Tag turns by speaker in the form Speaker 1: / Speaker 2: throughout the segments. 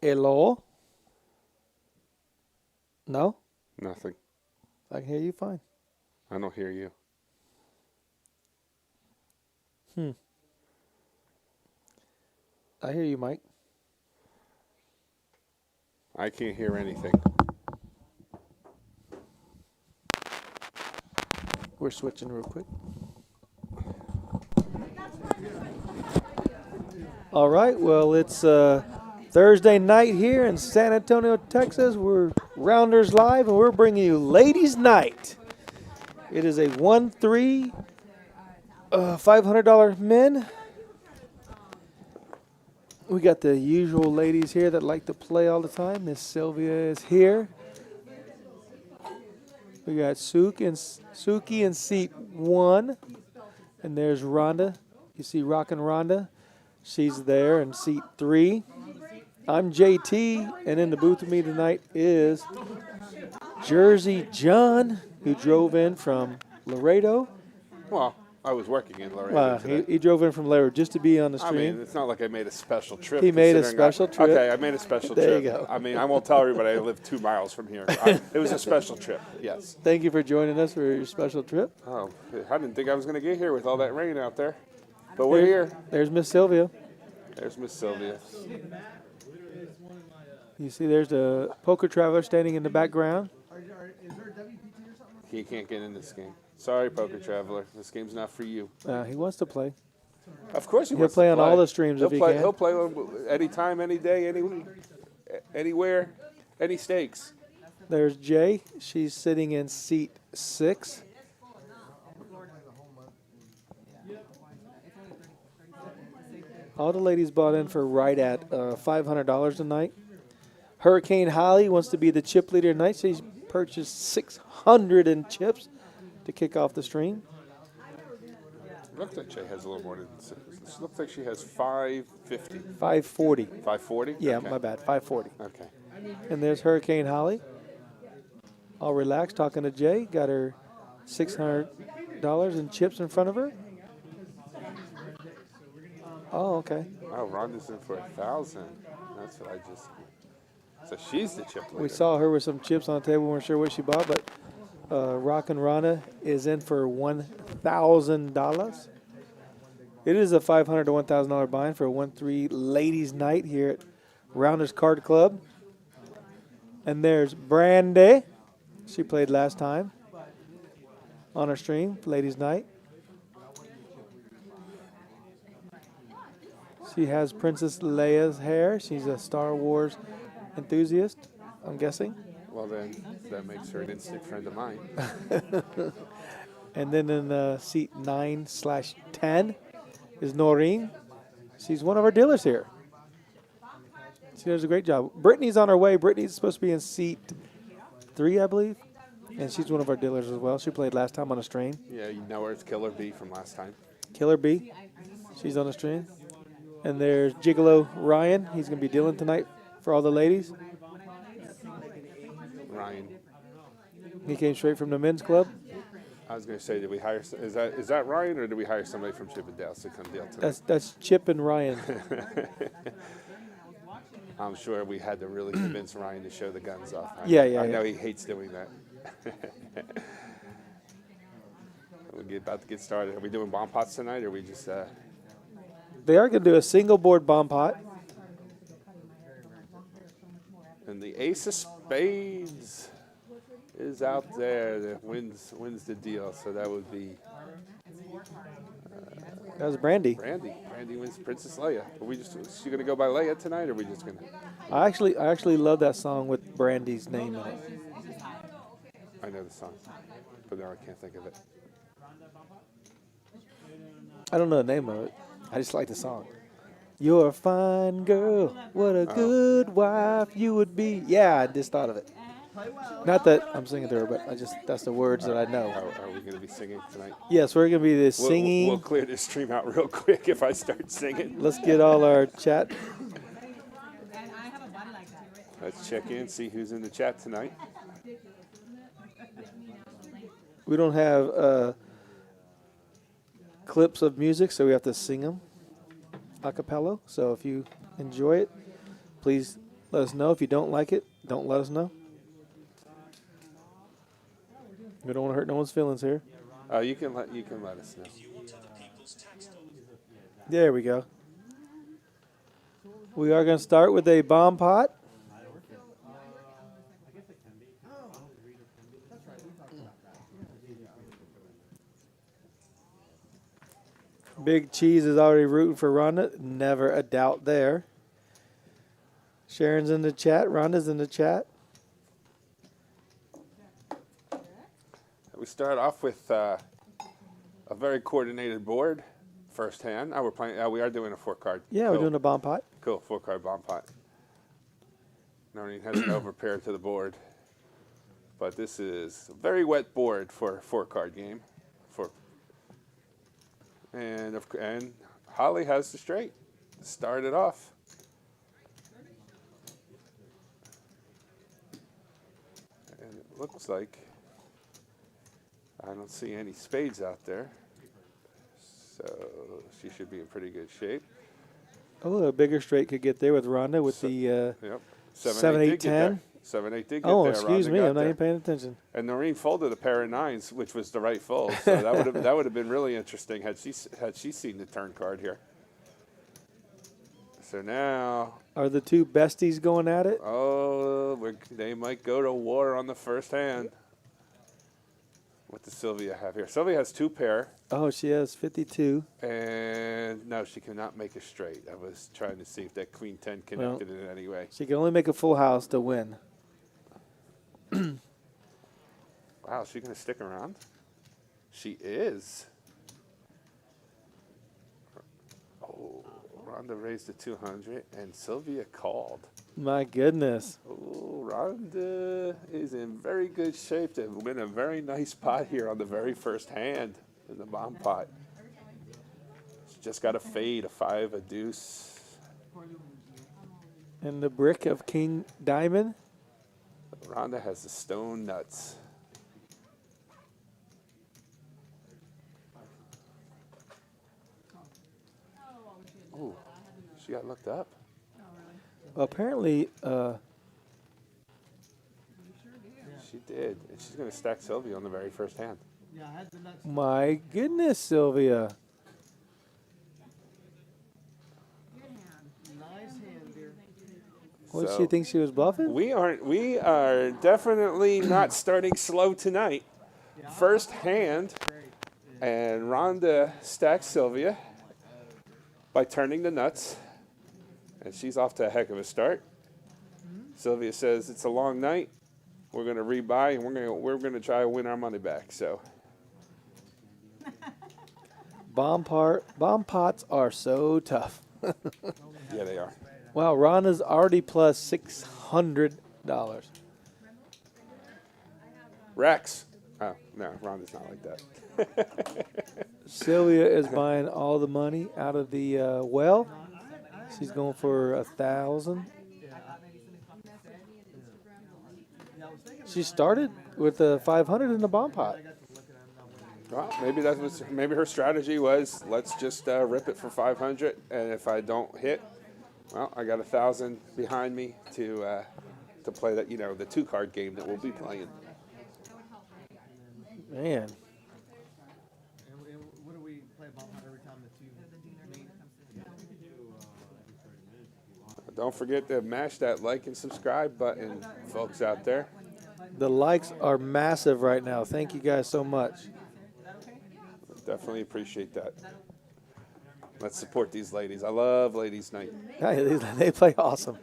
Speaker 1: Hello? No?
Speaker 2: Nothing.
Speaker 1: I can hear you fine.
Speaker 2: I don't hear you.
Speaker 1: I hear you, Mike.
Speaker 2: I can't hear anything.
Speaker 1: We're switching real quick. All right, well, it's Thursday night here in San Antonio, Texas. We're Rounders Live, and we're bringing you Ladies Night. It is a 1-3 $500 men. We got the usual ladies here that like to play all the time. Miss Sylvia is here. We got Suki in seat 1. And there's Rhonda. You see Rockin' Rhonda. She's there in seat 3. I'm JT, and in the booth with me tonight is Jersey John, who drove in from Laredo.
Speaker 2: Well, I was working in Laredo today.
Speaker 1: He drove in from Laredo just to be on the
Speaker 2: I
Speaker 1: stream.
Speaker 2: mean, it's not like I made a special trip.
Speaker 1: He made a special trip.
Speaker 2: Okay, I made a special trip.
Speaker 1: There you go.
Speaker 2: I mean, I won't tell everybody I live 2 miles from here. It was a special trip, yes.
Speaker 1: Thank you for joining us for your special trip.
Speaker 2: Oh, I didn't think I was going to get here with all that rain out there. But we're here.
Speaker 1: There's Miss Sylvia.
Speaker 2: There's Miss Sylvia.
Speaker 1: You see there's the poker traveler standing in the background.
Speaker 2: He can't get in this game. Sorry, Poker Traveler. This game's not for you.
Speaker 1: He wants to play.
Speaker 2: Of course he
Speaker 1: He'll
Speaker 2: wants
Speaker 1: play
Speaker 2: to
Speaker 1: on all the streams if he can.
Speaker 2: He'll play anytime, any day, anywhere, any stakes.
Speaker 1: There's Jay. She's sitting in seat 6. All the ladies bought in for right at $500 tonight. Hurricane Holly wants to be the chip leader tonight. She's purchased 600 in chips to kick off the stream.
Speaker 2: Looks like she has a little more than 6. It looks like she has 550.
Speaker 1: 540.
Speaker 2: 540?
Speaker 1: Yeah,
Speaker 2: Okay.
Speaker 1: my bad. 540.
Speaker 2: Okay.
Speaker 1: And there's Hurricane Holly. All relaxed, talking to Jay. Got her $600 in chips in front of her. Oh, okay.
Speaker 2: Oh, Rhonda's in for 1,000. That's what I just. So she's the chip leader.
Speaker 1: We saw her with some chips on the table. We weren't sure what she bought, but Rockin' Rhonda is in for $1,000. It is a $500 to $1,000 bind for a 1-3 ladies' night here at Rounders Card Club. And there's Brandy. She played last time on our stream, ladies' night. She has Princess Leia's hair. She's a Star Wars enthusiast, I'm guessing.
Speaker 2: Well, then that makes her an instant friend of mine.
Speaker 1: And then in seat 9/10 is Noreen. She's one of our dealers here. She does a great job. Brittany's on her way. Brittany's supposed to be in seat 3, I believe. And she's one of our dealers as well. She played last time on a stream.
Speaker 2: Yeah, you know her. It's Killer B from last time.
Speaker 1: Killer B. She's on the stream. And there's Gigolo Ryan. He's going to be dealing tonight for all the ladies.
Speaker 2: Ryan.
Speaker 1: He came straight from the men's club.
Speaker 2: I was going to say, did we hire? Is that Ryan, or did we hire somebody from Chippendales to come deal tonight?
Speaker 1: That's Chip and Ryan.
Speaker 2: I'm sure we had to really convince Ryan to show the guns off. I know he hates doing that. We're about to get started. Are we doing bomb pots tonight, or are we just?
Speaker 1: They are going to do a single board bomb pot.
Speaker 2: And the ace of spades is out there that wins the deal. So that would be.
Speaker 1: That was Brandy.
Speaker 2: Brandy wins Princess Leia. Is she going to go by Leia tonight, or are we just going to?
Speaker 1: I actually love that song with Brandy's name in it.
Speaker 2: I know the song, but now I can't think of it.
Speaker 1: I don't know the name of it. I just like the song. You're a fine girl. What a good wife you would be. Yeah, I just thought of it. Not that I'm singing to her, but that's the words that I know.
Speaker 2: Are we going to be singing tonight?
Speaker 1: Yes, we're going to be the singing.
Speaker 2: We'll clear this stream out real quick if I start singing.
Speaker 1: Let's get all our chat.
Speaker 2: Let's check in, see who's in the chat tonight.
Speaker 1: We don't have clips of music, so we have to sing them a cappella. So if you enjoy it, please Let us know. If you don't like it, don't let us know. We don't want to hurt no one's feelings here.
Speaker 2: You can let us know.
Speaker 1: There we go. We are going to start with a bomb pot. Big Cheese is already rooting for Rhonda. Never a doubt there. Sharon's in the chat. Rhonda's in the chat.
Speaker 2: We start off with a very coordinated board. First hand. We're playing. We are doing a 4-card.
Speaker 1: Yeah,
Speaker 2: cool.
Speaker 1: We're doing a bomb pot.
Speaker 2: Cool. 4-card bomb pot. Noreen has an overpair to the board, but this is a very wet board for a 4-card game. And Holly has the straight. Start it off. And it looks like I don't see any spades out there. So she should be in pretty good shape.
Speaker 1: Oh, a bigger straight could get there with Rhonda with the
Speaker 2: Yep.
Speaker 1: 7, 8, 10.
Speaker 2: 7, 8 did get
Speaker 1: Oh,
Speaker 2: there.
Speaker 1: excuse
Speaker 2: Rhonda
Speaker 1: me.
Speaker 2: got
Speaker 1: I'm not
Speaker 2: there.
Speaker 1: even paying attention.
Speaker 2: And Noreen folded a pair of 9s, which was the right fold. So that would have been really interesting had she seen the turn card here. So now,
Speaker 1: Are the two besties going at it?
Speaker 2: they might go to war on the first hand. What does Sylvia have here? Sylvia has 2 pair.
Speaker 1: Oh, she has 52.
Speaker 2: And no, she cannot make a straight. I was trying to see if that Queen 10 connected in any way.
Speaker 1: She can only make a full house to win.
Speaker 2: Wow, is she going to stick around? She is. Oh, Rhonda raised to 200, and Sylvia called.
Speaker 1: My goodness.
Speaker 2: Oh, Rhonda is in very good shape to win a very nice pot here on the very first hand in the bomb pot. She's just got a fade, a 5, a deuce.
Speaker 1: And the brick of King Diamond.
Speaker 2: Rhonda has the stone nuts. Oh, she got looked up.
Speaker 1: Well, apparently,
Speaker 2: She did. And she's going to stack Sylvia on the very first hand.
Speaker 1: my goodness, Sylvia. What,
Speaker 2: So-
Speaker 1: she thinks she was bluffing?
Speaker 2: We are definitely not starting slow tonight. First hand, and Rhonda stacks Sylvia by turning the nuts, and she's off to a heck of a start. Sylvia says it's a long night. We're going to rebuy, and we're gonna try to win our money back. So
Speaker 1: Bomb pots are so tough.
Speaker 2: yeah, they are.
Speaker 1: Wow, Rhonda's already plus $600.
Speaker 2: Rex. Oh no, Rhonda's not like that.
Speaker 1: Sylvia is buying all the money out of the well. She's going for 1,000. She started with 500 in the bomb pot.
Speaker 2: Well, maybe her strategy was let's just rip it for 500, and if I don't hit, well, I got 1,000 behind me to play that, the 2-card game that we'll be playing.
Speaker 1: Man,
Speaker 3: And what do we play bomb pot every time the two main?
Speaker 2: Don't forget to mash that like and subscribe button, folks out there.
Speaker 1: the likes are massive right now. Thank you guys so much.
Speaker 2: Definitely appreciate that. Let's support these ladies. I love ladies' night.
Speaker 1: They play awesome.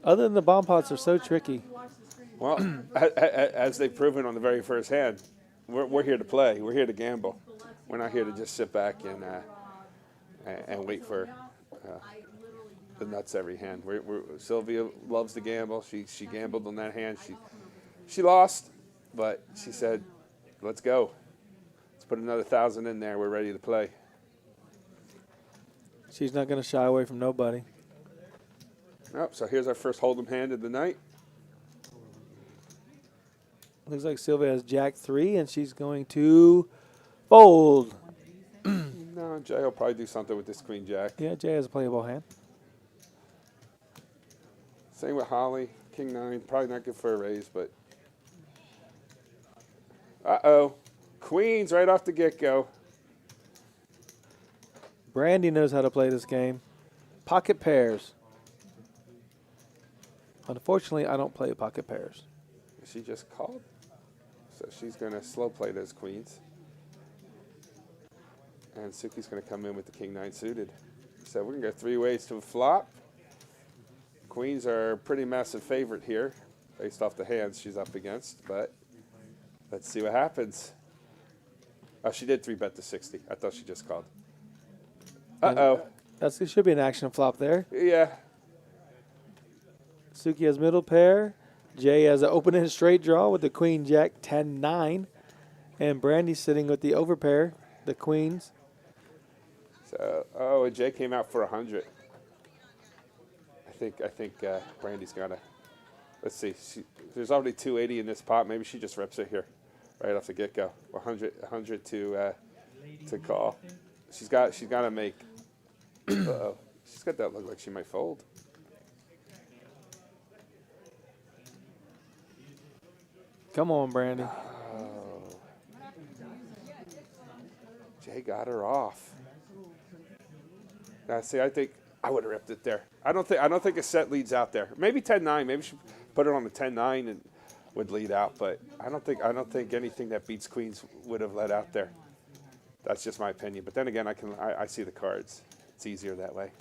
Speaker 1: Other than the bomb pots are so tricky.
Speaker 2: Well, as they've proven on the very first hand, we're here to play. We're here to gamble. We're not here to just sit back and wait for the nuts every hand. Sylvia loves to gamble. She gambled on that hand. She lost, but she said, "Let's go. Let's put another 1,000 in there. We're ready to play."
Speaker 1: She's not going to shy away from nobody.
Speaker 2: Oh, so here's our first hold'em hand of the night.
Speaker 1: Looks like Sylvia has Jack 3, and she's going to fold.
Speaker 2: No, Jay will probably do something with this Queen Jack.
Speaker 1: Yeah, Jay has a playable hand.
Speaker 2: Same with Holly. King 9. Probably not good for a raise, but. Uh-oh. Queens right off the get-go.
Speaker 1: Brandy knows how to play this game. Pocket pairs. Unfortunately, I don't play pocket pairs.
Speaker 2: She just called. So she's going to slow play those queens. And Suki's going to come in with the King 9 suited. So we're going to go 3 ways to a flop. Queens are a pretty massive favorite here, based off the hands she's up against. But let's see what happens. Oh, she did 3-bet to 60. I thought she just called. Uh-oh.
Speaker 1: It should be an action flop there.
Speaker 2: Yeah.
Speaker 1: Suki has middle pair. Jay has an open-end straight draw with the Queen Jack 10-9. And Brandy sitting with the overpair, the Queens.
Speaker 2: So, oh, and Jay came out for 100. I think Brandy's got to. Let's see. There's already 280 in this pot. Maybe she just reps it here, right off the get-go. 100 to call. She's got to make. Uh-oh. She's got that look like she might fold.
Speaker 1: Come on, Brandy.
Speaker 2: Oh. Jay got her off. Now, see, I think I would have ripped it there. I don't think a set leads out there. Maybe 10-9. Maybe she put it on the 10-9 and would lead out. But I don't think anything that beats queens would have led out there. That's just my opinion. But then again, I see the cards. It's easier that way.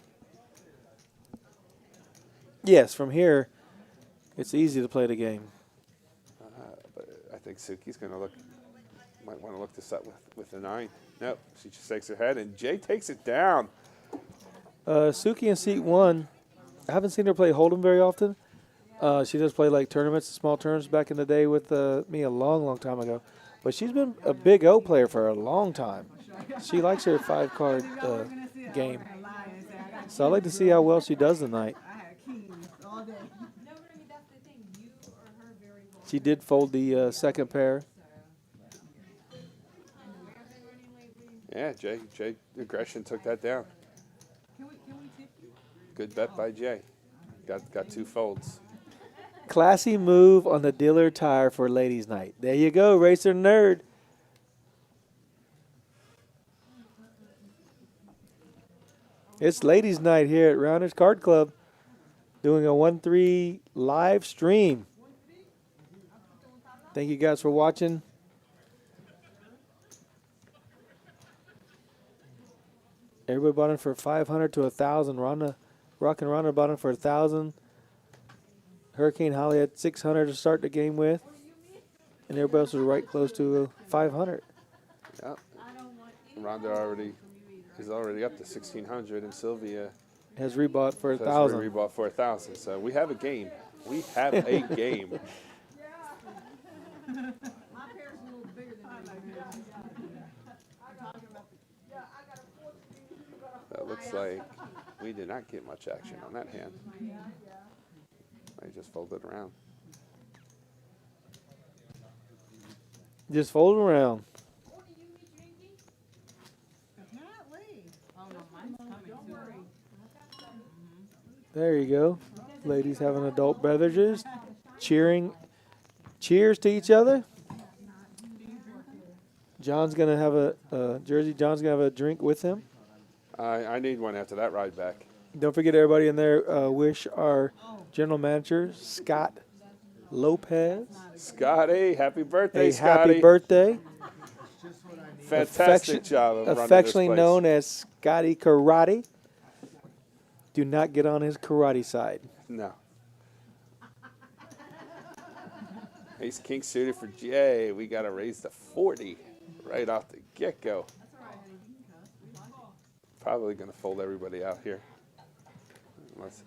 Speaker 1: Yes, from here, it's easy to play the game.
Speaker 2: But I think Suki's going to might want to look this up with the 9. Nope, she just shakes her head, and Jay takes it down.
Speaker 1: Suki in seat 1, I haven't seen her play Hold'em very often. She does play like tournaments, small tournaments back in the day with me a long, long time ago. But she's been a big O player for a long time. She likes her 5-card game. So I'd like to see how well she does tonight. She did fold the second pair.
Speaker 2: Yeah, Jay aggression took that down. Good bet by Jay. Got 2 folds.
Speaker 1: Classy move on the dealer tire for ladies' night. There you go, Racer Nerd. It's ladies' night here at Rounders Card Club, doing a 1-3 live stream. Thank you guys for watching. Everybody bought in for 500 to 1,000. Rockin' Ronda bought in for 1,000. Hurricane Holly had 600 to start the game with, and everybody else was right close to 500.
Speaker 2: Yep. Rhonda is already up to 1,600, and Sylvia
Speaker 1: has rebought for 1,000.
Speaker 2: Rebought for 1,000. So we have a game. We have a game. That looks like we did not get much action on that hand. I just folded around.
Speaker 1: Just fold around. There you go. Ladies having adult beverages, cheering. Cheers to each other. John's going to have John's going to have a drink with him.
Speaker 2: I need one after that ride back.
Speaker 1: Don't forget, everybody in there, wish our general manager, Scott Lopez.
Speaker 2: Scotty, happy birthday, Scotty.
Speaker 1: Happy birthday.
Speaker 2: Fantastic job of running
Speaker 1: affectionately
Speaker 2: this place.
Speaker 1: known as Scotty Karate. Do not get on his karate side.
Speaker 2: No. Ace King suited for Jay. We got to raise to 40 right off the get-go. Probably going to fold everybody out here. Unless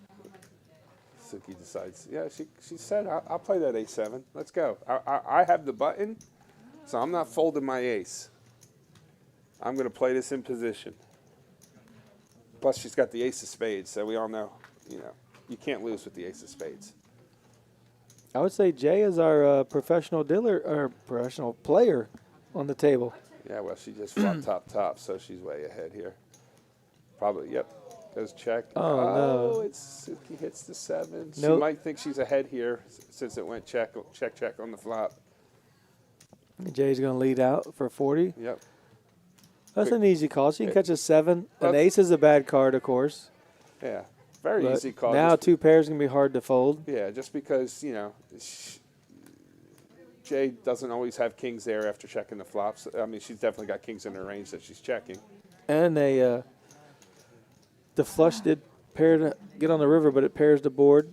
Speaker 2: Suki decides. Yeah, she said, I'll play that A7. Let's go. I have the button, so I'm not folding my ace. I'm going to play this in position. Plus, she's got the ace of spades, so we all know, you can't lose with the ace of spades.
Speaker 1: I would say Jay is our professional dealer or professional player on the table.
Speaker 2: Yeah, well, she just fought top, so she's way ahead here. Probably, yep. goes check.
Speaker 1: Oh, no.
Speaker 2: It's Suki hits the 7. She
Speaker 1: Nope.
Speaker 2: might think she's ahead here since it went check on the flop.
Speaker 1: Jay's going to lead out for 40.
Speaker 2: Yep.
Speaker 1: That's an easy call. She can catch a 7. An
Speaker 2: Well,
Speaker 1: ace is a bad card, of course.
Speaker 2: Yeah. Very
Speaker 1: But
Speaker 2: easy call.
Speaker 1: now 2 pairs is going to be hard to fold.
Speaker 2: Yeah, just because, Jay doesn't always have kings there after checking the flops. I mean, she's definitely got kings in her range that she's checking.
Speaker 1: And the flush did pair to get on the river, but it pairs the board.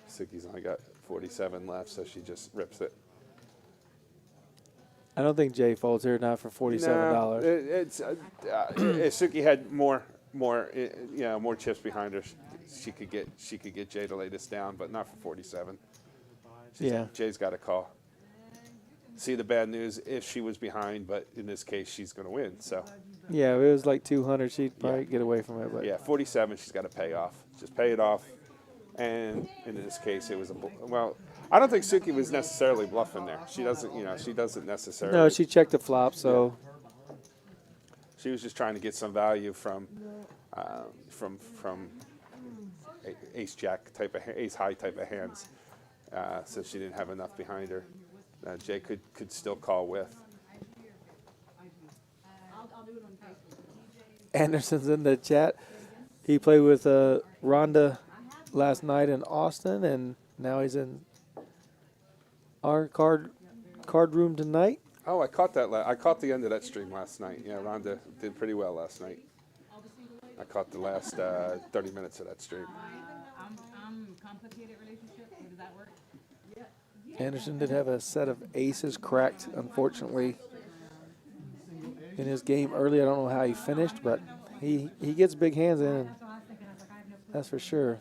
Speaker 2: Suki's only got 47 left, so she just rips it.
Speaker 1: I don't think Jay folds here, not for $47.
Speaker 2: No, if Suki had more chips behind her, she could get Jay to lay this down, but not for 47.
Speaker 1: Yeah.
Speaker 2: Jay's got a call. See the bad news if she was behind, but in this case she's going to win. So
Speaker 1: Yeah, if it was like 200, she'd probably get away from it. But
Speaker 2: yeah, 47 she's got to pay off. Just pay it off. And in this case, it was I don't think Suki was necessarily bluffing there. She doesn't necessarily.
Speaker 1: No, she checked the flop, so
Speaker 2: She was just trying to get some value from ace jack type of ace high type of hands. So she didn't have enough behind her. Jay could still call with.
Speaker 1: Anderson's in the chat. He played with Rhonda last night in Austin, and now he's in our card room tonight.
Speaker 2: Oh, I caught that. I caught the end of that stream last night. Yeah, Rhonda did pretty well last night. I caught the last 30 minutes of that stream.
Speaker 4: Complicated relationship. Does that work?
Speaker 1: Anderson did have a set of aces cracked, unfortunately, in his game early. I don't know how he finished, but he gets big hands in. That's for sure.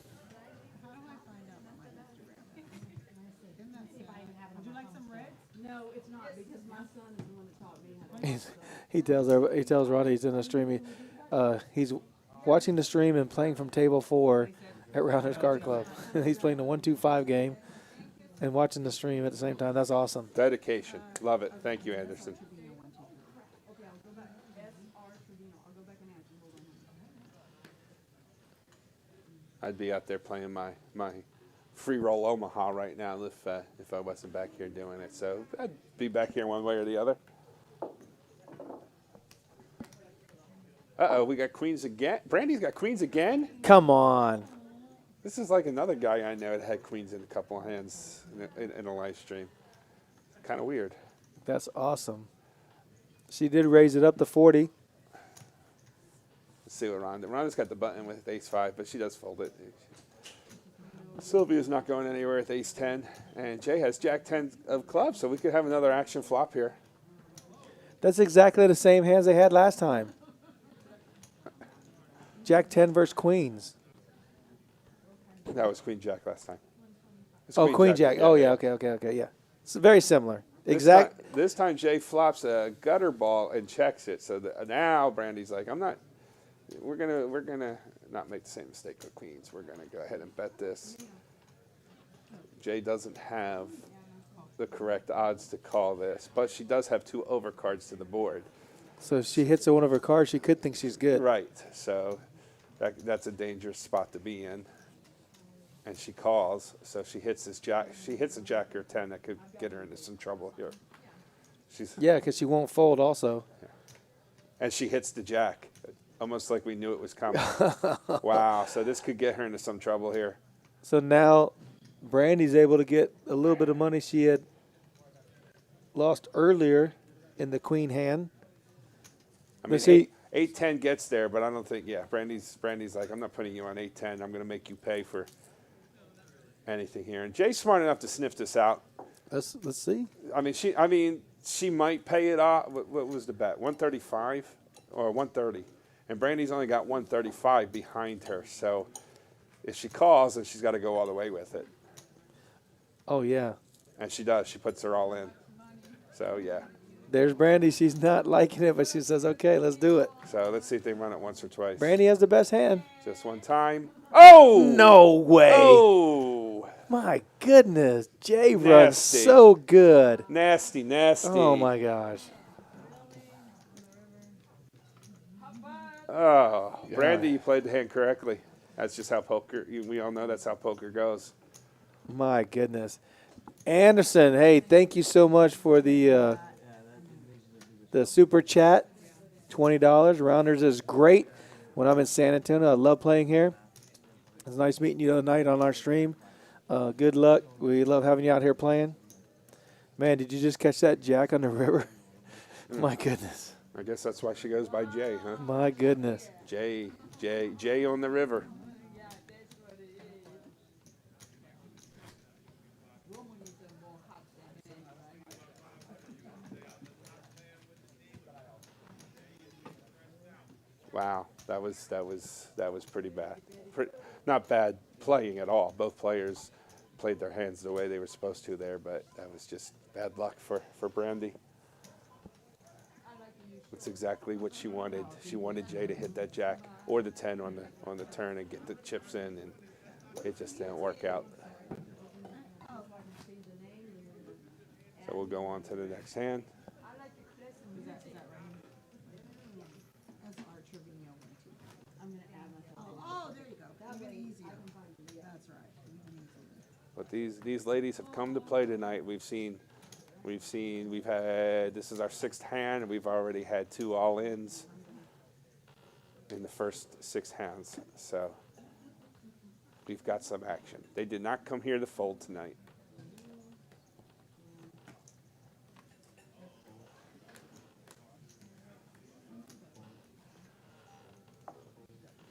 Speaker 4: Would you like some red?
Speaker 5: No, it's not because my son is the one that taught me how to.
Speaker 1: He tells Ronnie he's in the stream. He's watching the stream and playing from table 4 at Rounders Card Club. He's playing the 1-2-5 game and watching the stream at the same time. That's awesome.
Speaker 2: Dedication. Love it. Thank you, Anderson.
Speaker 5: Okay, I'll go back. SR Trevino. I'll go back and add you. Hold on.
Speaker 2: I'd be out there playing my free roll Omaha right now if I wasn't back here doing it. So I'd be back here one way or the other. Uh-oh, we got queens again. Brandy's got queens again?
Speaker 1: Come on.
Speaker 2: This is like another guy I know that had queens in a couple of hands in a live stream. Kind of weird.
Speaker 1: That's awesome. She did raise it up to 40.
Speaker 2: Let's see what Rhonda's got the button with ace-5, but she does fold it. Sylvia's not going anywhere with ace-10, and Jay has jack-10 of clubs, so we could have another action flop here.
Speaker 1: That's exactly the same hands they had last time. Jack 10 versus queens.
Speaker 2: That was queen jack last time. It's
Speaker 1: Oh, queen jack. Oh, yeah. Okay. Yeah. It's very similar. Exact.
Speaker 2: This time Jay flops a gutter ball and checks it. So now Brandy's like, we're gonna not make the same mistake with queens. We're gonna go ahead and bet this. Jay doesn't have the correct odds to call this, but she does have 2 overcards to the board.
Speaker 1: So if she hits one of her cards, she could think she's good.
Speaker 2: Right. So that's a dangerous spot to be in. And she calls, so she hits this jack. She hits a jack or 10 that could get her into some trouble here.
Speaker 1: Yeah, because she won't fold also.
Speaker 2: And she hits the jack, almost like we knew it was coming. Wow, so this could get her into some trouble here.
Speaker 1: So now Brandy's able to get a little bit of money she had lost earlier in the queen hand.
Speaker 2: I mean,
Speaker 1: see,
Speaker 2: 8-10 gets there, but I don't think, Brandy's like, I'm not putting you on 8-10. I'm going to make you pay for anything here. And Jay's smart enough to sniff this out.
Speaker 1: let's see.
Speaker 2: I mean, she might pay it off. What was the bet? 135 or 130? And Brandy's only got 135 behind her. So if she calls, then she's got to go all the way with it.
Speaker 1: Oh, yeah.
Speaker 2: And she does. She puts her all in. So, yeah.
Speaker 1: There's Brandy. She's not liking it, but she says, okay, let's do it.
Speaker 2: So let's see if they run it once or twice.
Speaker 1: Brandy has the best hand.
Speaker 2: Just one time. Oh!
Speaker 1: No way.
Speaker 2: Oh!
Speaker 1: My goodness. Jay runs
Speaker 2: Nasty.
Speaker 1: so good.
Speaker 2: Nasty.
Speaker 1: Oh, my gosh.
Speaker 2: Oh,
Speaker 1: God.
Speaker 2: Brandy, you played the hand correctly. That's just how poker. We all know that's how poker goes.
Speaker 1: My goodness. Anderson, hey, thank you so much for the super chat. $20. Rounders is great. When I'm in San Antonio, I love playing here. It's nice meeting you tonight on our stream. Good luck. We love having you out here playing. Man, did you just catch that jack on the river? My goodness.
Speaker 2: I guess that's why she goes by Jay, huh?
Speaker 1: My goodness.
Speaker 2: Jay on the river. Wow, that was pretty bad. Not bad playing at all. Both players played their hands the way they were supposed to there, but that was just bad luck for Brandy. That's exactly what she wanted. She wanted Jay to hit that jack or the 10 on the turn and get the chips in, and it just didn't work out. So we'll go on to the next hand.
Speaker 4: Oh, there you go. That'll be easier. That's right.
Speaker 2: But these ladies have come to play tonight. We've had, this is our 6th hand, and we've already had 2 all-ins in the first 6 hands. So we've got some action. They did not come here to fold tonight.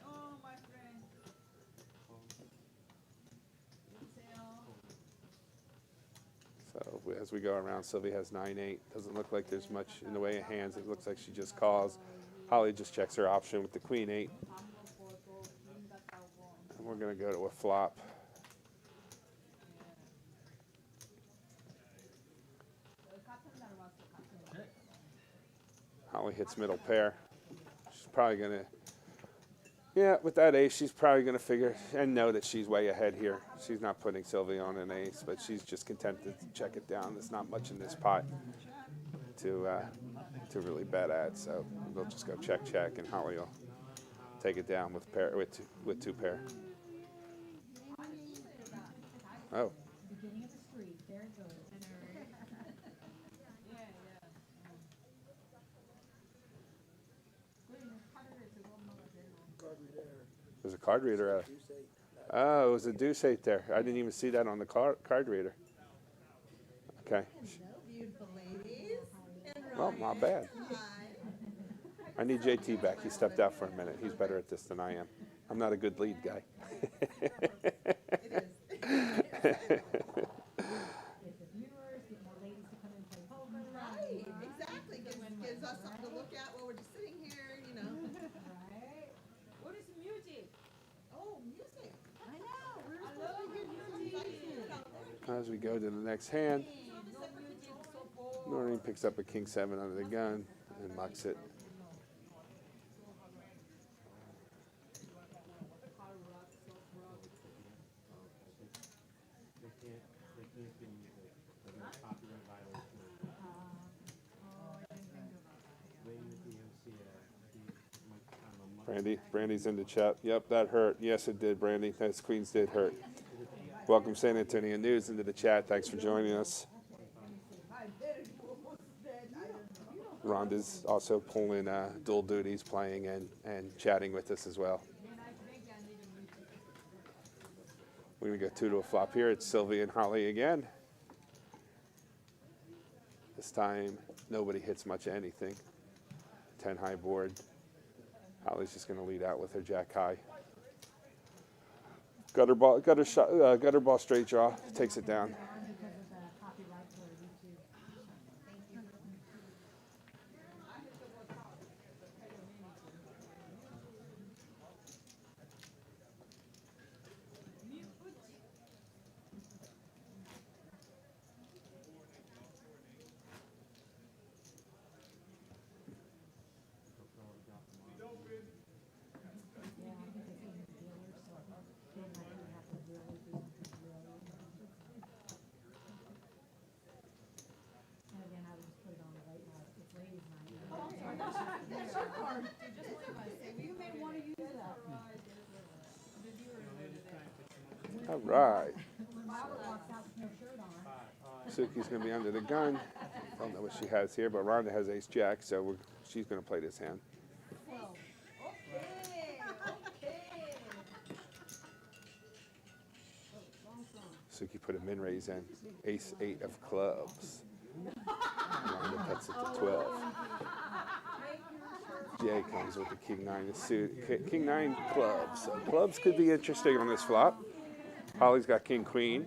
Speaker 4: Oh, my friend.
Speaker 2: So as we go around, Sylvia has 9-8. Doesn't look like there's much in the way of hands. It looks like she just calls. Holly just checks her option with the Queen 8. And we're going to go to a flop. Holly hits middle pair. She's probably going to, yeah, with that ace, she's probably going to figure and know that she's way ahead here. She's not putting Sylvia on an ace, but she's just content to check it down. There's not much in this pot to really bet at, so they'll just go check, and Holly will take it down with two pair. Oh.
Speaker 4: Beginning of the street. Very good.
Speaker 2: There's a card reader. Oh, it was a deuce 8 there. I didn't even see that on the card reader. Okay.
Speaker 4: Beautiful ladies.
Speaker 2: Well, not bad. I need JT back. He stepped out for a minute. He's better at this than I am. I'm not a good lead guy.
Speaker 6: Right, exactly. Gives us something to look at while we're just sitting here, you know.
Speaker 4: Right. What is music?
Speaker 6: Oh, music.
Speaker 4: I know. We're
Speaker 6: I love music.
Speaker 2: As we go to the next hand, Noreen picks up a king 7 under the gun and mucks it. Brandy's in the chat. Yep, that hurt. Yes, it did, Brandy. Those queens did hurt. Welcome San Antonio News into the chat. Thanks for joining us. Rhonda's also pulling dual duties, playing and chatting with us as well. We're going to go 2 to a flop here. It's Sylvia and Holly again. This time, nobody hits much of anything. 10 high board. Holly's just going to lead out with her jack high. Gutter ball straight draw. Takes it down. All right. Suki's going to be under the gun. Don't know what she has here, but Rhonda has ace jack, so she's going to play this hand. Suki put a min raise in. Ace 8 of clubs. Rhonda puts it to 12. Jay comes with the king 9 of suit. King 9 clubs. So clubs could be interesting on this flop. Holly's got king queen.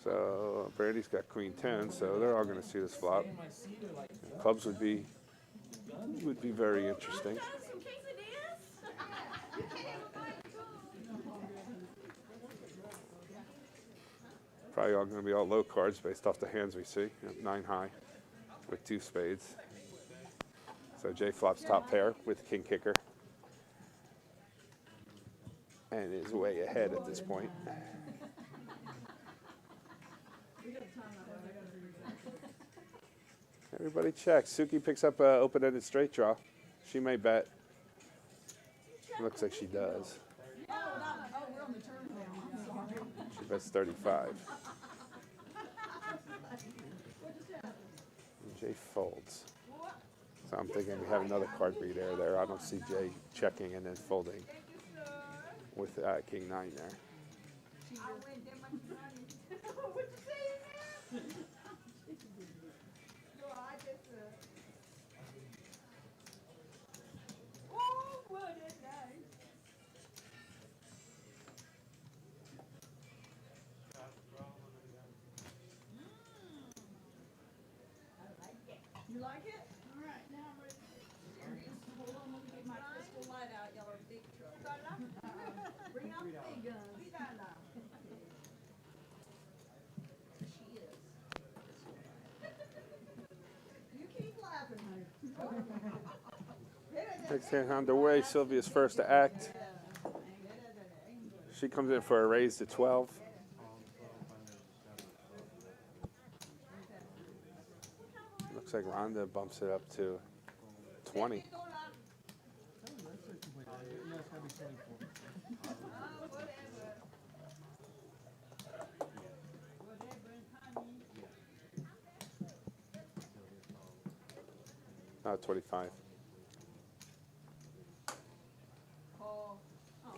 Speaker 2: So Brandy's got queen 10. So they're all going to see this flop. Clubs would be very interesting. Probably all going to be all low cards based off the hands we see. 9 high with 2 spades. So Jay flops top pair with king kicker. And is way ahead at this point. Everybody checks. Suki picks up an open-ended straight draw. She may bet. Looks like she does. She bets 35. And Jay folds. So I'm thinking we have another card read error there. I don't see Jay checking and then folding with king 9 there.
Speaker 6: You like it? All right, now I'm ready. Hold on, let me get my crystal light out. Y'all are big trouble. Bring out the big guns. She is. You keep laughing, honey.
Speaker 2: Next hand underway. Sylvia's first to act. She comes in for a raise to 12. Looks like Rhonda bumps it up to 20. Oh, 25.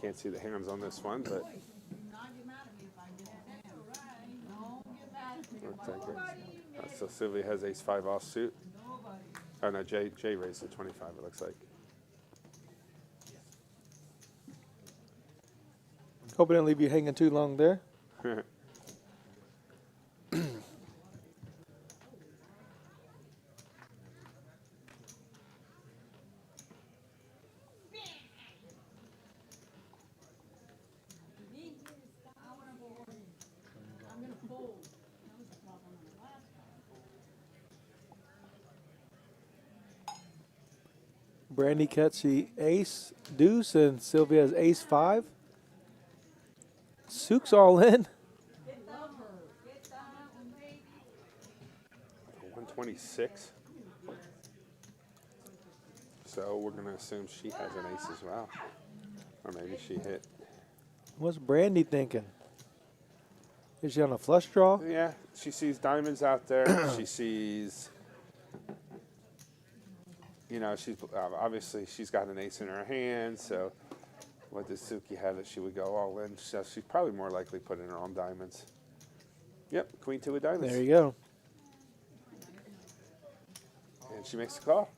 Speaker 2: Can't see the hands on this one, but looks like it. So Sylvia has ace 5 offsuit. Oh no, Jay raised to 25. It looks like.
Speaker 1: Hope I didn't leave you hanging too long there. Brandy cuts the ace, deuce, and Sylvia has ace 5. Sook's all in.
Speaker 2: 126. So we're going to assume she has an ace as well. Or maybe she hit.
Speaker 1: What's Brandy thinking? Is she on a flush draw?
Speaker 2: Yeah, she sees diamonds out there. She sees, you know, she's obviously she's got an ace in her hand. So what does Suki have that she would go all in? So she's probably more likely putting her own diamonds. Yep, queen 2 of diamonds.
Speaker 1: There you go.
Speaker 2: And she makes the call.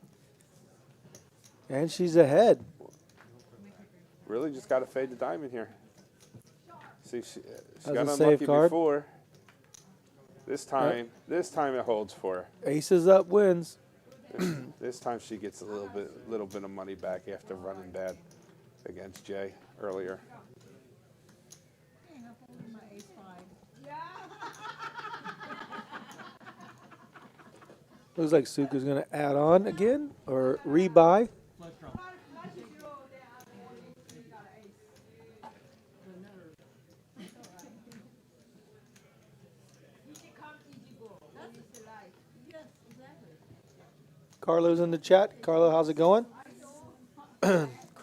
Speaker 1: And she's ahead.
Speaker 2: Really just got to fade the diamond here. See, she
Speaker 1: That's
Speaker 2: got
Speaker 1: a safe
Speaker 2: unlucky
Speaker 1: card.
Speaker 2: before. This time it holds for her.
Speaker 1: Aces up wins.
Speaker 2: This time she gets a little bit of money back after running bad against Jay earlier.
Speaker 6: Hang up on my ace 5.
Speaker 1: Looks like Suka's going to add on again or rebuy.
Speaker 3: Flush draw.
Speaker 1: Carlo's in the chat. Carlo, how's it going?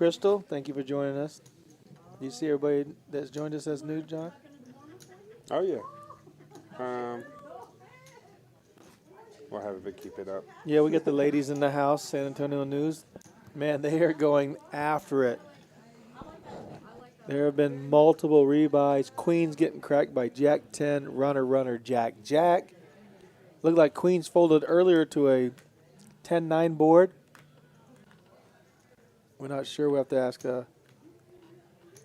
Speaker 1: Crystal, thank you for joining us. You see everybody that's joined us as new, John?
Speaker 2: Oh, yeah. We'll have it, keep it up.
Speaker 1: Yeah, we got the ladies in the house, San Antonio News. Man, they are going after it. There have been multiple rebuys. Queens getting cracked by Jack 10, runner, Jack. Looked like Queens folded earlier to a 10-9 board. We're not sure. We'll have to ask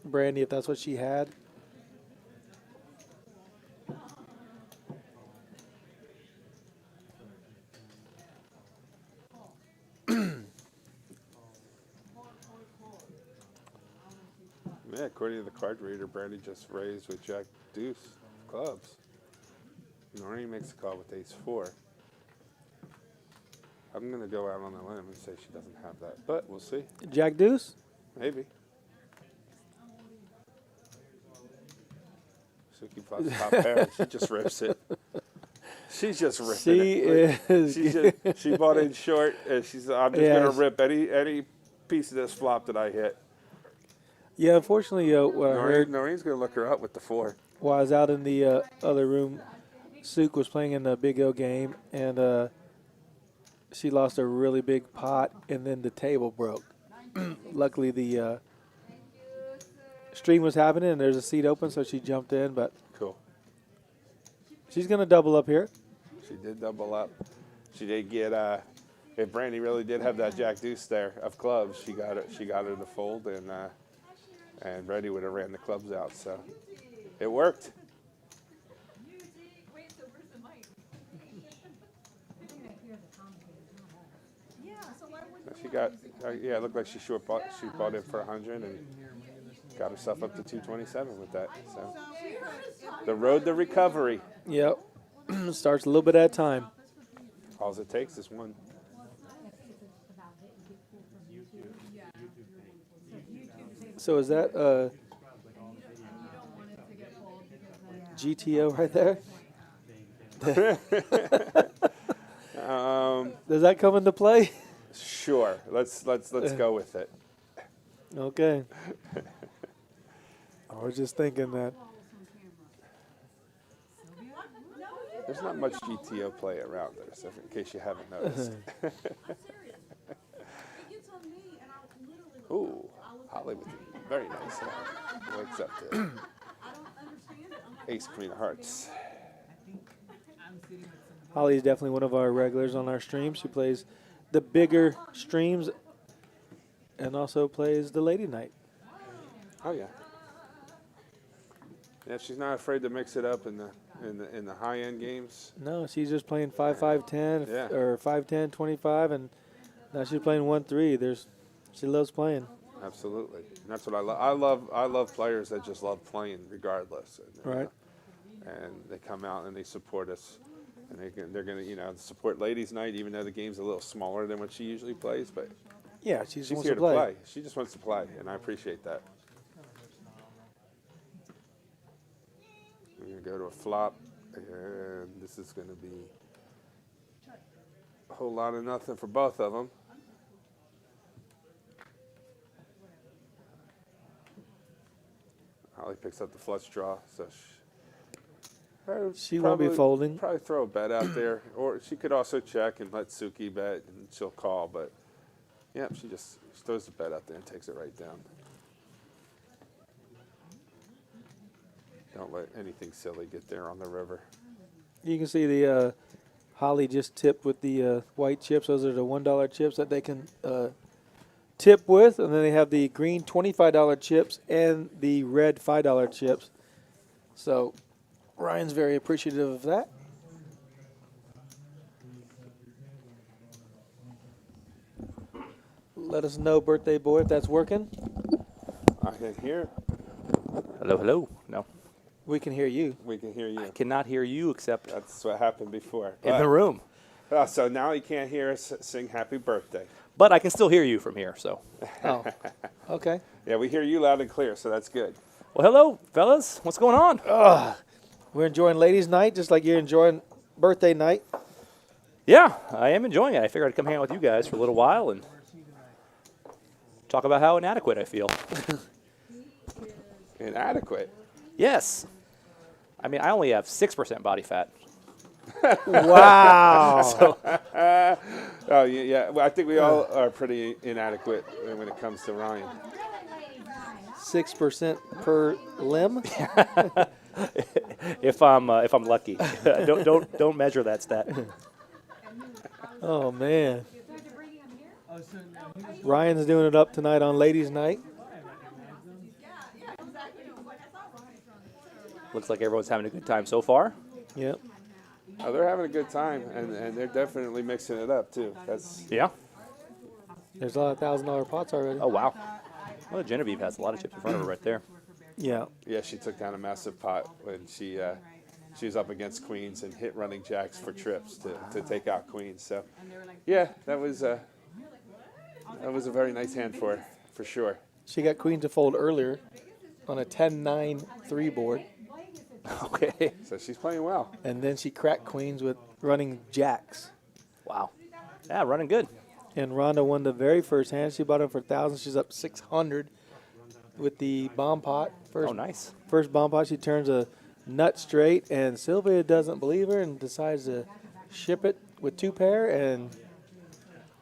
Speaker 1: Brandy if that's what she had.
Speaker 2: Yeah, according to the card reader, Brandy just raised with Jack Deuce clubs. Noreen makes a call with Ace 4. I'm going to go out on a limb and say she doesn't have that, but we'll see.
Speaker 1: Jack Deuce?
Speaker 2: Maybe. Suki plus top pair. She just rips it. She's just ripping
Speaker 1: She
Speaker 2: it.
Speaker 1: is.
Speaker 2: She bought in short, and she said, I'm just
Speaker 1: Yeah,
Speaker 2: going to rip any piece of this flop that I hit.
Speaker 1: Yeah, unfortunately, what I heard
Speaker 2: Noreen's going to look her up with the 4.
Speaker 1: while I was out in the other room, Suk was playing in the Big O game, and she lost a really big pot, and then the table broke. Luckily, the stream was happening, and there's a seat open, so she jumped in, but
Speaker 2: Cool.
Speaker 1: she's going to double up here.
Speaker 2: She did double up. She did get, if Brandy really did have that Jack Deuce there of clubs, she got her to fold, and Brandy would have ran the clubs out, so it worked.
Speaker 6: Wait, so where's the mic? Yeah, so why wouldn't
Speaker 2: She got, it looked like she bought in for 100 and got herself up to 227 with that. So the road to recovery.
Speaker 1: Yep. Starts a little bit at a time.
Speaker 2: All it takes is one.
Speaker 1: So is that GTO right there? Does that come into play?
Speaker 2: Sure. Let's go with it.
Speaker 1: Okay. I was just thinking that.
Speaker 2: There's not much GTO play around there, so in case you haven't noticed.
Speaker 6: I'm serious. It gets on me, and I'll literally look
Speaker 2: Ooh,
Speaker 6: up. I'll look
Speaker 2: Holly
Speaker 6: up.
Speaker 2: with a very nice hand. Wakes up to
Speaker 6: I don't understand it. I'm like,
Speaker 2: Ace Queen of Hearts.
Speaker 3: I'm sitting with some
Speaker 1: Holly is definitely one of our regulars on our stream. She plays the bigger streams and also plays the lady night.
Speaker 2: Oh yeah. Yeah, she's not afraid to mix it up in the high end games.
Speaker 1: No, she's just playing 5-5-10
Speaker 2: Yeah.
Speaker 1: or 5-10, 25, and now she's playing 1-3. She loves playing.
Speaker 2: Absolutely, and that's what I love. I love players that just love playing regardless. And,
Speaker 1: Right.
Speaker 2: And they come out and they support us, and they're gonna support Ladies Night, even though the game's a little smaller than what she usually plays. But
Speaker 1: Yeah, she just
Speaker 2: she's
Speaker 1: wants
Speaker 2: here
Speaker 1: to
Speaker 2: to
Speaker 1: play.
Speaker 2: play. She just wants to play, and I appreciate that. We're gonna go to a flop, and this is gonna be a whole lot of nothing for both of them. Holly picks up the flush draw, so
Speaker 1: She won't be folding.
Speaker 2: Probably throw a bet out there, or she could also check and let Suki bet, and she'll call. But yeah, she throws the bet out there and takes it right down. Don't let anything silly get there on the river.
Speaker 1: You can see the Holly just tipped with the white chips. Those are the $1 chips that they can tip with, and then they have the green $25 chips and the red $5 chips. So Ryan's very appreciative of that. Let us know, birthday boy, if that's working.
Speaker 2: I can hear it.
Speaker 7: Hello, hello. No,
Speaker 1: We can hear you.
Speaker 2: We can hear you.
Speaker 7: I cannot hear you except
Speaker 2: That's what happened before.
Speaker 7: in the room.
Speaker 2: So now you can't hear us sing happy birthday.
Speaker 7: But I can still hear you from here, so.
Speaker 1: Oh, okay.
Speaker 2: Yeah, we hear you loud and clear, so that's good.
Speaker 7: Well, hello, fellas. What's going on?
Speaker 1: We're enjoying ladies' night just like you're enjoying birthday night.
Speaker 7: Yeah, I am enjoying it. I figured I'd come hang out with you guys for a little while and talk about how inadequate I feel.
Speaker 2: Inadequate.
Speaker 7: Yes. I mean, I only have 6% body fat.
Speaker 1: Wow.
Speaker 2: Oh, yeah. Well, I think we all are pretty inadequate when it comes to Ryan.
Speaker 1: 6% per limb.
Speaker 7: If I'm lucky. don't measure that stat.
Speaker 1: Oh man.
Speaker 3: Oh, so now here's
Speaker 1: Ryan's doing it up tonight on Ladies' Night.
Speaker 7: Looks like everyone's having a good time so far.
Speaker 1: Yep.
Speaker 2: Oh, they're having a good time, and they're definitely mixing it up, too. That's
Speaker 7: Yeah.
Speaker 1: There's a lot of $1,000 pots already.
Speaker 7: Oh wow. Well, Genevieve has a lot of chips in front of her right there.
Speaker 1: Yeah.
Speaker 2: Yeah, she took down a massive pot when she was up against queens and hit running jacks for trips to take out queens. So, yeah, that was a very nice hand for her, for sure.
Speaker 1: She got queen to fold earlier on a 10-9 3 board,
Speaker 7: Okay.
Speaker 2: So she's playing well.
Speaker 1: and then she cracked queens with running jacks.
Speaker 7: Wow. Yeah, running good.
Speaker 1: And Rhonda won the very first hand. She bought him for 1,000. She's up 600 with the bomb pot.
Speaker 7: Oh, nice.
Speaker 1: First bomb pot, she turns a nut straight, and Sylvia doesn't believe her and decides to ship it with 2 pair, and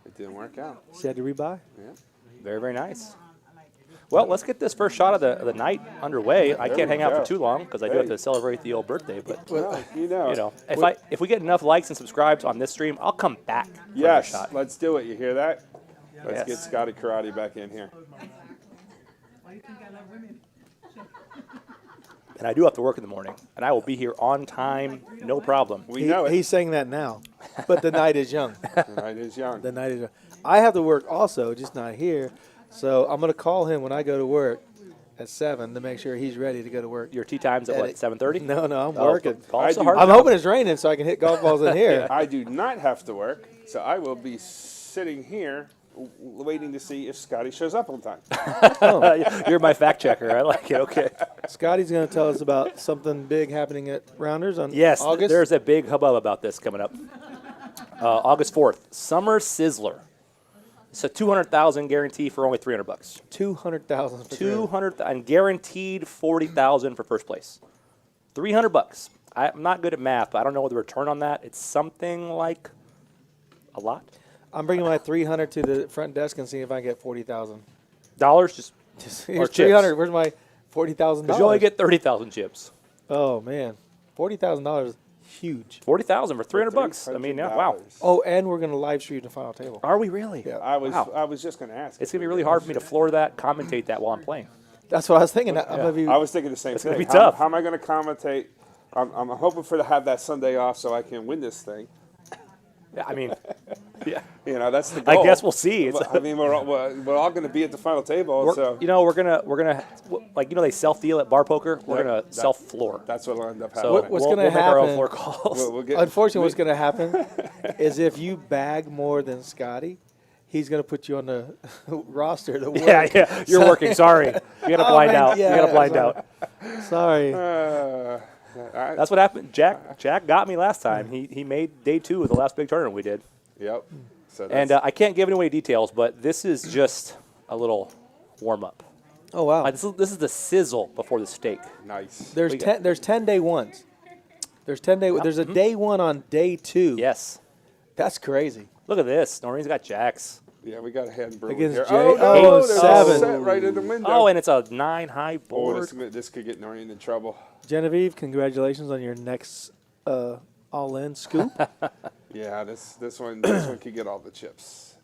Speaker 2: It didn't work out.
Speaker 1: she had to rebuy.
Speaker 2: Yeah.
Speaker 7: Very, very nice. Well, let's get this first shot of the night underway. I
Speaker 2: There
Speaker 7: can't
Speaker 2: we
Speaker 7: hang out
Speaker 2: go.
Speaker 7: for too long because I do have to celebrate the old birthday. But
Speaker 2: Well, you know.
Speaker 7: if we get enough likes and subscribes on this stream, I'll come back for another
Speaker 2: Yes,
Speaker 7: shot.
Speaker 2: let's do it. You hear that? Let's
Speaker 7: Yes.
Speaker 2: get Scotty Karate back in here.
Speaker 3: why do you think I love women?
Speaker 7: And I do have to work in the morning, and I will be here on time, no problem.
Speaker 2: We know it.
Speaker 1: He's saying that now, but the night is young.
Speaker 2: The night is young.
Speaker 1: The night is young. I have to work also, just not here. So I'm going to call him when I go to work at 7 to make sure he's ready to go to work.
Speaker 7: Your tea time's at what, 7:30?
Speaker 1: No, I'm working.
Speaker 2: I
Speaker 7: So
Speaker 2: do-
Speaker 7: hard.
Speaker 1: I'm hoping it's raining so I can hit golf balls in here.
Speaker 2: I do not have to work, so I will be sitting here waiting to see if Scotty shows up on time.
Speaker 7: You're my fact checker. I like it. Okay.
Speaker 1: Scotty's going to tell us about something big happening at Rounders on
Speaker 7: Yes,
Speaker 1: August.
Speaker 7: there's a big hubbub about this coming up. August 4th, Summer Sizzler. It's a 200,000 guarantee for only $300.
Speaker 1: 200,000.
Speaker 7: 200 and guaranteed 40,000 for first place. $300. I'm not good at math, but I don't know what the return on that. It's something like a lot.
Speaker 1: I'm bringing my 300 to the front desk and seeing if I can get 40,000.
Speaker 7: Dollars,
Speaker 1: Here's
Speaker 7: chips.
Speaker 1: 300. Where's my $40,000?
Speaker 7: because you only get 30,000 chips.
Speaker 1: Oh man, $40,000 is huge.
Speaker 7: 40,000 for $300. I mean, yeah, wow.
Speaker 1: Oh, and we're going to live stream the final table.
Speaker 7: Are we really?
Speaker 1: Yeah.
Speaker 2: I was
Speaker 7: Wow.
Speaker 2: I was just going to ask.
Speaker 7: It's gonna be really hard for me to floor that, commentate that while I'm playing.
Speaker 1: That's what I was thinking. I'm gonna be,
Speaker 2: I was thinking the same
Speaker 7: It's
Speaker 2: thing.
Speaker 7: gonna be
Speaker 2: How-
Speaker 7: tough.
Speaker 2: How am I going to commentate? I'm hoping to have that Sunday off so I can win this thing.
Speaker 7: Yeah, I mean, yeah.
Speaker 2: You know, that's the
Speaker 7: I
Speaker 2: goal.
Speaker 7: guess we'll see. It's,
Speaker 2: I mean, we're all going to be at the final table, so
Speaker 7: we're gonna like they self deal at bar poker. We're
Speaker 2: Yep,
Speaker 7: gonna
Speaker 2: that-
Speaker 7: self floor.
Speaker 2: that's what will end up
Speaker 7: So
Speaker 2: happening.
Speaker 1: What's
Speaker 7: we'll
Speaker 1: gonna
Speaker 7: make our own
Speaker 1: happen-
Speaker 7: floor calls.
Speaker 2: We'll get,
Speaker 1: unfortunately, what's going to happen is if you bag more than Scotty, he's going to put you on the roster to work.
Speaker 7: yeah. You're working. Sorry, you gotta blind
Speaker 1: man,
Speaker 7: out.
Speaker 1: yeah,
Speaker 7: you gotta blind
Speaker 1: sorry.
Speaker 7: out.
Speaker 1: Sorry.
Speaker 7: That's what happened. Jack got me last time. He made day 2 of the last big tournament we did.
Speaker 2: Yep. So
Speaker 7: And
Speaker 2: that's,
Speaker 7: I can't give away details, but this is just a little warm up.
Speaker 1: Oh wow.
Speaker 7: This is the sizzle before the steak.
Speaker 2: nice.
Speaker 1: There's
Speaker 7: we
Speaker 1: 10. There's 10 day ones. There's 10 day. There's a day one on day 2.
Speaker 7: Yes.
Speaker 1: That's crazy.
Speaker 7: Look at this. Noreen's got jacks.
Speaker 2: Yeah, we got a hand brewing
Speaker 1: Against
Speaker 2: here.
Speaker 1: Jay.
Speaker 2: Oh, no,
Speaker 1: Oh,
Speaker 2: there's
Speaker 1: 7.
Speaker 2: a set right in the window.
Speaker 7: Oh, and it's a 9 high
Speaker 2: Oh,
Speaker 7: board.
Speaker 2: this could get Noreen in trouble.
Speaker 1: Genevieve, congratulations on your next all in scoop.
Speaker 2: Yeah, this one could get all the chips.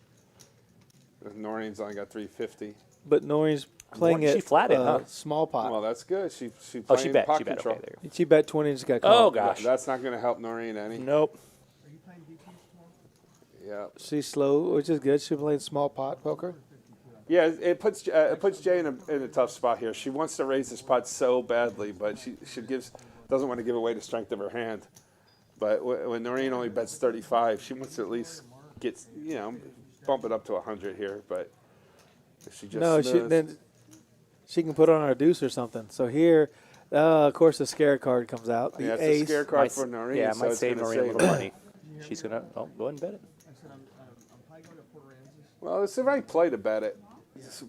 Speaker 2: Noreen's only got 350.
Speaker 1: But Noreen's playing
Speaker 7: She
Speaker 1: it
Speaker 7: flatted, huh?
Speaker 1: small pot.
Speaker 2: Well, that's good. She
Speaker 7: Oh,
Speaker 2: playing
Speaker 7: she bet.
Speaker 2: pot
Speaker 7: She bet.
Speaker 2: control.
Speaker 7: Okay, there.
Speaker 1: She bet 20 and just got
Speaker 7: Oh
Speaker 1: called.
Speaker 7: gosh.
Speaker 2: That's not going to help Noreen any.
Speaker 7: Nope.
Speaker 3: Are you playing DP tomorrow?
Speaker 2: Yeah.
Speaker 1: She's slow, which is good. She's playing small pot poker.
Speaker 2: Yeah, it puts Jay in a tough spot here. She wants to raise this pot so badly, but she doesn't want to give away the strength of her hand. But when Noreen only bets 35, she wants to at least get bump it up to 100 here. But if she just
Speaker 1: Then she can put on our deuce or something. So here, of course, the scare card comes out. The
Speaker 2: yeah, it's
Speaker 1: ace.
Speaker 2: a scare card for Noreen.
Speaker 7: Yeah,
Speaker 2: so
Speaker 7: might
Speaker 2: it's
Speaker 7: save
Speaker 2: gonna
Speaker 7: Noreen a
Speaker 2: save
Speaker 7: little
Speaker 2: her.
Speaker 7: money. She's gonna go ahead and bet it.
Speaker 3: I said I'm probably going to Port Aransas.
Speaker 2: Well, it's the right play to bet it.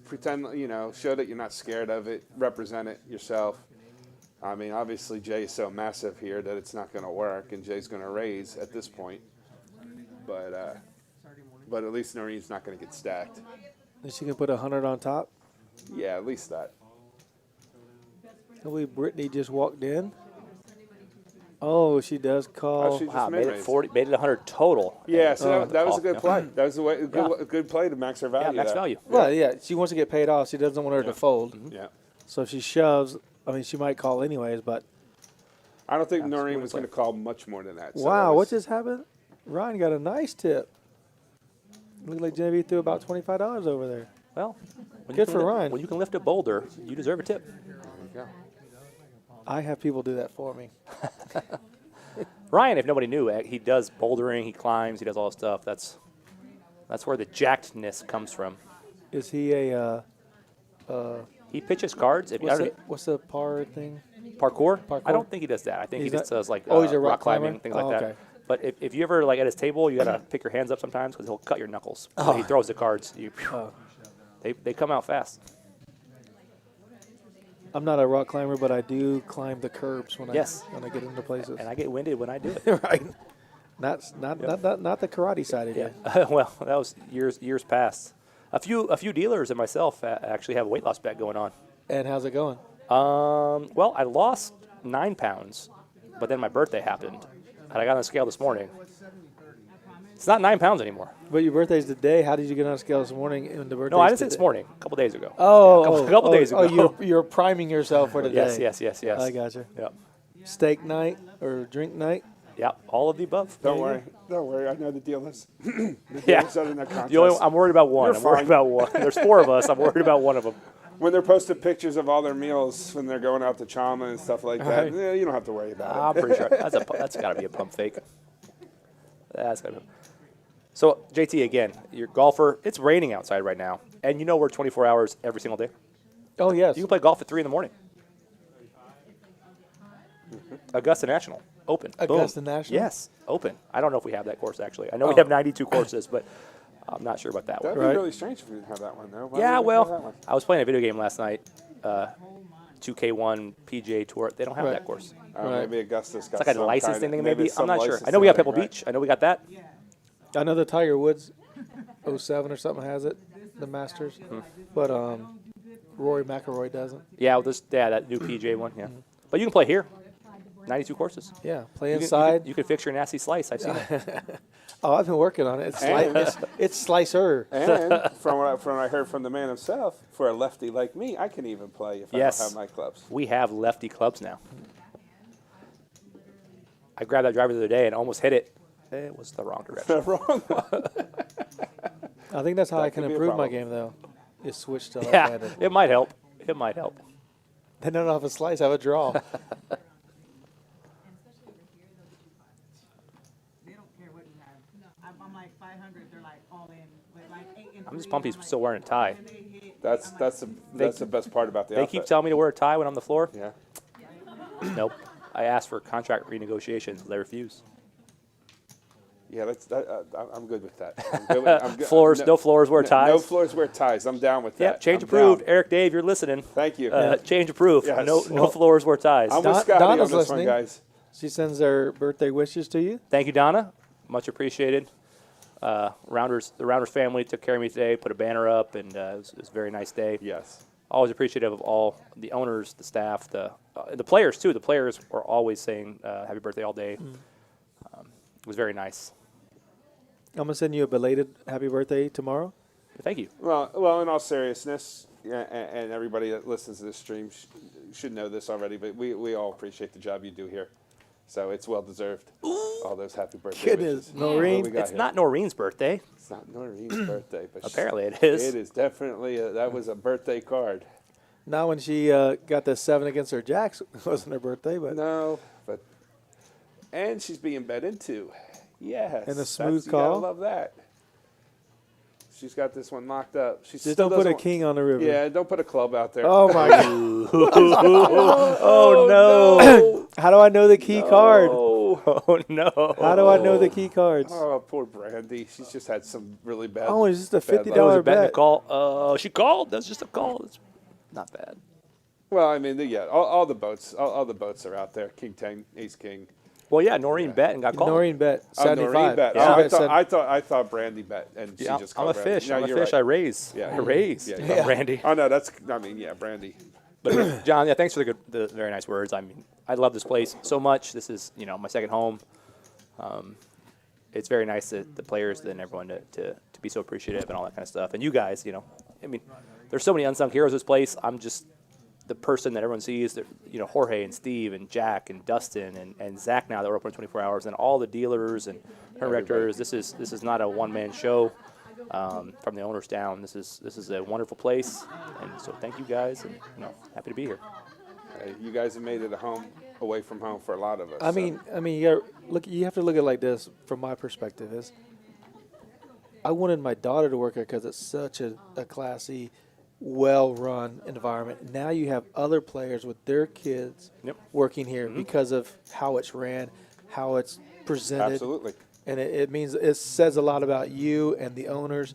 Speaker 2: pretend, show that you're not scared of it. Represent it yourself. I mean, obviously Jay is so massive here that it's not going to work, and Jay's going to raise at this point. But at least Noreen's not going to get stacked.
Speaker 1: And she can put 100 on top.
Speaker 2: Yeah, at least that.
Speaker 1: I believe Brittany just walked in. Oh, she does call.
Speaker 2: Oh, she just
Speaker 7: Wow, made it
Speaker 2: raised.
Speaker 7: 40, made it 100 total.
Speaker 2: Yeah, so that was a good
Speaker 7: Yeah.
Speaker 2: play. That was a good play to max her
Speaker 7: Yeah,
Speaker 2: value.
Speaker 7: max
Speaker 2: there.
Speaker 7: value.
Speaker 1: Well, yeah, she wants to get paid off. She doesn't want her to fold.
Speaker 2: Yeah.
Speaker 1: So if she shoves, I mean, she might call anyways, but.
Speaker 2: I don't think
Speaker 7: That's
Speaker 2: Noreen
Speaker 7: what
Speaker 2: was
Speaker 7: it's
Speaker 2: going to call much more than that. So
Speaker 1: Wow,
Speaker 2: that
Speaker 1: what
Speaker 2: was-
Speaker 1: just happened? Ryan got a nice tip. Looked like Genevieve threw about $25 over there.
Speaker 7: Well, when
Speaker 1: Good
Speaker 7: you can
Speaker 1: for
Speaker 7: li-
Speaker 1: Ryan.
Speaker 7: When you can lift a boulder, you deserve a tip.
Speaker 2: There you go.
Speaker 1: I have people do that for me.
Speaker 7: Ryan, if nobody knew, he does bouldering, he climbs, he does all this stuff. That's where the jackedness comes from.
Speaker 1: Is he a
Speaker 7: He pitches cards. If I don't,
Speaker 1: what's the par thing?
Speaker 7: parkour?
Speaker 1: Parkour?
Speaker 7: I don't think he does that. I think
Speaker 1: He's
Speaker 7: he just
Speaker 1: not-
Speaker 7: does like
Speaker 1: Oh, he's a rock
Speaker 7: climbing,
Speaker 1: climber?
Speaker 7: things
Speaker 1: Oh,
Speaker 7: like that.
Speaker 1: okay.
Speaker 7: But if you ever like at his table, you gotta pick your hands up sometimes because he'll cut your knuckles. When he throws the cards. They come out fast.
Speaker 1: I'm not a rock climber, but I do climb the curbs when
Speaker 7: Yes.
Speaker 1: I get into places.
Speaker 7: And I get winded when I do it.
Speaker 1: Right. Not the karate side of it.
Speaker 7: Well, that was years past. A few dealers and myself actually have a weight loss bet going on.
Speaker 1: And how's it going?
Speaker 7: Well, I lost 9 pounds, but then my birthday happened, and I got on the scale this morning. It's not 9 pounds anymore.
Speaker 1: But your birthday's today. How did you get on a scale this morning? And the birthday.
Speaker 7: No, I didn't say this morning. A couple days ago.
Speaker 1: Oh,
Speaker 7: a couple days ago.
Speaker 1: Oh, you're priming yourself for today.
Speaker 7: Yes.
Speaker 1: I gotcha.
Speaker 7: Yep.
Speaker 1: Steak night or drink night.
Speaker 7: Yep. All of the above.
Speaker 2: Don't worry. I know the dealers.
Speaker 7: Yeah.
Speaker 2: Dealers in that
Speaker 7: The only,
Speaker 2: contest.
Speaker 7: I'm worried about one.
Speaker 2: You're
Speaker 7: I'm worried
Speaker 2: fine.
Speaker 7: about one. There's 4 of us. I'm worried about one of them.
Speaker 2: When they're posting pictures of all their meals when they're going out to Chama and stuff like that,
Speaker 1: Right.
Speaker 2: you don't have to worry about
Speaker 7: I'm pretty sure that's got to be a pump fake. That's got to be. So JT, again, you're a golfer. It's raining outside right now, and you know we're 24 hours every single day.
Speaker 1: Oh yes.
Speaker 7: You can play golf at 3 in the morning. Augusta National Open. Boom.
Speaker 1: Augusta National?
Speaker 7: Yes, Open. I don't know if we have that course actually. I know we have 92 courses, but I'm not sure about that
Speaker 2: That'd
Speaker 7: one.
Speaker 2: be
Speaker 1: Right.
Speaker 2: really strange if we didn't have that one, though. Why
Speaker 7: Yeah,
Speaker 2: would we have that
Speaker 7: well,
Speaker 2: one?
Speaker 7: I was playing a video game last night, 2K1 PGA Tour. They don't have
Speaker 1: Right.
Speaker 7: that course.
Speaker 1: Right.
Speaker 2: Maybe Augusta's got
Speaker 7: It's like a
Speaker 2: some
Speaker 7: licensing
Speaker 2: kind of,
Speaker 7: thing, maybe.
Speaker 2: it's
Speaker 7: I'm
Speaker 2: some
Speaker 7: not sure. I
Speaker 2: licensing
Speaker 7: know we got
Speaker 2: thing,
Speaker 7: Pebble
Speaker 2: right?
Speaker 7: Beach. I know we got that.
Speaker 1: I know the Tiger Woods 07 or something has it, the Masters, but Rory McIlroy doesn't.
Speaker 7: Yeah, that new PGA one. Yeah, but you can play here. 92 courses.
Speaker 1: Yeah, play
Speaker 7: You can-
Speaker 1: inside.
Speaker 7: You can fix your nasty slice. I've seen it.
Speaker 1: Oh, I've been working on it. It's slicer.
Speaker 2: And from what I heard from the man himself, for a lefty like me, I can even play if
Speaker 7: Yes.
Speaker 2: I don't have my clubs.
Speaker 7: We have lefty clubs now. I grabbed that driver the other day and almost hit it. It was the wrong direction.
Speaker 2: Wrong one.
Speaker 1: I think that's how I can
Speaker 2: could be a
Speaker 1: improve my
Speaker 2: problem.
Speaker 1: game, though. Is switch to
Speaker 7: Yeah,
Speaker 1: left-handed.
Speaker 7: it might help. It might help.
Speaker 1: Then I don't have a slice, I have a draw.
Speaker 3: They don't care what you have. I'm like 500. They're like all in with like 8 and
Speaker 7: I'm just
Speaker 3: 3,
Speaker 7: pumped he's
Speaker 3: like,
Speaker 7: still wearing a tie.
Speaker 3: when they hit,
Speaker 2: That's the best part about the
Speaker 7: They
Speaker 2: outfit.
Speaker 7: keep telling me to wear a tie when I'm on the floor.
Speaker 2: Yeah.
Speaker 7: Nope. I asked for contract renegotiations. They refuse.
Speaker 2: Yeah, I'm good with that. I'm good,
Speaker 7: Floors, no floors, wear ties.
Speaker 2: No floors wear ties. I'm down with that.
Speaker 7: Yep, change
Speaker 2: I'm
Speaker 7: approved.
Speaker 2: down.
Speaker 7: Eric Dave, you're listening.
Speaker 2: Thank you.
Speaker 7: Change approved.
Speaker 2: Yes.
Speaker 7: No
Speaker 2: Well,
Speaker 7: floors, wear ties.
Speaker 2: I'm with Scotty
Speaker 1: Donna's
Speaker 2: on this one,
Speaker 1: listening.
Speaker 2: guys.
Speaker 1: She sends her birthday wishes to you.
Speaker 7: Thank you, Donna. Much appreciated. The Rounders family took care of me today, put a banner up, and it was a very nice day.
Speaker 2: Yes.
Speaker 7: Always appreciative of all the owners, the staff, the players too. The players were always saying happy birthday all day. It was very nice.
Speaker 1: I'm gonna send you a belated happy birthday tomorrow.
Speaker 7: Thank you.
Speaker 2: Well, in all seriousness, and everybody that listens to this stream should know this already, but we all appreciate the job you do here. So it's well deserved. All those happy birthday
Speaker 1: Goodness,
Speaker 2: wishes.
Speaker 1: Noreen.
Speaker 2: What we got
Speaker 7: It's
Speaker 2: here?
Speaker 7: not Noreen's birthday.
Speaker 2: It's not Noreen's birthday, but
Speaker 7: Apparently it is.
Speaker 2: It is definitely that was a birthday card.
Speaker 1: Not when she got the 7 against her jacks. It wasn't her birthday, but
Speaker 2: No, and she's being bet into. Yes.
Speaker 1: And a smooth
Speaker 2: you gotta
Speaker 1: call.
Speaker 2: love that. She's got this one locked up. She
Speaker 1: just
Speaker 2: still
Speaker 1: don't put a
Speaker 2: doesn't-
Speaker 1: king on the river.
Speaker 2: Yeah, don't put a club out there.
Speaker 1: Oh my god.
Speaker 7: Oh no!
Speaker 1: How do I know the key card?
Speaker 2: Oh,
Speaker 7: Oh, no.
Speaker 1: How do I know the key cards?
Speaker 2: Oh, poor Brandy. She's just had some really bad.
Speaker 1: Oh, it's just a
Speaker 2: bad luck.
Speaker 7: That was a
Speaker 1: $50
Speaker 7: bet and a
Speaker 1: bet.
Speaker 7: call. She called. That's just a call. That's not bad.
Speaker 2: Well, I mean, yeah, all the boats, all the boats are out there. King 10, Ace King.
Speaker 7: Well, yeah, Noreen bet and got called.
Speaker 1: Noreen bet
Speaker 2: Oh,
Speaker 1: 75.
Speaker 2: Noreen bet.
Speaker 1: She
Speaker 2: Oh,
Speaker 1: bet
Speaker 2: I thought Brandy bet, and she
Speaker 7: Yeah,
Speaker 2: just
Speaker 7: I'm
Speaker 2: called
Speaker 7: a
Speaker 2: Brandy.
Speaker 7: fish.
Speaker 2: No,
Speaker 7: I'm a
Speaker 2: you're
Speaker 7: fish.
Speaker 2: right.
Speaker 7: I raise.
Speaker 2: Yeah.
Speaker 7: I raise.
Speaker 2: Yeah,
Speaker 7: I'm
Speaker 2: yeah.
Speaker 7: Brandy.
Speaker 2: Oh no, I mean, yeah, Brandy.
Speaker 7: But John, yeah, thanks for the very nice words. I mean, I love this place so much. This is my second home. It's very nice that the players and everyone to be so appreciative and all that kind of stuff. And you guys, I mean, there's so many unsung heroes of this place. I'm just the person that everyone sees. That, Jorge and Steve and Jack and Dustin and Zach now that we're open 24 hours, and all the dealers and directors. This is not a one-man show. From the owners down, this is a wonderful place, and so thank you guys, and happy to be here.
Speaker 2: You guys have made it a home away from home for a lot of us.
Speaker 1: I mean, you have to look at it like this from my perspective is I wanted my daughter to work here because it's such a classy, well-run environment. Now you have other players with their kids
Speaker 7: Yep.
Speaker 1: working here because of how it's ran, how it's presented.
Speaker 2: Absolutely.
Speaker 1: And it means it says a lot about you and the owners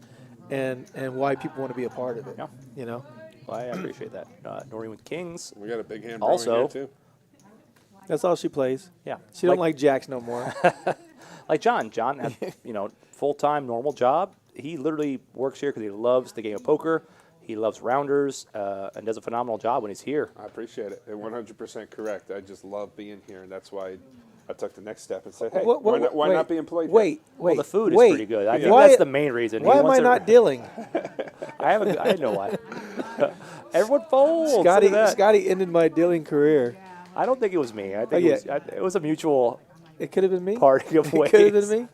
Speaker 1: and why people want to be a part of it.
Speaker 7: Yeah. Well, I appreciate that. Noreen with Kings.
Speaker 2: We got a big hand
Speaker 7: Also-
Speaker 2: here too.
Speaker 1: That's all she plays.
Speaker 7: Yeah.
Speaker 1: She don't like jacks no more.
Speaker 7: Like John. John has, full-time normal job. He literally works here because he loves the game of poker. He loves rounders and does a phenomenal job when he's here.
Speaker 2: I appreciate it. And 100% correct. I just love being here, and that's why I took the next step and said, hey, why not be employed here?
Speaker 1: Wait.
Speaker 7: Well, the food is
Speaker 1: wait.
Speaker 7: pretty good. I think
Speaker 1: Why-
Speaker 7: that's the main reason.
Speaker 1: Why
Speaker 7: He
Speaker 1: am I
Speaker 7: wants
Speaker 1: not dealing?
Speaker 7: I know why. Everyone folds. Look at that.
Speaker 1: Scotty ended my dealing career.
Speaker 7: I don't think it was me. I think
Speaker 1: yeah.
Speaker 7: it was a mutual
Speaker 1: It could have been me.
Speaker 7: parting of ways.
Speaker 1: It could have been me.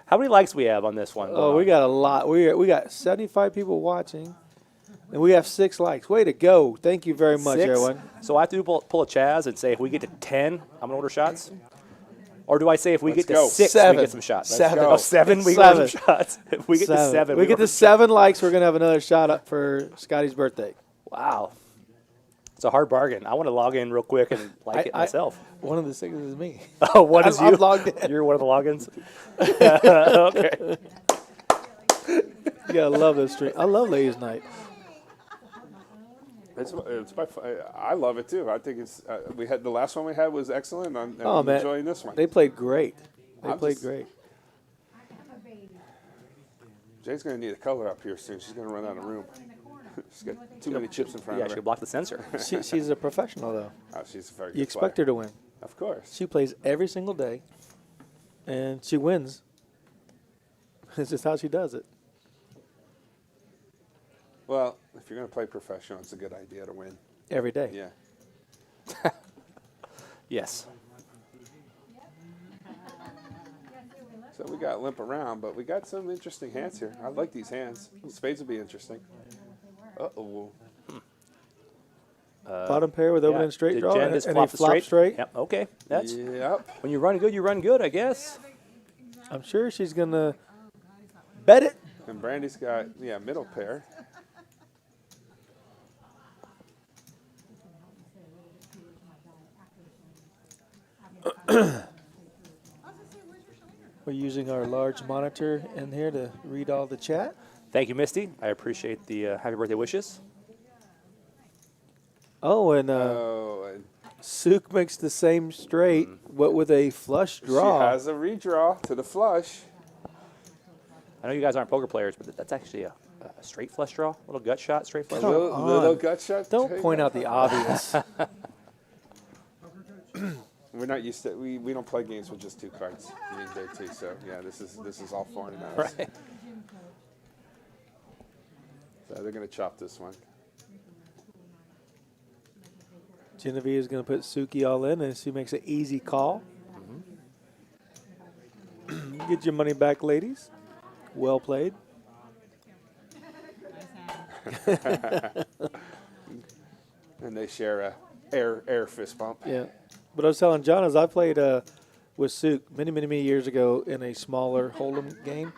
Speaker 7: How many likes we have on this one?
Speaker 1: Oh, we got a lot. We got 75 people watching, and we have 6 likes. Way to go! Thank you very much,
Speaker 7: 6?
Speaker 1: everyone.
Speaker 7: So I have to pull a Chaz and say if we get to 10, I'm gonna order shots. Or do I say if we
Speaker 2: Let's
Speaker 7: get
Speaker 2: go.
Speaker 7: to 6,
Speaker 1: 7.
Speaker 7: we get some shots?
Speaker 1: Seven.
Speaker 7: Oh, 7, we
Speaker 1: Seven.
Speaker 7: get some shots. If we get to 7,
Speaker 1: we get to 7 likes. We're gonna have another shot up for Scotty's birthday.
Speaker 7: Wow. It's a hard bargain. I want to log in real quick and like it myself.
Speaker 1: One of the 6 is me.
Speaker 7: Oh, what is you?
Speaker 1: I'm logged in.
Speaker 7: You're one of the logins? Okay.
Speaker 1: You gotta love this stream. I love ladies' night.
Speaker 2: I love it too. I think it's we had the last one we had was excellent. I'm
Speaker 1: Man,
Speaker 2: enjoying this one.
Speaker 1: They played great. They
Speaker 2: I'm
Speaker 1: played
Speaker 2: just-
Speaker 1: great.
Speaker 2: Jay's gonna need a color up here soon. She's gonna run out of room. She's got too many chips in front
Speaker 7: Yeah,
Speaker 2: of
Speaker 7: she
Speaker 2: her.
Speaker 7: could block the sensor.
Speaker 1: She's a professional though.
Speaker 2: Oh, she's a very good
Speaker 1: You expect
Speaker 2: player.
Speaker 1: her to win.
Speaker 2: Of course.
Speaker 1: She plays every single day, and she wins. It's just how she does it.
Speaker 2: Well, if you're gonna play professional, it's a good idea to win.
Speaker 1: Every day.
Speaker 2: Yeah.
Speaker 7: Yes.
Speaker 2: So we got limp around, but we got some interesting hands here. I like these hands. Spades will be interesting. Uh-oh.
Speaker 1: Bottom pair with open and straight
Speaker 7: Did
Speaker 1: draw,
Speaker 7: Jen
Speaker 1: and
Speaker 7: just
Speaker 1: they
Speaker 7: flop the
Speaker 1: flop straight.
Speaker 7: Yep. Okay. That's
Speaker 2: Yep.
Speaker 7: when you run good. You run good, I guess.
Speaker 1: I'm sure she's gonna bet it.
Speaker 2: And Brandy's got, middle pair.
Speaker 1: We're using our large monitor in here to read all the chat.
Speaker 7: Thank you, Misty. I appreciate the happy birthday wishes.
Speaker 1: Oh, and
Speaker 2: And
Speaker 1: Sook makes the same straight, but with a flush draw.
Speaker 2: she has a redraw to the flush.
Speaker 7: I know you guys aren't poker players, but that's actually a straight flush draw, little gut shot, straight flush
Speaker 2: A
Speaker 7: draw.
Speaker 2: little
Speaker 1: on.
Speaker 2: gut shot.
Speaker 1: Don't point out the obvious.
Speaker 2: We're not used to. We don't play games with just 2 cards. Me and JT. So yeah, this is all foreign to us.
Speaker 7: Right.
Speaker 2: So they're gonna chop this one.
Speaker 1: Genevieve is going to put Suki all in, and she makes an easy call. Get your money back, ladies. Well played.
Speaker 2: And they share a air fist bump.
Speaker 1: Yeah. But I was telling John, as I played with Sook many years ago in a smaller Hold'em game,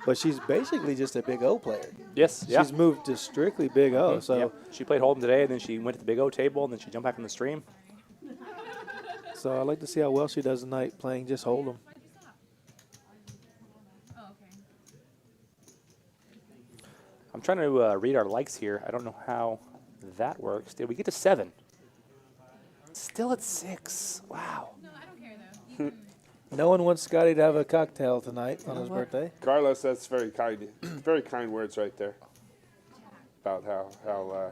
Speaker 1: but she's basically just a Big O player.
Speaker 7: Yes. Yeah.
Speaker 1: She's moved to strictly Big O. So
Speaker 7: Yep. She played Hold'em today, and then she went to the Big O table, and then she jumped back in the stream.
Speaker 1: so I'd like to see how well she does tonight playing just Hold'em.
Speaker 5: Oh, okay.
Speaker 7: I'm trying to read our likes here. I don't know how that works. Did we get to 7? Still at 6. Wow.
Speaker 5: No, I don't care though. You can,
Speaker 1: No one wants Scotty to have a cocktail tonight on his birthday.
Speaker 2: Carlos, that's very kind, very kind words right there. About how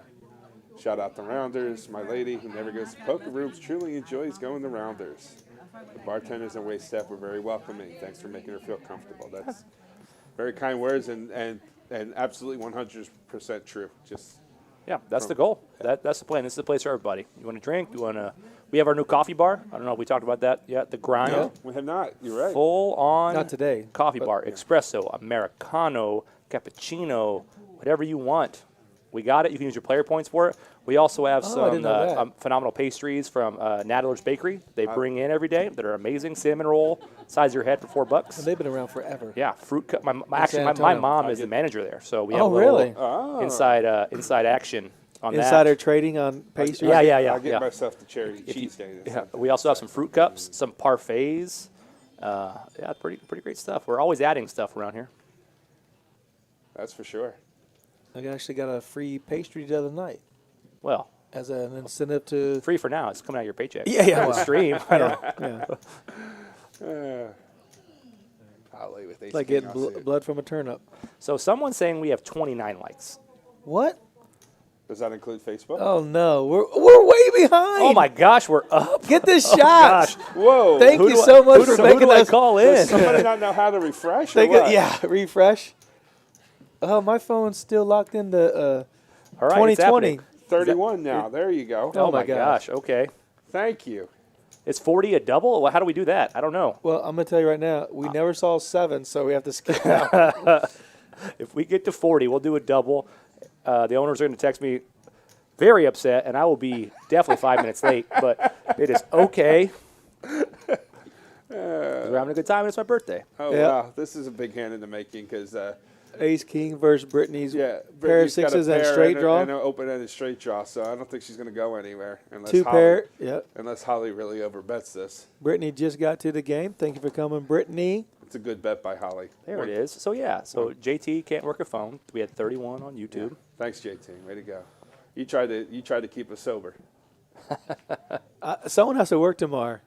Speaker 2: shout out the Rounders, my lady who never goes to poker rooms, truly enjoys going to Rounders. The bartenders and wait staff were very welcoming. Thanks for making her feel comfortable. That's very kind words and absolutely 100% true. Just
Speaker 7: Yeah, that's the goal. That's the plan. This is the place for everybody. You want to drink? You want to? We have our new coffee bar. I don't know if we talked about that yet. The Grind.
Speaker 1: Yeah.
Speaker 2: we have not. You're right.
Speaker 7: Full on.
Speaker 1: Not today,
Speaker 7: Coffee
Speaker 1: but-
Speaker 7: bar, espresso, Americano, cappuccino, whatever you want. We got it. You can use your player points for it. We also have
Speaker 1: Oh, I
Speaker 7: some
Speaker 1: didn't know that.
Speaker 7: phenomenal pastries from Nadler's Bakery. They bring in every day that are amazing. Cinnamon roll, size of your head for $4.
Speaker 1: And they've been around forever.
Speaker 7: Yeah, fruit cup.
Speaker 1: San
Speaker 7: My
Speaker 1: Antonio.
Speaker 7: mom is the manager there, so we have
Speaker 1: Oh,
Speaker 7: a little
Speaker 1: really?
Speaker 7: inside action on
Speaker 1: Insider
Speaker 7: that.
Speaker 1: trading on pastries.
Speaker 7: Yeah.
Speaker 2: I'll get
Speaker 7: yeah.
Speaker 2: myself the cherry
Speaker 7: If you-
Speaker 2: cheese day.
Speaker 7: Yeah, we also have some fruit cups, some parfaits. Yeah, pretty great stuff. We're always adding stuff around here.
Speaker 2: That's for sure.
Speaker 1: I actually got a free pastry the other night
Speaker 7: Well,
Speaker 1: as an incentive to.
Speaker 7: free for now. It's coming out of your paycheck.
Speaker 1: Yeah, yeah,
Speaker 7: On the
Speaker 1: well.
Speaker 7: stream. I don't
Speaker 1: Yeah,
Speaker 2: Golly, with ace
Speaker 1: like
Speaker 2: king,
Speaker 1: getting
Speaker 2: I'll see it.
Speaker 1: blood from a turnip.
Speaker 7: So someone's saying we have 29 likes.
Speaker 1: What?
Speaker 2: Does that include Facebook?
Speaker 1: Oh no, we're way behind.
Speaker 7: Oh my gosh, we're up.
Speaker 1: Get this shot.
Speaker 7: gosh.
Speaker 2: Whoa.
Speaker 1: Thank
Speaker 7: Who
Speaker 1: you
Speaker 7: do I-
Speaker 1: so much
Speaker 7: who
Speaker 1: for
Speaker 7: do-
Speaker 1: making
Speaker 7: who do I
Speaker 1: us
Speaker 7: call
Speaker 2: Does
Speaker 7: in?
Speaker 2: somebody not know how to refresh? Or
Speaker 1: Think
Speaker 2: what?
Speaker 1: yeah, refresh. Oh, my phone's still locked into
Speaker 7: All right, it's
Speaker 1: 2020.
Speaker 7: happening.
Speaker 2: 31 now. There you go.
Speaker 1: Oh,
Speaker 7: Oh my
Speaker 1: my gosh.
Speaker 7: gosh. Okay.
Speaker 2: Thank you.
Speaker 7: Is 40 a double? Well, how do we do that? I don't know.
Speaker 1: Well, I'm gonna tell you right now, we never saw 7, so we have to skip out.
Speaker 7: If we get to 40, we'll do a double. The owners are going to text me very upset, and I will be definitely 5 minutes late, but it is okay. We're having a good time, and it's my birthday.
Speaker 2: Oh,
Speaker 1: Yeah.
Speaker 2: wow. This is a big hand in the making because,
Speaker 1: Ace King versus Brittany's
Speaker 2: yeah,
Speaker 1: pair of
Speaker 2: Brittany's got a
Speaker 1: sixes and
Speaker 2: pair
Speaker 1: straight draw.
Speaker 2: and an open-ended straight draw, so I don't think she's going to go anywhere unless
Speaker 1: 2
Speaker 2: Holly,
Speaker 1: pair. Yep.
Speaker 2: unless Holly really overbets this.
Speaker 1: Brittany just got to the game. Thank you for coming, Brittany.
Speaker 2: It's a good bet by Holly.
Speaker 7: There it is. So, yeah. So, JT can't work a phone. We had 31 on YouTube.
Speaker 2: Thanks, JT. Way to go. You tried to keep us sober.
Speaker 1: Someone has to work tomorrow.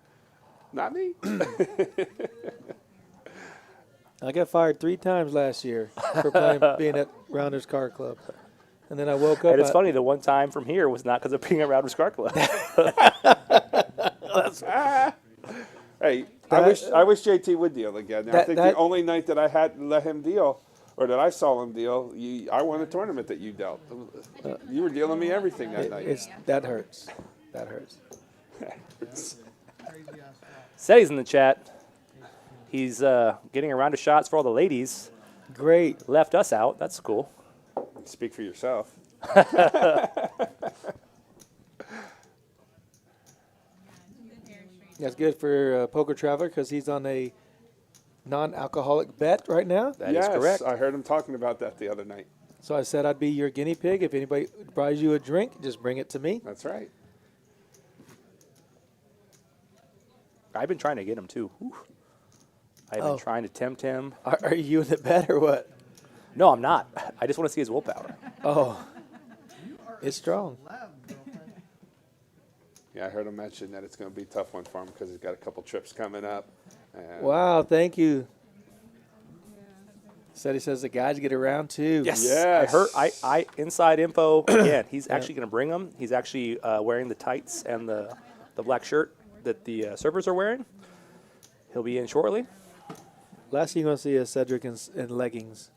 Speaker 2: Not me.
Speaker 1: I got fired 3 times last year for being at Rounders Car Club, and then I woke up.
Speaker 7: And it's funny, the one time from here was not because of being around Car Club.
Speaker 2: Hey, I wish JT would deal again. I think the
Speaker 1: that-
Speaker 2: only night that I had let him deal, or that I saw him deal, I won a tournament that you dealt. You were dealing me everything that night.
Speaker 1: That hurts. That hurts.
Speaker 7: Seti's in the chat. He's getting a round of shots for all the ladies.
Speaker 1: Great.
Speaker 7: Left us out. That's cool.
Speaker 2: Speak for yourself.
Speaker 1: That's good for Poker Traveler because he's on a non-alcoholic bet right now.
Speaker 7: That is
Speaker 2: Yes,
Speaker 7: correct.
Speaker 2: I heard him talking about that the other night.
Speaker 1: So I said I'd be your guinea pig. If anybody buys you a drink, just bring it to me.
Speaker 2: That's right.
Speaker 7: I've been trying to get him, too. Whew. I've
Speaker 1: Oh.
Speaker 7: been trying to tempt him.
Speaker 1: Are you in the bet or what?
Speaker 7: No, I'm not. I just want to see his willpower.
Speaker 1: Oh, it's strong.
Speaker 2: Yeah, I heard him mention that it's going to be a tough one for him because he's got a couple trips coming up. And
Speaker 1: Wow, thank you. Said he says the guys get around too.
Speaker 7: Yes.
Speaker 2: Yes.
Speaker 7: I heard. I inside info again. He's actually going to bring them. He's actually wearing the tights and the black shirt that the servers are wearing. He'll be in shortly.
Speaker 1: Last thing you're going to see is Cedric in leggings.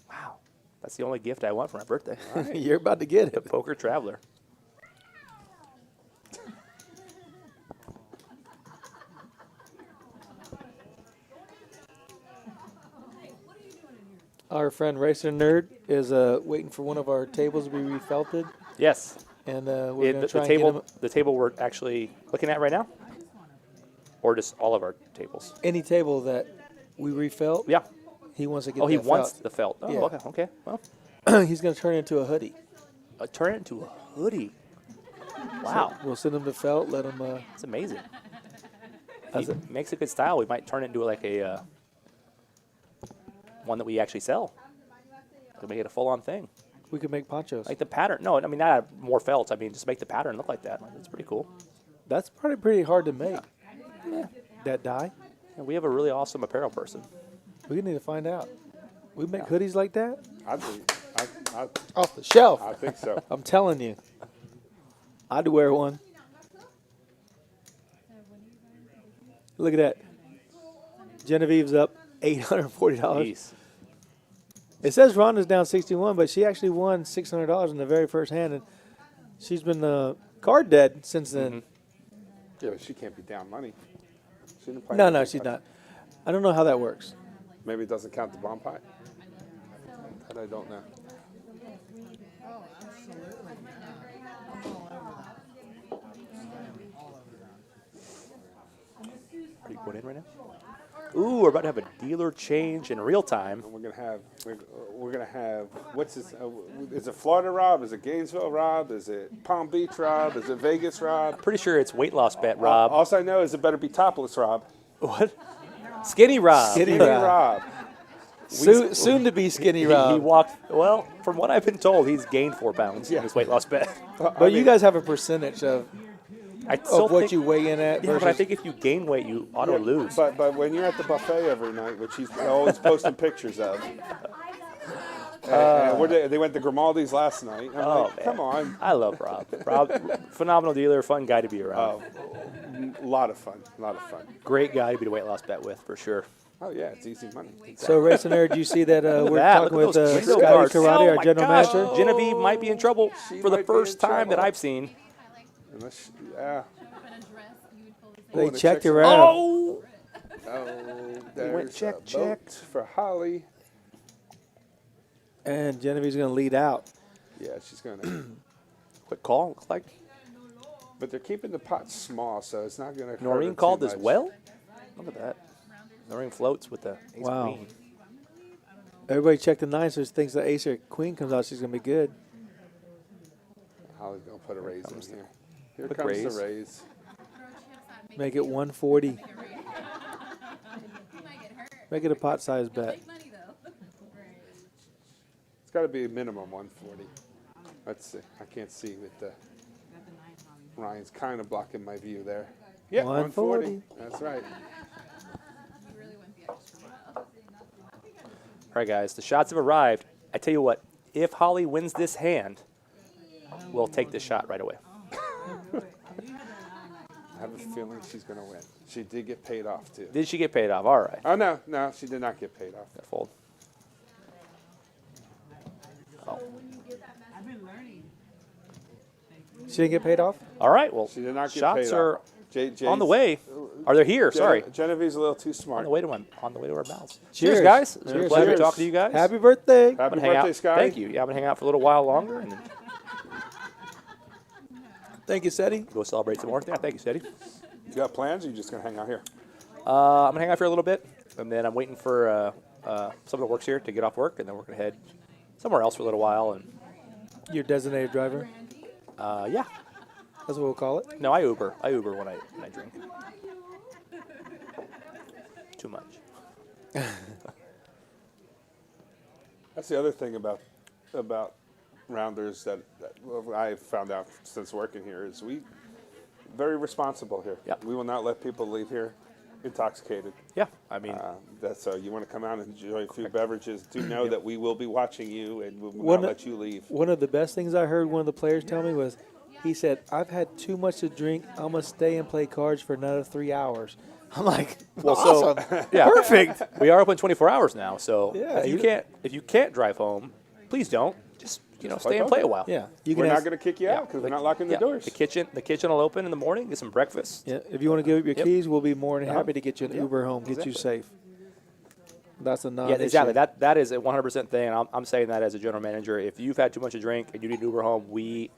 Speaker 7: Wow, that's the only gift I want for my birthday.
Speaker 1: You're about to get
Speaker 7: The
Speaker 1: it.
Speaker 7: Poker Traveler.
Speaker 1: Our friend Racer Nerd is waiting for one of our tables to be refelted,
Speaker 7: Yes.
Speaker 1: and we're going to
Speaker 7: The
Speaker 1: try and get him
Speaker 7: the table we're actually looking at right now, or just all of our tables.
Speaker 1: any table that we refelt.
Speaker 7: Yeah.
Speaker 1: He wants to get.
Speaker 7: Oh, he
Speaker 1: that
Speaker 7: wants
Speaker 1: felt.
Speaker 7: the felt. Oh,
Speaker 1: Yeah.
Speaker 7: okay. Okay. Well,
Speaker 1: He's going to turn it into a hoodie.
Speaker 7: turn it into a hoodie. Wow,
Speaker 1: We'll send him the felt. Let him.
Speaker 7: that's amazing. If he makes a good style, we might turn it into like a one that we actually sell. We make it a full-on thing.
Speaker 1: We could make ponchos.
Speaker 7: Like the pattern. No, I mean not add more felts. I mean just make the pattern look like that. Like, that's pretty cool.
Speaker 1: That's probably pretty hard to make. That dye.
Speaker 7: And we have a really awesome apparel person.
Speaker 1: We need to find out. We make hoodies like that
Speaker 2: I
Speaker 1: off the shelf.
Speaker 2: think so.
Speaker 1: I'm telling you. I'd wear one. Look at that. Genevieve's up $840.
Speaker 7: Jeez.
Speaker 1: It says Rhonda's down 61, but she actually won $600 in the very first hand, and she's been card dead since then.
Speaker 2: Yeah, but she can't be down money. She didn't play
Speaker 1: No,
Speaker 2: anything.
Speaker 1: she's not. I don't know how that works.
Speaker 2: Maybe it doesn't count the bomb pot. That I don't know.
Speaker 4: Oh, absolutely, yeah. I'm all over that.
Speaker 7: Are you going in right now? Ooh, we're about to have a dealer change in real time.
Speaker 2: And we're gonna have what's this? Is it Florida Rob? Is it Gainesville Rob? Is it Palm Beach Rob? Is it Vegas Rob?
Speaker 7: Pretty sure it's weight loss bet, Rob.
Speaker 2: All I know is it better be topless Rob.
Speaker 7: What? Skinny Rob.
Speaker 1: Skinny
Speaker 2: Skinny
Speaker 1: Rob.
Speaker 2: Rob.
Speaker 1: Soon to be skinny
Speaker 7: He
Speaker 1: Rob.
Speaker 7: walked. Well, from what I've been told, he's gained 4 pounds in his weight loss bet.
Speaker 1: But you guys have a percentage of
Speaker 7: I still
Speaker 1: what
Speaker 7: think,
Speaker 1: you weigh in at
Speaker 7: Yeah,
Speaker 1: versus.
Speaker 7: but I think if you gain weight, you auto lose.
Speaker 2: But when you're at the buffet every night, which he's always posting pictures of. And they went to Grimaldi's last night. I'm like,
Speaker 7: man.
Speaker 2: come on.
Speaker 7: I love Rob. Rob, phenomenal dealer, fun guy to be around.
Speaker 2: A lot of fun.
Speaker 7: Great guy to be a weight loss bet with, for sure.
Speaker 2: Oh, yeah, it's easy money.
Speaker 1: So, Racing Nerd, did you see that we're
Speaker 7: that.
Speaker 1: talking
Speaker 7: Look
Speaker 1: with
Speaker 7: at those window
Speaker 1: Scotty
Speaker 7: guards.
Speaker 1: Karate,
Speaker 7: Oh
Speaker 1: our
Speaker 7: my
Speaker 1: general
Speaker 7: gosh.
Speaker 1: manager?
Speaker 7: Genevieve might be in trouble
Speaker 2: She
Speaker 7: for the
Speaker 2: might be
Speaker 7: first
Speaker 2: in
Speaker 7: time that
Speaker 2: trouble.
Speaker 7: I've seen.
Speaker 2: Unless, yeah.
Speaker 1: They
Speaker 2: the
Speaker 1: checked
Speaker 2: chicks
Speaker 1: her
Speaker 2: are-
Speaker 1: out.
Speaker 7: Oh!
Speaker 2: Oh, there's
Speaker 7: went check,
Speaker 2: a boat
Speaker 7: check.
Speaker 2: for Holly.
Speaker 1: And Genevieve's going to lead out.
Speaker 2: Yeah, she's gonna.
Speaker 7: Quick call, looks like.
Speaker 2: But they're keeping the pot small, so it's not gonna. hurt her
Speaker 7: Noreen
Speaker 2: too
Speaker 7: called as
Speaker 2: much.
Speaker 7: well? Look at that. Noreen floats with the ace
Speaker 1: Wow.
Speaker 7: queen.
Speaker 1: Everybody checked the nine, so thinks the ace or queen comes out, she's going to be good.
Speaker 2: Holly's gonna put a raise in here. Here
Speaker 7: Quick
Speaker 2: comes
Speaker 7: raise.
Speaker 2: the raise.
Speaker 1: Make it 140. Make it a pot size bet.
Speaker 2: It's got to be a minimum 140. Let's see. I can't see with the. Ryan's kind of blocking my view there. Yeah, 140.
Speaker 1: 140.
Speaker 2: That's right.
Speaker 7: All right, guys, the shots have arrived. I tell you what, if Holly wins this hand, we'll take this shot right away.
Speaker 2: I have a feeling she's gonna win. She did get paid off too.
Speaker 7: Did she get paid off? All right.
Speaker 2: Oh no, she did not get paid off.
Speaker 7: Gotta fold.
Speaker 3: I've been learning.
Speaker 1: She didn't get paid off?
Speaker 7: All right, well,
Speaker 2: She did not get
Speaker 7: shots
Speaker 2: paid
Speaker 7: are
Speaker 2: off. Jay's-
Speaker 7: on the way. Are they here? Sorry.
Speaker 2: Genevieve's a little too
Speaker 7: On
Speaker 2: smart.
Speaker 7: the way to our mouths.
Speaker 1: Cheers.
Speaker 7: Cheers, guys. It's been a
Speaker 1: Cheers.
Speaker 7: pleasure
Speaker 2: Cheers.
Speaker 7: talking to you guys.
Speaker 1: Happy birthday.
Speaker 2: Happy
Speaker 7: I'm gonna hang
Speaker 2: birthday,
Speaker 7: out.
Speaker 2: Sky.
Speaker 7: Thank you. Yeah, I'm gonna hang out for a little while longer and then
Speaker 1: Thank you, Seti.
Speaker 7: go celebrate some more. Yeah, thank you, Steady.
Speaker 2: You got plans? Or you just gonna hang out here?
Speaker 7: I'm gonna hang out for a little bit, and then I'm waiting for someone that works here to get off work, and then we're gonna head somewhere else for a little while. And
Speaker 1: Your designated driver.
Speaker 7: yeah,
Speaker 1: That's what we'll call it.
Speaker 7: no, I Uber. I Uber when I drink. Too much.
Speaker 2: That's the other thing about Rounders that I've found out since working here is we very responsible here.
Speaker 7: Yep.
Speaker 2: We will not let people leave here intoxicated.
Speaker 7: Yeah, I mean,
Speaker 2: That's so you want to come out and enjoy a few beverages. Do know that we will be watching you and we will
Speaker 1: One-
Speaker 2: not let you leave.
Speaker 1: One of the best things I heard one of the players tell me was, he said, "I've had too much to drink. I'm going to stay and play cards for another 3 hours." I'm like,
Speaker 7: well, so
Speaker 1: awesome.
Speaker 7: yeah,
Speaker 1: Perfect.
Speaker 7: We are open 24 hours now, so
Speaker 1: Yeah,
Speaker 7: if you can't drive home, please don't. Just stay and play a while.
Speaker 1: Yeah. You
Speaker 2: We're
Speaker 1: can
Speaker 2: not
Speaker 1: ask,
Speaker 2: going to kick you out because we're not locking the
Speaker 7: Yeah,
Speaker 2: doors.
Speaker 7: The kitchen will open in the morning. Get some breakfast.
Speaker 1: yeah, if you want to give up your
Speaker 7: Yep.
Speaker 1: keys, we'll be more than
Speaker 7: Uh-huh.
Speaker 1: happy to get you an
Speaker 7: Yeah,
Speaker 1: Uber home, get you
Speaker 7: exactly.
Speaker 1: safe. That's a non
Speaker 7: Yeah, exactly. That is a 100% thing. And I'm saying that as a general manager. If you've had too much to drink and you need an Uber home, we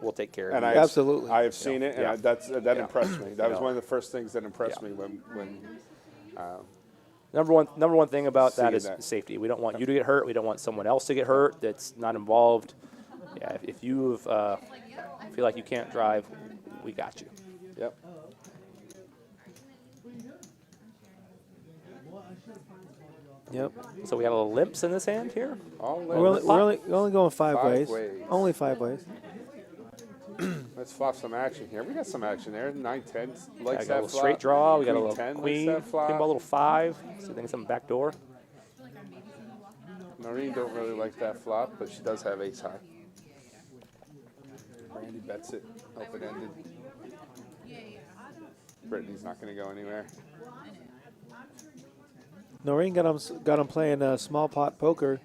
Speaker 7: will take care of
Speaker 2: And
Speaker 7: you.
Speaker 1: Absolutely.
Speaker 2: I have seen it, and
Speaker 7: Yeah.
Speaker 2: that impressed me. That was
Speaker 7: Yeah.
Speaker 2: one of the first things that impressed
Speaker 7: Yeah.
Speaker 2: me when
Speaker 7: Number one thing about that
Speaker 2: Seeing
Speaker 7: is
Speaker 2: that.
Speaker 7: safety. We don't want you to get hurt. We don't want someone else to get hurt that's not involved. Yeah, if you feel like you can't drive, we got you.
Speaker 2: Yep.
Speaker 1: Yep.
Speaker 7: So we got a little limps in this hand here.
Speaker 2: All
Speaker 1: We're only going five
Speaker 2: Five
Speaker 1: ways.
Speaker 2: ways.
Speaker 1: Only 5 ways.
Speaker 2: Let's flop some action here. We got some action there. 9-10
Speaker 7: I
Speaker 2: likes
Speaker 7: got a
Speaker 2: that
Speaker 7: little
Speaker 2: flop.
Speaker 7: straight draw. We got a
Speaker 2: Queen
Speaker 7: little
Speaker 2: 10 likes
Speaker 7: queen.
Speaker 2: that flop.
Speaker 7: Queen ball, little 5. So I think some back door.
Speaker 2: Noreen don't really like that flop, but she does have ace high. Brandy bets it open-ended. Brittany's not going to go anywhere.
Speaker 1: Noreen got them playing small pot poker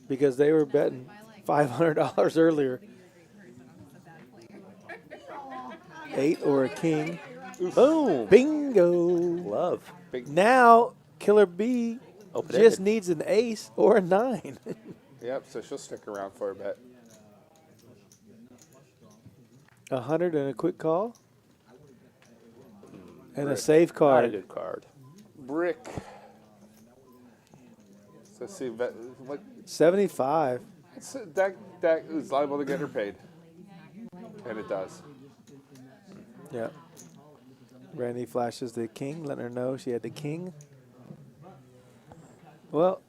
Speaker 1: because they were betting $500 earlier. 8 or a king.
Speaker 7: Boom.
Speaker 1: Bingo.
Speaker 7: Love.
Speaker 1: Now Killer B
Speaker 7: Open-ended.
Speaker 1: just needs an ace or a 9.
Speaker 2: Yep, so she'll stick around for a bet.
Speaker 1: 100 and a quick call. And a
Speaker 2: Brick.
Speaker 1: save
Speaker 7: Not a
Speaker 1: card.
Speaker 7: good card.
Speaker 2: Brick. So let's see, what
Speaker 1: 75.
Speaker 2: that is liable to get her paid. And it does.
Speaker 1: Yeah. Brandy flashes the king, letting her know she had the king. Well,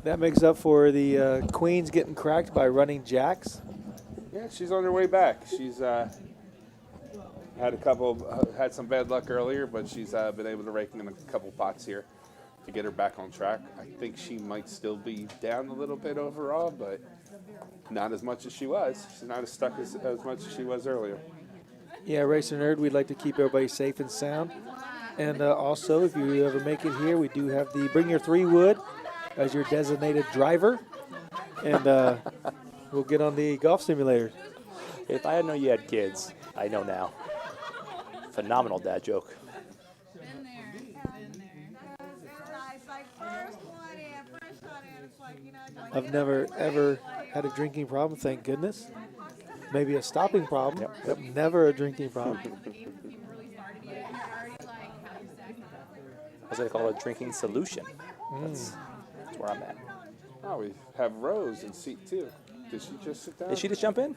Speaker 1: that makes up for the queens getting cracked by running jacks.
Speaker 2: Yeah, she's on her way back. She's had some bad luck earlier, but she's been able to rake in a couple pots here to get her back on track. I think she might still be down a little bit overall, but not as much as she was. She's not as stuck as much as she was earlier.
Speaker 1: Yeah, Racer Nerd, we'd like to keep everybody safe and sound. And also, if you ever make it here, we do have the Bring Your 3 Wood as your designated driver. And we'll get on the golf simulator.
Speaker 7: If I had known you had kids, I know now. Phenomenal dad joke.
Speaker 6: Been there. Been there. It's nice. Like first one in, first shot in. It's like, you know, do I
Speaker 1: I've
Speaker 6: get
Speaker 1: never,
Speaker 6: it away?
Speaker 1: ever
Speaker 6: Like,
Speaker 1: had a drinking problem, thank goodness. Maybe a stopping problem, but never a drinking problem.
Speaker 7: What's they call a drinking solution? That's where I'm at.
Speaker 2: Oh, we have Rose in seat 2. Did she just sit down?
Speaker 7: Did she just jump in?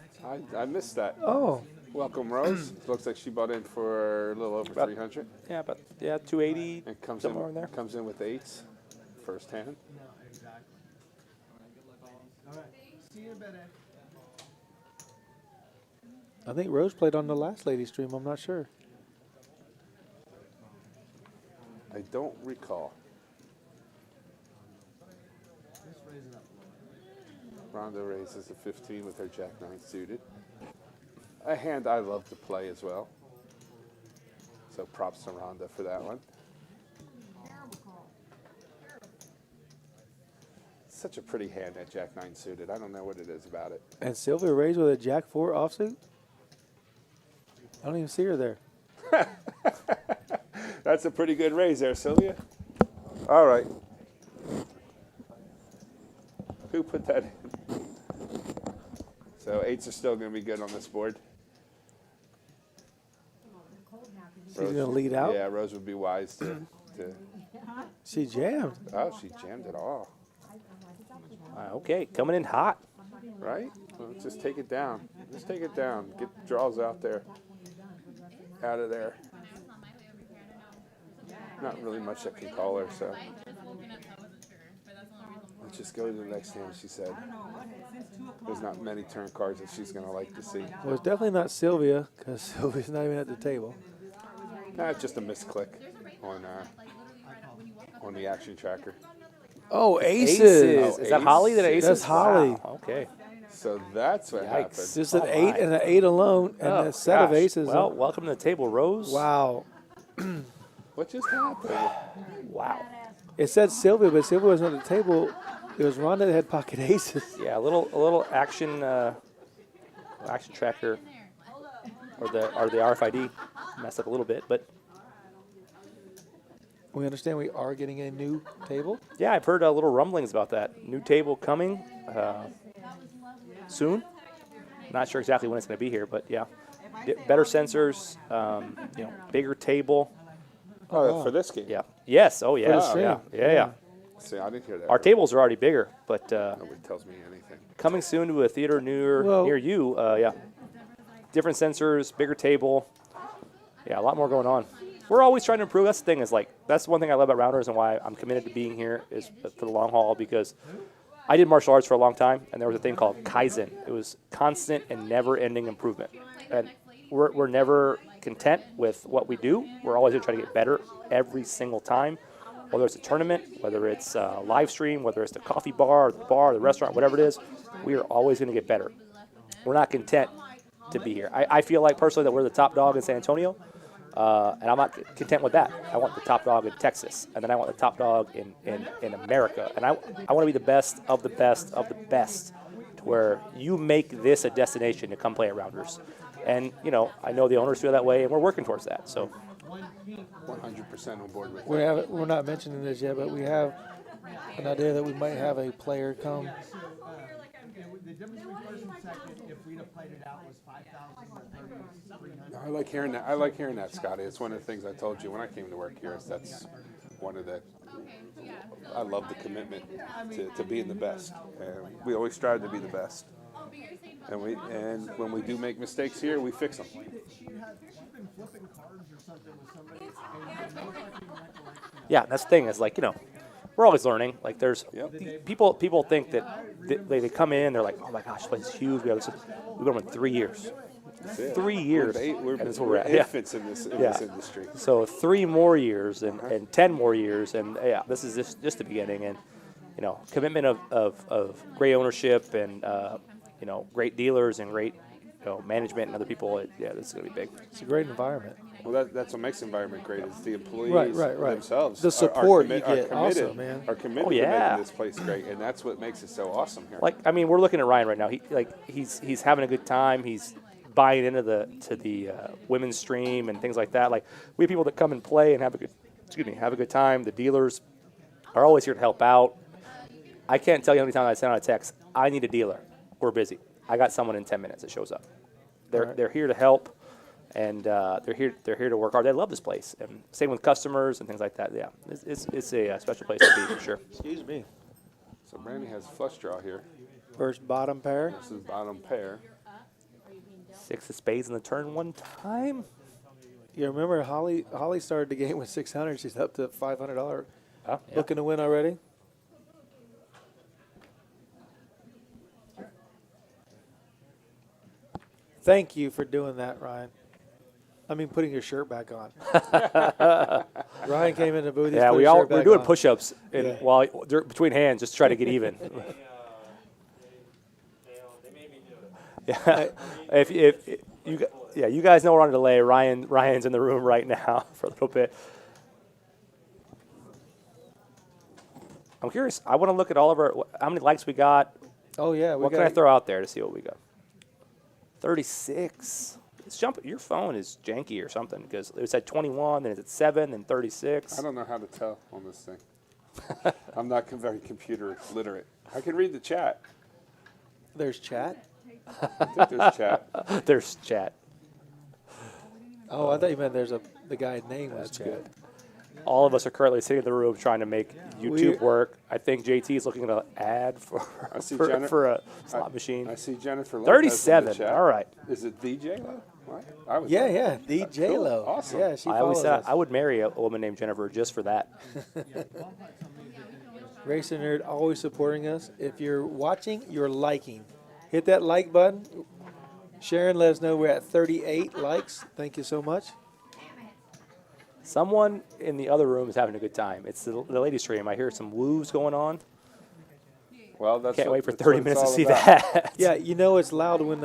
Speaker 2: I missed that.
Speaker 1: Oh,
Speaker 2: Welcome, Rose. Looks like she bought in for a little over
Speaker 7: About-
Speaker 2: 300.
Speaker 7: Yeah, but 280
Speaker 2: And comes
Speaker 7: somewhere in there.
Speaker 2: Comes in with 8s, first hand.
Speaker 4: See you better.
Speaker 1: I think Rose played on the last lady stream. I'm not sure.
Speaker 2: I don't recall. Rhonda raises a 15 with her Jack-9 suited. A hand I love to play as well. So props to Rhonda for that one. Such a pretty hand, that Jack-9 suited. I don't know what it is about it.
Speaker 1: And Sylvia raised with a Jack-4 offsuit. I don't even see her there.
Speaker 2: That's a pretty good raise there, Sylvia. All right. Who put that in? So 8s are still going to be good on this board.
Speaker 1: She's going to lead out.
Speaker 2: Yeah, Rose would be wise to
Speaker 1: She jammed.
Speaker 2: oh, she jammed it all.
Speaker 7: Okay, coming in hot.
Speaker 2: Right? Well, let's just take it down. Just take it down. Get the draws out there. Out of there. Not really much that can call her, so. Let's just go to the next hand, she said. There's not many turn cards that she's going to like to see.
Speaker 1: Well, it's definitely not Sylvia because Sylvia's not even at the table.
Speaker 2: Nah, it's just a misclick on the action tracker.
Speaker 1: Oh, aces.
Speaker 7: Aces. Is that
Speaker 2: ace.
Speaker 7: Holly that aces?
Speaker 1: That's Holly.
Speaker 7: Wow, okay.
Speaker 2: So that's what happened.
Speaker 1: Just an
Speaker 7: Oh,
Speaker 1: 8
Speaker 7: my.
Speaker 1: and an 8 alone and
Speaker 7: Oh,
Speaker 1: a set of
Speaker 7: gosh.
Speaker 1: aces.
Speaker 7: Well, welcome to the table, Rose.
Speaker 1: Wow.
Speaker 2: What just happened?
Speaker 7: Wow.
Speaker 1: It said Sylvia, but Sylvia wasn't at the table. It was Rhonda that had pocket aces.
Speaker 7: Yeah, a little action tracker or the RFID messed up a little bit, but
Speaker 1: We understand we are getting a new table.
Speaker 7: yeah, I've heard little rumblings about that. New table coming soon. Not sure exactly when it's going to be here, but yeah, better sensors, bigger table.
Speaker 2: Oh, for this game?
Speaker 7: Yeah. Yes. Oh yeah.
Speaker 1: the stream.
Speaker 7: Yeah.
Speaker 2: See, I didn't hear that.
Speaker 7: Our tables are already bigger, but
Speaker 2: Nobody tells me anything.
Speaker 7: coming soon to a theater near
Speaker 1: Well-
Speaker 7: you. Yeah. Different sensors, bigger table. Yeah, a lot more going on. we're always trying to improve. That's the thing is like that's one thing I love about Rounders and why I'm committed to being here is for the long haul because I did martial arts for a long time and there was a thing called Kaizen. It was constant and never-ending improvement. And we're never content with what we do. We're always going to try to get better every single time, whether it's a tournament, whether it's a live stream, whether it's the coffee bar, the restaurant, whatever it is. We are always going to get better. We're not content to be here. I feel like personally that we're the top dog in San Antonio, and I'm not content with that. I want the top dog in Texas, and then I want the top dog in America. And I want to be the best of the best of the best to where you make this a destination to come play at Rounders. And, you know, I know the owners feel that way, and we're working towards that. So
Speaker 2: 100% on board with
Speaker 1: We
Speaker 2: that.
Speaker 1: have we're not mentioning this yet, but we have an idea that we might have a player come.
Speaker 3: The difference between first and second, if we'd have played it out, was 5,000 or 3,300.
Speaker 2: I like hearing that. I like hearing that, Scotty. It's one of the things I told you when I came to work here. Is that's one of the. I love the commitment to being the best. And we always strive to be the best. And when we do make mistakes here, we fix them.
Speaker 7: yeah, that's the thing is like, you know, we're always learning. Like there's
Speaker 2: Yep.
Speaker 7: people think that they come in, they're like, oh my gosh, this place is huge. We've been in 3 years.
Speaker 2: That's it.
Speaker 7: 3 years.
Speaker 2: We're
Speaker 7: and that's where we're at. Yeah.
Speaker 2: infants in this industry.
Speaker 7: So 3 more years and 10 more years, and yeah, this is just the beginning. And you know, commitment of great ownership and you know, great dealers and great management and other people. This is gonna be big.
Speaker 1: It's a great environment.
Speaker 2: Well, that's what makes the environment great. Is the employees
Speaker 1: Right.
Speaker 2: themselves.
Speaker 1: The support you
Speaker 2: are
Speaker 1: get
Speaker 2: committed,
Speaker 1: also, man.
Speaker 2: Are committed
Speaker 7: Oh, yeah.
Speaker 2: to making this place great, and that's what makes it so awesome here.
Speaker 7: Like I mean, we're looking at Ryan right now. He's having a good time. He's buying into the women's stream and things like that. Like we have people that come and play and have a good time. The dealers are always here to help out. I can't tell you how many times I sent out a text. I need a dealer. We're busy. I got someone in 10 minutes that shows up. They're here to help, and they're here to work hard. They love this place, and same with customers and things like that. Yeah, it's a special place to be for sure.
Speaker 1: Excuse me.
Speaker 2: So Brandy has flush draw here.
Speaker 1: First bottom pair.
Speaker 2: This is bottom pair.
Speaker 7: 6 of spades in the turn one time.
Speaker 1: You remember Holly started the game with 600. She's up to $500.
Speaker 7: Oh, yeah.
Speaker 1: Looking to win already. Thank you for doing that, Ryan. I mean, putting your shirt back on. Ryan came in the booth. he's
Speaker 7: Yeah,
Speaker 1: put his shirt
Speaker 7: we're
Speaker 1: back
Speaker 7: doing
Speaker 1: on.
Speaker 7: push-ups
Speaker 1: Yeah.
Speaker 7: while between hands, just to try to get even. Yeah, if you guys know we're on delay. Ryan's in the room right now for a little bit. I'm curious. I want to look at all of how many likes we got.
Speaker 1: Oh yeah,
Speaker 7: What can I throw out there to see what we got? 36. It's jumping. Your phone is janky or something because it was at 21, then it's at 7, then 36.
Speaker 2: I don't know how to tell on this thing. I'm not very computer literate. I can read the chat.
Speaker 1: There's chat.
Speaker 2: I think there's chat.
Speaker 7: There's chat.
Speaker 1: Oh, I thought you meant the guy's name was
Speaker 7: That's
Speaker 1: chat.
Speaker 7: good. All of us are currently sitting in the room trying to make YouTube work. I think JT is looking at an ad for
Speaker 2: I see
Speaker 7: for a slot machine.
Speaker 2: I see Jennifer. Lopez in the
Speaker 7: 37.
Speaker 2: chat.
Speaker 7: All right.
Speaker 2: Is it DJ? What? I was
Speaker 1: Yeah, DJ Lo.
Speaker 2: Cool. Awesome.
Speaker 1: Yeah, she
Speaker 7: I always
Speaker 1: follows
Speaker 7: said
Speaker 1: us.
Speaker 7: I would marry a woman named Jennifer just for that.
Speaker 1: Racer Nerd always supporting us. If you're watching, you're liking. Hit that like button. Sharon, let us know we're at 38 likes. Thank you so much.
Speaker 7: Someone in the other room is having a good time. It's the lady stream. I hear some woos going on.
Speaker 2: Well, that's
Speaker 7: Can't
Speaker 2: what-
Speaker 7: wait for
Speaker 2: that's
Speaker 7: 30
Speaker 2: what
Speaker 7: minutes
Speaker 2: it's
Speaker 7: to see
Speaker 2: all about.
Speaker 7: that.
Speaker 1: Yeah, you know it's loud when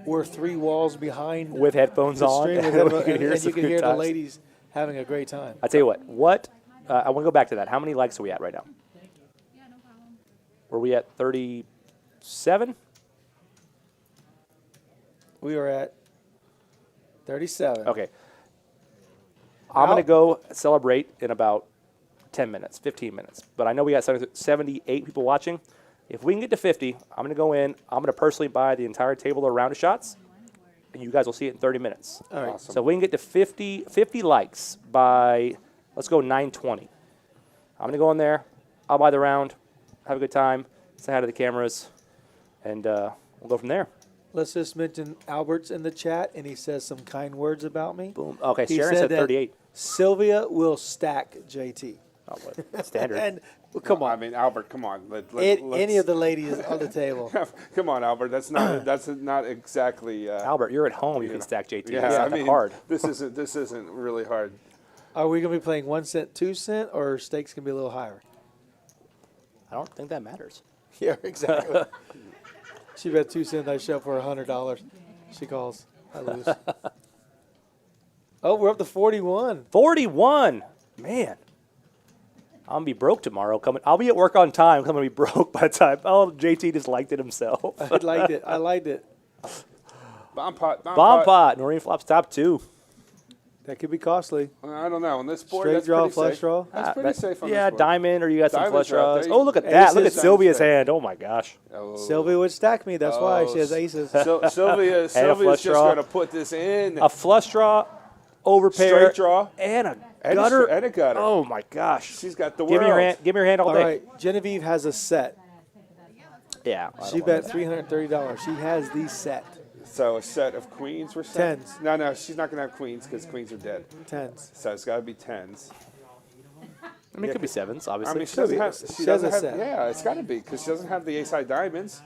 Speaker 1: we're 3 walls behind
Speaker 7: With headphones
Speaker 1: the
Speaker 7: on.
Speaker 1: stream with
Speaker 7: We
Speaker 1: headphones,
Speaker 7: can
Speaker 1: and,
Speaker 7: hear
Speaker 1: and
Speaker 7: some
Speaker 1: you can
Speaker 7: good
Speaker 1: hear the
Speaker 7: times.
Speaker 1: ladies having a great time.
Speaker 7: I tell you what I want to go back to that. How many likes are we at right now?
Speaker 6: Yeah, no problem.
Speaker 7: Were we at 37?
Speaker 1: We are at 37.
Speaker 7: Okay. I'm going to go celebrate in about 10 minutes, 15 minutes. But I know we got 78 people watching. If we can get to 50, I'm going to go in. I'm going to personally buy the entire table of round of shots, and you guys will see it in 30 minutes.
Speaker 1: All right.
Speaker 2: Awesome.
Speaker 7: So if we can get to 50 likes by, let's go 9:20. I'm going to go in there. I'll buy the round, have a good time, say hi to the cameras, and we'll go from there.
Speaker 1: Let's just mention Albert's in the chat, and he says some kind words about me.
Speaker 7: Boom. Okay,
Speaker 1: He
Speaker 7: Sharon
Speaker 1: said
Speaker 7: said
Speaker 1: that-
Speaker 7: 38.
Speaker 1: Sylvia will stack JT.
Speaker 7: Oh, what? Standard.
Speaker 1: And well, come
Speaker 2: I
Speaker 1: on,
Speaker 2: mean, Albert, come on.
Speaker 1: any of the ladies on the table.
Speaker 2: Come on, Albert. That's not exactly.
Speaker 7: Albert, you're at home. You can stack JT.
Speaker 2: Yeah,
Speaker 7: It's
Speaker 2: I
Speaker 7: not that
Speaker 2: mean,
Speaker 7: hard.
Speaker 2: This isn't really hard.
Speaker 1: Are we going to be playing 1 cent, 2 cent, or stakes can be a little higher?
Speaker 7: I don't think that matters.
Speaker 1: Yeah, exactly. She bet 2 cents. I show up for $100. She calls. I lose. Oh, we're up to 41.
Speaker 7: 41. Man. I'm going to be broke tomorrow. I'll be at work on time. I'm going to be broke by the time. Oh, JT just liked it himself.
Speaker 1: I liked it. I liked it.
Speaker 2: Bomb pot.
Speaker 7: Bomb pot. Noreen flops top 2.
Speaker 1: That could be costly.
Speaker 2: I don't know. On this board,
Speaker 1: Straight
Speaker 2: that's
Speaker 1: draw,
Speaker 2: pretty
Speaker 1: flush
Speaker 2: safe.
Speaker 1: draw.
Speaker 2: That's pretty safe on
Speaker 7: yeah,
Speaker 2: this board.
Speaker 7: diamond, or you got some
Speaker 2: Diamonds
Speaker 7: flush
Speaker 2: are out
Speaker 7: draws.
Speaker 2: there.
Speaker 7: Oh, look at that. Look at
Speaker 1: Aces.
Speaker 7: Sylvia's hand. Oh, my gosh.
Speaker 2: Oh.
Speaker 1: Sylvia would stack me. That's why she has aces.
Speaker 2: Sylvia's
Speaker 7: flush
Speaker 2: just
Speaker 7: draw.
Speaker 2: going to put this in.
Speaker 7: A flush draw, overpair.
Speaker 2: Straight draw.
Speaker 7: And a
Speaker 2: And
Speaker 7: gutter.
Speaker 2: and a gutter.
Speaker 7: Oh, my gosh.
Speaker 2: She's got the
Speaker 7: Give me
Speaker 2: world.
Speaker 7: your hand all
Speaker 1: All
Speaker 7: day.
Speaker 1: right, Genevieve has a set.
Speaker 7: Yeah. I
Speaker 1: She
Speaker 7: don't
Speaker 1: bet
Speaker 7: want
Speaker 1: $330. She has the set.
Speaker 2: So a set of queens we're saying?
Speaker 1: Tens.
Speaker 2: No, she's not going to have queens because queens are dead.
Speaker 1: Tens.
Speaker 2: So it's got to be tens.
Speaker 7: that. I mean, it could be sevens,
Speaker 2: I
Speaker 7: obviously.
Speaker 2: mean, she doesn't have.
Speaker 1: She has a set.
Speaker 2: Yeah, it's got to be because she doesn't have the ace-high diamonds.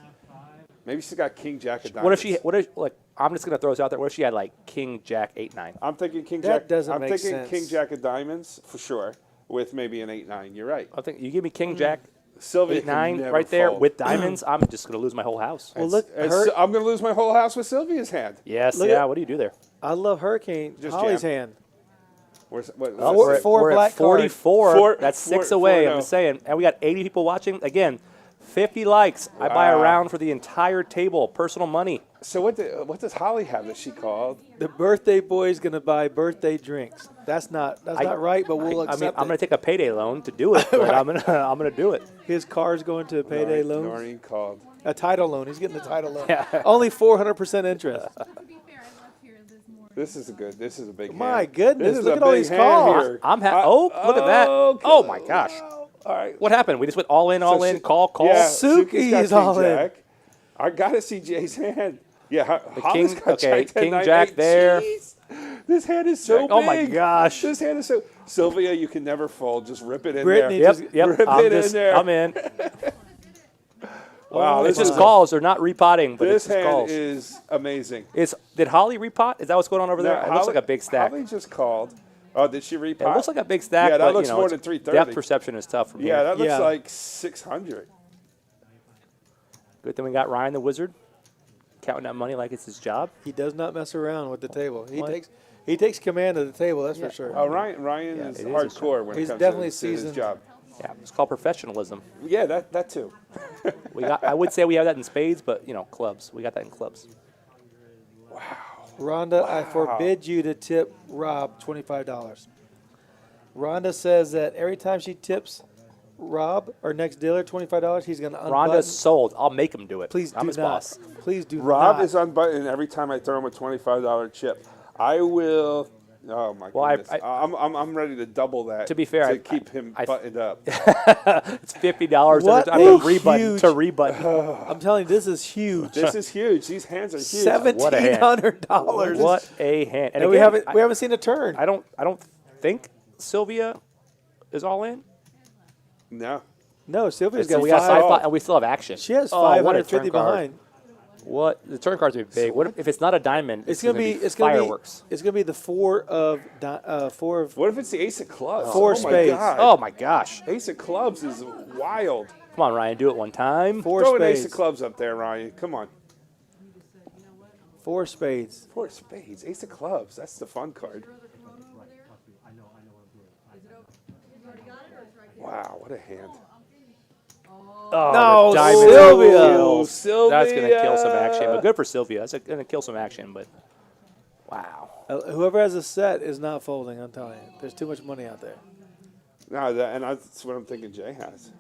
Speaker 2: Maybe she's got king jack of diamonds.
Speaker 7: What if, like, I'm just going to throw this out there. What if she had, like, king, jack, 8, 9?
Speaker 2: I'm thinking king
Speaker 1: That
Speaker 2: jack.
Speaker 1: doesn't
Speaker 2: I'm
Speaker 1: make
Speaker 2: thinking
Speaker 1: sense.
Speaker 2: king jack of diamonds for sure, with maybe an 8-9. You're right.
Speaker 7: I think you give me king, jack,
Speaker 2: Sylvia
Speaker 7: 8,
Speaker 2: can
Speaker 7: 9
Speaker 2: never
Speaker 7: right there
Speaker 2: fold.
Speaker 7: with diamonds. I'm just going to lose my whole house.
Speaker 1: Well, look,
Speaker 2: I'm going to lose my whole house with Sylvia's hand.
Speaker 7: Yes,
Speaker 1: look
Speaker 7: yeah.
Speaker 1: at-
Speaker 7: What do you do there?
Speaker 1: I love Hurricane.
Speaker 2: Just
Speaker 1: Holly's
Speaker 2: jam.
Speaker 1: hand.
Speaker 2: Where's, what,
Speaker 7: Oh,
Speaker 2: what's
Speaker 7: we're
Speaker 2: it?
Speaker 7: at,
Speaker 1: Four
Speaker 7: we're
Speaker 1: black
Speaker 7: at 44.
Speaker 2: Four-
Speaker 7: That's 6
Speaker 2: four-
Speaker 7: away.
Speaker 2: four,
Speaker 7: I'm
Speaker 2: no.
Speaker 7: just saying. And we got 80 people watching. Again, 50 likes. I buy a
Speaker 2: Wow.
Speaker 7: round for the entire table. Personal money.
Speaker 2: So what does Holly have that she called?
Speaker 1: The birthday boy's going to buy birthday drinks. That's not right, but we'll
Speaker 7: I
Speaker 1: accept
Speaker 7: mean, I'm
Speaker 1: it.
Speaker 7: going to take a payday loan to do it, but I'm gonna do it.
Speaker 1: His car's going to a payday loan.
Speaker 2: Noreen called.
Speaker 1: A title loan. He's getting a title loan.
Speaker 7: Yeah.
Speaker 1: Only 400% interest.
Speaker 6: To be fair, I left here this morning.
Speaker 2: This is a big hand.
Speaker 1: My goodness,
Speaker 2: This is
Speaker 1: look
Speaker 2: a
Speaker 1: at all
Speaker 2: big
Speaker 1: these
Speaker 2: hand
Speaker 1: calls.
Speaker 2: here.
Speaker 7: I'm look at that.
Speaker 2: okay.
Speaker 7: Oh my gosh.
Speaker 2: All right.
Speaker 7: What happened? We just went all in,
Speaker 2: So
Speaker 7: in,
Speaker 2: she-
Speaker 7: call.
Speaker 2: Yeah,
Speaker 1: Suki
Speaker 2: Suki's got
Speaker 1: is all
Speaker 2: king
Speaker 1: in.
Speaker 2: jack. I gotta see Jay's hand. Yeah,
Speaker 7: The
Speaker 2: Holly's
Speaker 7: king-
Speaker 2: got
Speaker 7: okay,
Speaker 2: jack 10,
Speaker 7: king
Speaker 2: 9,
Speaker 7: jack
Speaker 2: 8.
Speaker 7: there.
Speaker 2: Jeez. This hand is so big.
Speaker 7: Oh my gosh.
Speaker 2: This hand is so. Sylvia, you can never fold. Just rip it in
Speaker 1: Brittany
Speaker 2: there.
Speaker 1: just-
Speaker 7: Yep.
Speaker 2: Rip it in
Speaker 7: I'm
Speaker 2: there.
Speaker 7: I'm in.
Speaker 2: Wow,
Speaker 7: It's
Speaker 2: this
Speaker 7: just
Speaker 2: is
Speaker 7: calls. They're not repotting, but
Speaker 2: This
Speaker 7: it's just
Speaker 2: hand
Speaker 7: calls.
Speaker 2: is amazing.
Speaker 7: Did Holly repot? Is that what's going on over there?
Speaker 2: No,
Speaker 7: It looks like a big stack.
Speaker 2: Holly just called. Oh, did she repot?
Speaker 7: It looks like a big stack.
Speaker 2: Yeah, that
Speaker 7: but,
Speaker 2: looks
Speaker 7: you know,
Speaker 2: more
Speaker 7: it's-
Speaker 2: than 330.
Speaker 7: Depth perception is tough from
Speaker 2: Yeah,
Speaker 7: here.
Speaker 2: that looks
Speaker 1: Yeah.
Speaker 2: like 600.
Speaker 7: Good thing we got Ryan the Wizard counting that money like it's his job.
Speaker 1: He does not mess around with the table.
Speaker 7: What?
Speaker 1: He takes command of the table, that's for sure.
Speaker 2: Oh, Ryan is
Speaker 7: it is
Speaker 2: hardcore when
Speaker 1: He's
Speaker 2: it comes
Speaker 1: definitely
Speaker 2: to his
Speaker 1: seasoned.
Speaker 2: job.
Speaker 7: Yeah, it's called professionalism.
Speaker 2: Yeah, that too.
Speaker 7: I would say we have that in spades, but clubs. We got that in clubs.
Speaker 1: Rhonda, I forbid you to tip Rob $25. Rhonda says that every time she tips Rob, our next dealer, $25, he's going to unbutton.
Speaker 7: Rhonda's sold. I'll make him do it.
Speaker 1: Please
Speaker 7: I'm
Speaker 1: do
Speaker 7: his
Speaker 1: not.
Speaker 7: boss.
Speaker 1: Please do
Speaker 2: Rob
Speaker 1: not.
Speaker 2: is unbuttoned every time I throw him a $25 chip. I will. Oh my
Speaker 7: Well,
Speaker 2: goodness! I'm ready to double that.
Speaker 7: To be fair,
Speaker 2: to keep him buttoned up.
Speaker 7: It's $50
Speaker 1: What
Speaker 7: every time
Speaker 1: a huge-
Speaker 7: to rebutton.
Speaker 1: I'm telling you, this is huge.
Speaker 2: This is huge. These hands are huge.
Speaker 7: What a hand.
Speaker 1: $1,700.
Speaker 7: What a hand!
Speaker 1: And we haven't seen a turn.
Speaker 7: I don't think Sylvia is all in.
Speaker 2: No.
Speaker 1: No, Sylvia's
Speaker 7: So
Speaker 1: got
Speaker 7: we got
Speaker 1: five.
Speaker 7: five, and we still have action.
Speaker 1: She has
Speaker 7: Oh, what a
Speaker 1: 550
Speaker 7: turn card.
Speaker 1: behind.
Speaker 7: What the turn cards are big. What if it's not a diamond?
Speaker 1: It's gonna be
Speaker 7: fireworks.
Speaker 1: It's gonna be the four of
Speaker 2: What if it's the ace of clubs?
Speaker 1: Four
Speaker 2: oh
Speaker 1: spades.
Speaker 2: My God.
Speaker 7: Oh my gosh!
Speaker 2: Ace of clubs is wild.
Speaker 7: Come on, Ryan, do it one time.
Speaker 1: four
Speaker 2: Throw an
Speaker 1: spades.
Speaker 2: ace of clubs up there, Ryan. Come on.
Speaker 1: Four spades.
Speaker 2: Four spades. Ace of clubs. That's the fun card. Wow, what a hand.
Speaker 7: Oh,
Speaker 1: No,
Speaker 7: the diamond
Speaker 1: Sylvia.
Speaker 7: kills.
Speaker 2: Sylvia.
Speaker 7: That's gonna kill some action, but good for Sylvia. That's gonna kill some action, but wow.
Speaker 1: Whoever has a set is not folding. I'm telling you, there's too much money out there.
Speaker 2: No, and that's what I'm thinking Jay has.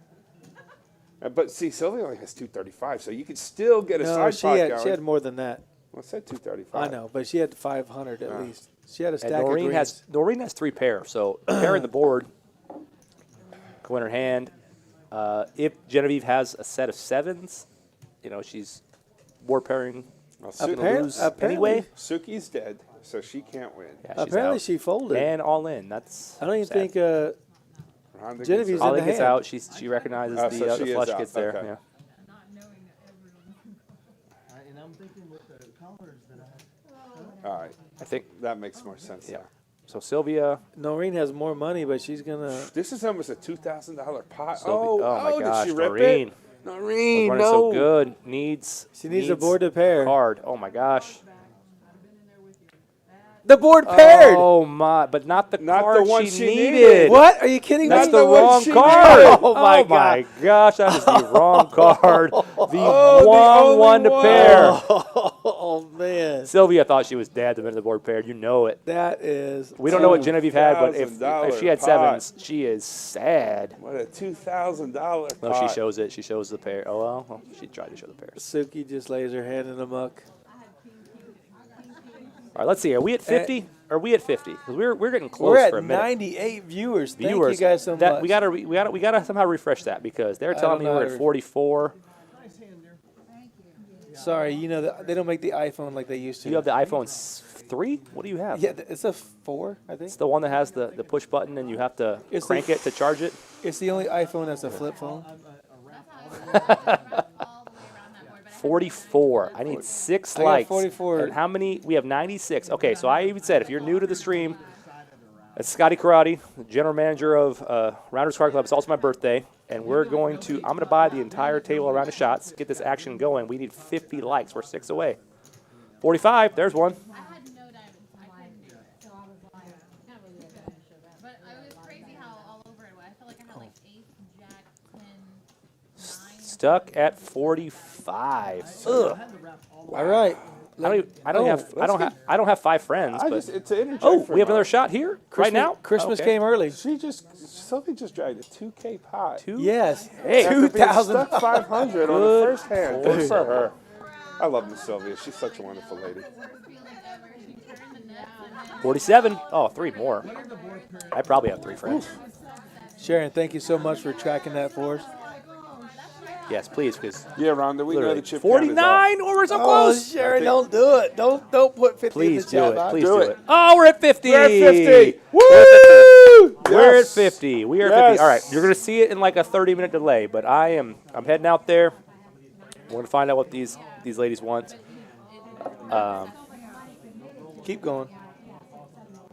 Speaker 2: But see, Sylvia only has 235, so you could still get a
Speaker 1: No,
Speaker 2: side pot going.
Speaker 1: she had more than that.
Speaker 2: Well, I said 235.
Speaker 1: I know, but she had 500 at least. She had a stack
Speaker 7: And
Speaker 1: of
Speaker 7: Noreen
Speaker 1: greens.
Speaker 7: has 3 pair, so pairing the board. Go in her hand. If Genevieve has a set of 7s, she's board pairing.
Speaker 2: Well,
Speaker 7: Gonna
Speaker 1: Apparent-
Speaker 7: lose
Speaker 1: apparently-
Speaker 7: anyway.
Speaker 2: Suki's dead. so she can't win.
Speaker 7: Yeah, she's
Speaker 1: Apparently
Speaker 7: out.
Speaker 1: she folded.
Speaker 7: And all in. That's.
Speaker 1: I don't even
Speaker 7: sad.
Speaker 1: think
Speaker 2: Rhonda gets
Speaker 1: Genevieve's
Speaker 2: it.
Speaker 1: in
Speaker 7: Holly
Speaker 1: the
Speaker 7: gets
Speaker 1: hand.
Speaker 7: out. She recognizes
Speaker 2: Oh,
Speaker 7: the,
Speaker 2: so she
Speaker 7: the
Speaker 2: is
Speaker 7: flush
Speaker 2: out.
Speaker 7: gets there.
Speaker 2: Okay.
Speaker 7: Yeah.
Speaker 3: And I'm thinking with the colors that
Speaker 2: All right,
Speaker 7: I think.
Speaker 2: that makes more sense.
Speaker 7: Yeah.
Speaker 2: Now.
Speaker 7: So Sylvia.
Speaker 1: Noreen has more money, but she's gonna.
Speaker 2: This is almost a $2,000 pot.
Speaker 7: Sylvia oh my gosh,
Speaker 2: did she rip
Speaker 7: Noreen.
Speaker 2: it?
Speaker 7: Was
Speaker 2: Noreen,
Speaker 7: running
Speaker 2: no.
Speaker 7: so good. Needs.
Speaker 1: She needs a board to pair.
Speaker 7: Card. Oh my gosh.
Speaker 1: The board paired.
Speaker 7: Oh my! But not the
Speaker 2: Not
Speaker 7: card
Speaker 2: the one
Speaker 7: she
Speaker 2: she
Speaker 7: needed.
Speaker 2: needed.
Speaker 1: What? Are you kidding
Speaker 7: That's
Speaker 1: me?
Speaker 7: the
Speaker 2: one
Speaker 7: wrong
Speaker 2: she
Speaker 7: card.
Speaker 2: needed.
Speaker 7: Oh my gosh, that is the wrong card. The
Speaker 2: Oh, the
Speaker 7: wrong
Speaker 2: only
Speaker 7: one to
Speaker 2: one.
Speaker 7: pair.
Speaker 1: Oh man,
Speaker 7: Sylvia thought she was dead the minute the board paired. You know it.
Speaker 1: that is.
Speaker 7: We don't know what Genevieve had, but if
Speaker 2: $2,000
Speaker 7: she had
Speaker 2: pot.
Speaker 7: sevens, she is sad.
Speaker 2: What a $2,000
Speaker 7: No,
Speaker 2: pot.
Speaker 7: she shows it. She shows the pair. Oh well, she tried to show the pairs.
Speaker 1: Suki just lays her hand in the muck.
Speaker 7: All right, let's see. Are we at 50? Are we at 50? Because we're getting close
Speaker 1: We're at
Speaker 7: for a minute.
Speaker 1: 98 viewers. Thank
Speaker 7: Viewers,
Speaker 1: you guys so
Speaker 7: that,
Speaker 1: much.
Speaker 7: We gotta somehow refresh that because they're telling me
Speaker 1: don't know
Speaker 7: we're
Speaker 1: how
Speaker 7: at
Speaker 1: to
Speaker 7: 44.
Speaker 1: Sorry, you know they don't make the iPhone like they used to.
Speaker 7: You have the iPhone 3? What do you have?
Speaker 1: Yeah, it's a 4, I think.
Speaker 7: It's the one that has the push button and you have to
Speaker 1: It's
Speaker 7: crank
Speaker 1: the-
Speaker 7: it to charge it.
Speaker 1: It's the only iPhone that's a flip phone.
Speaker 7: 44. I need 6
Speaker 1: I got
Speaker 7: likes.
Speaker 1: 44.
Speaker 7: And how many? We have 96. Okay, so I even said if you're new to the stream, it's Scotty Karate, the general manager of Rounders Card Club. It's also my birthday, and I'm going to buy the entire table around the shots, get this action going. We need 50 likes. We're 6 away. 45. There's one.
Speaker 6: I had no diamonds. I couldn't do it. So I was like, can't believe I couldn't show that. But it was crazy how all over it was. I felt like I had like ace, jack, 10, 9.
Speaker 7: Stuck at 45. Ugh.
Speaker 1: All right.
Speaker 7: I don't have 5 friends.
Speaker 2: I
Speaker 7: But
Speaker 2: just, it's an interject
Speaker 7: oh,
Speaker 2: for
Speaker 7: we have
Speaker 2: mine.
Speaker 7: another shot here right now.
Speaker 1: Christmas
Speaker 7: Okay.
Speaker 1: came early.
Speaker 2: Sophie just dragged a 2K pot.
Speaker 1: Yes.
Speaker 7: Hey,
Speaker 2: After being
Speaker 1: 2,000.
Speaker 2: stuck 500 on the first hand. Good for her. I love Miss Sylvia. She's such a wonderful lady.
Speaker 7: 47. Oh, 3 more. I probably have 3 friends.
Speaker 1: Sharon, thank you so much for tracking that for us.
Speaker 7: Yes, please, because
Speaker 2: Yeah, Rhonda, we know
Speaker 7: literally
Speaker 2: the chip count is off.
Speaker 7: 49. Oh, we're so
Speaker 1: Oh,
Speaker 7: close.
Speaker 1: Sharon, don't do it. Don't put 50
Speaker 7: Please
Speaker 1: in the
Speaker 7: do
Speaker 1: chat
Speaker 7: it.
Speaker 1: box.
Speaker 7: Please
Speaker 2: Do
Speaker 7: do
Speaker 2: it.
Speaker 7: it. Oh, we're at 50.
Speaker 2: We're at 50. Woo!
Speaker 7: We're at
Speaker 2: Yes.
Speaker 7: 50. We are at
Speaker 2: Yes.
Speaker 7: 50. All right, you're going to see it in like a 30-minute delay, but I'm heading out there. We're going to find out what these ladies want.
Speaker 1: Keep going.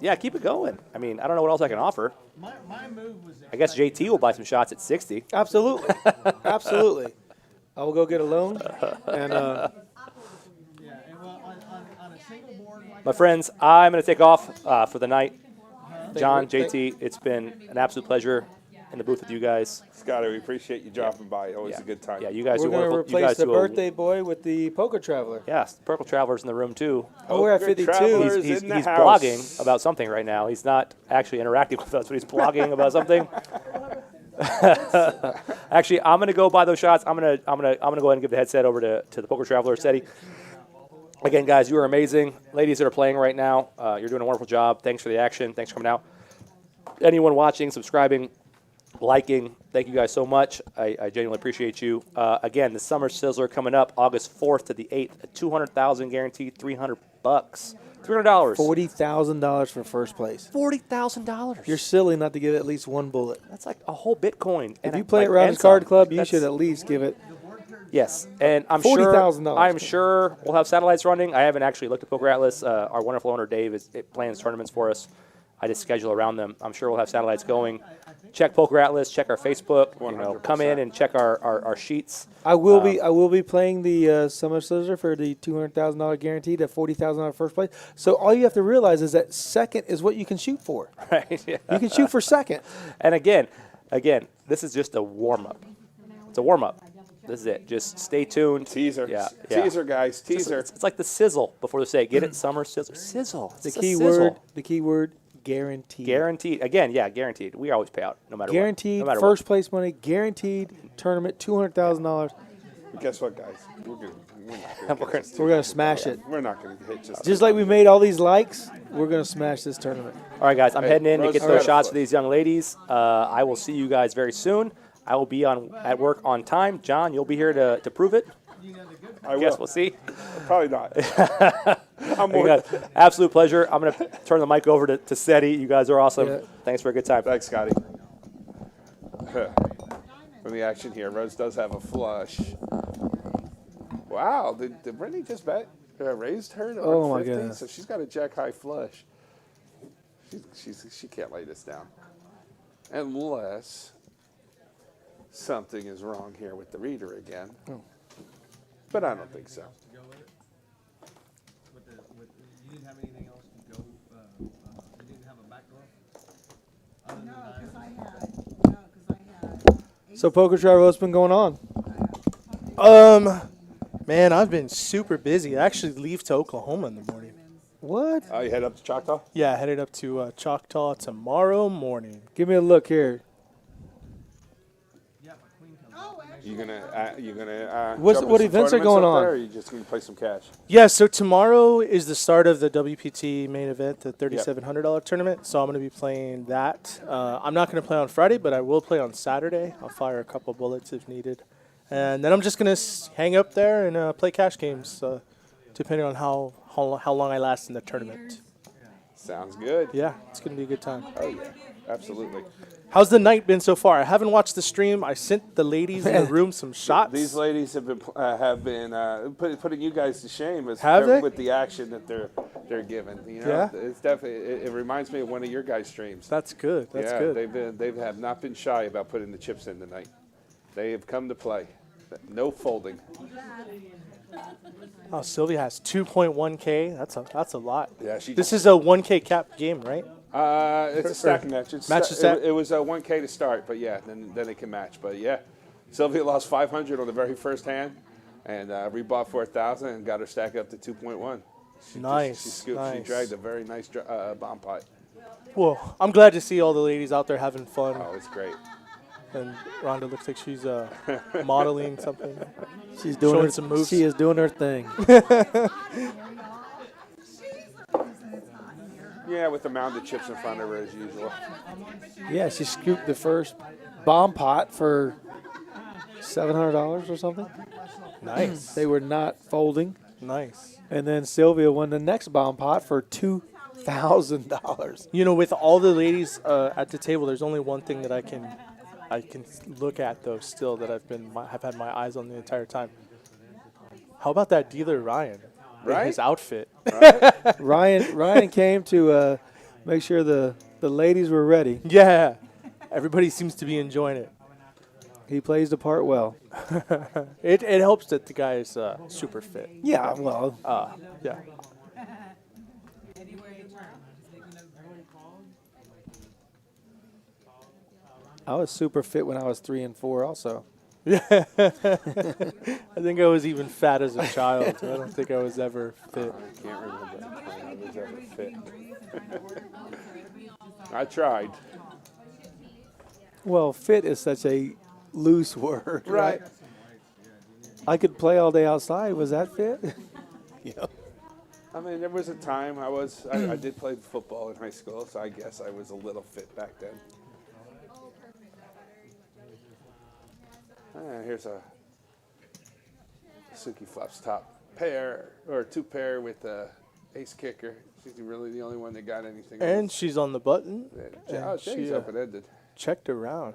Speaker 7: Yeah, keep it going. I mean, I don't know what else I can offer.
Speaker 3: My move was
Speaker 7: I guess JT will buy some shots at 60.
Speaker 1: Absolutely. Absolutely. I will go get a loan. And
Speaker 3: yeah, and well, on a single board like
Speaker 7: My friends, I'm going to take off for the night. John,
Speaker 1: Thank-
Speaker 7: JT, it's been an absolute pleasure in the booth with you guys.
Speaker 2: Scotty, we appreciate you dropping by. Always
Speaker 7: Yeah.
Speaker 2: a good time.
Speaker 7: Yeah, you guys
Speaker 1: we're
Speaker 7: are
Speaker 1: going to
Speaker 7: wonderful. You
Speaker 1: replace
Speaker 7: guys
Speaker 1: the
Speaker 7: do a-
Speaker 1: birthday boy with the poker traveler.
Speaker 7: Yes, Purple Traveler's in the room too.
Speaker 1: Oh, we're at
Speaker 2: Poker
Speaker 1: 52.
Speaker 2: Traveler.
Speaker 7: He's
Speaker 2: in the house.
Speaker 7: blogging about something right now. He's not actually interacting with us, but he's blogging about something. Actually, I'm gonna go buy those shots. I'm gonna go ahead and give the headset over to the Poker Traveler, Steady. Again, guys, you are amazing. Ladies that are playing right now, you're doing a wonderful job. Thanks for the action. Thanks for coming out. Anyone watching, subscribing, liking, thank you guys so much. I genuinely appreciate you. Again, the Summer Sizzler coming up August 4th to the 8th. A 200,000 guaranteed, $300. $300.
Speaker 1: $40,000 for first place.
Speaker 7: $40,000.
Speaker 1: You're silly not to give at least one bullet.
Speaker 7: That's like a whole Bitcoin.
Speaker 1: If you play at Rounders Card Club, you should at least give it.
Speaker 7: Yes, and I'm
Speaker 1: $40,000.
Speaker 7: I'm sure we'll have satellites running. I haven't actually looked at Poker Atlas. Our wonderful owner Dave plans tournaments for us. I just schedule around them. I'm sure we'll have satellites going. Check Poker Atlas. Check our Facebook. You know, come in and check our sheets.
Speaker 1: I will be playing the Summer Sizzler for the $200,000 guaranteed at $40,000 first place. So all you have to realize is that second is what you can shoot for.
Speaker 7: Right. Yeah.
Speaker 1: You can shoot for second.
Speaker 7: And again, this is just a warm up. It's a warm up. This is it. Just stay tuned.
Speaker 2: Teaser.
Speaker 7: Yeah.
Speaker 2: Teaser, guys. Teaser.
Speaker 7: It's like the sizzle before they say it. Get it? Summer sizzle. Sizzle.
Speaker 1: The
Speaker 7: It's a
Speaker 1: key
Speaker 7: sizzle.
Speaker 1: word. The key word. Guaranteed.
Speaker 7: Guaranteed. Again, yeah, guaranteed. We always pay out no matter
Speaker 1: Guaranteed
Speaker 7: what. No matter
Speaker 1: first place money. Guaranteed tournament. $200,000.
Speaker 2: Guess what, guys? We're not
Speaker 7: We're
Speaker 2: gonna
Speaker 7: gonna-
Speaker 1: We're gonna smash it.
Speaker 2: We're not gonna hit
Speaker 1: Just like we made all these likes, we're gonna smash this tournament.
Speaker 7: All right, guys, I'm heading in to
Speaker 2: Rose
Speaker 7: get
Speaker 2: got
Speaker 7: those
Speaker 2: a
Speaker 7: shots
Speaker 2: foot.
Speaker 7: for these young ladies. I will see you guys very soon. I will be at work on time. John, you'll be here to prove it.
Speaker 2: I
Speaker 7: Guess
Speaker 2: will.
Speaker 7: we'll see.
Speaker 2: Probably not. I'm
Speaker 7: You
Speaker 2: more.
Speaker 7: guys, absolute pleasure. I'm going to turn the mic over to Seti. You guys are awesome.
Speaker 1: Yeah.
Speaker 7: Thanks for a good time.
Speaker 2: Thanks, Scotty. From the action here, Rose does have a flush. Wow, did Brandy just raised her to
Speaker 1: Oh, my
Speaker 2: 150?
Speaker 1: goodness.
Speaker 2: So she's got a jack high flush. She can't lay this down. Unless something is wrong here with the reader again. But I don't think so.
Speaker 3: You didn't have anything else to go, you didn't have a backdoor?
Speaker 4: No, because I had.
Speaker 1: So, Poker Trevor, what's been going on?
Speaker 8: Man, I've been super busy. I actually leave to Oklahoma in the morning.
Speaker 1: What?
Speaker 2: Oh, you head up to Choctaw?
Speaker 8: Yeah, headed up to Choctaw tomorrow morning.
Speaker 1: Give me a look here.
Speaker 2: You gonna
Speaker 1: What's-
Speaker 2: jump in
Speaker 1: what
Speaker 2: some
Speaker 1: events are
Speaker 2: tournaments
Speaker 1: going
Speaker 2: up
Speaker 1: on?
Speaker 2: there, or you just gonna play some cash?
Speaker 8: Yeah, so tomorrow is the start of the WPT main event, the $3,700 tournament. So I'm going to be playing that. I'm not going to play on Friday, but I will play on Saturday. I'll fire a couple bullets if needed. And then I'm just going to hang up there and play cash games, depending on how long I last in the tournament.
Speaker 2: Sounds good.
Speaker 8: Yeah, it's going to be a good time.
Speaker 2: Oh yeah, absolutely.
Speaker 8: How's the night been so far? I haven't watched the stream. I sent the ladies in the room some shots.
Speaker 2: These ladies have been putting you guys to shame
Speaker 8: Have they?
Speaker 2: with the action that they're given. You know,
Speaker 8: Yeah?
Speaker 2: it's definitely it reminds me of one of your guys' streams.
Speaker 8: That's good. That's
Speaker 2: yeah,
Speaker 8: good.
Speaker 2: they have not been shy about putting the chips in tonight. They have come to play. No folding.
Speaker 8: Oh, Sylvia has 2.1K. That's a lot.
Speaker 2: Yeah, she.
Speaker 8: This is a 1K cap game, right?
Speaker 2: It's a stack match. It's
Speaker 8: Match to stack?
Speaker 2: It was a 1K to start, but yeah, then it can match. But yeah, Sylvia lost 500 on the very first hand, and rebought for 1,000 and got her stack up to 2.1.
Speaker 8: Nice,
Speaker 2: She scooped.
Speaker 8: nice.
Speaker 2: She dragged a very nice bomb pot.
Speaker 8: Well, I'm glad to see all the ladies out there having fun.
Speaker 2: Oh, it's great.
Speaker 8: And Rhonda looks like she's modeling something.
Speaker 1: She's doing
Speaker 8: Showing
Speaker 1: her,
Speaker 8: some moves.
Speaker 1: She is doing her thing.
Speaker 2: Yeah, with the mound of chips in front of her as usual.
Speaker 1: Yeah, she scooped the first bomb pot for $700 or something.
Speaker 8: Nice.
Speaker 1: They were not folding.
Speaker 8: Nice.
Speaker 1: And then Sylvia won the next bomb pot for $2,000.
Speaker 8: You know, with all the ladies at the table, there's only one thing that I can look at though. Still, that have had my eyes on the entire time. How about that dealer Ryan?
Speaker 2: Right?
Speaker 8: His outfit.
Speaker 1: Ryan came to make sure the ladies were ready.
Speaker 8: Yeah. Everybody seems to be enjoying it.
Speaker 1: He plays the part well.
Speaker 8: It helps that the guy is super fit.
Speaker 1: Yeah, well,
Speaker 8: Yeah.
Speaker 1: I was super fit when I was 3 and 4 also.
Speaker 8: I think I was even fat as a child. I don't think I was ever fit.
Speaker 2: I can't remember when I was ever fit. I tried.
Speaker 1: Well, fit is such a loose word, right? I could play all day outside. Was that fit? Yeah.
Speaker 2: I mean, there was a time I did play football in high school, so I guess I was a little fit back then. Here's a Suki Flops top pair, or 2 pair with ace kicker. She's really the only one that got anything.
Speaker 8: And she's on the button.
Speaker 2: Oh,
Speaker 8: she,
Speaker 2: she's open-ended.
Speaker 8: Checked around.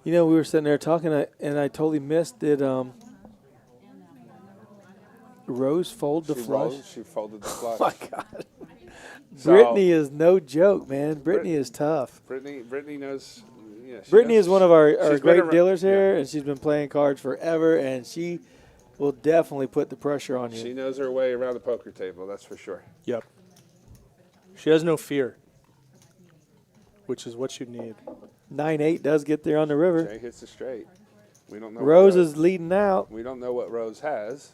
Speaker 1: You know, we were sitting there talking, and I totally missed. Did Rose fold the flush?
Speaker 2: She folded the flush.
Speaker 1: Oh, my God.
Speaker 2: So-
Speaker 1: Brittany is no joke, man. Brittany is tough.
Speaker 2: Brittany knows. Yeah, she
Speaker 1: Brittany
Speaker 2: knows.
Speaker 1: is one of our
Speaker 2: She's been
Speaker 1: great
Speaker 2: around-
Speaker 1: dealers here,
Speaker 2: yeah.
Speaker 1: and she's been playing cards forever, and she will definitely put the pressure on you.
Speaker 2: She knows her way around the poker table, that's for sure.
Speaker 8: Yep. She has no fear, which is what you need.
Speaker 1: 9-8 does get there on the river.
Speaker 2: Jay hits the straight. We don't know. what
Speaker 1: Rose is leading out.
Speaker 2: We don't know what Rose has.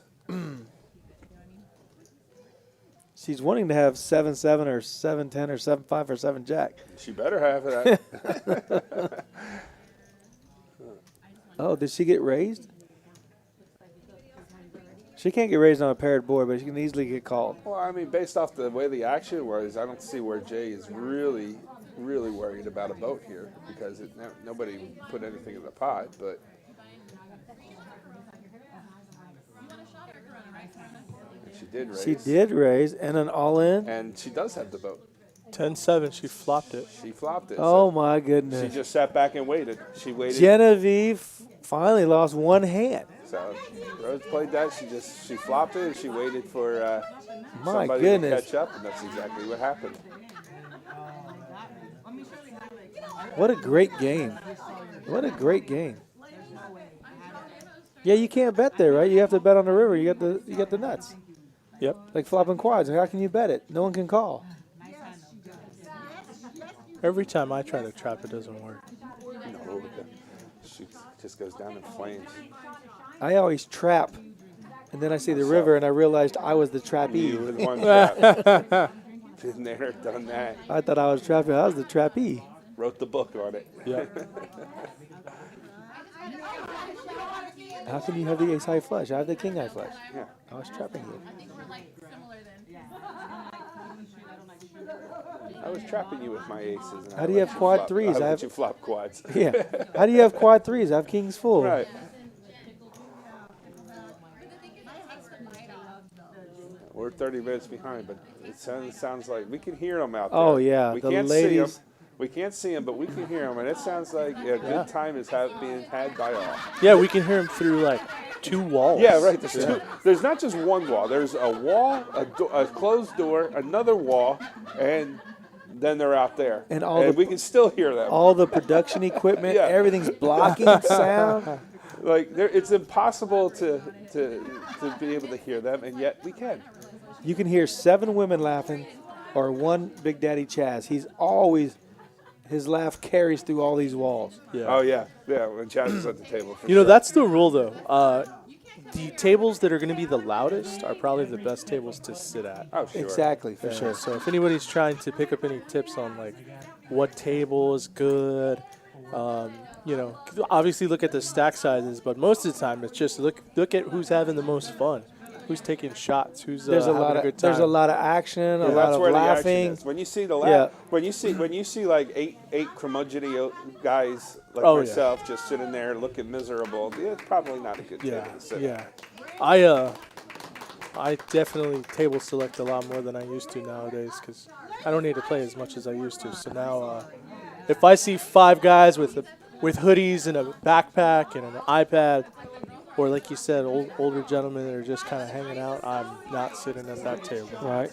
Speaker 1: She's wanting to have 7-7 or 7-10 or 7-5 or 7-Jack.
Speaker 2: She better have that.
Speaker 1: Oh, did she get raised? She can't get raised on a paired board, but she can easily get called.
Speaker 2: Well, I mean, based off the way the action was, I don't see where Jay is really worried about a boat here because nobody put anything in the pot. But She did raise.
Speaker 1: She did raise, and an all-in.
Speaker 2: And she does have the boat.
Speaker 8: 10-7, she flopped it.
Speaker 2: She flopped it.
Speaker 1: Oh,
Speaker 2: so
Speaker 1: my
Speaker 2: she
Speaker 1: goodness.
Speaker 2: just sat back and waited. She waited.
Speaker 1: Genevieve finally lost one hand.
Speaker 2: So Rose played that. She flopped it and she waited for
Speaker 1: My
Speaker 2: somebody
Speaker 1: goodness.
Speaker 2: to catch up, and that's exactly what happened.
Speaker 1: What a great game. What a great game. Yeah, you can't bet there, right? You have to bet on the river. You got the nuts.
Speaker 8: Yep.
Speaker 1: Like flopping quads. How can you bet it? No one can call.
Speaker 8: Every time I try to trap, it doesn't work.
Speaker 2: No, she just goes down in flames.
Speaker 1: I always trap, and then I see the river, and I realized I was the trappee.
Speaker 2: You were the one that been there, done that.
Speaker 1: I thought I was trapping. I was the trappee.
Speaker 2: Wrote the book on it.
Speaker 8: Yeah.
Speaker 1: How can you have the ace high flush? I have the king high flush.
Speaker 2: Yeah.
Speaker 1: I was trapping you.
Speaker 6: I think we're like similar then.
Speaker 2: I was trapping you with my aces. And
Speaker 1: How do you have quad threes?
Speaker 2: I
Speaker 1: I
Speaker 2: let
Speaker 1: have-
Speaker 2: you flop quads.
Speaker 1: Yeah. How do you have quad threes? I have kings full.
Speaker 2: Right. We're 30 minutes behind, but it sounds like we can hear them out there.
Speaker 1: Oh, yeah,
Speaker 2: We
Speaker 1: the
Speaker 2: can't see them.
Speaker 1: ladies-
Speaker 2: We can't see them, but we can hear them, and it sounds like a good time is being had by all.
Speaker 8: Yeah, we can hear him through like 2 walls.
Speaker 2: Yeah, right. There's not just one wall. There's a wall, a closed door, another wall, and then they're out there.
Speaker 1: And all
Speaker 2: we can still hear them.
Speaker 1: All the production equipment,
Speaker 2: Yeah.
Speaker 1: everything's blocking sound.
Speaker 2: Like it's impossible to be able to hear them, and yet we can.
Speaker 1: You can hear 7 women laughing or one Big Daddy Chaz. His laugh carries through all these walls.
Speaker 8: Yeah.
Speaker 2: Oh yeah. When Chaz is at the table. For
Speaker 8: You know,
Speaker 2: sure.
Speaker 8: that's the rule, though. The tables that are going to be the loudest are probably the best tables to sit at.
Speaker 2: Oh sure.
Speaker 1: Exactly, for
Speaker 8: Yeah,
Speaker 1: sure.
Speaker 8: So if anybody's trying to pick up any tips on like what table is good, you know, obviously look at the stack sizes, but most of the time it's just look at who's having the most fun, who's taking shots, who's
Speaker 1: There's a
Speaker 8: having
Speaker 1: lot
Speaker 8: a
Speaker 1: of
Speaker 8: good time.
Speaker 1: there's a lot of action, a lot
Speaker 2: That's
Speaker 1: of
Speaker 2: where
Speaker 1: laughing.
Speaker 2: the action is. When you see the
Speaker 1: Yeah.
Speaker 2: when you see like eight curmudgeony guys like
Speaker 8: Oh, yeah.
Speaker 2: myself just sitting there looking miserable, it's probably not a good
Speaker 8: Yeah,
Speaker 2: table to sit
Speaker 8: yeah.
Speaker 2: at.
Speaker 8: I definitely table select a lot more than I used to nowadays because I don't need to play as much as I used to. So now, if I see 5 guys with hoodies and a backpack and an iPad, or like you said, older gentlemen that are just kind of hanging out, I'm not sitting at that table.
Speaker 1: Right.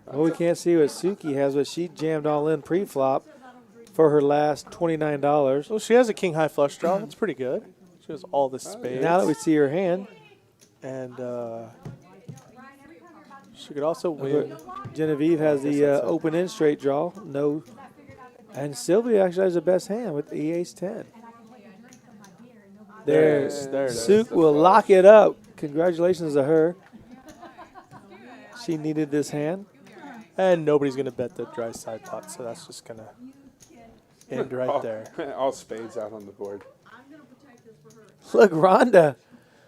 Speaker 1: What we can't see what Suki has, but she jammed all in pre-flop for her last $29.
Speaker 8: Well, she has a king high flush draw. That's pretty good. She has all the spades.
Speaker 1: Now that we see her hand,
Speaker 8: and she could also win.
Speaker 1: Genevieve has the open end straight draw. No. And Sylvia actually has the best hand with the ace 10.
Speaker 8: There it is.
Speaker 1: Suk will lock it up. Congratulations to her. She needed this hand.
Speaker 8: And nobody's going to bet the dry side pot, so that's just going to end right there.
Speaker 2: All spades out on the board.
Speaker 1: Look, Rhonda.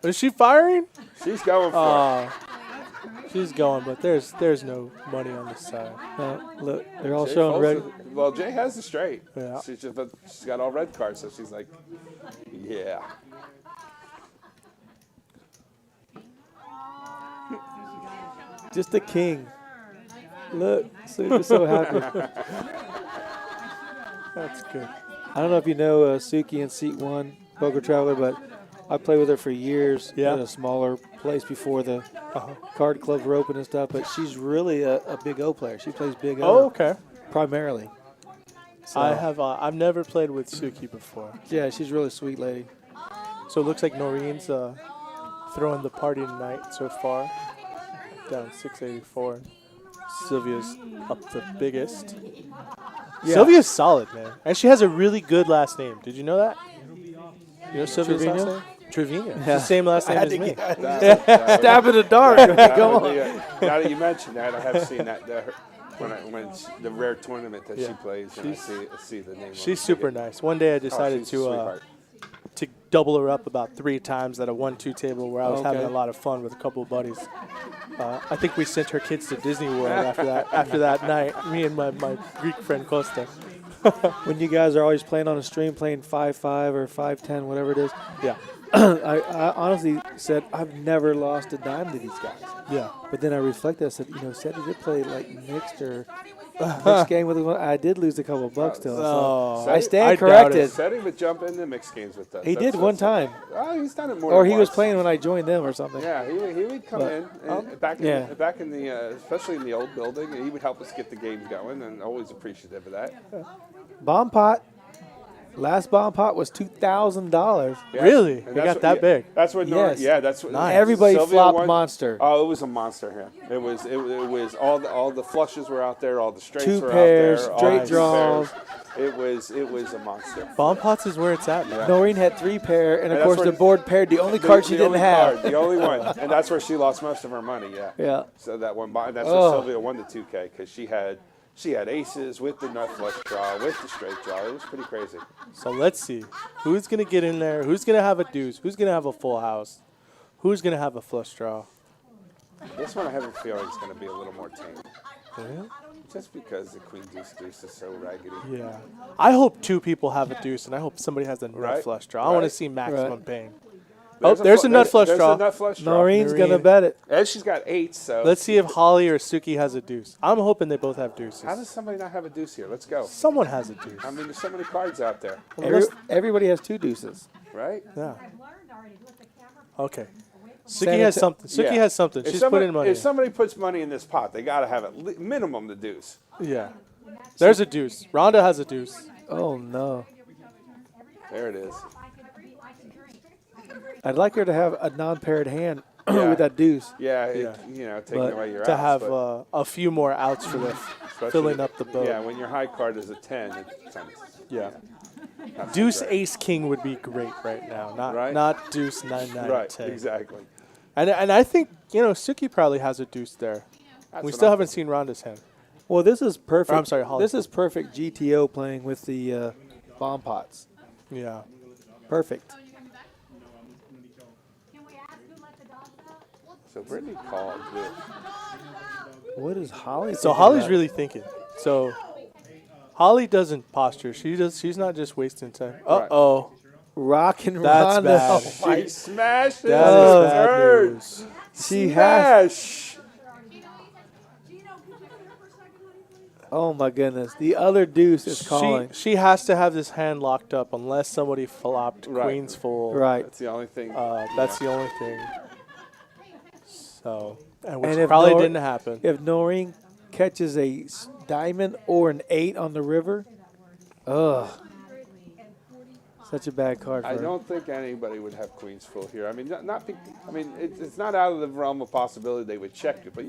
Speaker 8: Is she firing?
Speaker 2: She's going for it.
Speaker 8: She's going, but there's no money on this side.
Speaker 1: Look, they're all
Speaker 2: Jay
Speaker 1: showing
Speaker 2: folds
Speaker 1: red.
Speaker 2: it. Well, Jay has the straight.
Speaker 8: Yeah.
Speaker 2: She's got all red cards, so she's like, yeah.
Speaker 1: Just a king. Look, Suk is so happy.
Speaker 8: That's good.
Speaker 1: I don't know if you know Suki in Seat 1, Poker Traveler, but I played with her for years
Speaker 8: Yeah.
Speaker 1: in a smaller place before the card clubs were open and stuff, but she's really a big O player. She plays big O
Speaker 8: Oh, okay.
Speaker 1: primarily. So,
Speaker 8: I've never played with Suki before.
Speaker 1: yeah, she's a really sweet lady.
Speaker 8: So it looks like Noreen's throwing the party tonight so far. Down 684. Sylvia's up the biggest.
Speaker 1: Yeah.
Speaker 8: Sylvia's solid, man. And she has a really good last name. Did you know that? You know Sylvia's
Speaker 1: Trevino?
Speaker 8: last name? Trevino. It's the same last name as me.
Speaker 1: Stab in the dark. Come on.
Speaker 2: Now that you mention that, I have seen that when the rare tournament that she plays, and I see the name.
Speaker 8: She's super nice. One day I decided
Speaker 2: she's a sweetheart.
Speaker 8: to double her up about 3 times at a 1-2 table where I was having
Speaker 1: Okay.
Speaker 8: a lot of fun with a couple of buddies. I think we sent her kids to Disney World after that night. Me and my Greek friend Costa.
Speaker 1: when you guys are always playing on a stream, playing 5-5 or 5-10, whatever it is.
Speaker 8: Yeah.
Speaker 1: I honestly said I've never lost a dime to these guys.
Speaker 8: Yeah.
Speaker 1: But then I reflected. I said, said he did play like mixed or mixed game with one. I did lose a couple bucks to him.
Speaker 8: Oh,
Speaker 1: So I stand
Speaker 8: I doubt
Speaker 1: corrected.
Speaker 8: it.
Speaker 2: Said he would jump into mixed games with us.
Speaker 1: He did one time,
Speaker 2: Oh, he's done it more
Speaker 1: or
Speaker 2: than
Speaker 1: he was
Speaker 2: once.
Speaker 1: playing when I joined them or something.
Speaker 2: Yeah, he would come
Speaker 1: But-
Speaker 2: in and back in the especially in the old building, and he would help us get the games going, and always appreciative of that.
Speaker 1: Bomb pot. Last bomb pot was $2,000.
Speaker 2: Yeah.
Speaker 8: Really?
Speaker 2: And
Speaker 8: They
Speaker 2: that's
Speaker 8: got
Speaker 2: what-
Speaker 8: that big?
Speaker 2: That's what.
Speaker 1: Yes.
Speaker 2: Yeah, that's what.
Speaker 8: Nice.
Speaker 1: Everybody
Speaker 2: Sylvia
Speaker 1: flopped
Speaker 2: won.
Speaker 1: monster.
Speaker 2: Oh, it was a monster here. It was all the flushes were out there, all the straights
Speaker 1: Two
Speaker 2: were
Speaker 1: pairs,
Speaker 2: out there,
Speaker 1: straight
Speaker 2: all the
Speaker 1: draws.
Speaker 2: pairs. It was a monster.
Speaker 8: Bomb pots is where it's at, man.
Speaker 1: Noreen had 3 pair, and of
Speaker 2: that's
Speaker 1: course
Speaker 2: where
Speaker 1: the board paired the only
Speaker 2: The-
Speaker 1: card she
Speaker 2: the
Speaker 1: didn't
Speaker 2: only
Speaker 1: have.
Speaker 2: card, the only one, and that's where she lost most of her money. Yeah.
Speaker 1: Yeah.
Speaker 2: So that one, that's
Speaker 1: Oh.
Speaker 2: where Sylvia won the 2K because she had aces with the nut flush draw, with the straight draw. It was pretty crazy.
Speaker 8: So let's see. Who's going to get in there? Who's going to have a deuce? Who's going to have a full house? Who's going to have a flush draw?
Speaker 2: This one I have a feeling is going to be a little more tame,
Speaker 8: Yeah.
Speaker 2: just because the queen deuce is so raggedy.
Speaker 8: Yeah. I hope 2 people have a deuce, and I hope somebody has a nut
Speaker 2: Right.
Speaker 8: flush draw. I want to
Speaker 2: Right.
Speaker 8: see maximum
Speaker 1: Right.
Speaker 8: pain. There's a nut flush
Speaker 2: there's
Speaker 8: draw.
Speaker 2: a nut flush draw.
Speaker 1: Noreen's going to
Speaker 8: Noreen.
Speaker 1: bet it.
Speaker 2: And she's got 8, so.
Speaker 8: Let's see if Holly or Suki has a deuce. I'm hoping they both have deuces.
Speaker 2: How does somebody not have a deuce here? Let's go.
Speaker 8: Someone has a deuce.
Speaker 2: I mean, there's so many cards out there,
Speaker 1: Everybody has 2 deuces.
Speaker 2: right?
Speaker 8: Yeah. Okay. Suki
Speaker 1: San
Speaker 8: has
Speaker 1: Ante-
Speaker 8: something. Suki
Speaker 2: Yeah.
Speaker 8: has something.
Speaker 2: If
Speaker 8: She's
Speaker 2: somebody,
Speaker 8: putting money.
Speaker 2: If somebody puts money in this pot, they got to have at minimum the deuce.
Speaker 8: Yeah. There's a deuce. Rhonda has a deuce.
Speaker 1: Oh, no.
Speaker 2: There it is.
Speaker 1: I'd like her to have a non-paired hand
Speaker 2: Yeah.
Speaker 1: with that deuce.
Speaker 2: Yeah,
Speaker 8: Yeah.
Speaker 2: taking
Speaker 1: But
Speaker 2: away your
Speaker 8: To
Speaker 2: outs,
Speaker 8: have
Speaker 2: but
Speaker 8: a few more outs for the
Speaker 2: especially-
Speaker 8: filling up the boat.
Speaker 2: Yeah, when your high card is a 10, it's
Speaker 8: Yeah.
Speaker 2: not so
Speaker 8: Deuce
Speaker 2: great.
Speaker 8: Ace King would be great right now. Not
Speaker 2: Right.
Speaker 8: not Deuce 9
Speaker 2: Right,
Speaker 8: 10.
Speaker 2: exactly.
Speaker 8: And I think Suki probably has a deuce there.
Speaker 2: That's
Speaker 8: We
Speaker 2: what
Speaker 8: still
Speaker 2: I'm
Speaker 8: haven't seen Rhonda's hand.
Speaker 1: Well, this is perfect.
Speaker 8: I'm sorry, Holly.
Speaker 1: This is perfect GTO playing with the bomb pots.
Speaker 8: Yeah.
Speaker 1: Perfect.
Speaker 2: So Brittany called this.
Speaker 1: What is Holly?
Speaker 8: So
Speaker 1: thinking
Speaker 8: Holly's
Speaker 1: about?
Speaker 8: really thinking. So Holly doesn't posture. She's not just wasting time.
Speaker 2: Right.
Speaker 8: Uh-oh.
Speaker 1: Rockin'
Speaker 8: That's
Speaker 1: Rhonda.
Speaker 8: bad.
Speaker 1: Oh, my.
Speaker 2: She smashed it.
Speaker 8: That
Speaker 1: Oh,
Speaker 8: is bad
Speaker 2: Third.
Speaker 8: news.
Speaker 1: She has.
Speaker 2: Smash.
Speaker 1: Oh my goodness. The other deuce is calling.
Speaker 8: She has to have this hand locked up unless somebody flopped
Speaker 2: Right.
Speaker 8: queens full.
Speaker 1: Right.
Speaker 2: That's the only thing.
Speaker 8: That's the only thing. So, which
Speaker 1: And if
Speaker 8: probably
Speaker 1: Nor-
Speaker 8: didn't happen.
Speaker 1: If Noreen catches a diamond or an 8 on the river, ugh. Such a bad card for
Speaker 2: I
Speaker 1: her.
Speaker 2: don't think anybody would have queens full here. I mean, it's not out of the realm of possibility they would check it, but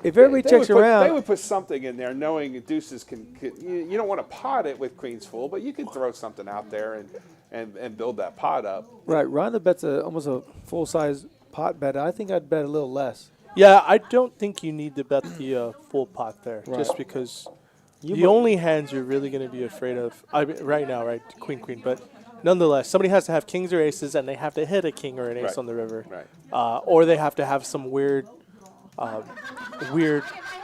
Speaker 1: If everybody
Speaker 2: they
Speaker 1: checks
Speaker 2: would put,
Speaker 1: around,
Speaker 2: they would put something in there, knowing deuces can you don't want to pot it with queens full, but you can throw something out there and build that pot up.
Speaker 1: right, Rhonda bets almost a full-size pot bet. I think I'd bet a little less.
Speaker 8: Yeah, I don't think you need to bet the full pot there,
Speaker 1: Right.
Speaker 8: just because
Speaker 1: You
Speaker 8: the
Speaker 1: mu-
Speaker 8: only hands you're really going to be afraid of right now, right? Queen, but nonetheless, somebody has to have kings or aces, and they have to hit a king or an ace
Speaker 2: Right.
Speaker 8: on the river,
Speaker 2: Right.
Speaker 8: or they have to have some weird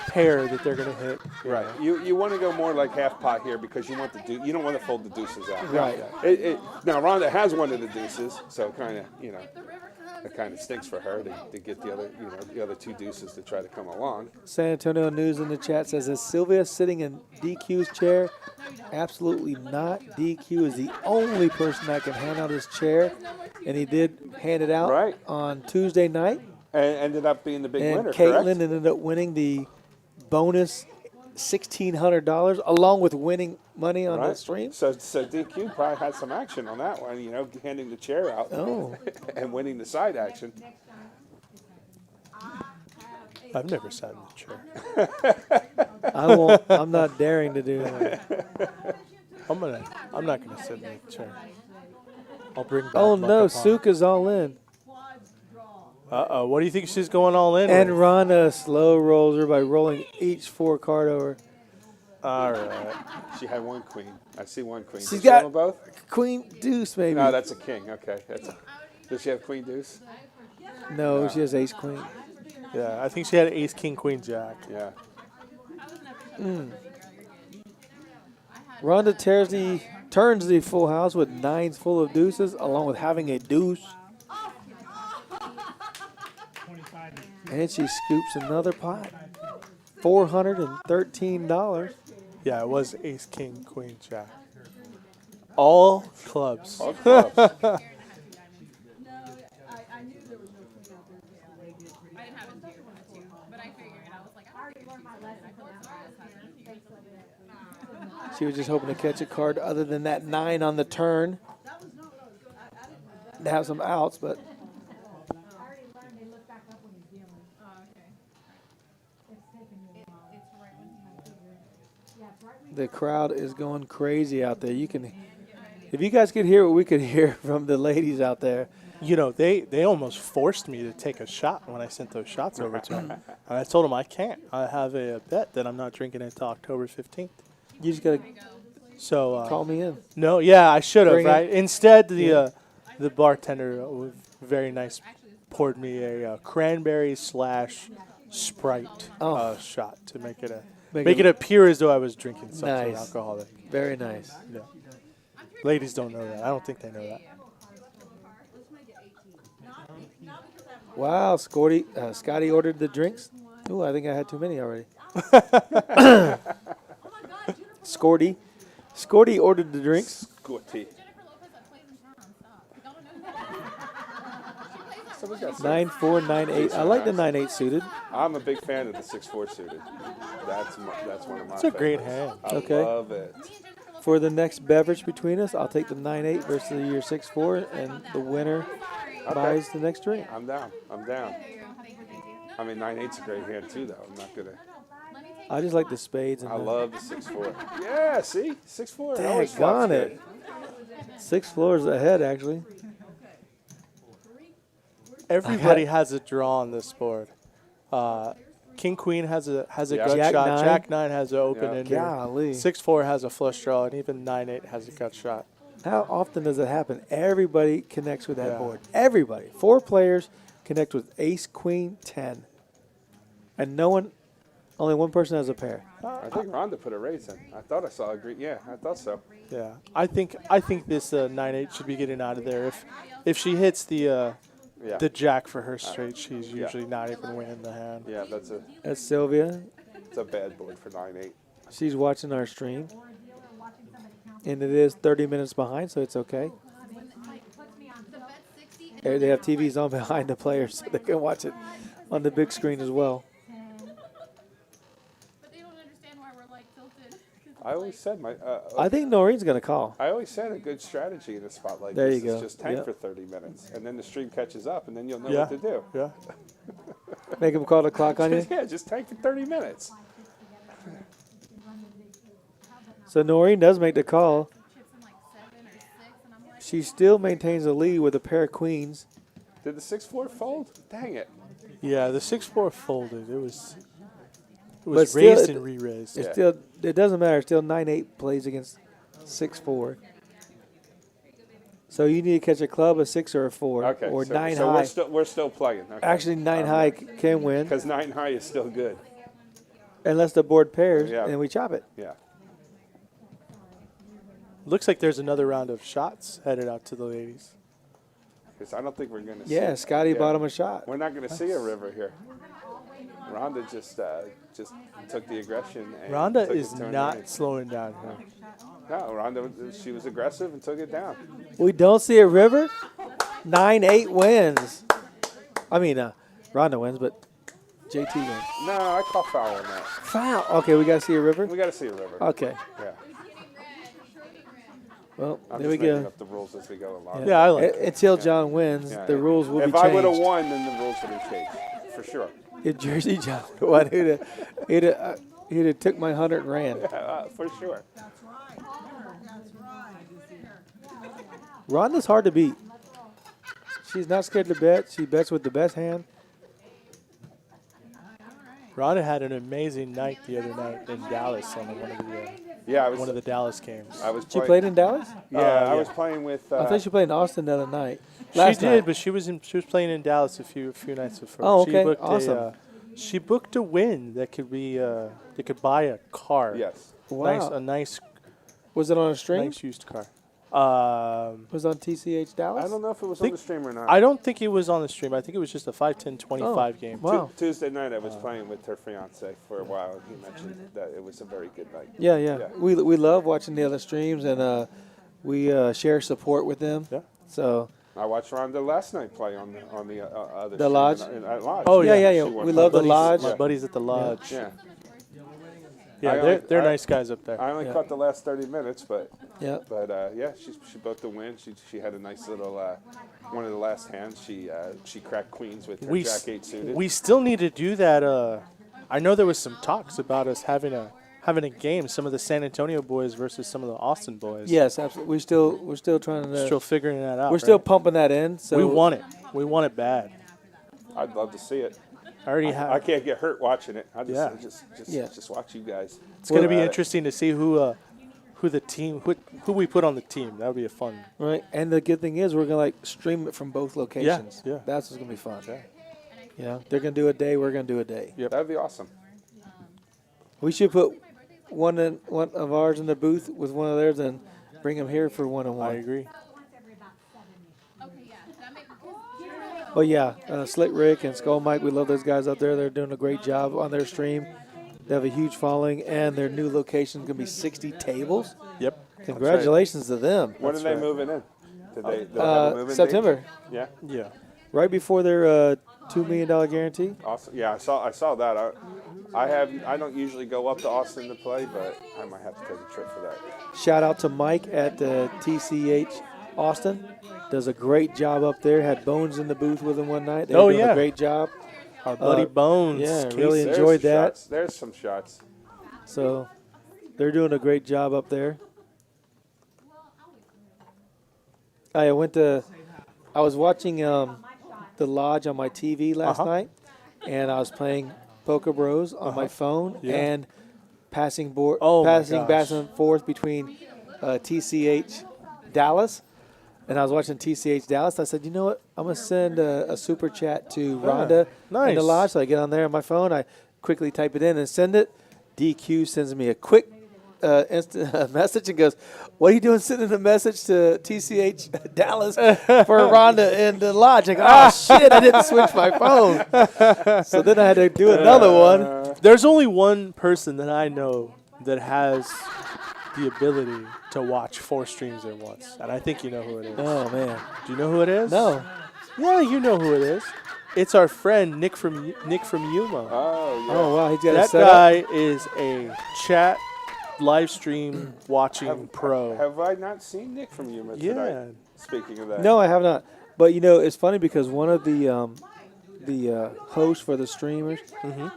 Speaker 8: pair that they're going to hit.
Speaker 2: Right. You want to go more like half pot here because you want you don't want to fold the deuces out.
Speaker 1: Right.
Speaker 2: Now Rhonda has one of the deuces, so kind of it kind of stinks for her to get the other 2 deuces to try to come along.
Speaker 1: San Antonio News in the chat says, is Sylvia sitting in DQ's chair? Absolutely not. DQ is the only person that can hand out his chair, and he did hand it out
Speaker 2: Right.
Speaker 1: on Tuesday night.
Speaker 2: And ended up being the big
Speaker 1: And
Speaker 2: winner.
Speaker 1: Caitlin
Speaker 2: Correct?
Speaker 1: ended up winning the bonus $1,600 along with winning money on the
Speaker 2: Right.
Speaker 1: stream.
Speaker 2: So DQ probably had some action on that one, handing the chair out
Speaker 1: Oh,
Speaker 2: and winning the side action.
Speaker 8: I've never sat in the chair.
Speaker 1: I won't. I'm not daring to do that.
Speaker 8: I'm not gonna sit in the chair. I'll bring back
Speaker 1: Oh
Speaker 8: luck
Speaker 1: no,
Speaker 8: upon-
Speaker 1: Suka's all in.
Speaker 8: Uh-oh, what do you think she's going all in
Speaker 1: And
Speaker 8: with?
Speaker 1: Rhonda slow rolls her by rolling each 4 card over.
Speaker 8: All right.
Speaker 2: She had 1 queen. I see 1 queen.
Speaker 1: She's
Speaker 2: Does she
Speaker 1: got-
Speaker 2: have them both?
Speaker 1: Queen deuce, maybe.
Speaker 2: No, that's a king. Okay. Does she have queen deuce?
Speaker 1: No, she has ace queen.
Speaker 8: Yeah, I think she had ace, king, queen, jack.
Speaker 2: Yeah.
Speaker 1: Rhonda turns the full house with nines full of deuces, along with having a deuce. And she scoops another pot. $413.
Speaker 8: Yeah, it was ace, king, queen, jack. All clubs.
Speaker 2: All clubs.
Speaker 5: No, I knew there was no queen out there.
Speaker 6: I didn't have a two, but I figured. I was like, I already learned my lesson. I feel like something
Speaker 1: She was just hoping to catch a card other than that 9 on the turn. To have some outs, but the crowd is going crazy out there. You can, if you guys could hear what we could hear from the ladies out there.
Speaker 8: You know, they almost forced me to take a shot when I sent those shots over to them. And I told them I can't. I have a bet that I'm not drinking until October 15th.
Speaker 1: You just gotta
Speaker 8: So
Speaker 1: call me in.
Speaker 8: no, yeah, I should have,
Speaker 1: Bring it.
Speaker 8: right? Instead, the bartender was very nice, poured me a cranberry / Sprite shot to make it appear as though I was drinking something
Speaker 1: Nice.
Speaker 8: alcoholic.
Speaker 1: Very nice.
Speaker 8: Yeah. Ladies don't know that. I don't think they know that.
Speaker 1: Wow, Scotty ordered the drinks. Ooh, I think I had too many already. Scotty ordered the drinks.
Speaker 2: Scotty.
Speaker 6: Jennifer Lopez that plays in town. Stop. Y'all don't know that.
Speaker 2: Someone's got
Speaker 1: 9-4, 9-8. I like the 9-8 suited.
Speaker 2: I'm a big fan of the 6-4 suited. That's one of my.
Speaker 8: It's a great
Speaker 2: favorites.
Speaker 8: hand.
Speaker 2: I
Speaker 1: Okay.
Speaker 2: love it.
Speaker 1: For the next beverage between us, I'll take the 9-8 versus your 6-4, and the winner buys the next drink.
Speaker 2: I'm down. I mean, 9-8's a great hand too, though. I'm not gonna.
Speaker 1: I just like the spades. And
Speaker 2: I love the 6-4. Yeah, see, 6-4. It always
Speaker 1: Daggone
Speaker 2: flops
Speaker 1: it.
Speaker 2: good.
Speaker 1: 6 floors ahead, actually.
Speaker 8: Everybody has a draw on this board. King Queen has a
Speaker 2: Yeah.
Speaker 8: gut
Speaker 1: Jack
Speaker 8: shot.
Speaker 1: 9.
Speaker 8: Jack 9 has an open
Speaker 2: Yeah.
Speaker 8: ender.
Speaker 1: Golly.
Speaker 8: 6-4 has a flush draw, and even 9-8 has a gut shot.
Speaker 1: How often does it happen? Everybody connects with that
Speaker 8: Yeah.
Speaker 1: board. Everybody. 4 players connect with ace, queen, 10. And only one person has a pair.
Speaker 2: I think Rhonda put a raise in. I thought I saw a green. Yeah, I thought so.
Speaker 8: Yeah, I think this 9-8 should be getting out of there. If she hits
Speaker 2: Yeah.
Speaker 8: the jack for her straight, she's usually not even winning the hand.
Speaker 2: Yeah,
Speaker 1: That's Sylvia.
Speaker 2: it's a bad board for 9-8.
Speaker 1: She's watching our stream. And it is 30 minutes behind, so it's okay. They have TVs on behind the players, so they can watch it on the big screen as well.
Speaker 6: But they don't understand why we're like tilted.
Speaker 2: I always said
Speaker 1: I think Noreen's going to call.
Speaker 2: I always said a good strategy in a spot like
Speaker 1: There
Speaker 2: this
Speaker 1: you
Speaker 2: is
Speaker 1: go.
Speaker 2: just tank
Speaker 1: Yep.
Speaker 2: for 30 minutes, and then the stream catches up, and then you'll know
Speaker 8: Yeah.
Speaker 2: what to do.
Speaker 8: Yeah.
Speaker 1: Make them call the clock on you.
Speaker 2: Yeah, just tank for 30 minutes.
Speaker 1: So Noreen does make the call.
Speaker 6: Chips in like 7 or 6, and I'm like,
Speaker 1: She still maintains the lead with a pair of queens.
Speaker 2: Did the 6-4 fold? Dang it.
Speaker 8: Yeah, the 6-4 folded. It was
Speaker 1: But still,
Speaker 8: raised
Speaker 1: it-
Speaker 8: and re-raised.
Speaker 1: It's
Speaker 2: Yeah.
Speaker 1: still, it doesn't matter. Still 9-8 plays against 6-4. So you need to catch a club, a 6 or a 4,
Speaker 2: Okay,
Speaker 1: or
Speaker 2: so,
Speaker 1: 9
Speaker 2: so
Speaker 1: high.
Speaker 2: we're still playing. Okay.
Speaker 1: Actually, 9 high can win
Speaker 2: because 9 high is still good.
Speaker 1: unless the board pairs
Speaker 2: Yeah.
Speaker 1: and we chop it.
Speaker 2: Yeah.
Speaker 8: Looks like there's another round of shots headed out to the ladies.
Speaker 2: Because I don't think we're going to.
Speaker 1: Yeah, Scotty bought him a shot.
Speaker 2: We're not going to see a river here. Rhonda just took the aggression. And
Speaker 8: Rhonda
Speaker 2: took
Speaker 8: is
Speaker 2: it to her
Speaker 8: not
Speaker 2: name.
Speaker 8: slowing down here.
Speaker 2: No, Rhonda, she was aggressive and took it down.
Speaker 1: We don't see a river. 9-8 wins. I mean, Rhonda wins, but JT wins.
Speaker 2: No, I call foul on that.
Speaker 1: Foul. Okay, we got to see a river.
Speaker 2: We got to see a river.
Speaker 1: Okay.
Speaker 2: Yeah.
Speaker 1: Well,
Speaker 2: I'm
Speaker 1: there
Speaker 2: just
Speaker 1: we
Speaker 2: making
Speaker 1: go.
Speaker 2: up the rules as we go along.
Speaker 8: Yeah, I like it.
Speaker 1: Until John wins,
Speaker 2: Yeah,
Speaker 1: the
Speaker 2: yeah.
Speaker 1: rules will
Speaker 2: if
Speaker 1: be
Speaker 2: I would have
Speaker 1: changed.
Speaker 2: won, then the rules would have changed for sure.
Speaker 1: If Jersey John won, he'd have took my 100 and ran.
Speaker 2: For sure.
Speaker 4: That's right. That's right.
Speaker 1: Rhonda's hard to beat. She's not scared to bet. She bets with the best hand.
Speaker 8: Rhonda had an amazing night the other night in Dallas on
Speaker 2: Yeah, I
Speaker 8: one of
Speaker 2: was.
Speaker 8: the Dallas games.
Speaker 2: I was.
Speaker 1: She played in Dallas?
Speaker 2: Yeah, I was playing with.
Speaker 1: I thought she played in Austin the other night.
Speaker 8: She
Speaker 1: Last
Speaker 8: did,
Speaker 1: night.
Speaker 8: but she was playing in Dallas a few nights before.
Speaker 1: Oh,
Speaker 8: She
Speaker 1: okay.
Speaker 8: booked
Speaker 1: Awesome.
Speaker 8: she booked a win that could be that could buy a car.
Speaker 2: Yes.
Speaker 1: Wow.
Speaker 8: A nice
Speaker 1: Was it on a stream?
Speaker 8: Nice used car.
Speaker 1: Was it on TCH Dallas?
Speaker 2: I don't know if it was on the stream or not.
Speaker 8: I don't think it was on the stream. I think it was just a 5-10-25 game.
Speaker 1: Wow.
Speaker 2: Tuesday night, I was playing with her fiance for a while, and he mentioned that it was a very good night.
Speaker 1: Yeah, yeah.
Speaker 2: Yeah.
Speaker 1: We love watching the other streams, and we share support with them.
Speaker 8: Yeah.
Speaker 1: So
Speaker 2: I watched Rhonda last night play on the other
Speaker 1: The
Speaker 2: stream
Speaker 1: Lodge?
Speaker 2: at Lodge.
Speaker 8: Oh,
Speaker 1: yeah,
Speaker 8: yeah.
Speaker 1: yeah, yeah.
Speaker 2: She won
Speaker 1: We
Speaker 2: first.
Speaker 1: love the
Speaker 8: Buddies-
Speaker 1: Lodge.
Speaker 8: My buddies at the lodge.
Speaker 2: Yeah.
Speaker 8: Yeah,
Speaker 2: I
Speaker 8: they're
Speaker 2: only- I-
Speaker 8: nice guys up there.
Speaker 2: I only
Speaker 1: Yeah.
Speaker 2: caught the last 30 minutes, but
Speaker 1: Yeah.
Speaker 2: yeah, she booked the win. She had a nice little one of the last hands. She cracked queens with her
Speaker 8: We
Speaker 2: Jack
Speaker 8: s-
Speaker 2: 8 suited.
Speaker 8: We still need to do that. I know there was some talks about us having a game. Some of the San Antonio boys versus some of the Austin boys.
Speaker 1: Yes, absolutely. We're still trying to.
Speaker 8: Still figuring that out.
Speaker 1: we're still
Speaker 8: right?
Speaker 1: pumping that in. So
Speaker 8: We want it. We want it bad.
Speaker 2: I'd love to see it.
Speaker 8: I already
Speaker 2: I
Speaker 8: have.
Speaker 2: can't get hurt watching it. I
Speaker 8: Yeah.
Speaker 2: just watch you guys.
Speaker 8: It's going to be
Speaker 2: Well,
Speaker 8: interesting to see who the team who we put on the team. That would be a fun.
Speaker 1: Right, and the good thing is we're gonna stream it from both locations.
Speaker 8: yeah.
Speaker 1: That's what's gonna be fun. You know, they're gonna do a day. We're gonna do a day.
Speaker 8: Yep.
Speaker 2: That'd be awesome.
Speaker 1: We should put one of ours in the booth with one of theirs and bring them here for
Speaker 8: I
Speaker 1: one-on-one.
Speaker 8: agree.
Speaker 6: Okay, yeah. That makes.
Speaker 1: But yeah, Slick Rick and Skull Mike, we love those guys out there. They're doing a great job on their stream. They have a huge following, and their new location is gonna be 60 tables.
Speaker 8: Yep.
Speaker 1: Congratulations to them.
Speaker 2: When are they
Speaker 8: right.
Speaker 2: moving in? Did they have a moving
Speaker 1: September,
Speaker 2: date? Yeah.
Speaker 8: Yeah.
Speaker 1: right before their $2 million guarantee.
Speaker 2: Awesome. Yeah, I saw that. I don't usually go up to Austin to play, but I might have to take a trip for that.
Speaker 1: Shout out to Mike at TCH Austin. Does a great job up there. Had Bones in the booth with him one night. They were doing a great job.
Speaker 8: Our buddy Bones.
Speaker 1: yeah,
Speaker 8: Casey.
Speaker 1: really
Speaker 2: There's
Speaker 1: enjoyed
Speaker 2: some
Speaker 1: that.
Speaker 2: shots. There's some shots.
Speaker 1: So they're doing a great job up there. I was watching the Lodge on my TV last night, and I was playing Poker Bros on my phone and passing back and forth between TCH Dallas. And I was watching TCH Dallas. I said, you know what? I'm going to send a super chat to Rhonda in
Speaker 8: nice.
Speaker 1: the Lodge. So I get on there on my phone. I quickly type it in and send it. DQ sends me a quick instant message and goes, what are you doing sending a message to TCH Dallas for Rhonda in the Lodge? I go, oh, shit, I didn't switch my phone. So then I had to do another one.
Speaker 8: There's only one person that I know that has the ability to watch 4 streams at once, and I think you know who it is.
Speaker 1: Oh, man.
Speaker 8: Do you know who it is?
Speaker 1: No.
Speaker 8: Yeah, you know who it is. It's our friend Nick from Yuma.
Speaker 2: Oh, yeah.
Speaker 1: Oh, wow. He's got a
Speaker 8: That
Speaker 1: setup.
Speaker 8: guy is a chat live stream watching pro.
Speaker 2: Have I not seen Nick from Yuma
Speaker 8: Yeah.
Speaker 2: tonight? Speaking of that.
Speaker 1: No, I have not. But, you know, it's funny because one of the hosts for the streamers,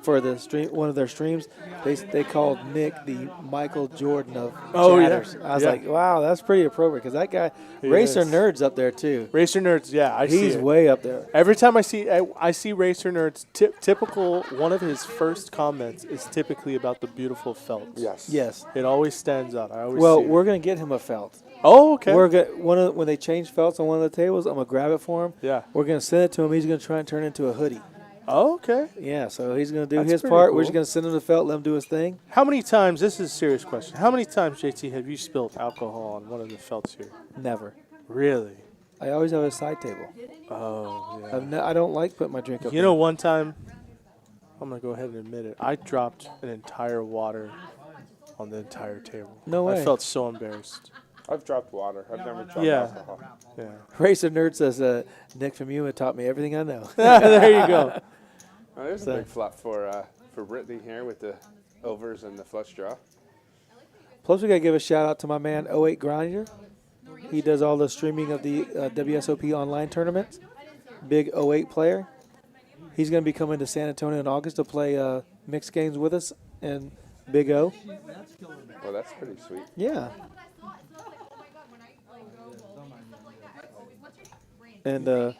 Speaker 1: for the stream, one of their streams, they called Nick the Michael Jordan of chatters. I was like, wow, that's pretty appropriate because that guy, Racer
Speaker 8: is.
Speaker 1: Nerd's up there too.
Speaker 8: Racer Nerds, yeah, I see
Speaker 1: He's
Speaker 8: it.
Speaker 1: way up there.
Speaker 8: Every time I see Racer Nerds, typical, one of his first comments is typically about the beautiful felts.
Speaker 2: Yes.
Speaker 1: Yes.
Speaker 8: It always stands out. I always
Speaker 1: Well,
Speaker 8: see it.
Speaker 1: we're gonna get him a felt.
Speaker 8: Oh, okay.
Speaker 1: When they change felts on one of the tables, I'm gonna grab it for him.
Speaker 8: Yeah.
Speaker 1: We're gonna send it to him. He's gonna try and turn it into a hoodie.
Speaker 8: Oh, okay.
Speaker 1: Yeah, so he's gonna do
Speaker 8: That's
Speaker 1: his
Speaker 8: pretty
Speaker 1: part. We're
Speaker 8: cool.
Speaker 1: just gonna send him the felt, let him do his thing.
Speaker 8: How many times, this is a serious question, how many times, JT, have you spilled alcohol on one of the felts here?
Speaker 1: Never.
Speaker 8: Really?
Speaker 1: I always have a side table.
Speaker 8: Oh, yeah.
Speaker 1: I don't like putting my drink up.
Speaker 8: You know, one time, I'm going to go ahead and admit it, I dropped an entire water on the entire table.
Speaker 1: No way.
Speaker 8: I felt so embarrassed.
Speaker 2: I've dropped water. I've never dropped
Speaker 8: Yeah.
Speaker 2: alcohol.
Speaker 8: Yeah.
Speaker 1: Racer Nerd says Nick from Yuma taught me everything I know.
Speaker 8: There you go.
Speaker 2: Oh, there's a big flop for Brittany here with the overs and the flush draw.
Speaker 1: Plus, we got to give a shout out to my man 08 Grinder. He does all the streaming of the WSOP online tournaments. Big 08 player. He's going to be coming to San Antonio in August to play mixed games with us and Big O.
Speaker 2: Well, that's pretty sweet.
Speaker 1: Yeah. And
Speaker 8: Yeah,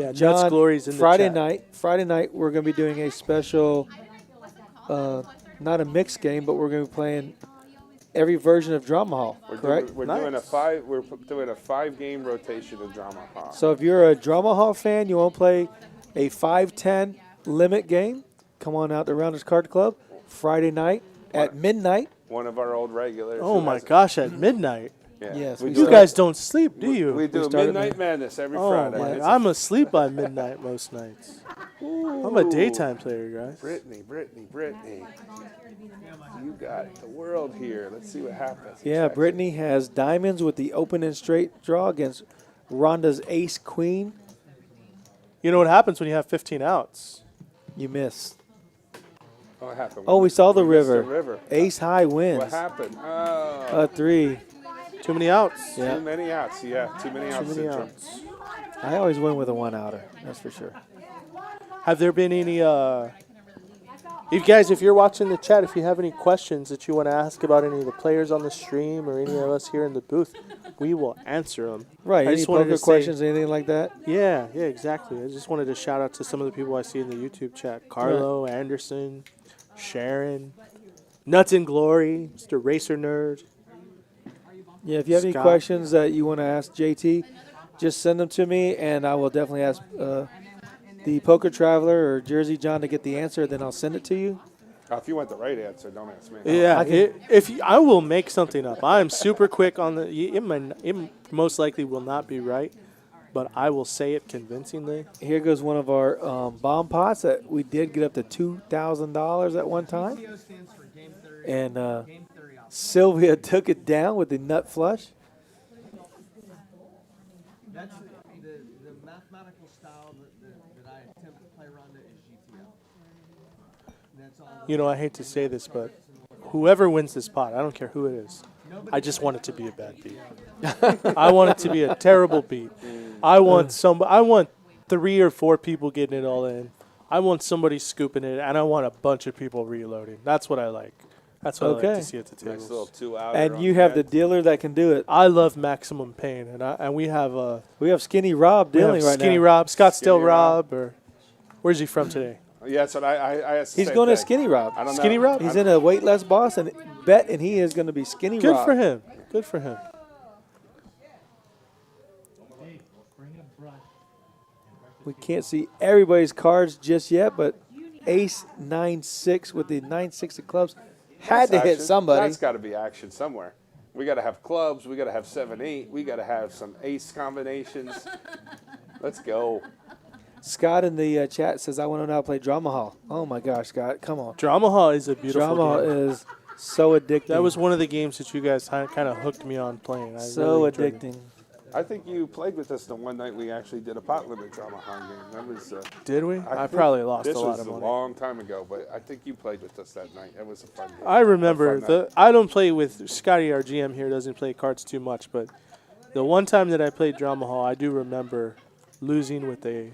Speaker 8: Nuts
Speaker 1: John,
Speaker 8: Glory's in the
Speaker 1: Friday
Speaker 8: chat.
Speaker 1: Friday night, we're going to be doing a special, not a mixed game, but we're going to be playing every version of Drama Hall, correct?
Speaker 2: We're doing a 5-game rotation of Drama Hall.
Speaker 1: So if you're a Drama Hall fan, you want to play a 5-10 limit game, come on out to Rounders Card Club Friday night at midnight.
Speaker 2: one of our old regulars.
Speaker 8: Oh
Speaker 2: who
Speaker 8: my
Speaker 2: has-
Speaker 8: gosh, at midnight.
Speaker 2: Yeah.
Speaker 1: Yes,
Speaker 2: we
Speaker 1: we
Speaker 2: do
Speaker 8: You
Speaker 2: it-
Speaker 8: guys don't sleep, do you?
Speaker 2: We do
Speaker 1: started
Speaker 2: Midnight
Speaker 1: at-
Speaker 2: Madness every
Speaker 8: Oh
Speaker 2: Friday.
Speaker 8: my!
Speaker 2: It's
Speaker 8: I'm asleep by midnight most nights. I'm a
Speaker 2: Ooh.
Speaker 8: daytime player, guys.
Speaker 2: Brittany. You got the world here. Let's see what happens.
Speaker 1: Yeah, Brittany has diamonds with the open and straight draw against Rhonda's ace queen.
Speaker 8: You know what happens when you have 15 outs?
Speaker 1: You miss.
Speaker 2: What happened?
Speaker 1: Oh, we saw the
Speaker 2: missed
Speaker 1: river. Ace high wins.
Speaker 2: What happened? Oh,
Speaker 1: A 3.
Speaker 8: Too many outs.
Speaker 1: Yeah.
Speaker 2: too many outs. Yeah, too many outs.
Speaker 8: Too many
Speaker 2: syndrome.
Speaker 8: outs.
Speaker 1: I always win with a 1-outer. That's for sure.
Speaker 8: Have there been any? If you're watching the chat, if you have any questions that you want to ask about any of the players on the stream or any of us here in the booth, we will answer them.
Speaker 1: Right.
Speaker 8: I
Speaker 1: Any
Speaker 8: just wanted
Speaker 1: poker
Speaker 8: to say-
Speaker 1: questions, anything like that?
Speaker 8: Yeah, exactly. I just wanted to shout out to some of the people I see in the YouTube chat: Carlo, Anderson, Sharon, Nuts and Glory, Mr. Racer Nerd.
Speaker 1: Yeah, if you have any
Speaker 8: Scott.
Speaker 1: questions that you want to ask JT, just send them to me, and I will definitely ask the Poker Traveler or Jersey John to get the answer. Then I'll send it to you.
Speaker 2: If you want the right answer, don't ask me.
Speaker 8: Yeah,
Speaker 1: I can-
Speaker 8: I will make something up. I am super quick on the. It most likely will not be right, but I will say it convincingly.
Speaker 1: Here goes one of our bomb pots that we did get up to $2,000 at one time,
Speaker 3: GTO stands for game theory.
Speaker 1: and
Speaker 3: Game theory off.
Speaker 1: Sylvia took it down with the nut flush.
Speaker 3: That's the mathematical style that I attempt to play Ronda is GTO. And that's all.
Speaker 8: You know, I hate to say this, but whoever wins this pot, I don't care who it is, I just want it to be a bad beat. I want it to be a terrible beat. I want 3 or 4 people getting it all in. I want somebody scooping it, and I want a bunch of people reloading. That's what I like. That's what I like
Speaker 1: Okay.
Speaker 8: to see at the
Speaker 2: Nice little
Speaker 8: tables.
Speaker 2: 2-outer.
Speaker 1: And
Speaker 2: on
Speaker 1: you have the
Speaker 2: end.
Speaker 1: dealer that can do it.
Speaker 8: I love maximum pain, and we have
Speaker 1: We have Skinny Rob
Speaker 8: we have
Speaker 1: dealing right
Speaker 8: Skinny
Speaker 1: now.
Speaker 8: Rob, Scottsdale
Speaker 2: Skinny Rob.
Speaker 8: Rob, or where's he from today?
Speaker 2: Yeah, that's what I asked. the
Speaker 1: He's
Speaker 2: same
Speaker 1: going to
Speaker 2: thing.
Speaker 1: Skinny Rob.
Speaker 2: I don't know.
Speaker 8: Skinny Rob?
Speaker 1: He's in a weightless boss and bet, and he is going to be Skinny
Speaker 8: Good
Speaker 1: Rob.
Speaker 8: for him. Good for him.
Speaker 1: We can't see everybody's cards just yet, but Ace 9-6 with the 9-6 of clubs had
Speaker 2: That's
Speaker 1: to hit
Speaker 2: action.
Speaker 1: somebody.
Speaker 2: That's got to be action somewhere. We got to have clubs. We got to have 7-8. We got to have some ace combinations. Let's go.
Speaker 1: Scott in the chat says, I want to know how to play Drama Hall. Oh my gosh, Scott, come on.
Speaker 8: Drama Hall is a beautiful
Speaker 1: Drama Hall
Speaker 8: game.
Speaker 1: is so addicting.
Speaker 8: That was one of the games that you guys kind of hooked me on playing. I
Speaker 1: so
Speaker 8: really enjoyed it.
Speaker 1: addicting.
Speaker 2: I think you played with us the one night we actually did a pot limit drama hall game. That was.
Speaker 8: Did we? I
Speaker 2: think
Speaker 8: probably lost
Speaker 2: this
Speaker 8: a lot
Speaker 2: was
Speaker 8: of money.
Speaker 2: a long time ago, but I think you played with us that night. It was a fun game.
Speaker 8: I remember
Speaker 2: Fun night.
Speaker 8: I don't play with Scotty, our GM here, doesn't play cards too much, but the one time that I played Drama Hall, I do remember losing with a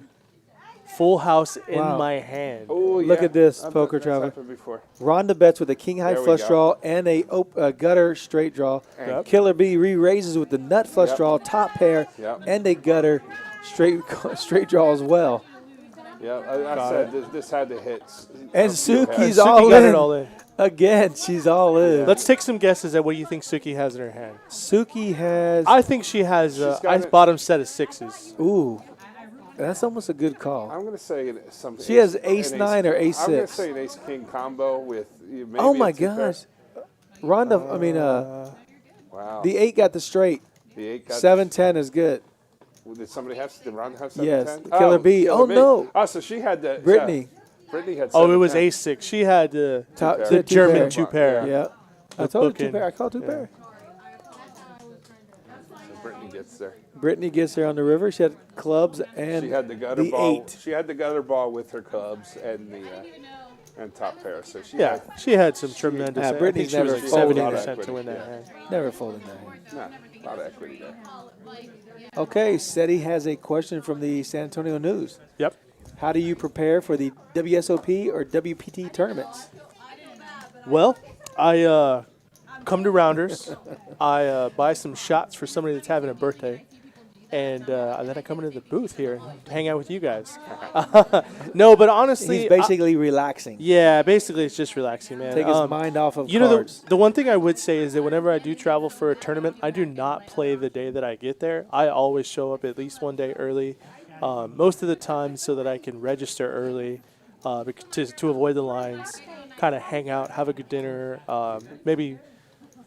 Speaker 8: full house in
Speaker 1: Wow.
Speaker 8: my hand.
Speaker 2: Oh,
Speaker 1: Look
Speaker 2: yeah.
Speaker 1: at this,
Speaker 2: I've
Speaker 1: Poker
Speaker 2: that's
Speaker 1: Traveler.
Speaker 2: happened before.
Speaker 1: Rhonda bets with a king high
Speaker 2: There we
Speaker 1: flush
Speaker 2: go.
Speaker 1: draw and a gutter straight draw.
Speaker 2: Yep.
Speaker 1: Killer B re-raises with the nut flush
Speaker 2: Yep.
Speaker 1: draw, top pair,
Speaker 2: Yep.
Speaker 1: and a gutter straight draw as well.
Speaker 2: Yeah, I said this had to hit.
Speaker 1: And
Speaker 2: a few
Speaker 1: Suki's
Speaker 2: heads.
Speaker 8: Suki
Speaker 1: all
Speaker 8: got
Speaker 1: in.
Speaker 8: it all in.
Speaker 1: Again, she's all in.
Speaker 8: Let's take some guesses at what you think Suki has in her hand.
Speaker 1: Suki has.
Speaker 8: I think she has
Speaker 2: She's got
Speaker 8: a
Speaker 2: it.
Speaker 8: bottom set of 6s.
Speaker 1: Ooh, that's almost a good call.
Speaker 2: I'm going to say some.
Speaker 1: She has ace-9 or
Speaker 2: I'm going to
Speaker 1: ace-6.
Speaker 2: say an ace king combo with. Maybe
Speaker 1: Oh my
Speaker 2: a two-pair.
Speaker 1: gosh, Rhonda.
Speaker 2: Wow.
Speaker 1: The 8 got the straight.
Speaker 2: The 8 got
Speaker 1: 7-10 is good.
Speaker 2: Did somebody have? Did Ron have 7-10?
Speaker 1: Yes, Killer B.
Speaker 2: Killer
Speaker 1: Oh, no.
Speaker 2: Oh, so she had the.
Speaker 1: Brittany.
Speaker 2: Yeah. Brittany had.
Speaker 8: Oh, it was
Speaker 2: 7-10.
Speaker 8: ace 6. She had the
Speaker 1: Top
Speaker 2: pair.
Speaker 1: the
Speaker 8: the German
Speaker 1: pair.
Speaker 8: 2-pair.
Speaker 1: Yeah, I
Speaker 8: The
Speaker 1: told her
Speaker 8: booking.
Speaker 1: 2 pair. I called 2
Speaker 8: Yeah.
Speaker 1: pair.
Speaker 2: So Brittany gets there.
Speaker 1: Brittany gets there on the river. She had clubs and
Speaker 2: She had the gutter
Speaker 1: the
Speaker 2: ball.
Speaker 1: 8.
Speaker 2: She had the gutter ball with her clubs and the and top pair. So she
Speaker 8: Yeah, she had some tremendous.
Speaker 1: Yeah,
Speaker 8: I think
Speaker 1: Brittany's
Speaker 8: she was
Speaker 1: never
Speaker 8: like
Speaker 1: folded.
Speaker 8: 70% to win that
Speaker 2: Yeah.
Speaker 8: hand.
Speaker 1: Never folded that hand.
Speaker 2: had a lot of equity there.
Speaker 1: Okay, Seti has a question from the San Antonio News.
Speaker 8: Yep.
Speaker 1: How do you prepare for the WSOP or WPT tournaments?
Speaker 8: Well, I come to Rounders. I buy some shots for somebody that's having a birthday. And then I come into the booth here and hang out with you guys. No, but honestly,
Speaker 1: He's basically relaxing.
Speaker 8: yeah, basically it's just relaxing, man.
Speaker 1: Take his mind off of
Speaker 8: You know,
Speaker 1: cards.
Speaker 8: the one thing I would say is that whenever I do travel for a tournament, I do not play the day that I get there. I always show up at least one day early, most of the time so that I can register early to avoid the lines. kind of hang out, have a good dinner. Maybe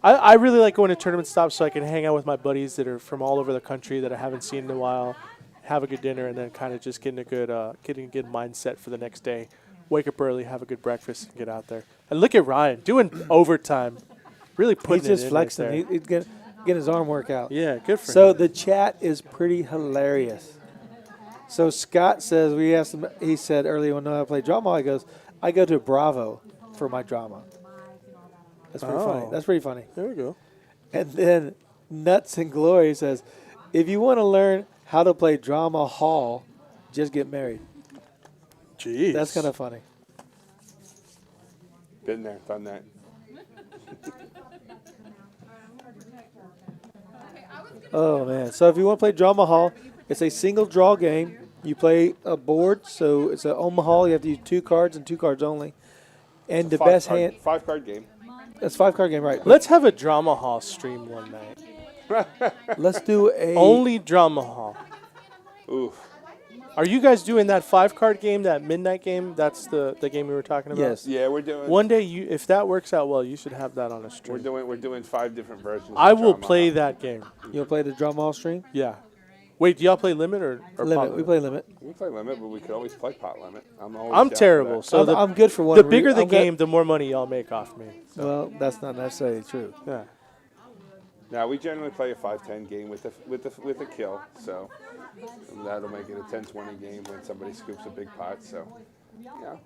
Speaker 8: I really like going to tournament stops so I can hang out with my buddies that are from all over the country that I haven't seen in a while. Have a good dinner and then kind of just getting a good mindset for the next day. Wake up early, have a good breakfast, and get out there. And look at Ryan doing overtime, really putting
Speaker 1: He's just
Speaker 8: it in
Speaker 1: flexing.
Speaker 8: right there.
Speaker 1: He's getting his arm work out.
Speaker 8: Yeah, good for
Speaker 1: So
Speaker 8: him.
Speaker 1: the chat is pretty hilarious. So Scott says, we asked him, he said earlier when I play drama, he goes, I go to Bravo for my drama. That's pretty funny.
Speaker 8: Oh.
Speaker 1: That's pretty funny.
Speaker 8: There we go.
Speaker 1: And then Nuts and Glory says, if you want to learn how to play drama hall, just get married.
Speaker 8: Jeez.
Speaker 1: That's kind of funny.
Speaker 2: Been there, done that.
Speaker 1: Oh, man. So if you want to play drama hall, it's a single draw game. You play a board, so it's an Omaha. You have to use 2 cards and 2 cards only. And the best hand.
Speaker 2: 5-card game.
Speaker 1: It's a 5-card game, right?
Speaker 8: Let's have a drama hall stream one night.
Speaker 1: Let's do a.
Speaker 8: Only drama hall.
Speaker 2: Oof.
Speaker 8: Are you guys doing that 5-card game, that midnight game? That's the game we were talking about?
Speaker 1: Yes.
Speaker 2: Yeah, we're doing.
Speaker 8: One day, if that works out well, you should have that on a stream.
Speaker 2: We're doing 5 different versions.
Speaker 8: I
Speaker 2: of
Speaker 8: will
Speaker 2: Drama
Speaker 8: play
Speaker 2: Hall.
Speaker 8: that game.
Speaker 1: You want to play the drama hall stream?
Speaker 8: Yeah. Wait, do y'all play limit or
Speaker 1: Limit.
Speaker 8: pot
Speaker 1: We play limit.
Speaker 2: We play limit, but we could always play pot limit. I'm down for
Speaker 8: terrible.
Speaker 2: that.
Speaker 8: So
Speaker 1: I'm good for one.
Speaker 8: the bigger the
Speaker 1: I'm good-
Speaker 8: game, the more money y'all make off me.
Speaker 1: Well, that's not necessarily true.
Speaker 8: Yeah.
Speaker 2: Now we generally play a 5-10 game with a kill, so that'll make it a 10-20 game when somebody scoops a big pot. So yeah,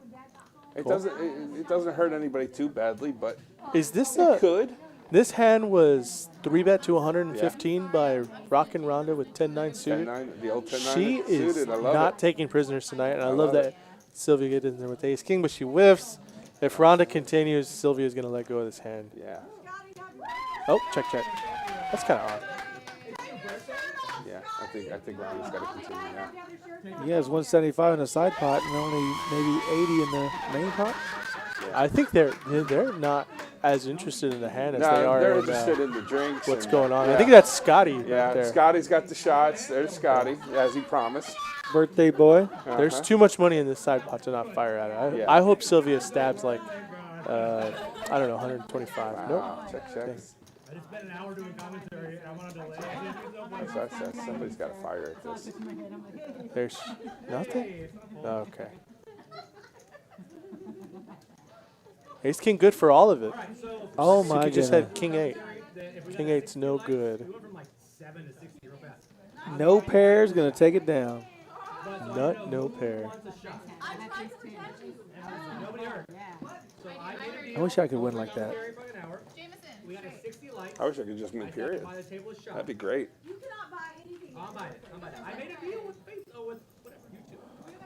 Speaker 2: it doesn't hurt anybody too badly, but
Speaker 8: Is this
Speaker 2: it could.
Speaker 8: This hand was 3-bet to 115 by Rockin' Ronda with 10-9 suited.
Speaker 2: 10-9, the old 10-9
Speaker 8: She is
Speaker 2: suited. I love
Speaker 8: not
Speaker 2: it.
Speaker 8: taking prisoners tonight, and I love
Speaker 2: love
Speaker 8: that
Speaker 2: it.
Speaker 8: Sylvia gets in there with Ace King, but she whiffs. If Ronda continues, Sylvia's going to let go of this hand.
Speaker 2: Yeah,
Speaker 8: Oh, check. That's kind of odd.
Speaker 2: yeah. I think Ronda's got to continue now.
Speaker 1: He has 175 in the side pot and only maybe 80 in the main pot.
Speaker 8: I think they're not as interested in the hand as they
Speaker 2: No,
Speaker 8: are
Speaker 2: they're
Speaker 8: in
Speaker 2: interested in the drinks.
Speaker 8: what's
Speaker 2: and-
Speaker 8: going on.
Speaker 2: Yeah.
Speaker 8: I think that's Scotty right
Speaker 2: Yeah,
Speaker 8: there.
Speaker 2: Scotty's got the shots. There's Scotty, as he promised.
Speaker 1: Birthday boy.
Speaker 8: There's too much money in this side pot to not fire at it.
Speaker 2: Yeah.
Speaker 8: I hope Sylvia stabs like, I don't know, 125. Nope.
Speaker 2: Wow, check.
Speaker 8: Okay.
Speaker 9: I just spent an hour doing commentary and I wanted to lay
Speaker 2: Somebody's got to fire at this.
Speaker 8: There's nothing? Okay. Ace King good for all of it.
Speaker 1: Oh my
Speaker 8: Suki just
Speaker 1: goodness.
Speaker 8: had King 8. King 8's no good.
Speaker 9: from like 7 to 60 real fast.
Speaker 1: No pair's going to take it down.
Speaker 8: Nut, no pair.
Speaker 9: Nobody heard.
Speaker 1: I wish I could win like that.
Speaker 9: We got a 60 light.
Speaker 2: I wish I could just win, period.
Speaker 9: By the table is shot.
Speaker 2: That'd be great.
Speaker 4: You cannot buy anything.
Speaker 9: I'll buy it. I made a deal with Face. Oh, with whatever. You two.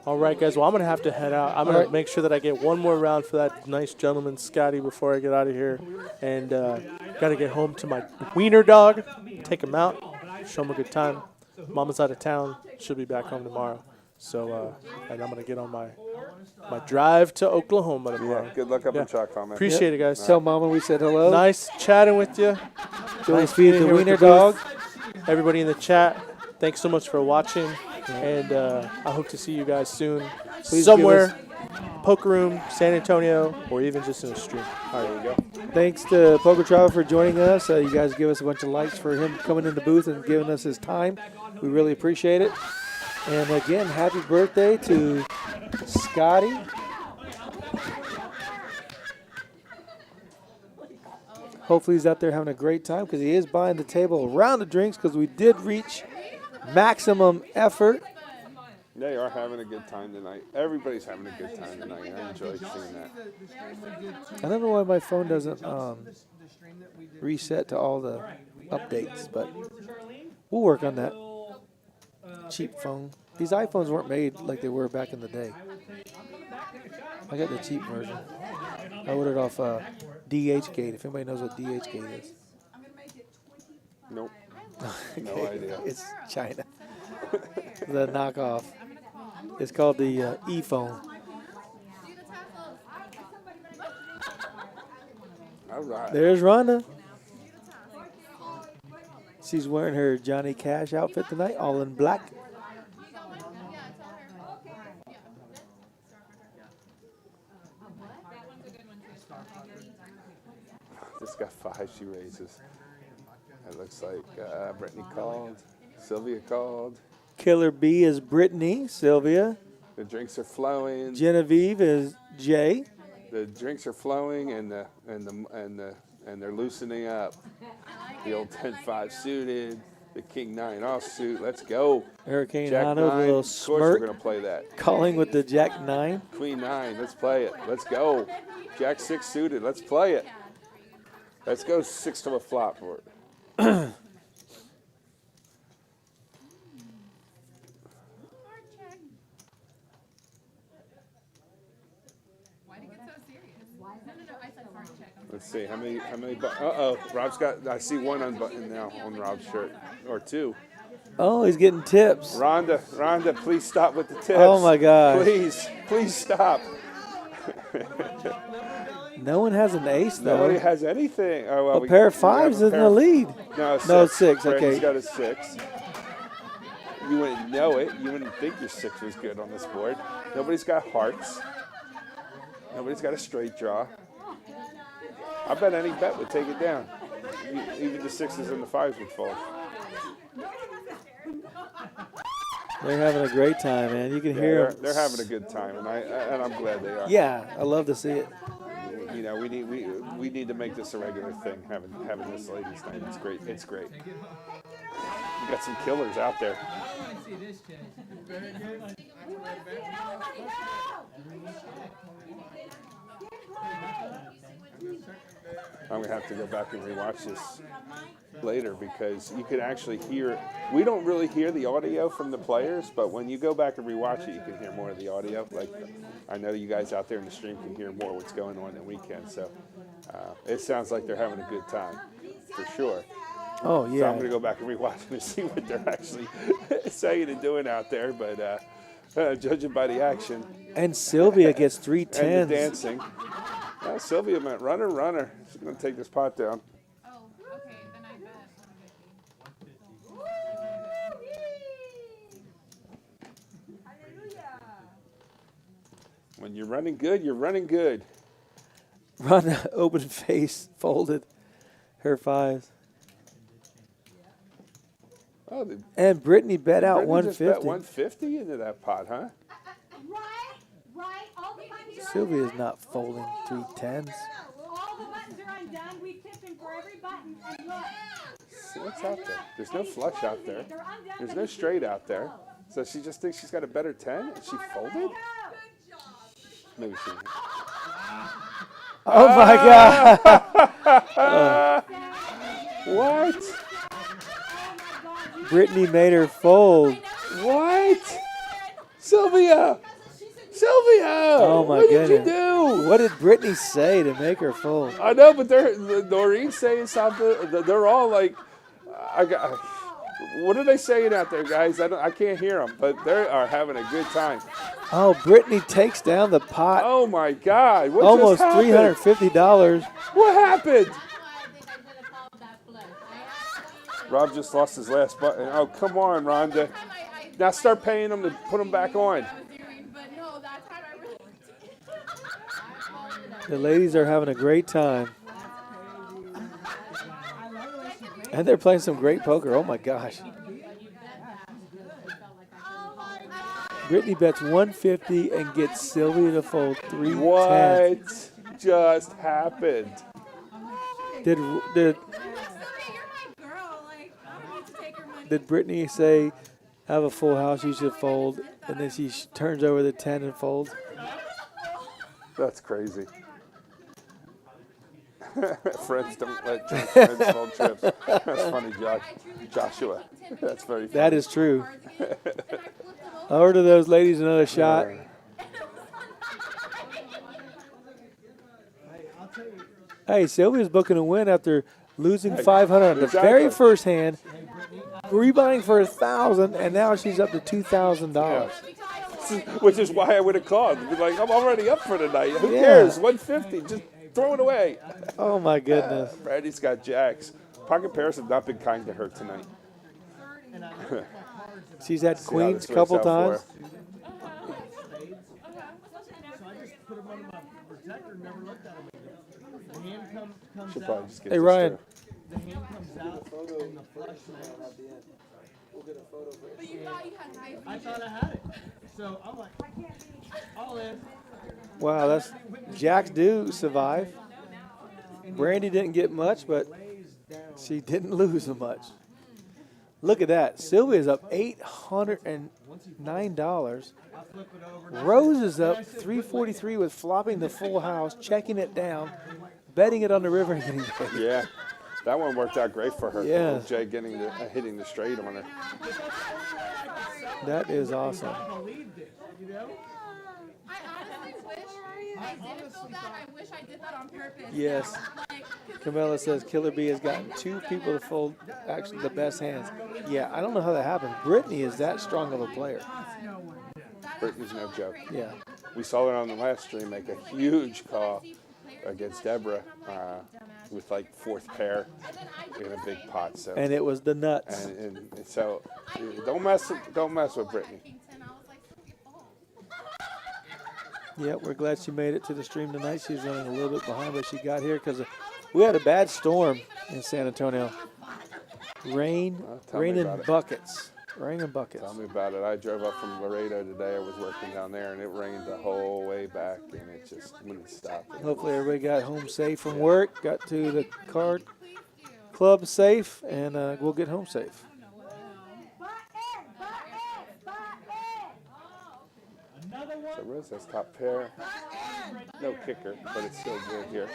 Speaker 8: All right, guys. Well, I'm going to have to head out. I'm going to make sure that I get one more round for that nice gentleman, Scotty, before I get out of here. And got to get home to my wiener dog, take him out, show him a good time. Mama's out of town. She'll be back home tomorrow. So, and I'm going to get on my drive to Oklahoma tomorrow.
Speaker 2: Good luck up
Speaker 8: Yeah.
Speaker 2: in Choctaw, man.
Speaker 8: Appreciate it, guys.
Speaker 1: Tell Mama we said hello.
Speaker 8: Nice chatting with you.
Speaker 1: Join
Speaker 8: Nice
Speaker 1: feed
Speaker 8: being
Speaker 1: the
Speaker 8: here with
Speaker 1: wiener
Speaker 8: the booth.
Speaker 1: dog.
Speaker 8: Everybody in the chat, thanks so much for watching. And I hope to see you guys soon.
Speaker 1: Please
Speaker 8: Somewhere, Poker Room, San Antonio, or even just in a stream. All right.
Speaker 2: There you go.
Speaker 1: Thanks to Poker Travel for joining us. You guys give us a bunch of likes for him coming in the booth and giving us his time. We really appreciate it. And again, happy birthday to Scotty. Hopefully he's out there having a great time because he is buying the table a round of drinks because we did reach maximum effort.
Speaker 2: They are having a good time tonight. Everybody's having a good time tonight. I enjoy seeing that.
Speaker 1: I don't know why my phone doesn't reset to all the updates, but we'll work on that. Cheap phone. These iPhones weren't made like they were back in the day. I got the cheap version. I ordered off DHgate, if anybody knows what DHgate is.
Speaker 2: Nope. No idea.
Speaker 1: It's China. The knockoff. It's called the e-phone.
Speaker 2: All right.
Speaker 1: There's Rhonda. She's wearing her Johnny Cash outfit tonight, all in black.
Speaker 2: She's got 5 she raises. It looks like Brittany called. Sylvia called.
Speaker 1: Killer B is Brittany. Sylvia.
Speaker 2: The drinks are flowing.
Speaker 1: Genevieve is Jay.
Speaker 2: The drinks are flowing, and they're loosening up. The old 10-5 suited, the King 9 offsuit. Let's go.
Speaker 1: Hurricane
Speaker 2: Jack
Speaker 1: Hano with
Speaker 2: 9.
Speaker 1: a little
Speaker 2: Of course we're
Speaker 1: smirk.
Speaker 2: gonna play that.
Speaker 1: Calling with the Jack 9.
Speaker 2: Queen 9. Let's play it. Let's go. Jack 6 suited. Let's play it. Let's go 6 to a flop for it. Let's see how many. Rob's got. I see one unbuttoned now on Rob's shirt, or 2.
Speaker 1: Oh, he's getting tips.
Speaker 2: Rhonda, please stop with the tips.
Speaker 1: Oh my gosh.
Speaker 2: Please stop.
Speaker 1: No one has an ace though.
Speaker 2: Nobody has anything. Oh, well,
Speaker 1: A pair of 5s is in the lead.
Speaker 2: No,
Speaker 1: No,
Speaker 2: 6.
Speaker 1: 6.
Speaker 2: Brandy's
Speaker 1: Okay.
Speaker 2: got a 6. You wouldn't know it. You wouldn't think your 6 was good on this board. Nobody's got hearts. Nobody's got a straight draw. I bet any bet would take it down. Even the 6s and the 5s would fold.
Speaker 1: They're having a great time, man. You can hear them.
Speaker 2: They're having a good time, and I'm glad they are.
Speaker 1: Yeah, I love to see it.
Speaker 2: You know, we need to make this a regular thing. Having this ladies' night. It's great. It's great. We got some killers out there. I'm gonna have to go back and rewatch this later because you could actually hear. We don't really hear the audio from the players, but when you go back and rewatch it, you can hear more of the audio. Like I know you guys out there in the stream can hear more what's going on than we can. So it sounds like they're having a good time for sure.
Speaker 1: Oh yeah.
Speaker 2: So I'm gonna go back and rewatch it and see what they're actually saying and doing out there. But judging by the action
Speaker 1: And Sylvia gets 3
Speaker 2: and the
Speaker 1: 10s.
Speaker 2: dancing, Sylvia meant runner. She's gonna take this pot down.
Speaker 6: Oh, okay, then I bet 150.
Speaker 2: When you're running good, you're running good.
Speaker 1: Rhonda open face folded her 5s.
Speaker 2: Oh,
Speaker 1: And Brittany bet out
Speaker 2: Brittany just bet
Speaker 1: 150.
Speaker 2: 150 into that pot, huh?
Speaker 10: Right. All the buttons are
Speaker 1: Sylvia's
Speaker 10: undone.
Speaker 1: not folding 3 10s.
Speaker 10: All the buttons are undone. We tipped him for every button. And look.
Speaker 2: See what's out there. There's no flush out there.
Speaker 10: They're undone,
Speaker 2: There's
Speaker 10: but
Speaker 2: no
Speaker 10: he's
Speaker 2: straight
Speaker 10: still
Speaker 2: out there. So she just thinks she's got a better 10 and she folded? Maybe she didn't.
Speaker 1: Oh my God.
Speaker 2: What?
Speaker 1: Brittany made her fold.
Speaker 2: What? Sylvia!
Speaker 1: Oh my
Speaker 2: what
Speaker 1: goodness.
Speaker 2: did you do?
Speaker 1: What did Brittany say to make her fold?
Speaker 2: I know, but Noreen's saying something. They're all like, what are they saying out there, guys? I can't hear them, but they are having a good time.
Speaker 1: Oh, Brittany takes down the pot.
Speaker 2: Oh my God! What
Speaker 1: Almost
Speaker 2: just happened?
Speaker 1: $350.
Speaker 2: What happened?
Speaker 6: I think I should have called that flush.
Speaker 2: Rob just lost his last button. Oh, come on, Rhonda. Now start paying them to put them back on.
Speaker 6: But no, that time I really
Speaker 1: The ladies are having a great time. And they're playing some great poker. Oh my gosh. Brittany bets 150 and gets Sylvia to fold 3 10s.
Speaker 2: What just happened?
Speaker 1: Did Brittany say, have a full house, you should fold, and then she turns over the 10 and folds?
Speaker 2: That's crazy. Friends don't let friends fold trips. That's funny, Joshua. That's very funny.
Speaker 1: That is true. Over to those ladies, another shot. Hey, Sylvia's booking a win after losing 500 on the very first hand, rebuying for 1,000, and now she's up to $2,000.
Speaker 2: Which is why I would have called. Be like, I'm already up for tonight. Who
Speaker 1: Yeah.
Speaker 2: cares? 150. Just throw it away.
Speaker 1: Oh my goodness.
Speaker 2: Brandy's got jacks. Pocket pairs have not been kind to her tonight.
Speaker 1: She's had
Speaker 2: See how
Speaker 1: queens
Speaker 2: this
Speaker 1: a couple
Speaker 2: works out for
Speaker 1: times.
Speaker 2: her.
Speaker 3: So I just put them under my protector and never looked at them again. The hand comes
Speaker 2: Should
Speaker 3: out.
Speaker 2: probably just get
Speaker 1: Hey,
Speaker 2: this
Speaker 1: Ryan.
Speaker 3: The hand comes out and the flush lands.
Speaker 5: But you thought you had high
Speaker 3: I thought I had it. So I'm like, all in.
Speaker 1: Wow, that's Jacks do survive. Brandy didn't get much, but she didn't lose so much. Look at that. Sylvia's up $809.
Speaker 3: I flip it over.
Speaker 1: Rose is up $343 with flopping the full house, checking it down, betting it on the river and getting paid.
Speaker 2: Yeah, that one worked out great for her.
Speaker 1: Yeah.
Speaker 2: Jay getting the hitting the straight on her.
Speaker 1: That is awesome.
Speaker 3: I believed it, you know?
Speaker 6: I honestly wish I didn't feel that. I wish I did that on purpose.
Speaker 1: Yes.
Speaker 6: Now. Like, 'cause
Speaker 1: Camilla says Killer B has gotten 2 people to fold actually the best hands. Yeah, I don't know how that happened. Brittany is that strong of a player.
Speaker 2: Brittany's no joke.
Speaker 1: Yeah.
Speaker 2: We saw her on the last stream make a huge call against Deborah with like 4th pair in a big pot. So
Speaker 1: And it was the nuts.
Speaker 2: and so don't mess with Brittany.
Speaker 6: King 10, I was like, Sylvia, fold.
Speaker 1: Yeah, we're glad she made it to the stream tonight. She was running a little bit behind, but she got here because we had a bad storm in San Antonio. Rain,
Speaker 2: tell me
Speaker 1: rain in
Speaker 2: about it.
Speaker 1: buckets. Rain in buckets.
Speaker 2: Tell me about it. I drove up from Laredo today. I was working down there, and it rained the whole way back, and it just wouldn't stop.
Speaker 1: Hopefully everybody got home safe from work, got to the card club safe, and we'll get home safe.
Speaker 2: So Rose has top pair. No kicker, but it's still good here.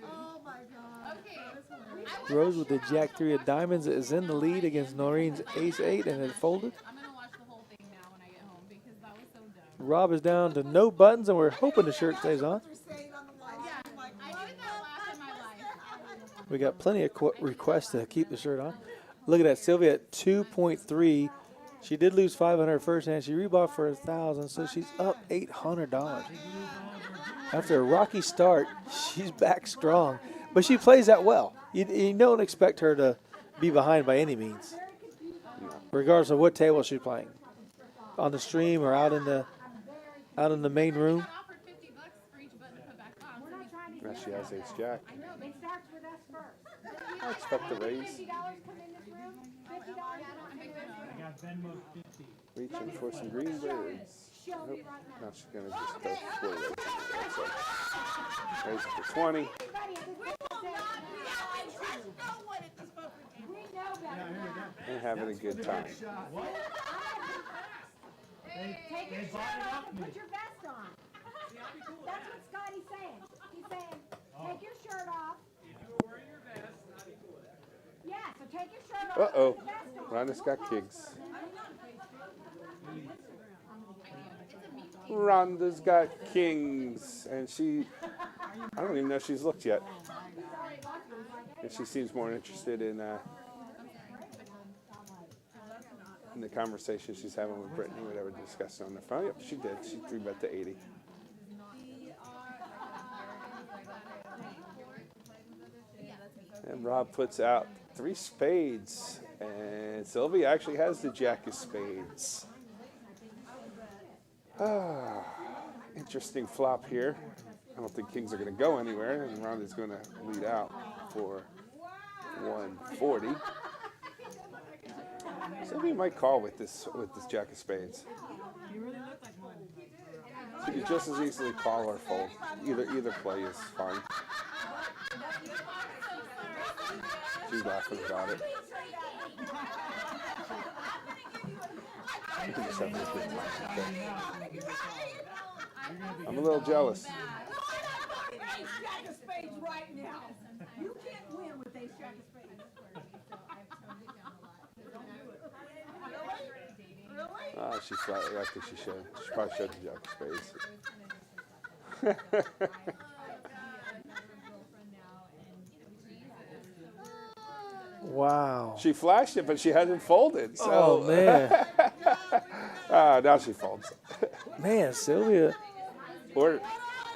Speaker 4: Oh my God.
Speaker 6: Okay.
Speaker 1: Rose with the Jack 3 of diamonds is in the lead against Noreen's Ace 8 and it folded.
Speaker 6: I'm going to watch the whole thing now when I get home because that was so dumb.
Speaker 1: Rob is down to no buttons and we're hoping the shirt stays on.
Speaker 6: I did that last in my life.
Speaker 1: We got plenty of requests to keep the shirt on. Look at that, Sylvia at 2.3. She did lose 500 her first hand. She rebought for 1,000, so she's up $800. After a rocky start, she's back strong, but she plays that well. You don't expect her to be behind by any means, regardless of what table she's playing, on the stream or out in the main room.
Speaker 6: Offered $50 for each button to put back on. So he's
Speaker 2: Now she has Ace Jack.
Speaker 10: It starts with us first.
Speaker 2: I expect the raise.
Speaker 10: $50 come in this room, $50.
Speaker 9: I got Venmo 50.
Speaker 2: Reaching for some green birds. Nope. Now she's going to just go full raise. So raise it for 20. And having a good time.
Speaker 10: Take your shirt off and put your vest on. That's what Scotty's saying. He's saying, take your shirt off. Yeah, so take your shirt off and
Speaker 2: Uh-oh.
Speaker 10: put the vest on.
Speaker 2: Rhonda's got kings. Rhonda's got kings. And I don't even know if she's looked yet. And she seems more interested in the conversation she's having with Brittany, whatever discussing on the phone. Yep, she did. She 3-bet to 80. And Rob puts out 3 spades. And Sylvia actually has the Jack of spades. Interesting flop here. I don't think kings are going to go anywhere. And Rhonda's going to lead out for 140. Sylvia might call with this Jack of spades. She could just as easily call or fold. Either play is fine. She's laughing about it. We can just have a good time. Okay. I'm a little jealous.
Speaker 4: Ace Jack of spades right now. You can't win with ace Jack of spades.
Speaker 2: She thought, I think she should. She probably showed the Jack of spades.
Speaker 1: Wow.
Speaker 2: She flashed it, but she hadn't folded. So.
Speaker 1: Oh, man.
Speaker 2: Now she folds.
Speaker 1: Man, Sylvia.
Speaker 2: Or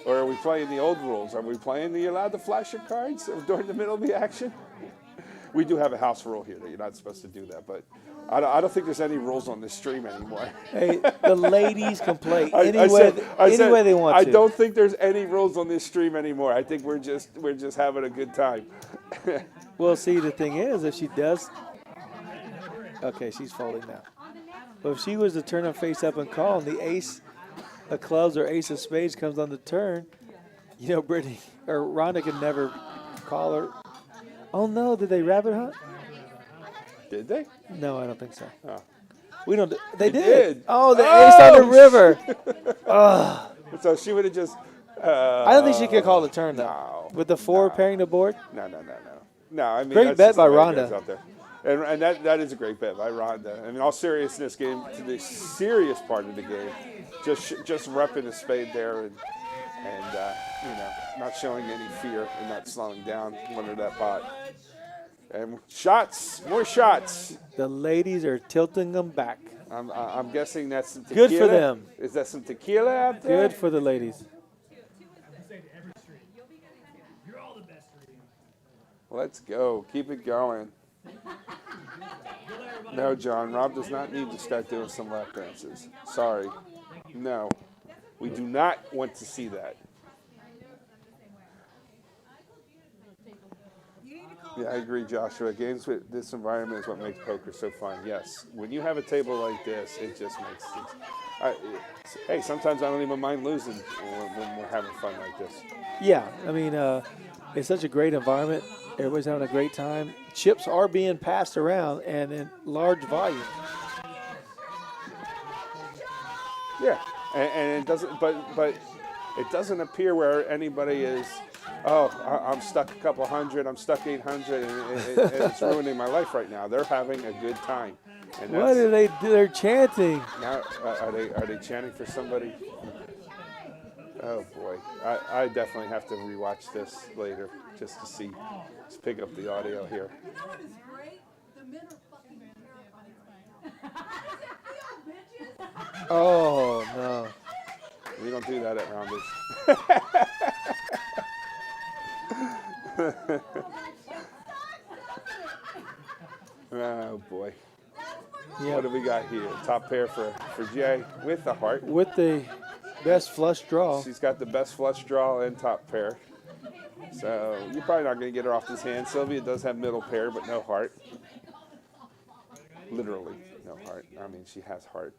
Speaker 2: are we playing the old rules? Are we playing the allowed to flash your cards during the middle of the action? We do have a house rule here that you're not supposed to do that, but I don't think there's any rules on this stream anymore.
Speaker 1: Hey, the ladies can play any way they want to.
Speaker 2: I don't think there's any rules on this stream anymore. I think we're just having a good time.
Speaker 1: Well, see, the thing is, if she does, okay, she's folding now. But if she was to turn her face up and call, and the ace of clubs or ace of spades comes on the turn, you know, Brittany or Rhonda can never call her. Oh no, did they rabbit hunt?
Speaker 2: Did they?
Speaker 1: No, I don't think so.
Speaker 2: Oh.
Speaker 1: We don't. They
Speaker 2: They
Speaker 1: did.
Speaker 2: did.
Speaker 1: Oh, the ace on the river.
Speaker 2: So she would have just.
Speaker 1: I don't think she could call the turn though.
Speaker 2: No.
Speaker 1: With the four pairing the board.
Speaker 2: No. No, I mean,
Speaker 1: Great
Speaker 2: that's
Speaker 1: bet
Speaker 2: just
Speaker 1: by
Speaker 2: the way it goes
Speaker 1: Rhonda.
Speaker 2: out there. And that is a great bet by Rhonda. I mean, all seriousness, game to the serious part of the game, just repping the spade there and you know, not showing any fear and not slowing down under that pot. And shots, more shots.
Speaker 1: The ladies are tilting them back.
Speaker 2: I'm guessing that's some tequila.
Speaker 1: Good for them.
Speaker 2: Is that some tequila out there?
Speaker 1: Good for the ladies.
Speaker 2: Let's go. Keep it going. No, John. Rob does not need to start doing some lap dances. Sorry. No. We do not want to see that. Yeah, I agree, Joshua. Games with this environment is what makes poker so fun. Yes. When you have a table like this, it just makes it. Hey, sometimes I don't even mind losing when we're having fun like this.
Speaker 1: Yeah, I mean, it's such a great environment. Everybody's having a great time. Chips are being passed around and in large volume.
Speaker 2: Yeah, and it doesn't. But it doesn't appear where anybody is. Oh, I'm stuck a couple hundred. I'm stuck 800, and it's ruining my life right now. They're having a good time. And
Speaker 1: What do they do? They're chanting.
Speaker 2: Now, are they chanting for somebody? Oh boy, I definitely have to rewatch this later just to see. Let's pick up the audio here.
Speaker 4: You know what is great? The men are fucking terrifying. Bitches.
Speaker 1: Oh, no.
Speaker 2: We don't do that at Rounders. Oh boy.
Speaker 1: Yeah.
Speaker 2: What do we got here? Top pair for Jay with the heart.
Speaker 1: With the best flush draw.
Speaker 2: She's got the best flush draw and top pair. So you're probably not going to get her off this hand. Sylvia does have middle pair, but no heart. Literally no heart. I mean, she has heart.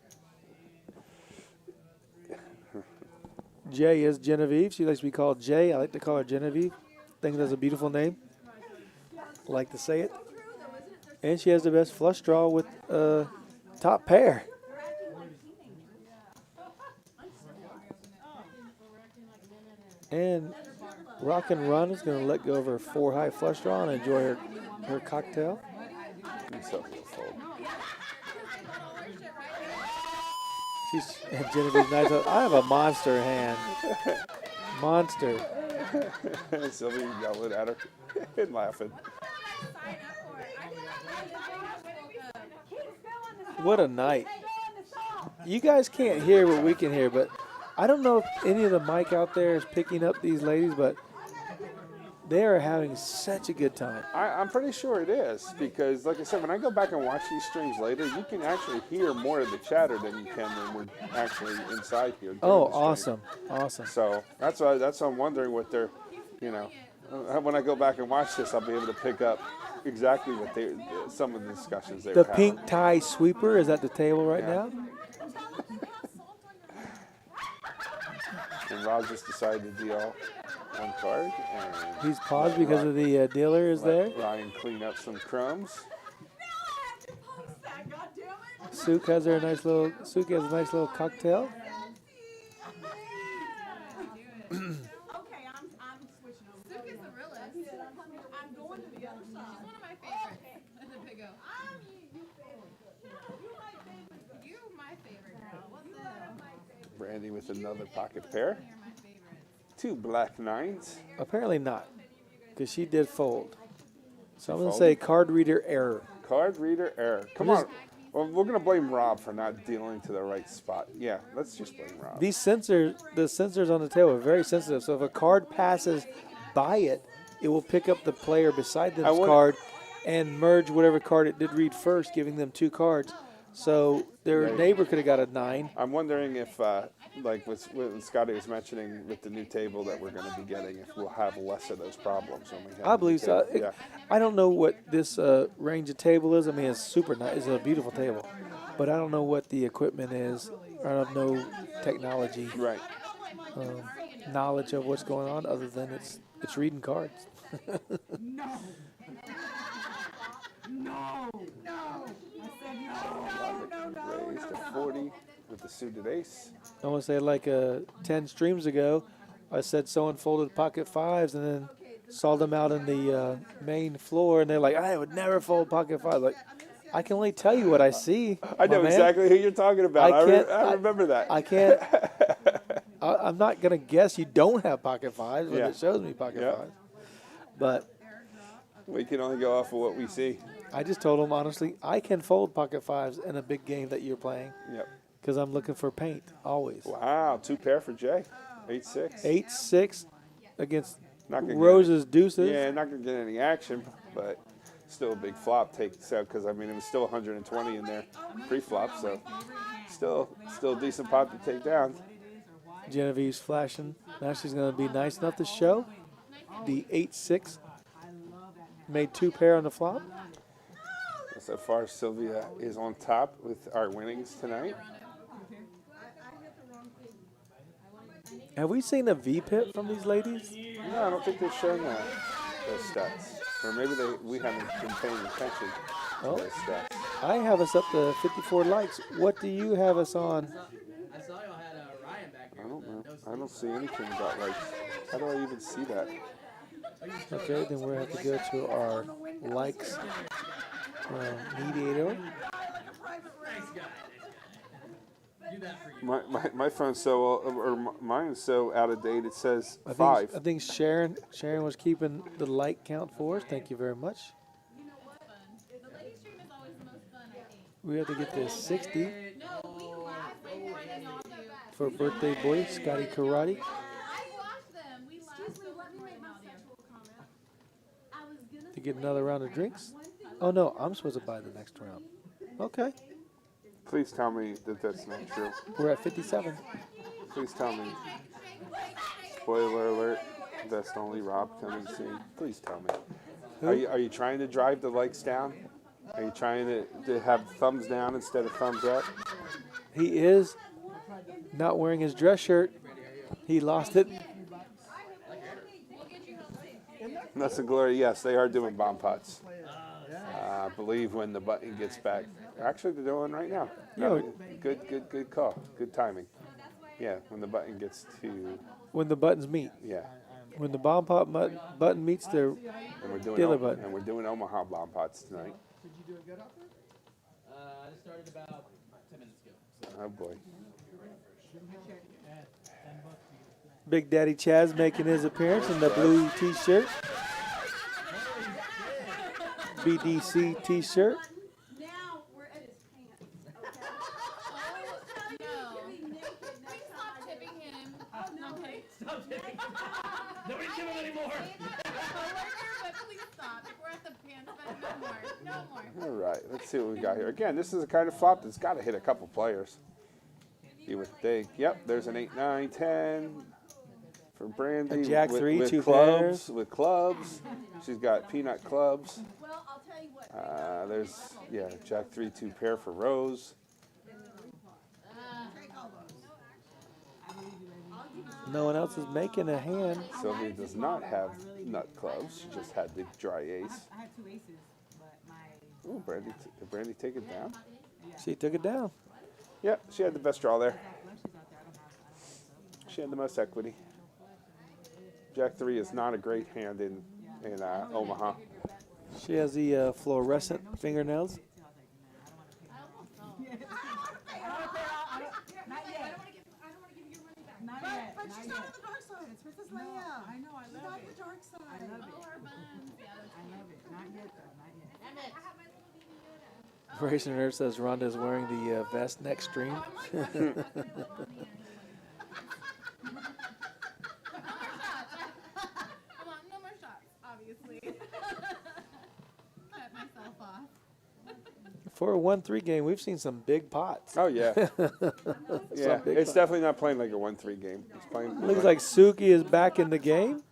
Speaker 1: Jay is Genevieve. She likes to be called Jay. I like to call her Genevieve. I think that's a beautiful name. I like to say it. And she has the best flush draw with top pair. And Rockin' Run is going to let go of her 4-high flush draw and enjoy her cocktail. She's Genevieve's nice. I have a monster hand. Monster.
Speaker 2: Sylvia yelling at her and laughing.
Speaker 1: What a night. You guys can't hear what we can hear, but I don't know if any of the mic out there is picking up these ladies, but they are having such a good time.
Speaker 2: I'm pretty sure it is because, like I said, when I go back and watch these streams later, you can actually hear more of the chatter than you can when we're actually inside here.
Speaker 1: Oh, awesome. Awesome.
Speaker 2: So that's why I'm wondering what they're, you know, when I go back and watch this, I'll be able to pick up exactly what some of the discussions they were having.
Speaker 1: The pink tie sweeper is at the table right now.
Speaker 2: And Rob just decided to deal one card. And
Speaker 1: he's paused because of the dealer is there.
Speaker 2: Ryan clean up some crumbs.
Speaker 1: Sook has a nice little cocktail.
Speaker 2: Brandy with another pocket pair. 2 black 9s.
Speaker 1: Apparently not, because she did fold. So I'm going to say card reader error.
Speaker 2: Card reader error. Come on. Well, we're going to blame Rob for not dealing to the right spot. Yeah, let's just blame Rob.
Speaker 1: These sensors, the sensors on the table are very sensitive. So if a card passes by it, it will pick up the player beside this card and merge whatever card it did read first, giving them 2 cards. So their
Speaker 2: Right.
Speaker 1: neighbor could have got a 9.
Speaker 2: I'm wondering if, like what Scotty was mentioning with the new table that we're going to be getting, if we'll have less of those problems when we have.
Speaker 1: I
Speaker 2: the new
Speaker 1: believe so.
Speaker 2: table. Yeah.
Speaker 1: I don't know what this range of table is. I mean, it's super nice. It's a beautiful table, but I don't know what the equipment is. I don't know technology
Speaker 2: Right.
Speaker 1: knowledge of what's going on, other than it's reading cards.
Speaker 2: Raised to 40 with the suited ace.
Speaker 1: I want to say like 10 streams ago, I said someone folded pocket 5s and then saw them out in the main floor, and they're like, I would never fold pocket 5. Like, I can only tell you what I see.
Speaker 2: I know
Speaker 1: my man.
Speaker 2: exactly who you're talking about. I
Speaker 1: I
Speaker 2: remember that.
Speaker 1: I can't. I'm not gonna guess you don't have pocket 5s when
Speaker 2: Yeah.
Speaker 1: it shows me pocket
Speaker 2: Yeah.
Speaker 1: 5s. But
Speaker 2: We can only go off of what we see.
Speaker 1: I just told him honestly, I can fold pocket 5s in a big game that you're playing
Speaker 2: Yep.
Speaker 1: because I'm looking for paint always.
Speaker 2: Wow, 2 pair for Jay. 8-6.
Speaker 1: 8-6 against
Speaker 2: Not gonna get
Speaker 1: Rose's deuces.
Speaker 2: Yeah, not gonna get any action, but still a big flop takes out because I mean it was still 120 in there pre-flop, so still a decent pot to take down.
Speaker 1: Genevieve's flashing. Now she's going to be nice enough to show. The 8-6 made 2 pair on the flop.
Speaker 2: So far, Sylvia is on top with our winnings tonight.
Speaker 1: Have we seen a V-pip from these ladies?
Speaker 2: No, I don't think they've shown those stats, or maybe we haven't been paying attention to
Speaker 1: Oh.
Speaker 2: those stats.
Speaker 1: I have us up to 54 likes. What do you have us on?
Speaker 3: I saw y'all had Ryan back
Speaker 2: I
Speaker 3: here.
Speaker 2: don't know. I don't see anything about like. How do I even see that?
Speaker 1: Okay, then we'll have to go to our likes mediator.
Speaker 2: My phone's so or mine is so out of date. It says
Speaker 1: I
Speaker 2: 5.
Speaker 1: think Sharon was keeping the like count for us. Thank you very much.
Speaker 6: The ladies stream is always the most fun, I think.
Speaker 1: We have to get to 60
Speaker 6: No, we laugh way more than y'all do.
Speaker 1: for birthday boy Scotty Karate.
Speaker 6: I watch them. We laugh so much more than y'all do.
Speaker 1: To get another round of drinks. Oh no, I'm supposed to buy the next round. Okay,
Speaker 2: Please tell me that that's not true.
Speaker 1: we're at 57.
Speaker 2: Please tell me. Spoiler alert. That's only Rob coming soon. Please tell me. Are you trying to drive the likes down? Are you trying to have thumbs down instead of thumbs up?
Speaker 1: He is not wearing his dress shirt. He lost it.
Speaker 2: Nuts and Glory, yes, they are doing bomb pots. I believe when the button gets back. Actually, they're doing right now.
Speaker 1: Yeah.
Speaker 2: Good call. Good timing. Yeah, when the button gets to,
Speaker 1: When the buttons meet.
Speaker 2: yeah.
Speaker 1: When the bomb pop button meets their
Speaker 2: And we're doing
Speaker 1: dealer button.
Speaker 2: and we're doing Omaha bomb pots tonight.
Speaker 3: I just started about 10 minutes ago.
Speaker 2: Oh boy.
Speaker 1: Big Daddy Chaz making his appearance in the blue t-shirt. BDC t-shirt.
Speaker 4: Now we're at his pants.
Speaker 6: No. Please stop tipping him. Okay.
Speaker 9: Stop tipping. Nobody tip him anymore.
Speaker 6: But please stop. If we're at the pants, but no more. No more.
Speaker 2: All right, let's see what we got here. Again, this is a kind of flop that's got to hit a couple players. You would think. Yep, there's an 8, 9, 10 for Brandy.
Speaker 1: A Jack
Speaker 2: with,
Speaker 1: 3,
Speaker 2: with
Speaker 1: 2
Speaker 2: clubs,
Speaker 1: pairs.
Speaker 2: With clubs. She's got peanut clubs.
Speaker 4: Well, I'll tell you what.
Speaker 2: There's, yeah, Jack 3, 2 pair for Rose.
Speaker 1: No one else is making a hand.
Speaker 2: Sylvia does not have nut clubs. She just had the dry ace.
Speaker 5: I had 2 aces, but my
Speaker 2: Ooh, did Brandy take it down?
Speaker 1: She took it down.
Speaker 2: Yep, she had the best draw there.
Speaker 5: flushes out there. I don't have
Speaker 2: She had the most equity. Jack 3 is not a great hand in Omaha.
Speaker 1: She has the fluorescent fingernails.
Speaker 5: Not yet.
Speaker 4: But
Speaker 5: Not
Speaker 4: she's
Speaker 5: yet.
Speaker 4: not on the dark side. It's Princess Leia.
Speaker 5: I know. I
Speaker 4: She's
Speaker 5: love
Speaker 4: on
Speaker 5: it.
Speaker 4: the dark side.
Speaker 5: I love it.
Speaker 6: Or buns. Yeah, that's
Speaker 5: I love it. Not yet, though. Not yet.
Speaker 6: Damn it.
Speaker 1: Racing Nerd says Rhonda's wearing the vest next stream.
Speaker 6: No more shots. Come on, no more shots, obviously. My
Speaker 1: For a 1-3 game, we've seen some big pots.
Speaker 2: Oh yeah, yeah.
Speaker 1: big
Speaker 2: It's
Speaker 1: pot.
Speaker 2: definitely not playing like a 1-3 game. It's playing.
Speaker 1: Looks like Suki is back in the game.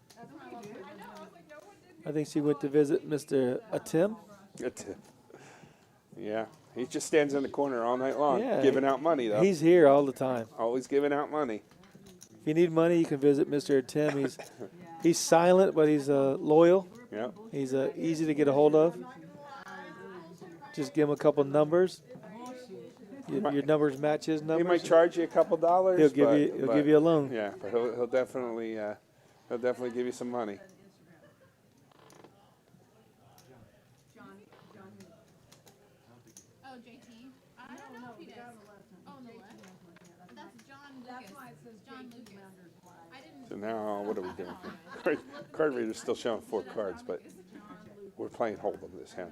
Speaker 1: I think she went to visit Mr. Atim.
Speaker 2: Yeah, he just stands in the corner all night long,
Speaker 1: Yeah,
Speaker 2: giving out money though.
Speaker 1: He's here all the time.
Speaker 2: Always giving out money.
Speaker 1: If you need money, you can visit Mr. Atim. He's silent, but he's loyal.
Speaker 2: Yeah.
Speaker 1: He's easy to get a hold of. Just give him a couple numbers. Your numbers match his numbers.
Speaker 2: He might charge you a couple dollars.
Speaker 1: He'll give you a loan.
Speaker 2: Yeah, but he'll definitely give you some money.
Speaker 6: Oh, JT. I don't know if he does. Oh, on the left. That's John Lucas. That's why it says John Lucas. I didn't.
Speaker 2: So now, what are we doing here? Card reader's still showing 4 cards, but we're playing Hold'em this hand.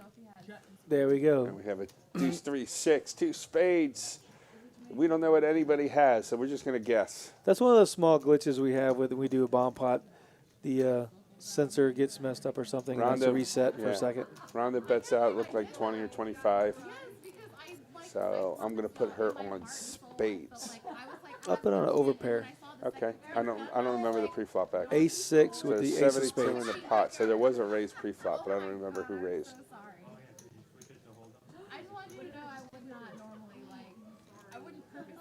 Speaker 1: There we go.
Speaker 2: And we have a deuce, 3, 6, 2 spades. We don't know what anybody has, so we're just going to guess.
Speaker 1: That's one of those small glitches we have when we do a bomb pot. The sensor gets messed up or something. And has to reset for a second.
Speaker 2: Rhonda bets out. It looked like 20 or 25. So I'm going to put her on spades.
Speaker 1: I'll put on an overpair.
Speaker 2: Okay. I don't remember the pre-flop act.
Speaker 1: Ace-6 with the ace of
Speaker 2: 72
Speaker 1: spades.
Speaker 2: in the pot. So there was a raised pre-flop, but I don't remember who raised.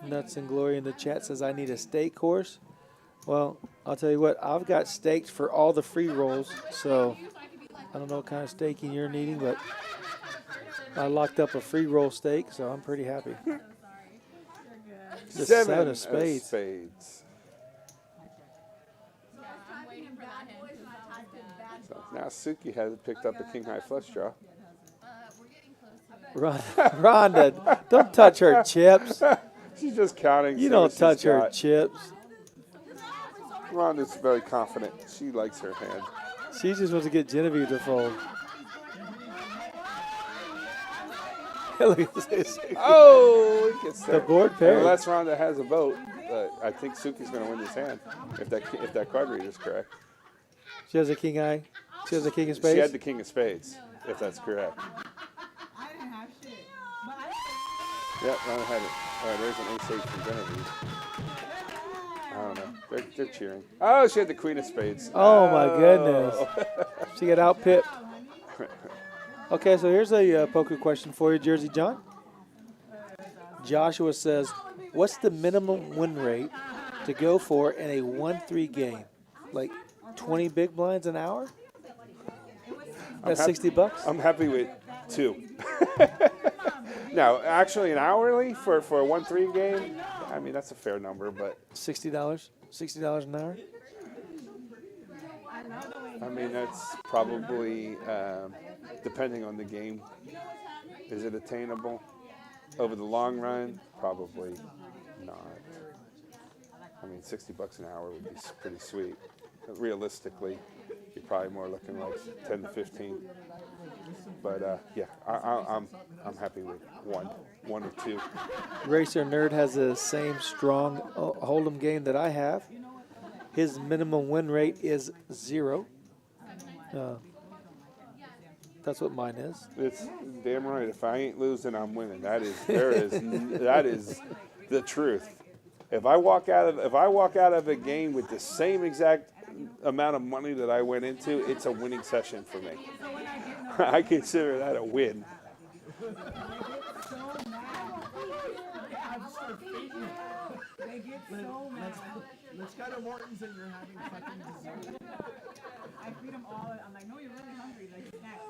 Speaker 1: Nuts and Glory in the chat says, I need a stake course. Well, I'll tell you what, I've got staked for all the free rolls, so I don't know what kind of staking you're needing, but I locked up a free roll stake, so I'm pretty happy. The 7 of spades.
Speaker 2: So now Suki has picked up a king high flush draw.
Speaker 1: Rhonda, don't touch her chips.
Speaker 2: She's just counting.
Speaker 1: You don't touch her chips.
Speaker 2: Rhonda's very confident. She likes her hand.
Speaker 1: She just wants to get Genevieve to fold.
Speaker 2: Oh, he gets there.
Speaker 1: The board pair.
Speaker 2: Unless Rhonda has a vote, I think Suki's going to win this hand if that card reader's correct.
Speaker 1: She has a king eye. She has a king of spades.
Speaker 2: She had the king of spades, if that's correct. Yep, Rhonda had it. All right, there's an ace-8 from Genevieve. I don't know. They're cheering. Oh, she had the queen of spades.
Speaker 1: Oh, my goodness. She got out-pipped. Okay, so here's a poker question for you, Jersey John. Joshua says, what's the minimum win rate to go for in a 1-3 game? Like 20 big blinds an hour? That's $60?
Speaker 2: I'm happy with 2. Now, actually, an hourly for a 1-3 game, I mean, that's a fair number, but
Speaker 1: $60? $60 an hour?
Speaker 2: I mean, that's probably, depending on the game. Is it attainable? Over the long run, probably not. I mean, $60 an hour would be pretty sweet. But realistically, you're probably more looking like 10 to 15. But yeah, I'm happy with one or 2.
Speaker 1: Racer Nerd has the same strong Hold'em game that I have. His minimum win rate is 0. That's what mine is.
Speaker 2: It's damn right. If I ain't losing, I'm winning. That is the truth. If I walk out of a game with the same exact amount of money that I went into, it's a winning session for me. I consider that a win.
Speaker 3: They get so mad. Let's go to Morton's and you're having fucking dessert. I feed them all. I'm like, no, you're really hungry. Like, snack.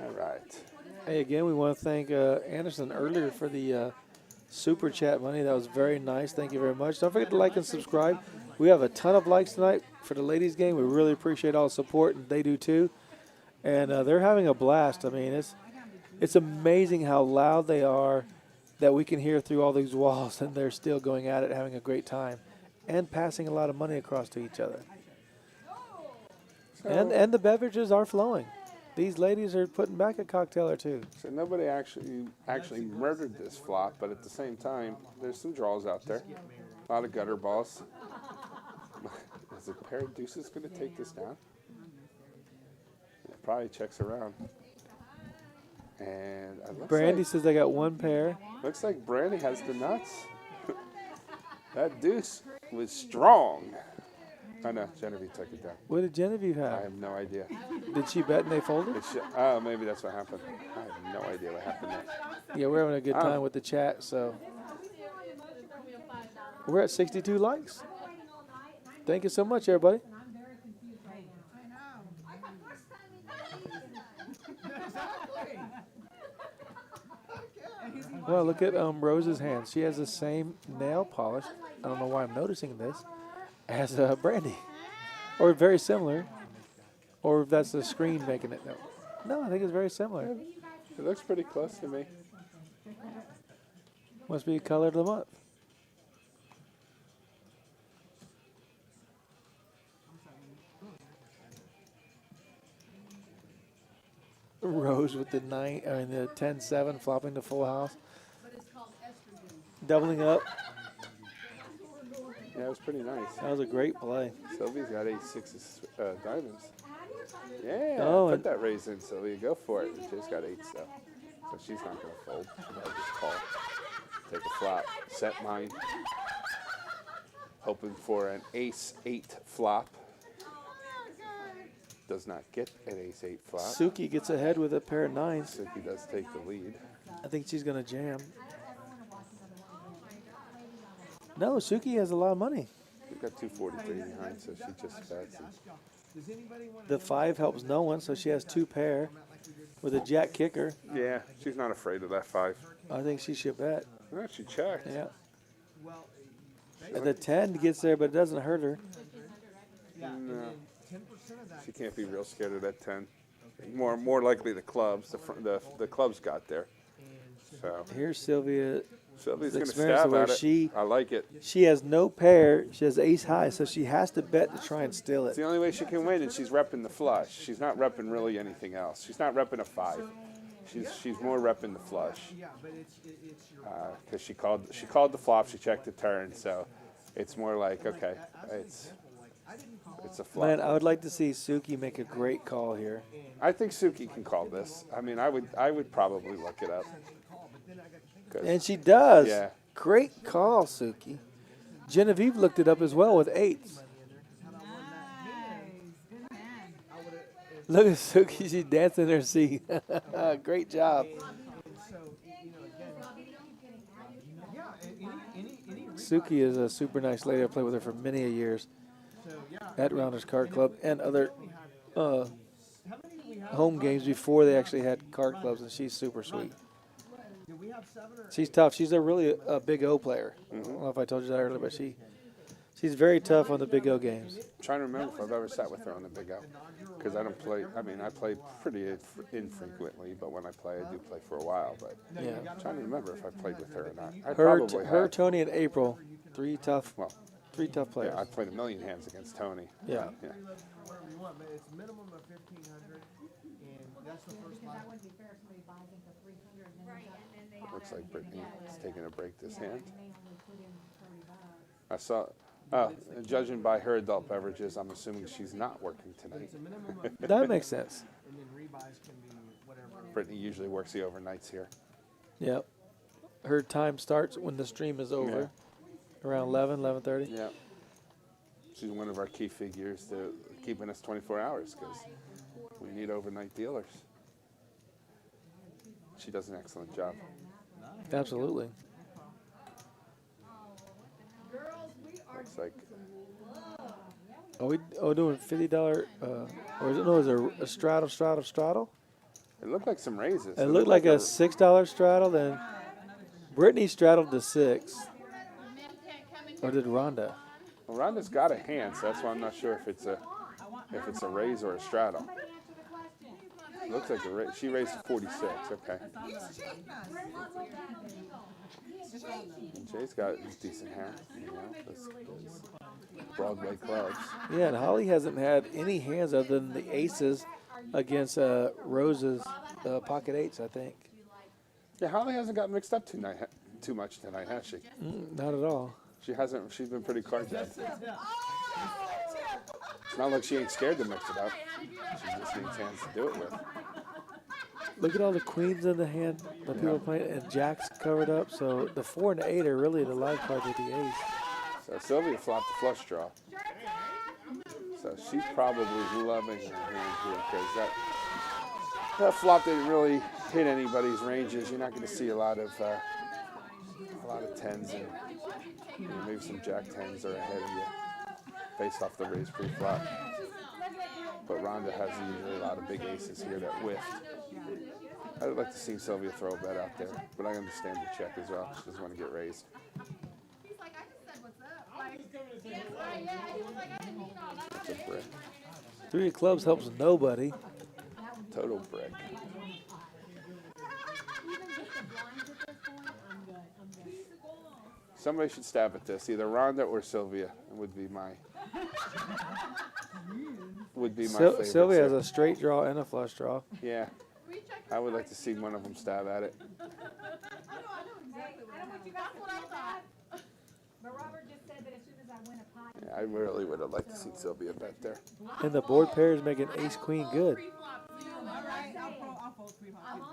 Speaker 2: All right.
Speaker 1: Hey, again, we want to thank Anderson earlier for the super chat money. That was very nice. Thank you very much. Don't forget to like and subscribe. We have a ton of likes tonight for the ladies' game. We really appreciate all the support, and they do too. And they're having a blast. I mean, it's amazing how loud they are that we can hear through all these walls, and they're still going at it, having a great time, and passing a lot of money across to each other. And the beverages are flowing. These ladies are putting back a cocktail or 2.
Speaker 2: So nobody actually murdered this flop, but at the same time, there's some draws out there. A lot of gutter balls. Is a pair of deuces going to take this down? It probably checks around. And it looks
Speaker 1: Brandy
Speaker 2: like,
Speaker 1: says I got one pair.
Speaker 2: looks like Brandy has the nuts. That deuce was strong. Oh no, Genevieve took it down.
Speaker 1: What did Genevieve
Speaker 2: I
Speaker 1: have?
Speaker 2: have no idea.
Speaker 1: Did she bet and they folded?
Speaker 2: Oh, maybe that's what happened. I have no idea what happened there.
Speaker 1: Yeah, we're having a good time with the chat, so. We're at 62 likes. Thank you so much, everybody. Well, look at Rose's hand. She has the same nail polish. I don't know why I'm noticing this. As Brandy. Or very similar. Or if that's the screen making it. No, I think it's very similar.
Speaker 2: It looks pretty close to me.
Speaker 1: Must be color of the month. Rose with the 10-7 flopping to full house. Doubling up.
Speaker 2: Yeah, it was pretty nice.
Speaker 1: That was a great play.
Speaker 2: Sylvia's got 8-6 diamonds. Yeah,
Speaker 1: Oh,
Speaker 2: put
Speaker 1: and-
Speaker 2: that raise in, Sylvia. Go for it. She's got 8 so she's not going to fold. She'll probably just call. Take a flop. Set mine. Hoping for an ace-8 flop. Does not get an ace-8 flop.
Speaker 1: Suki gets ahead with a pair of 9s.
Speaker 2: Suki does take the lead.
Speaker 1: I think she's going to jam. No, Suki has a lot of money.
Speaker 2: We've got 243 behind, so she just bets.
Speaker 1: The 5 helps no one, so she has 2 pair with a jack kicker.
Speaker 2: Yeah, she's not afraid of that 5.
Speaker 1: I think she should bet.
Speaker 2: Oh, she checked.
Speaker 1: Yeah. And the 10 gets there, but it doesn't hurt her.
Speaker 2: No. She can't be real scared of that 10. More likely the clubs. The clubs got there. So
Speaker 1: Here's Sylvia.
Speaker 2: Sylvia's
Speaker 1: The
Speaker 2: going to
Speaker 1: experience
Speaker 2: stab
Speaker 1: where
Speaker 2: at it.
Speaker 1: she-
Speaker 2: I like it.
Speaker 1: She has no pair. She has ace high, so she has to bet to try and steal
Speaker 2: It's
Speaker 1: it.
Speaker 2: the only way she can win, and she's repping the flush. She's not repping really anything else. She's not repping a 5. She's more repping the flush. Because she called the flop. She checked the turn, so it's more like okay, it's a flop.
Speaker 1: Man, I would like to see Suki make a great call here.
Speaker 2: I think Suki can call this. I mean, I would probably look it up. 'Cause-
Speaker 1: And she does.
Speaker 2: Yeah.
Speaker 1: Great call, Suki. Genevieve looked it up as well with 8s. Look at Suki. She's dancing in her seat. Great job. Suki is a super nice lady. I played with her for many a years at Rounders Card Club and other home games before they actually had card clubs, and she's super sweet. She's tough. She's a really big O player. I don't know if I told you that earlier, but she's very tough on the big O games.
Speaker 2: I'm trying to remember if I've ever sat with her on the big O. Because I don't play, I mean, I play pretty infrequently, but when I play, I do play for a while. But
Speaker 1: Yeah.
Speaker 2: I'm trying to remember if I played with her or not. I
Speaker 1: Her,
Speaker 2: probably
Speaker 1: her,
Speaker 2: have.
Speaker 1: Tony, and April, three tough
Speaker 2: Yeah,
Speaker 1: players.
Speaker 2: I played a million hands against Tony.
Speaker 1: Yeah.
Speaker 2: Yeah.
Speaker 3: But it's minimum of 1,500, and that's the first line.
Speaker 2: Looks like Brittany is taking a break this hand. I saw, judging by her adult beverages, I'm assuming she's not working tonight.
Speaker 1: That makes sense.
Speaker 3: And then rebuys can be whatever.
Speaker 2: Brittany usually works the overnights here.
Speaker 1: Yep. Her time starts when the stream is over, around 11:30.
Speaker 2: Yeah. She's one of our key figures to keeping us 24 hours because we need overnight dealers. She does an excellent job.
Speaker 1: Absolutely.
Speaker 2: Looks like
Speaker 1: Are we doing $50? Or is it a straddle?
Speaker 2: it looked like some raises.
Speaker 1: It looked like a $6 straddle. Then Brittany straddled the 6. Or did Rhonda?
Speaker 2: Well, Rhonda's got a hand, so that's why I'm not sure if it's a raise or a straddle. Looks like a raise. She raised to 46. Okay. And Jay's got a decent hand. You know, those Broadway clubs.
Speaker 1: Yeah, and Holly hasn't had any hands other than the aces against Rose's pocket 8s, I think.
Speaker 2: Yeah, Holly hasn't got mixed up too much tonight, has she?
Speaker 1: Not at all.
Speaker 2: She hasn't. She's been pretty card dead. It's not like she ain't scared to mix it up. She just needs hands to do it with.
Speaker 1: Look at all the queens in the hand that people are playing, and jacks covered up. So the 4 and the 8 are really the live cards with the ace.
Speaker 2: So Sylvia flopped the flush draw. So she's probably loving her hand here because that flop didn't really hit anybody's ranges. You're not going to see a lot of tens and maybe some jack tens are ahead of you based off the raise pre-flop. But Rhonda has usually a lot of big aces here that whiffed. I'd like to see Sylvia throw a bet out there, but I understand the check as well. She doesn't want to get raised.
Speaker 6: He's like, I just said what's up. Like, yeah, he was like, I didn't mean all that.
Speaker 2: It's a brick.
Speaker 1: 3 of clubs helps nobody.
Speaker 2: Total brick. Somebody should stab at this, either Rhonda or Sylvia. Would be my favorite.
Speaker 1: Sylvia has a straight draw and a flush draw.
Speaker 2: Yeah, I would like to see one of them stab at it.
Speaker 10: I know what you guys thought. But Robert just said that as soon as I win a pot.
Speaker 2: Yeah, I really would have liked to see Sylvia bet there.
Speaker 1: And the board pair is making ace queen good.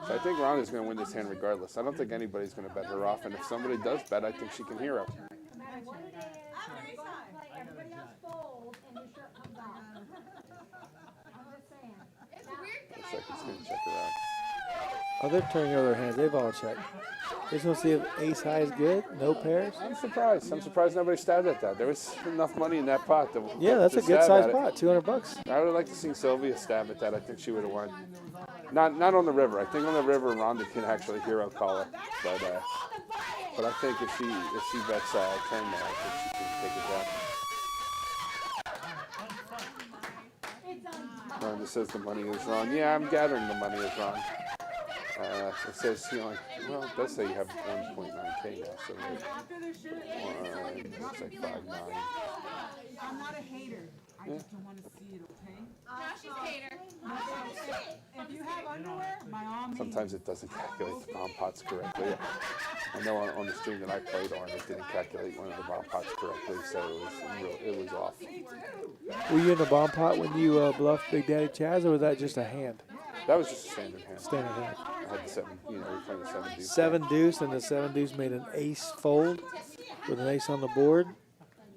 Speaker 2: So I think Rhonda's going to win this hand regardless. I don't think anybody's going to bet her off, and if somebody does bet, I think she can hero.
Speaker 10: No matter what it is, you go play, everybody else folds, and your shirt comes off. I'm just saying.
Speaker 6: It's weird
Speaker 2: Looks
Speaker 6: because
Speaker 2: like he's going to check her out.
Speaker 1: Oh, they're turning over their hands. They've all checked. They just want to see if ace high is good. No pairs.
Speaker 2: I'm surprised. I'm surprised nobody stabbed at that. There was enough money in that pot.
Speaker 1: Yeah, that's a good size pot. $200.
Speaker 2: I would like to see Sylvia stab at that. I think she would have won. Not on the river. I think on the river, Rhonda can actually hero call her. But I think if she bets 10 there, I think she can take it down. Rhonda says the money is wrong. Yeah, I'm gathering the money is wrong. It says, it does say you have 1.9K now, so it's like 5.9.
Speaker 3: I'm not a hater. I just don't want to see it, okay?
Speaker 6: now she's a hater.
Speaker 3: If you have underwear, by all means.
Speaker 2: Sometimes it doesn't calculate the bomb pots correctly. I know on the stream that I played on, it didn't calculate one of the bomb pots correctly, so it was off.
Speaker 1: Were you in the bomb pot when you bluffed Big Daddy Chaz, or was that just a hand?
Speaker 2: That was just a standard hand.
Speaker 1: Standard hand.
Speaker 2: I had the 7, we played the 7 deuce.
Speaker 1: 7 deuce, and the 7 deuce made an ace fold with an ace on the board.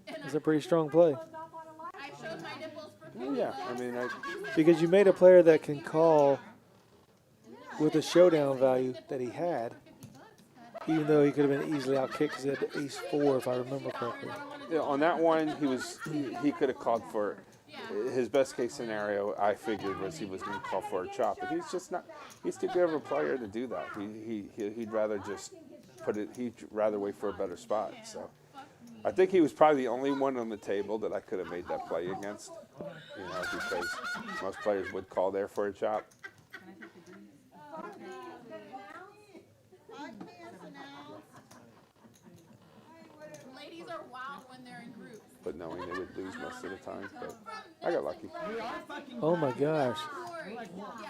Speaker 1: It's a pretty strong play.
Speaker 6: I showed my nipples for
Speaker 2: Yeah, I mean,
Speaker 1: Because you made a player that can call with the showdown value that he had, even though he could have been easily outkicked because he had the ace 4, if I remember correctly.
Speaker 2: on that one, he could have called for his best case scenario. I figured was he was going to call for a chop, but he's just not. He's too good of a player to do that. He'd rather just he'd rather wait for a better spot. So I think he was probably the only one on the table that I could have made that play against. Because most players would call there for a chop.
Speaker 6: ladies are wild when they're in groups.
Speaker 2: But knowing they would lose most of the time. But I got lucky.
Speaker 1: Oh my gosh.
Speaker 6: Yeah.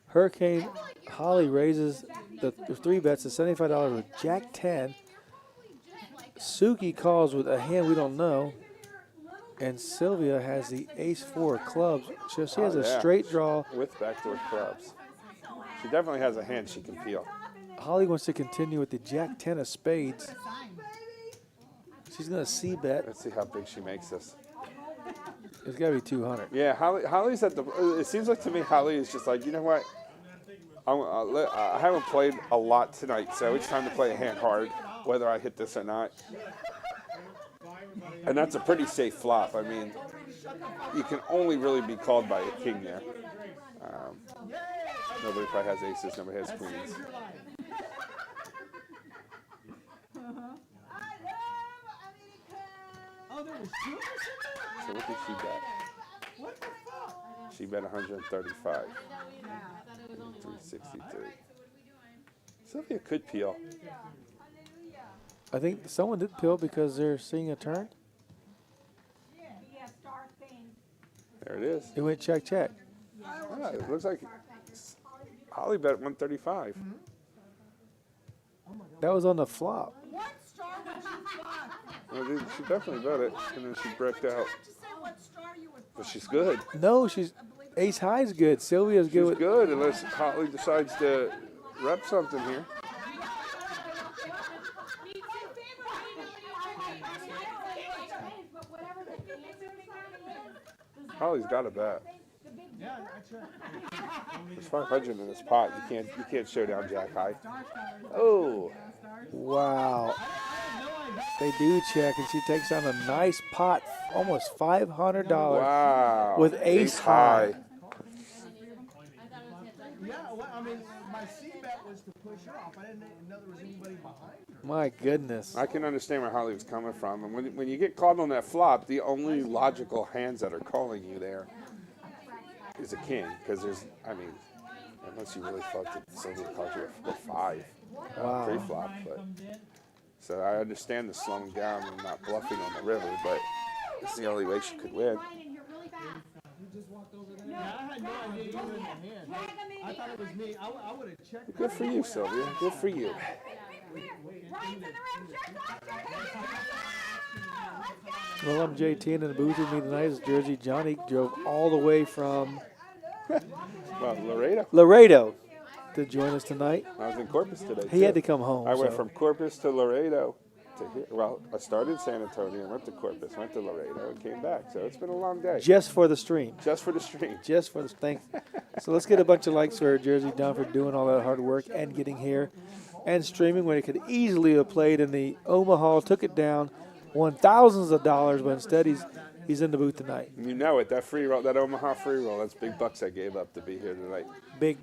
Speaker 1: Hurricane Holly raises the 3 bets to $75 with Jack 10. Suki calls with a hand we don't know. And Sylvia has the ace 4 of clubs. So she has a straight draw.
Speaker 2: With backdoor clubs. She definitely has a hand she can peel.
Speaker 1: Holly wants to continue with the Jack 10 of spades. She's going to C-bet.
Speaker 2: Let's see how big she makes this.
Speaker 1: It's got to be 200.
Speaker 2: Yeah, Holly's at the. It seems like to me, Holly is just like, you know what? I haven't played a lot tonight, so it's time to play a hand hard, whether I hit this or not. And that's a pretty safe flop. I mean, you can only really be called by a king there. Nobody probably has aces. Nobody has queens.
Speaker 3: Oh, there was two of us in there?
Speaker 2: So what did she bet?
Speaker 3: What the fuck?
Speaker 2: She bet 135. 363. Sylvia could peel.
Speaker 1: I think someone did pill because they're seeing a turn.
Speaker 2: There it is.
Speaker 1: It went check, check.
Speaker 2: Ah, it looks like Holly bet 135.
Speaker 1: That was on the flop.
Speaker 3: What star would you fuck?
Speaker 2: Well, she definitely bet it, and then she bricked out.
Speaker 3: Just say what star you would fuck.
Speaker 2: But she's good.
Speaker 1: No, Ace high's good. Sylvia's good
Speaker 2: She's
Speaker 1: with.
Speaker 2: good unless Holly decides to rep something here. Holly's got a bet. There's 500 in this pot. You can't show down Jack high. Oh,
Speaker 1: Wow. They do check, and she takes down a nice pot, almost $500
Speaker 2: wow.
Speaker 1: with ace high.
Speaker 3: Yeah, well, I mean, my C bet was to push her off. I didn't know there was anybody behind her.
Speaker 1: My goodness.
Speaker 2: I can understand where Holly was coming from. And when you get called on that flop, the only logical hands that are calling you there is a king. Because there's, I mean, unless you really fucked it, somebody calls you a 5
Speaker 1: Wow.
Speaker 2: pre-flop. But, so I understand the slowing down and not bluffing on the river, but it's the only way she could win.
Speaker 3: Yeah, I had no idea you were in the hand. I thought it was me. I would have checked.
Speaker 2: Good for you, Sylvia. Good for you.
Speaker 1: Well, I'm JT, and in the booth with me tonight is Jersey Johnny. Drove all the way from
Speaker 2: Well, Laredo.
Speaker 1: Laredo to join us tonight.
Speaker 2: I was in Corpus today.
Speaker 1: He had to come home.
Speaker 2: I went
Speaker 1: so.
Speaker 2: from Corpus to Laredo. Well, I started in San Antonio, went to Corpus, went to Laredo, and came back. So it's been a long day.
Speaker 1: Just for the stream.
Speaker 2: Just for the stream.
Speaker 1: Just for the thing. So let's get a bunch of likes for Jersey John for doing all that hard work and getting here and streaming when he could easily have played in the Omaha, took it down, won thousands of dollars, but instead he's in the booth tonight.
Speaker 2: You know it. That free roll, that Omaha free roll, that's big bucks I gave up to be here tonight.
Speaker 1: Big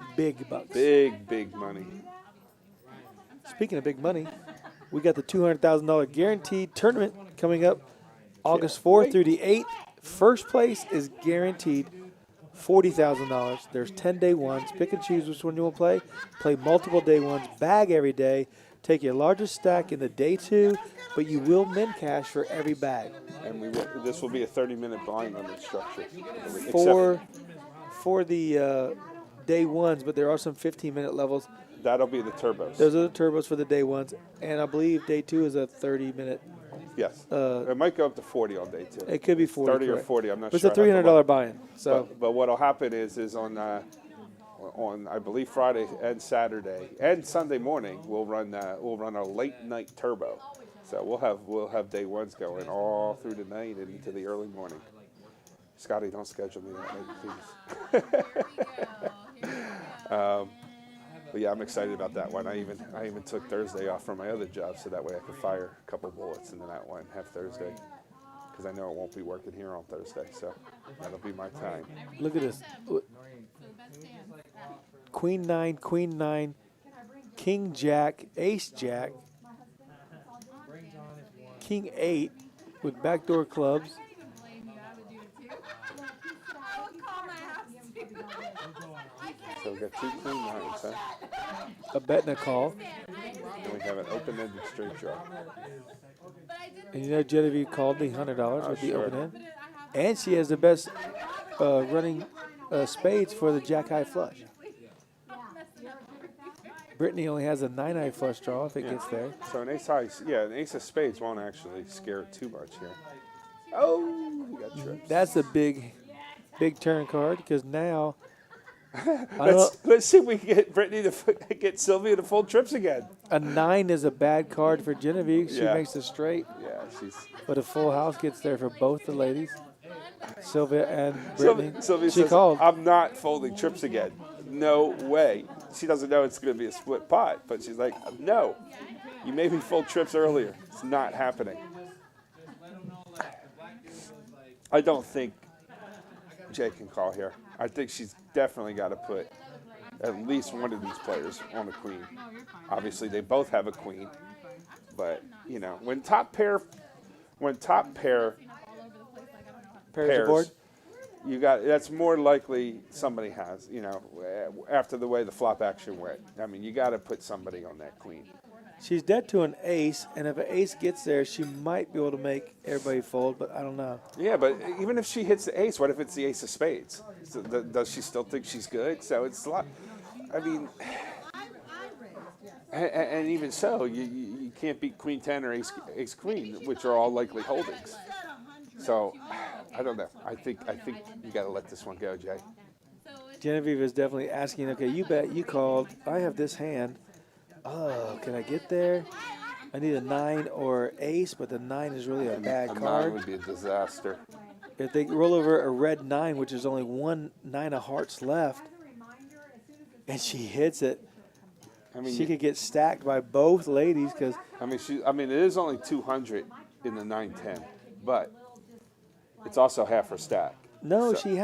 Speaker 1: bucks.
Speaker 2: Big money.
Speaker 1: Speaking of big money, we got the $200,000 guaranteed tournament coming up August 4th through the 8th. First place is guaranteed $40,000. There's 10 day ones. Pick and choose which one you want to play. Play multiple day ones. Bag every day. Take your largest stack in the day 2, but you will min cash for every bag.
Speaker 2: And this will be a 30-minute blind limit structure.
Speaker 1: For the day ones, but there are some 15-minute levels.
Speaker 2: That'll be the turbos.
Speaker 1: Those are the turbos for the day ones, and I believe day 2 is a 30-minute.
Speaker 2: Yes. It might go up to 40 on day 2.
Speaker 1: It could be 40.
Speaker 2: 30 or
Speaker 1: correct.
Speaker 2: 40. I'm not
Speaker 1: But
Speaker 2: sure.
Speaker 1: it's a $300 buy-in. So,
Speaker 2: but what'll happen is on I believe Friday and Saturday and Sunday morning we'll run a late night turbo. So we'll have day ones going all through the night and into the early morning. Scotty, don't schedule me that night, please. But yeah, I'm excited about that one. I even took Thursday off from my other job so that way I could fire a couple bullets into that one, have Thursday, because I know it won't be working here on Thursday. So that'll be my time.
Speaker 1: look at this. Queen 9, King Jack, Ace Jack, King 8 with backdoor clubs.
Speaker 2: So we got 2 Queen 9s, huh?
Speaker 1: A bet and a call.
Speaker 2: And we have an open-ended straight draw.
Speaker 1: And you know Genevieve called the $100 with the
Speaker 2: sure.
Speaker 1: open end. And she has the best running spades for the Jack High flush. Brittany only has a 9-eye flush draw if it gets there.
Speaker 2: So an ace high, an ace of spades won't actually scare it too much here. Oh, we got trips.
Speaker 1: That's a big turn card because now
Speaker 2: Let's see if we can get Brittany to get Sylvia to fold trips again.
Speaker 1: a 9 is a bad card for Genevieve. She
Speaker 2: Yeah.
Speaker 1: makes a straight,
Speaker 2: Yeah, she's.
Speaker 1: but a full house gets there for both the ladies, Sylvia and Brittany.
Speaker 2: Sylvia
Speaker 1: She
Speaker 2: says,
Speaker 1: called.
Speaker 2: I'm not folding trips again. No way. She doesn't know it's going to be a split pot, but she's like, no. You made me fold trips earlier. It's not happening. I don't think Jay can call here. I think she's definitely got to put at least one of these players on a queen. Obviously, they both have a queen, but you know, when top pair
Speaker 1: Pairs the
Speaker 2: pairs,
Speaker 1: board.
Speaker 2: you got that's more likely somebody has. You know, after the way the flop action went. I mean, you got to put somebody on that queen.
Speaker 1: She's dead to an ace, and if an ace gets there, she might be able to make everybody fold, but I don't know.
Speaker 2: Yeah, but even if she hits the ace, what if it's the ace of spades? So does she still think she's good? So it's a lot. I mean, and even so, you can't beat queen 10 or ace queen, which are all likely holdings. So I don't know. I think you got to let this one go, Jay.
Speaker 1: Genevieve is definitely asking, okay, you bet you called. I have this hand. Oh, can I get there? I need a 9 or ace, but the 9 is really a bad
Speaker 2: A 9
Speaker 1: card.
Speaker 2: would be a disaster.
Speaker 1: If they roll over a red 9, which is only one 9 of hearts left, and she hits it,
Speaker 2: I mean,
Speaker 1: she could get stacked by both ladies because
Speaker 2: I mean, it is only 200 in the 9-10, but it's also half her stack.
Speaker 1: no,
Speaker 2: So-
Speaker 1: she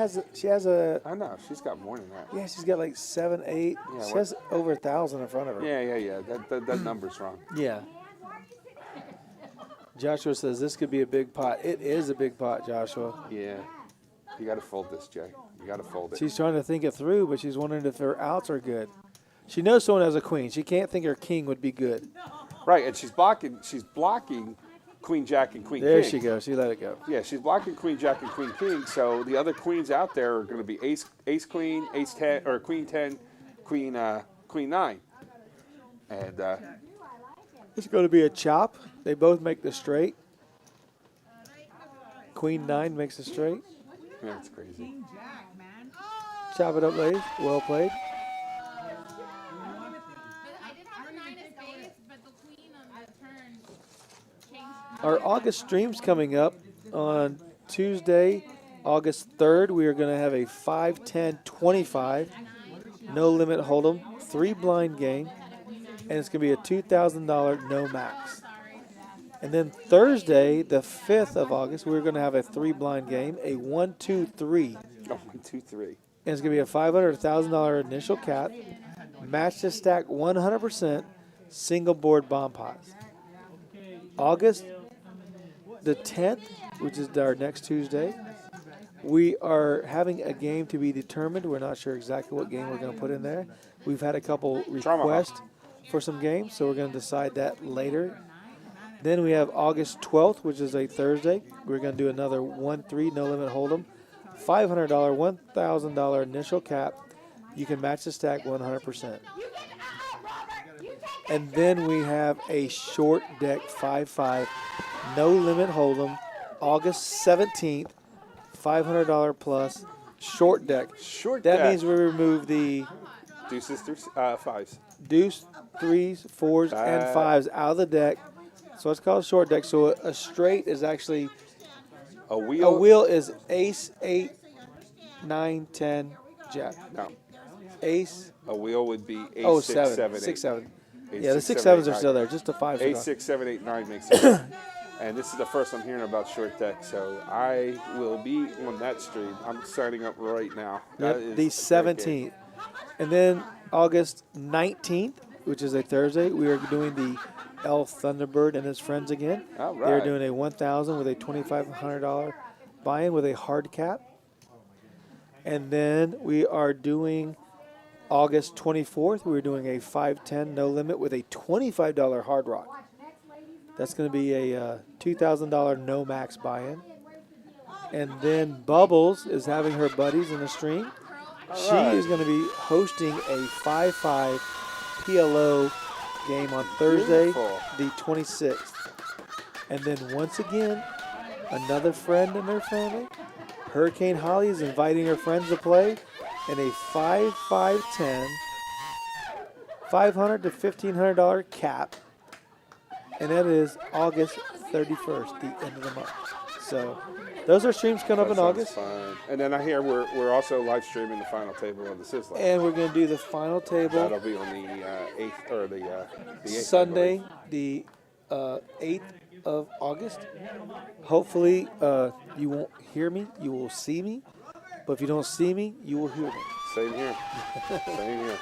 Speaker 1: has a
Speaker 2: I know she's got more than that.
Speaker 1: yeah, she's got like 7, 8.
Speaker 2: Yeah,
Speaker 1: She
Speaker 2: what-
Speaker 1: has over 1,000 in front of her.
Speaker 2: Yeah. That number's wrong.
Speaker 1: Yeah. Joshua says this could be a big pot. It is a big pot, Joshua.
Speaker 2: Yeah. You got to fold this, Jay. You got to fold it.
Speaker 1: She's trying to think it through, but she's wondering if her outs are good. She knows someone has a queen. She can't think her king would be good.
Speaker 2: Right, and she's blocking Queen Jack and Queen
Speaker 1: There
Speaker 2: King.
Speaker 1: she goes. She let it go.
Speaker 2: Yeah, she's blocking Queen Jack and Queen King. So the other queens out there are going to be Ace Queen, Ace 10, or Queen 10, Queen 9, and
Speaker 1: It's going to be a chop. They both make the straight. Queen 9 makes the straight.
Speaker 2: yeah, it's crazy.
Speaker 3: Jack, man.
Speaker 1: Chop it up, ladies. Well played.
Speaker 6: But I did have a 9 of spades, but the queen on the turn changed.
Speaker 1: Our August stream's coming up on Tuesday, August 3rd. We are going to have a 5, 10, 25 no limit hold'em 3 blind game, and it's going to be a $2,000 no max. And then Thursday, the 5th of August, we're going to have a 3 blind game, a 1, 2, 3.
Speaker 2: Oh, 1, 2, 3.
Speaker 1: And it's going to be a $500, $1,000 initial cap, match to stack 100%, single board bomb pots. August the 10th, which is our next Tuesday, we are having a game to be determined. We're not sure exactly what game we're going to put in there. We've had a couple requests for some games, so we're going to decide that later. Then we have August 12th, which is a Thursday. We're going to do another 1-3 no limit hold'em, $500, $1,000 initial cap. You can match the stack 100%. And then we have a short deck 5-5 no limit hold'em, August 17th, $500 plus short deck.
Speaker 2: Short
Speaker 1: That
Speaker 2: deck.
Speaker 1: means we remove the
Speaker 2: Deuces through 5s.
Speaker 1: deuce, 3s, 4s, and 5s out of the deck. So it's called a short deck. So a straight is actually
Speaker 2: A wheel.
Speaker 1: a wheel is ace, 8, 9, 10, jack.
Speaker 2: No.
Speaker 1: Ace,
Speaker 2: A wheel would be Ace,
Speaker 1: oh,
Speaker 2: 6,
Speaker 1: 7,
Speaker 2: 7,
Speaker 1: 6, 7.
Speaker 2: Ace,
Speaker 1: Yeah, the
Speaker 2: 6,
Speaker 1: 6,
Speaker 2: 7,
Speaker 1: 7s are
Speaker 2: 8,
Speaker 1: still there. Just the 5s are
Speaker 2: Ace,
Speaker 1: gone.
Speaker 2: 6, 7, 8, 9 makes it. And this is the first I'm hearing about short deck, so I will be on that stream. I'm signing up right now.
Speaker 1: Yep,
Speaker 2: That is
Speaker 1: the
Speaker 2: a great game.
Speaker 1: 17th. And then August 19th, which is a Thursday, we are doing the El Thunderbird and his friends again.
Speaker 2: All
Speaker 1: They're
Speaker 2: right.
Speaker 1: doing a $1,000 with a $2,500 buy-in with a hard cap. And then we are doing August 24th, we're doing a 5-10 no limit with a $25 hard rock. That's going to be a $2,000 no max buy-in. And then Bubbles is having her buddies in the stream. She
Speaker 2: right.
Speaker 1: is going to be hosting a 5-5 PLO game on Thursday,
Speaker 2: Beautiful.
Speaker 1: the 26th. And then once again, another friend in their family, Hurricane Holly, is inviting her friends to play in a 5-5-10, $500 to $1,500 cap. And that is August 31st, the end of the month. So those are streams coming up
Speaker 2: That
Speaker 1: in
Speaker 2: sounds
Speaker 1: August.
Speaker 2: fun. And then I hear we're also live streaming the final table of the Sizzler.
Speaker 1: And we're going to do the final table
Speaker 2: That'll be on the 8th or the 8th.
Speaker 1: Sunday, the 8th of August. Hopefully, you won't hear me. You will see me. But if you don't see me, you will hear me.
Speaker 2: Same here. Same here.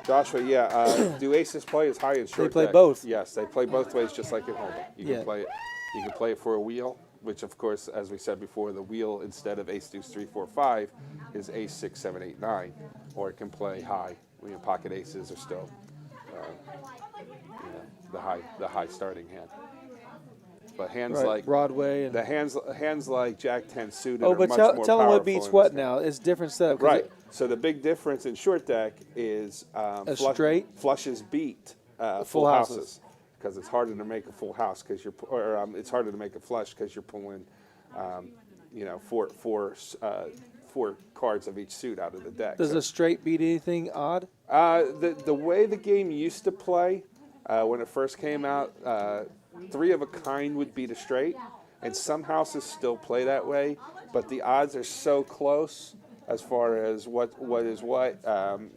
Speaker 2: Joshua, yeah. Do aces play as high as short?
Speaker 1: They play
Speaker 2: deck?
Speaker 1: both.
Speaker 2: Yes, they play both ways, just like in Hold'em. You
Speaker 1: Yeah.
Speaker 2: can play it. You can play it for a wheel, which of course, as we said before, the wheel instead of ace deuce 3 4 5 is ace 6 7 8 9, or it can play high. When your pocket aces are still, the high starting hand. But hands
Speaker 1: Right,
Speaker 2: like
Speaker 1: Broadway. And,
Speaker 2: the hands like Jack 10 suited
Speaker 1: oh,
Speaker 2: are
Speaker 1: but
Speaker 2: much
Speaker 1: tell
Speaker 2: more
Speaker 1: them what
Speaker 2: powerful
Speaker 1: beats
Speaker 2: in
Speaker 1: what
Speaker 2: this game.
Speaker 1: now. It's different setup. 'cause
Speaker 2: Right. So the big difference in short deck is
Speaker 1: straight?
Speaker 2: flushes beat full houses because it's harder to make a full house because it's harder to make a flush because you're pulling, four 4 cards of each suit out of the deck.
Speaker 1: Does
Speaker 2: So,
Speaker 1: a straight beat anything odd?
Speaker 2: the way the game used to play, when it first came out, 3 of a kind would beat a straight, and some houses still play that way, but the odds are so close as far as what is what.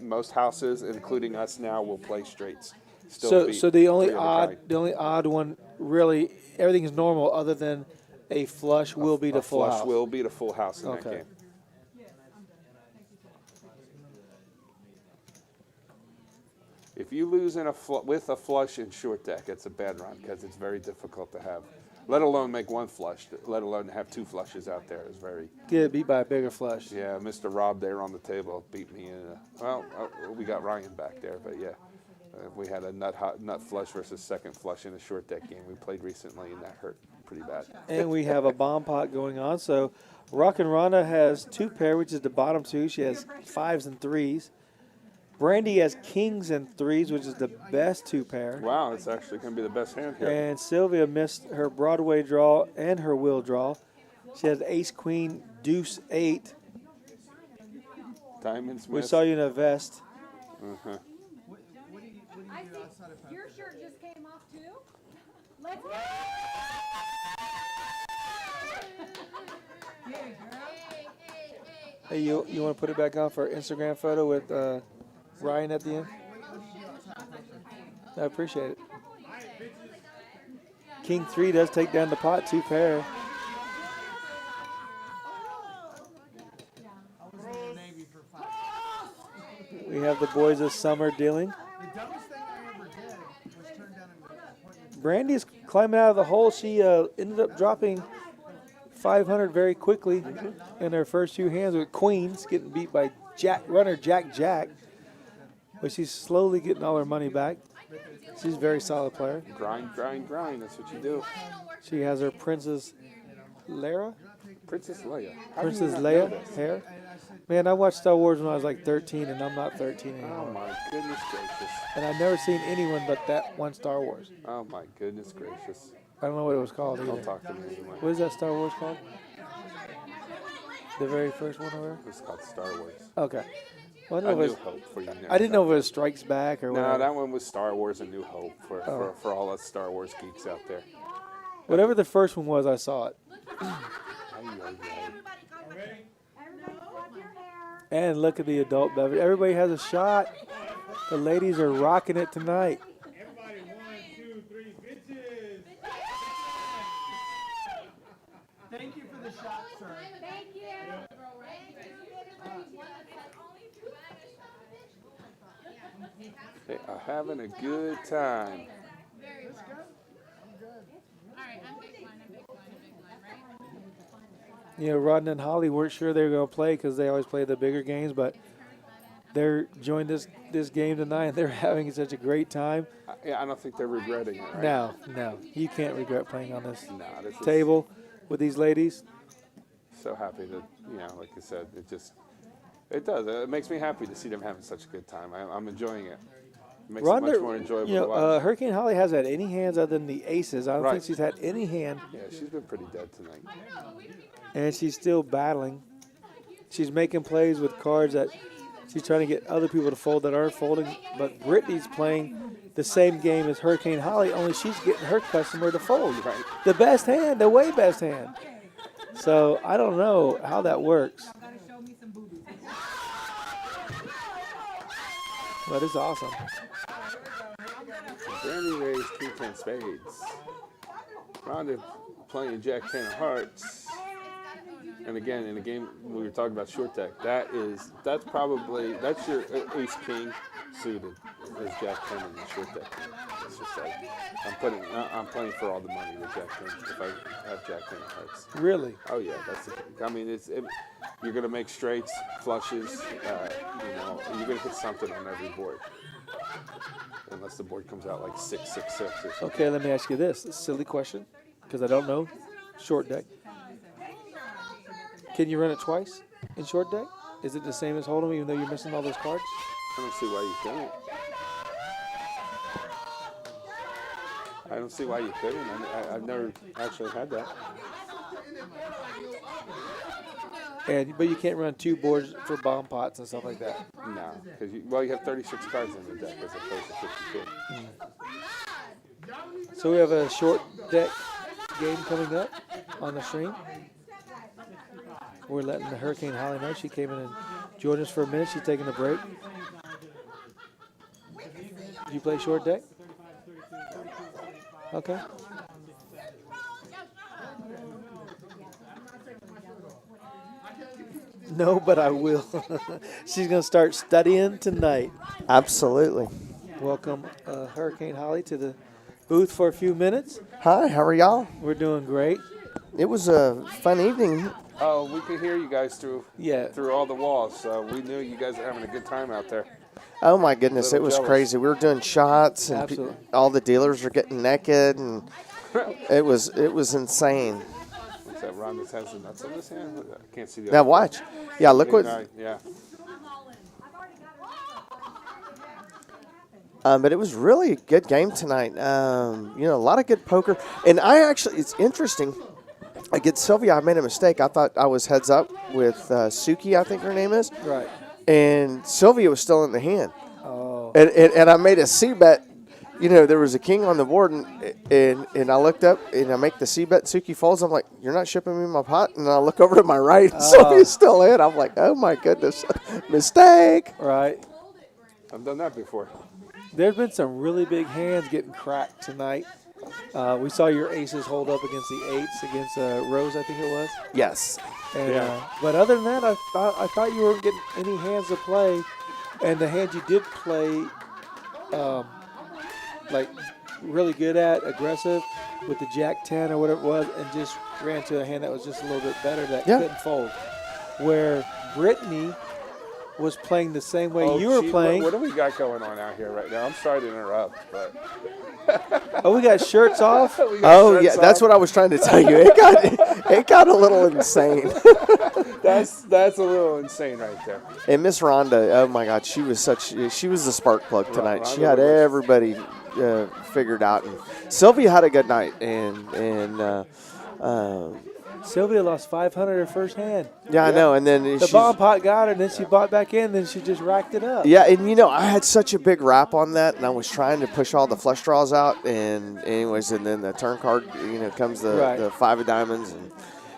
Speaker 2: Most houses, including us now, will play straights. Still beat
Speaker 1: So the only
Speaker 2: 3 of a
Speaker 1: odd
Speaker 2: kind.
Speaker 1: one, really, everything is normal other than a flush will beat a full
Speaker 2: flush
Speaker 1: house.
Speaker 2: will beat a full house in that
Speaker 1: Okay.
Speaker 2: game. If you lose in with a flush in short deck, it's a bad run because it's very difficult to have. Let alone make 1 flush, let alone have 2 flushes out there is very.
Speaker 1: Get beat by a bigger flush.
Speaker 2: Yeah, Mr. Rob there on the table beat me in. We got Ryan back there, but yeah, we had a nut flush versus second flush in a short deck game we played recently, and that hurt pretty bad.
Speaker 1: And we have a bomb pot going on. So Rockin' Rhonda has 2 pair, which is the bottom 2. She has 5s and 3s. Brandy has kings and 3s, which is the best 2 pair.
Speaker 2: Wow, it's actually going to be the best hand here.
Speaker 1: And Sylvia missed her Broadway draw and her wheel draw. She has ace, queen, deuce, 8.
Speaker 2: Diamonds
Speaker 1: We
Speaker 2: missed.
Speaker 1: saw you in a vest.
Speaker 2: Uh-huh.
Speaker 10: I see your shirt just came off too. Let's go.
Speaker 1: Hey, you want to put it back on for an Instagram photo with Ryan at the end? I appreciate it. King 3 does take down the pot, 2 pair. We have the boys of summer dealing. Brandy's climbing out of the hole. She ended up dropping 500 very quickly in her first 2 hands with queens, getting beat by runner Jack. But she's slowly getting all her money back. She's a very solid player.
Speaker 2: Grind. That's what you do.
Speaker 1: She has her Princess Leia.
Speaker 2: Princess Leia. How do you
Speaker 1: Princess
Speaker 2: not know
Speaker 1: Leia
Speaker 2: this?
Speaker 1: hair. Man, I watched Star Wars when I was like 13, and I'm not 13 anymore.
Speaker 2: Oh my goodness gracious.
Speaker 1: And I've never seen anyone but that one Star Wars.
Speaker 2: Oh my goodness gracious.
Speaker 1: I don't know what it was called
Speaker 2: Don't
Speaker 1: either.
Speaker 2: talk to me anymore.
Speaker 1: What is that Star Wars called? The very first one over?
Speaker 2: It's called Star Wars.
Speaker 1: Okay. Well, I
Speaker 2: A
Speaker 1: didn't know
Speaker 2: New
Speaker 1: if it was,
Speaker 2: Hope for you.
Speaker 1: I didn't know if it was Strikes Back or
Speaker 2: No,
Speaker 1: whatever.
Speaker 2: that one was Star Wars: A New Hope
Speaker 1: Oh.
Speaker 2: for all us Star Wars geeks out there.
Speaker 1: Whatever the first one was, I saw it.
Speaker 2: Ay, ay, ay.
Speaker 10: Everybody flip your hair.
Speaker 1: And look at the adult beverage. Everybody has a shot. The ladies are rocking it tonight.
Speaker 9: Everybody, 1, 2, 3, bitches.
Speaker 3: Thank you for the shot, sir.
Speaker 10: Thank you.
Speaker 2: They are having a good time.
Speaker 6: Alright, I'm big blind, right?
Speaker 1: You know, Rodden and Holly weren't sure they were going to play because they always play the bigger games, but they're joined this game tonight, and they're having such a great time.
Speaker 2: I don't think they're regretting it, right?
Speaker 1: No, you can't regret playing on this
Speaker 2: No, this is
Speaker 1: table with these ladies.
Speaker 2: so happy that, like I said, it does. It makes me happy to see them having such a good time. I'm enjoying it. It makes it much more enjoyable to watch.
Speaker 1: Hurricane Holly hasn't had any hands other than the aces. I don't
Speaker 2: Right.
Speaker 1: think she's had any hand,
Speaker 2: Yeah, she's been pretty dead tonight.
Speaker 1: and she's still battling. She's making plays with cards that she's trying to get other people to fold that aren't folding. But Brittany's playing the same game as Hurricane Holly, only she's getting her customer to fold.
Speaker 2: Right.
Speaker 1: The best hand, the way best hand. So I don't know how that works,
Speaker 3: Gotta show me some boobies.
Speaker 1: but it's awesome.
Speaker 2: Brandy raised King 10 spades. Rhonda playing Jack 10 of hearts. And again, in the game we were talking about short deck, that's your ace king suited is Jack 10 in the short deck. It's just like I'm playing for all the money with Jack 10 if I have Jack 10 of hearts.
Speaker 1: Really?
Speaker 2: Oh yeah, that's the thing. I mean, you're gonna make straights, flushes. You're gonna hit something on every board, unless the board comes out like 6-6-6 or something.
Speaker 1: Okay, let me ask you this. It's a silly question, because I don't know short deck. Can you run it twice in short deck? Is it the same as Hold'em even though you're missing all those cards?
Speaker 2: I don't see why you couldn't. I don't see why you couldn't. I've never actually had that.
Speaker 1: but you can't run 2 boards for bomb pots and stuff like that.
Speaker 2: No, because you have 36 cards in the deck as opposed to 52.
Speaker 1: So we have a short deck game coming up on the stream. We're letting the Hurricane Holly know. She came in and joined us for a minute. She's taking a break. Do you play short deck? Okay. No, but I will. She's going to start studying tonight.
Speaker 11: Absolutely.
Speaker 1: Welcome, Hurricane Holly, to the booth for a few minutes.
Speaker 11: Hi, how are y'all?
Speaker 1: We're doing great.
Speaker 11: It was a fun evening.
Speaker 2: Oh, we could hear you guys through
Speaker 1: Yeah.
Speaker 2: through all the walls, so we knew you guys were having a good time out there.
Speaker 11: Oh my goodness, it
Speaker 2: Little
Speaker 11: was
Speaker 2: jealous.
Speaker 11: crazy. We were doing shots, and
Speaker 1: Absolutely.
Speaker 11: all the dealers were getting naked, and it was insane.
Speaker 2: What's that? Rhonda has the nuts in his hand. I can't see the.
Speaker 11: Now
Speaker 2: other
Speaker 11: watch, yeah, look what.
Speaker 2: Yeah.
Speaker 11: But it was really a good game tonight. A lot of good poker, and it's interesting. Against Sylvia, I made a mistake. I thought I was heads up with Suki, I think her name is.
Speaker 1: Right.
Speaker 11: And Sylvia was still in the hand.
Speaker 1: Oh.
Speaker 11: And I made a C bet. There was a king on the board, and I looked up, and I make the C bet. Suki folds. I'm like, you're not shipping me my pot? And I look over to my right, and Sylvia's still in. I'm like, oh, my goodness. Mistake.
Speaker 1: Right.
Speaker 2: I've done that before.
Speaker 1: There's been some really big hands getting cracked tonight. We saw your aces hold up against the 8s against Rose, I think it was.
Speaker 11: Yes.
Speaker 1: And,
Speaker 2: Yeah.
Speaker 1: But other than that, I thought you weren't getting any hands to play. And the hand you did play, really good at, aggressive, with the Jack-10 or whatever it was, and just ran to a hand that was just a little bit better that couldn't fold. Where Brittany was playing the same way you were playing.
Speaker 2: What do we got going on out here right now? I'm sorry to interrupt, but.
Speaker 1: Oh, we got shirts off?
Speaker 11: That's what I was trying to tell you. It got a little insane.
Speaker 2: That's a little insane right there.
Speaker 11: And Miss Rhonda, oh my God, she was the spark plug tonight. She
Speaker 2: Rhonda
Speaker 11: had
Speaker 2: was-
Speaker 11: everybody figured out. And Sylvia had a good night, and
Speaker 1: Sylvia lost 500 her first hand.
Speaker 11: yeah, I know. And then
Speaker 1: The
Speaker 11: she's-
Speaker 1: bomb pot got her, and then she bought back in, then she just racked it up.
Speaker 11: Yeah, and I had such a big wrap on that, and I was trying to push all the flush draws out, and anyways, and then the turn card, comes the 5 of diamonds, and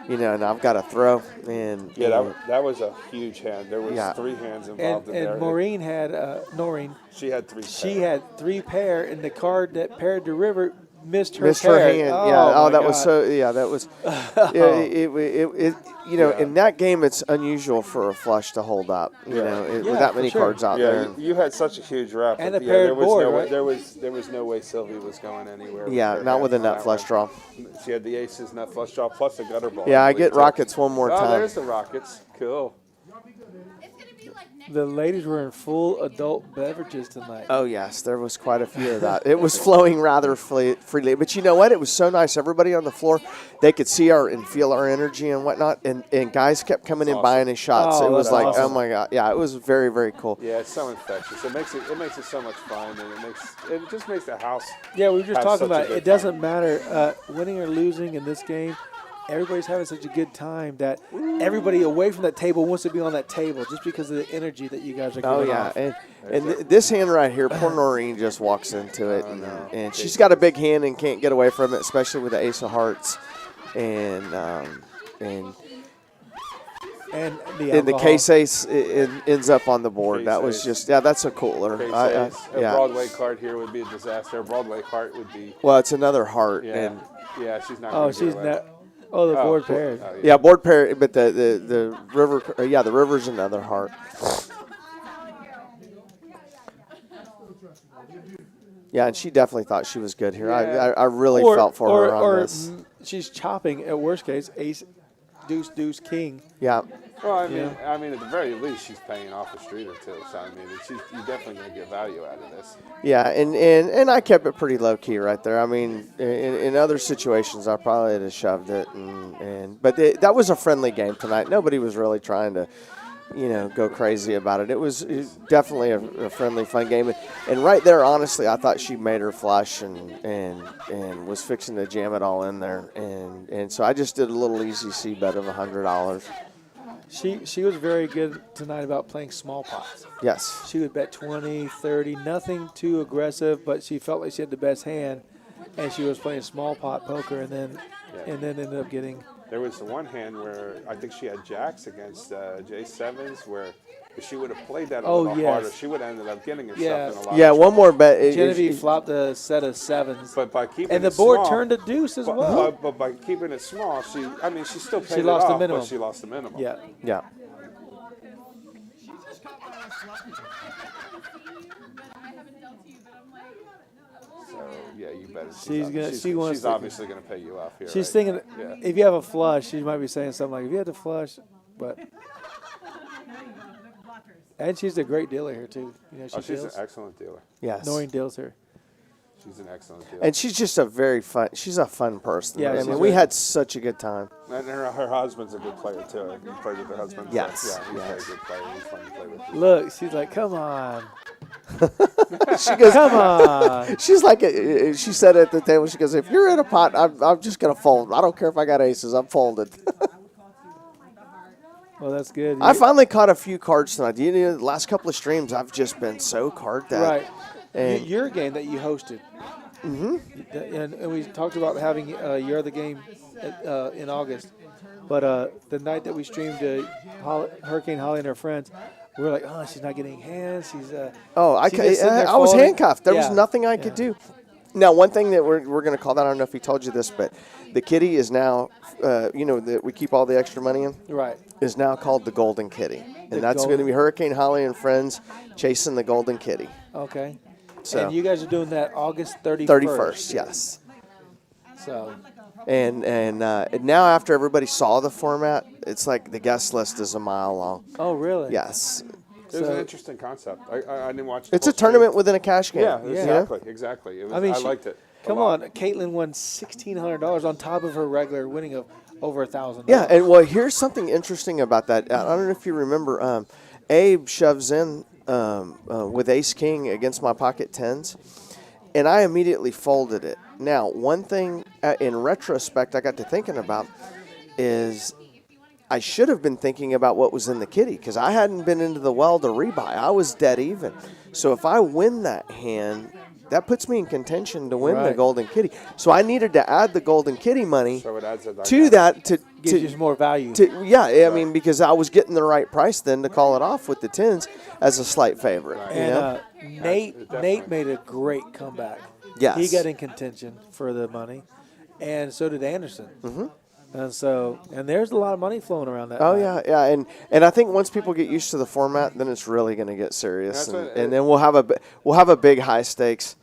Speaker 11: and I've got to throw, and
Speaker 2: that was a huge hand. There was 3 hands involved in there.
Speaker 1: And Maureen had Noreen.
Speaker 2: She had 3.
Speaker 1: She had 3 pair, and the card that paired to River missed her
Speaker 11: missed her
Speaker 1: pair.
Speaker 11: hand.
Speaker 1: Oh,
Speaker 11: yeah. Oh,
Speaker 1: my
Speaker 11: that was
Speaker 1: God.
Speaker 11: so. Yeah, that was. In that game, it's unusual for a flush to hold up. With that many cards out there.
Speaker 2: You had such a huge wrap.
Speaker 1: And
Speaker 2: but
Speaker 1: a paired
Speaker 2: there was
Speaker 1: board,
Speaker 2: no way,
Speaker 1: right?
Speaker 2: there was no way Sylvia was going anywhere. with
Speaker 11: Yeah,
Speaker 2: her
Speaker 11: not with a
Speaker 2: hands on
Speaker 11: nut
Speaker 2: that
Speaker 11: flush
Speaker 2: one.
Speaker 11: draw.
Speaker 2: She had the aces, nut flush draw, plus a gutter ball.
Speaker 11: Yeah, I
Speaker 2: believe,
Speaker 11: get
Speaker 2: too.
Speaker 11: rockets one more
Speaker 2: Oh,
Speaker 11: time.
Speaker 2: there's the rockets. Cool.
Speaker 6: It's gonna be like next
Speaker 1: The ladies were in full adult beverages tonight.
Speaker 11: Oh, yes, there was quite a few of that. It was flowing rather freely. But you know what? It was so nice. Everybody on the floor, they could see and feel our energy and whatnot. And guys kept coming in buying his shots.
Speaker 1: Oh,
Speaker 11: It was
Speaker 1: that's
Speaker 11: like,
Speaker 1: awesome.
Speaker 11: oh, my God. Yeah, it was very, very cool.
Speaker 2: Yeah, it's so infectious. It makes it so much fun, and it just makes the house.
Speaker 1: Yeah, we were just
Speaker 2: have
Speaker 1: talking
Speaker 2: such a
Speaker 1: about
Speaker 2: good
Speaker 1: it doesn't matter winning or losing in this game. Everybody's having such a good time that everybody away from that table wants to be on that table just because of the energy that you guys are giving
Speaker 11: Oh, yeah.
Speaker 1: off.
Speaker 11: And this hand right here, poor Noreen just walks into it. And she's got a big hand and can't get away from it, especially with the ace of hearts. And
Speaker 1: And
Speaker 11: the
Speaker 1: alcohol.
Speaker 11: case ace ends up on the board.
Speaker 2: Case
Speaker 11: That was
Speaker 2: ace.
Speaker 11: just, that's a cooler.
Speaker 2: Case
Speaker 11: I-
Speaker 2: ace. A Broadway card here would be a disaster. A Broadway heart would be.
Speaker 11: Well, it's another heart.
Speaker 2: Yeah.
Speaker 11: And
Speaker 2: Yeah, she's not.
Speaker 1: Oh,
Speaker 2: gonna
Speaker 1: she's
Speaker 2: get away.
Speaker 1: not. Oh, the board
Speaker 2: cool.
Speaker 1: paired.
Speaker 2: Oh,
Speaker 11: yeah, board pair, but the river, the river's another heart. Yeah, and she definitely thought she was good here.
Speaker 2: Yeah.
Speaker 11: I really felt for her on this.
Speaker 1: She's chopping, at worst case, ace, deuce, deuce, king.
Speaker 11: Yeah.
Speaker 2: Well, I mean,
Speaker 1: Yeah.
Speaker 2: at the very least, she's paying off a street or two. So I mean, you're definitely going to get value out of this.
Speaker 11: Yeah, and I kept it pretty low key right there. I mean, in other situations, I probably would have shoved it, but that was a friendly game tonight. Nobody was really trying to, go crazy about it. It was definitely a friendly, fun game. And right there, honestly, I thought she made her flush and was fixing to jam it all in there. And so I just did a little easy C bet of $100.
Speaker 1: She was very good tonight about playing small pots.
Speaker 11: Yes.
Speaker 1: She would bet 20, 30, nothing too aggressive, but she felt like she had the best hand, and she was playing small pot poker, and then ended up getting.
Speaker 2: There was the one hand where I think she had jacks against J7s, where if she would have played that a little harder, she would have ended up getting herself in a lot.
Speaker 11: Yeah, one more bet.
Speaker 1: Genevieve flopped a set of sevens,
Speaker 2: but by keeping
Speaker 1: and the board turned to deuce as well.
Speaker 2: But by keeping it small, she still paid
Speaker 1: She lost
Speaker 2: it
Speaker 1: the
Speaker 2: off,
Speaker 1: minimum.
Speaker 2: but she lost the minimum.
Speaker 1: Yeah.
Speaker 11: Yeah.
Speaker 2: So yeah, you better.
Speaker 1: She's
Speaker 2: obviously gonna pay you off here.
Speaker 1: She's
Speaker 2: right?
Speaker 1: thinking
Speaker 2: Yeah.
Speaker 1: if you have a flush, she might be saying something like, "If you had to flush," but. And she's a great dealer here too. You know,
Speaker 2: She's an excellent dealer.
Speaker 11: Yes.
Speaker 1: Noreen deals her.
Speaker 2: She's an excellent dealer.
Speaker 11: And she's just she's a fun person.
Speaker 1: Yeah,
Speaker 11: I mean, we had such a good time.
Speaker 2: And her husband's a good player too. You played with her husband.
Speaker 11: Yes.
Speaker 2: So, yeah, he's a very good player. He's fun to play with.
Speaker 1: Look, she's like, "Come on."
Speaker 11: She goes,
Speaker 1: "Come on."
Speaker 11: She's like, she said at the table, she goes, "If you're in a pot, I'm just gonna fold. I don't care if I got aces. I'm folded."
Speaker 1: Well, that's good.
Speaker 11: I finally caught a few cards tonight. You know, the last couple of streams, I've just been so card that.
Speaker 1: Right.
Speaker 11: And
Speaker 1: Your game that you hosted.
Speaker 11: Mm-hmm.
Speaker 1: And we talked about having your other game in August. But the night that we streamed Hurricane Holly and her friends, we were like, "Oh, she's not getting hands. She's
Speaker 11: I was
Speaker 1: folding."
Speaker 11: handcuffed. There was nothing I could do. Now, one thing that we're going to call that, I don't know if he told you this, but the kitty is now, that we keep all the extra money in.
Speaker 1: Right.
Speaker 11: Is now called the Golden Kitty. And that's going to be Hurricane Holly and friends chasing the Golden Kitty.
Speaker 1: Okay.
Speaker 11: So,
Speaker 1: and you guys are doing that August 31st.
Speaker 11: 31st, yes.
Speaker 1: So.
Speaker 11: And now after everybody saw the format, it's like the guest list is a mile long.
Speaker 1: Oh, really?
Speaker 11: Yes.
Speaker 2: It was an interesting concept. I didn't watch.
Speaker 11: It's a tournament within a cash game.
Speaker 2: Yeah, exactly. It was, I liked it.
Speaker 1: Come on, Caitlin won $1,600 on top of her regular winning of over $1,000.
Speaker 11: Yeah, and well, here's something interesting about that. I don't know if you remember. Abe shoves in with Ace King against my pocket tens, and I immediately folded it. Now, one thing in retrospect I got to thinking about is I should have been thinking about what was in the kitty because I hadn't been into the well to rebuy. I was dead even. So if I win that hand, that puts me in contention to win the Golden Kitty. So I needed to add the Golden Kitty money to that to
Speaker 1: gives you more value.
Speaker 11: I mean, because I was getting the right price then to call it off with the tens as a slight favorite.
Speaker 1: And Nate made a great comeback.
Speaker 11: Yes.
Speaker 1: He got in contention for the money, and so did Anderson.
Speaker 11: Mm-hmm.
Speaker 1: And there's a lot of money flowing around that.
Speaker 11: Oh
Speaker 1: night.
Speaker 11: yeah, and I think once people get used to the format, then it's really going to get serious, and then we'll have a big high stakes.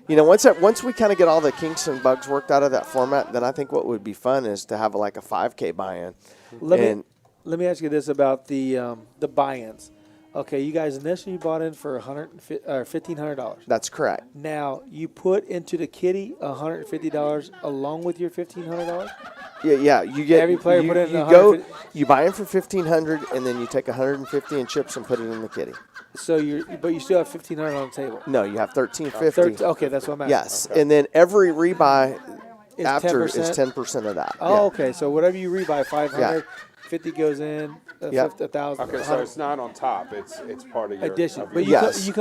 Speaker 11: You know, once we kind of get all the kinks and bugs worked out of that format, then I think what would be fun is to have like a 5K buy-in.
Speaker 1: Let me ask you this about the buy-ins. Okay, you guys initially bought in for $1,500.
Speaker 11: That's correct.
Speaker 1: Now you put into the kitty $150 along with your $1,500.
Speaker 11: Yeah. You get
Speaker 1: every player put in.
Speaker 11: You buy in for $1,500, and then you take $150 in chips and put it in the kitty.
Speaker 1: So you still have $1,500 on the table.
Speaker 11: No, you have $1,350.
Speaker 1: Okay, that's what I'm asking.
Speaker 11: Yes, and then every rebuy
Speaker 1: is
Speaker 11: after
Speaker 1: 10%?
Speaker 11: is 10% of that.
Speaker 1: Oh, okay. So whatever you rebuy, 500, 50 goes in, 1,000.
Speaker 2: Okay, so it's not on top. It's part of your
Speaker 1: addition.
Speaker 2: Of
Speaker 1: But
Speaker 2: your
Speaker 1: you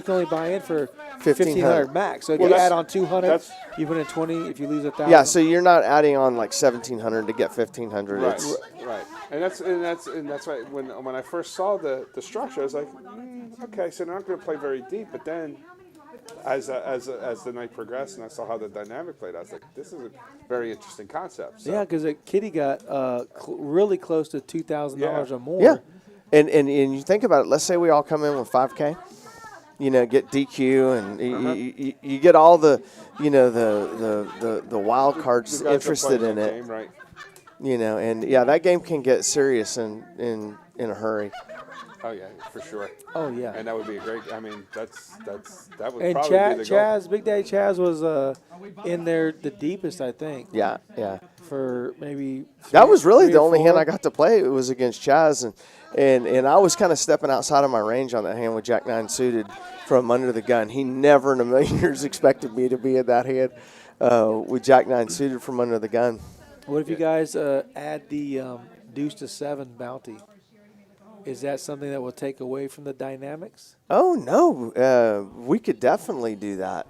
Speaker 1: can only buy in for 1,500 max. So if you add on 200, you put in 20. If you lose 1,000.
Speaker 11: Yeah, so you're not adding on like 1,700 to get 1,500.
Speaker 2: Right. And that's why when I first saw the structure, I was like, okay, so they're not going to play very deep. But then, as the night progressed and I saw how the dynamic played, I was like, this is a very interesting concept. So.
Speaker 1: Yeah, because Kitty got really close to $2,000 or more.
Speaker 11: Yeah, and you think about it. Let's say we all come in with 5K. You know, get DQ and you get all the the wild cards interested in it.
Speaker 2: Game, right.
Speaker 11: You know, and that game can get serious in a hurry.
Speaker 2: Oh yeah, for sure.
Speaker 1: Oh yeah.
Speaker 2: And that would be a great. I mean, that would
Speaker 1: and
Speaker 2: probably be the
Speaker 1: Chaz, Big Daddy Chaz was in there the deepest, I think.
Speaker 11: Yeah.
Speaker 1: For maybe.
Speaker 11: That was really the only hand I got to play. It was against Chaz, and I was kind of stepping outside of my range on that hand with Jack 9 suited from under the gun. He never in a million years expected me to be in that hand with Jack 9 suited from under the gun.
Speaker 1: What if you guys add the deuce to 7 bounty? Is that something that will take away from the dynamics?
Speaker 11: Oh no, we could definitely do that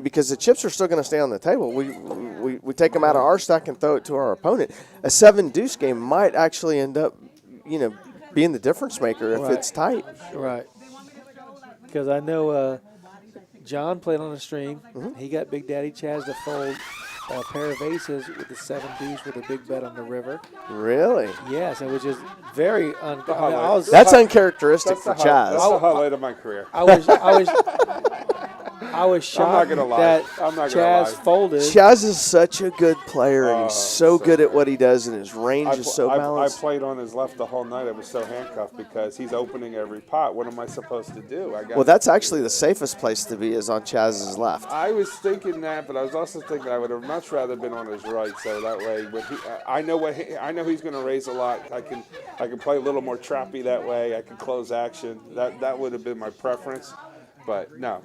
Speaker 11: because the chips are still going to stay on the table. We take them out of our stack and throw it to our opponent. A 7 deuce game might actually end up, being the difference maker if it's tight.
Speaker 1: Right. Because I know John played on the stream. He got Big Daddy Chaz to fold a pair of aces with the 7 deuce with a big bet on the river.
Speaker 11: Really?
Speaker 1: Yes, it was just very
Speaker 11: that's uncharacteristic for Chaz.
Speaker 2: That's the highlight of my career.
Speaker 1: I was shocked that Chaz folded.
Speaker 11: Chaz is such a good player, and he's so good at what he does, and his range is so balanced.
Speaker 2: I played on his left the whole night. I was so handcuffed because he's opening every pot. What am I supposed to do?
Speaker 11: Well, that's actually the safest place to be is on Chaz's left.
Speaker 2: I was thinking that, but I was also thinking I would have much rather been on his right, so that way, I know he's going to raise a lot. I can play a little more trappy that way. I can close action. That would have been my preference, but no.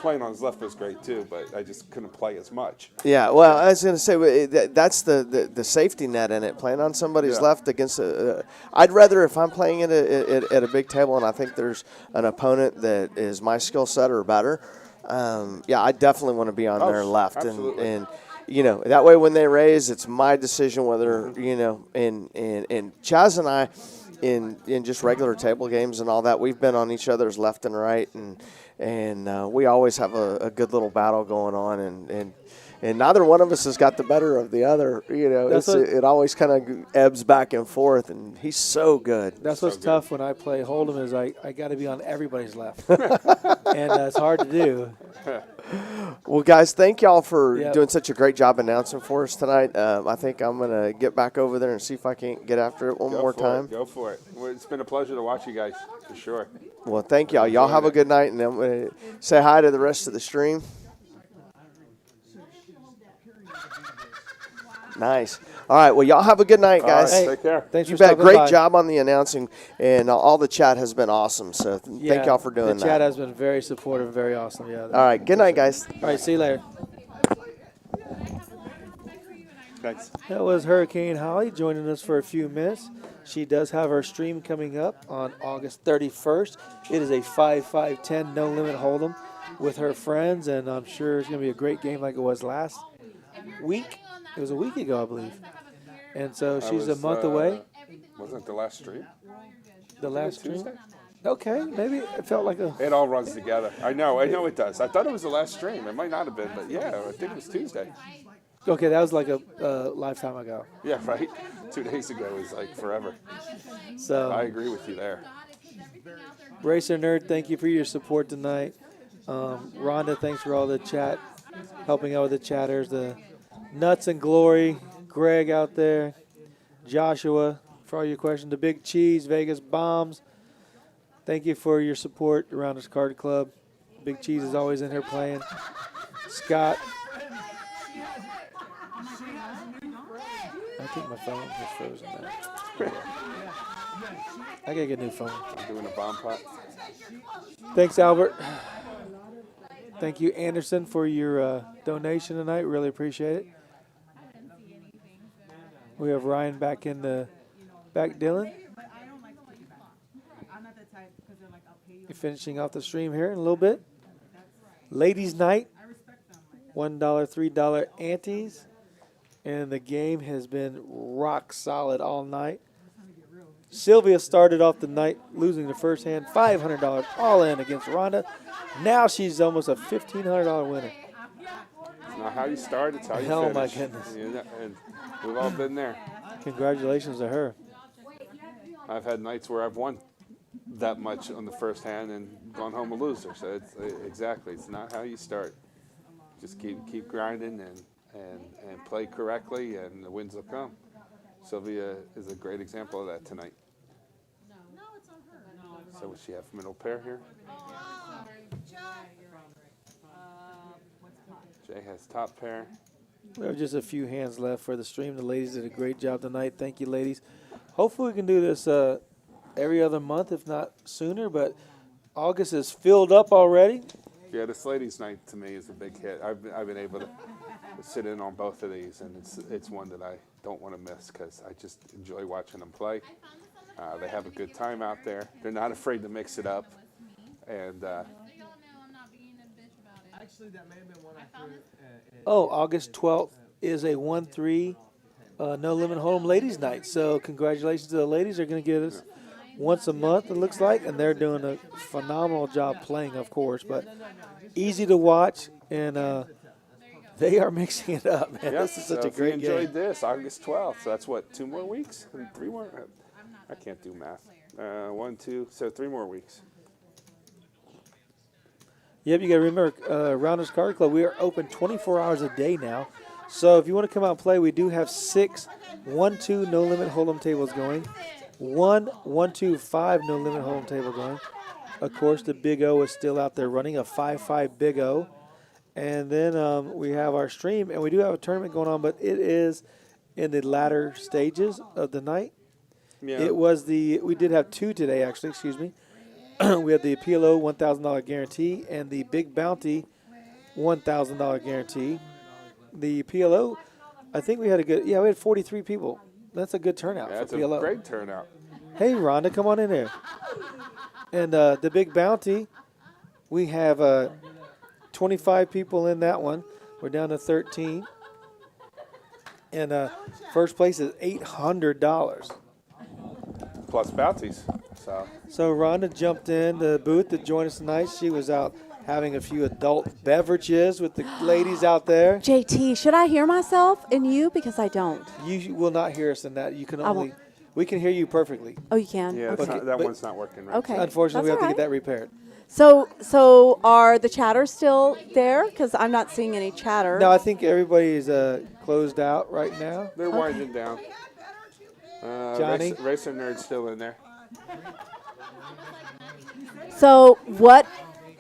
Speaker 2: Playing on his left was great too, but I just couldn't play as much.
Speaker 11: Yeah, well, I was going to say that's the safety net in it. Playing on somebody's left against I'd rather, if I'm playing it at a big table and I think there's an opponent that is my skill set or better, I definitely want to be on their left.
Speaker 2: Absolutely.
Speaker 11: And that way when they raise, it's my decision whether, and Chaz and I, in just regular table games and all that, we've been on each other's left and right, and we always have a good little battle going on, and neither one of us has got the better of the other. It always kind of ebbs back and forth, and he's so good.
Speaker 1: That's what's tough when I play Hold'em is I got to be on everybody's left, and it's hard to do.
Speaker 11: Well, guys, thank y'all for doing such a great job announcing for us tonight. I think I'm going to get back over there and see if I can't get after it one more time.
Speaker 2: Go for it. Well, it's been a pleasure to watch you guys, for sure.
Speaker 11: Well, thank y'all. Y'all have a good night, and I'm going to say hi to the rest of the stream. Nice. All right. Well, y'all have a good night, guys.
Speaker 2: All right, take care.
Speaker 1: Thanks
Speaker 11: you
Speaker 1: for
Speaker 11: bet.
Speaker 1: stopping
Speaker 11: Great
Speaker 1: by.
Speaker 11: job on the announcing, and all the chat has been awesome. So thank y'all for doing
Speaker 1: The chat
Speaker 11: that.
Speaker 1: has been very supportive, very awesome. Yeah.
Speaker 11: All right. Good night, guys.
Speaker 1: All right. See you later.
Speaker 2: Thanks.
Speaker 1: That was Hurricane Holly joining us for a few minutes. She does have her stream coming up on August 31st. It is a 5-5-10 no limit hold'em with her friends, and I'm sure it's going to be a great game like it was last week. It was a week ago, I believe. And so she's a month away.
Speaker 2: Wasn't it the last stream?
Speaker 1: The last stream?
Speaker 2: Tuesday?
Speaker 1: Okay, maybe it felt like a...
Speaker 2: It all runs together. I know it does. I thought it was the last stream. It might not have been, but yeah, I think it was Tuesday.
Speaker 1: Okay, that was like a lifetime ago.
Speaker 2: Yeah, right? 2 days ago is like forever.
Speaker 1: So
Speaker 2: I agree with you there.
Speaker 1: Racer Nerd, thank you for your support tonight. Rhonda, thanks for all the chat, helping out with the chatters. The Nuts and Glory, Greg out there, Joshua, for all your questions. The Big Cheese, Vegas Bombs, thank you for your support around this card club. Big Cheese is always in here playing. Scott. I think my phone is frozen now. I gotta get a new phone.
Speaker 2: I'm doing a bomb pot.
Speaker 1: Thanks, Albert. Thank you, Anderson, for your donation tonight. Really appreciate it. We have Ryan back in the back, Dylan. You're finishing off the stream here in a little bit. Ladies' night, $1, $3 antes. And the game has been rock solid all night. Sylvia started off the night losing the first hand, $500 all in against Rhonda. Now she's almost a $1,500 winner.
Speaker 2: It's not how you start, it's how you finish.
Speaker 1: Oh, my goodness.
Speaker 2: Yeah, and we've all been there.
Speaker 1: Congratulations to her.
Speaker 2: I've had nights where I've won that much on the first hand and gone home a loser. So it's exactly, it's not how you start. Just keep grinding and play correctly, and the wins will come. Sylvia is a great example of that tonight. So what she have middle pair here? Jay has top pair.
Speaker 1: We have just a few hands left for the stream. The ladies did a great job tonight. Thank you, ladies. Hopefully we can do this every other month, if not sooner, but August is filled up already.
Speaker 2: Yeah, this ladies' night to me is a big hit. I've been able to sit in on both of these, and it's one that I don't want to miss because I just enjoy watching them play. They have a good time out there. They're not afraid to mix it up. And
Speaker 6: So y'all know I'm not being a bitch about it.
Speaker 3: Actually, that may have been one I threw.
Speaker 1: Oh, August 12th is a 1-3 No Limit Home Ladies Night. So congratulations to the ladies. They're going to get us once a month, it looks like, and they're doing a phenomenal job playing, of course, but easy to watch, and they are mixing it up, man.
Speaker 2: yeah,
Speaker 1: This is such
Speaker 2: so
Speaker 1: a great
Speaker 2: if you enjoyed
Speaker 1: game.
Speaker 2: this, August 12th. So that's what, 2 more weeks? 3 more? I can't do math. 1, 2, so 3 more weeks.
Speaker 1: Yep, you got to remember, Rounders Card Club, we are open 24 hours a day now. So if you want to come out and play, we do have 6 1-2 No Limit Hold'em tables going. 1 1-2 5 No Limit Hold'em table going. Of course, the Big O is still out there running, a 5-5 Big O. And then we have our stream, and we do have a tournament going on, but it is in the latter stages of the night.
Speaker 2: Yeah.
Speaker 1: It was we did have 2 today, actually, excuse me. We had the PLO $1,000 guarantee and the Big Bounty $1,000 guarantee. The PLO, I think we had we had 43 people. That's a good turnout
Speaker 2: Yeah,
Speaker 1: for
Speaker 2: it's
Speaker 1: PLO.
Speaker 2: a great turnout.
Speaker 1: Hey, Rhonda, come on in here. And the Big Bounty, we have 25 people in that one. We're down to 13. And first place is $800.
Speaker 2: Plus bounties.
Speaker 1: So Rhonda jumped in the booth to join us tonight. She was out having a few adult beverages with the ladies out there.
Speaker 12: JT, should I hear myself in you? Because I don't.
Speaker 1: You will not hear us in that. You can
Speaker 12: I
Speaker 1: only, we can hear you perfectly.
Speaker 12: Oh, you can?
Speaker 2: Yeah,
Speaker 12: Okay.
Speaker 2: that one's not working right.
Speaker 12: Okay.
Speaker 1: Unfortunately,
Speaker 12: That's
Speaker 1: we have
Speaker 12: all
Speaker 1: to get
Speaker 12: right.
Speaker 1: that repaired.
Speaker 12: So are the chatters still there? Because I'm not seeing any chatter.
Speaker 1: No, I think everybody's closed out right now.
Speaker 2: They're winding down.
Speaker 1: Johnny?
Speaker 2: Racer Nerd's still in there.
Speaker 12: So what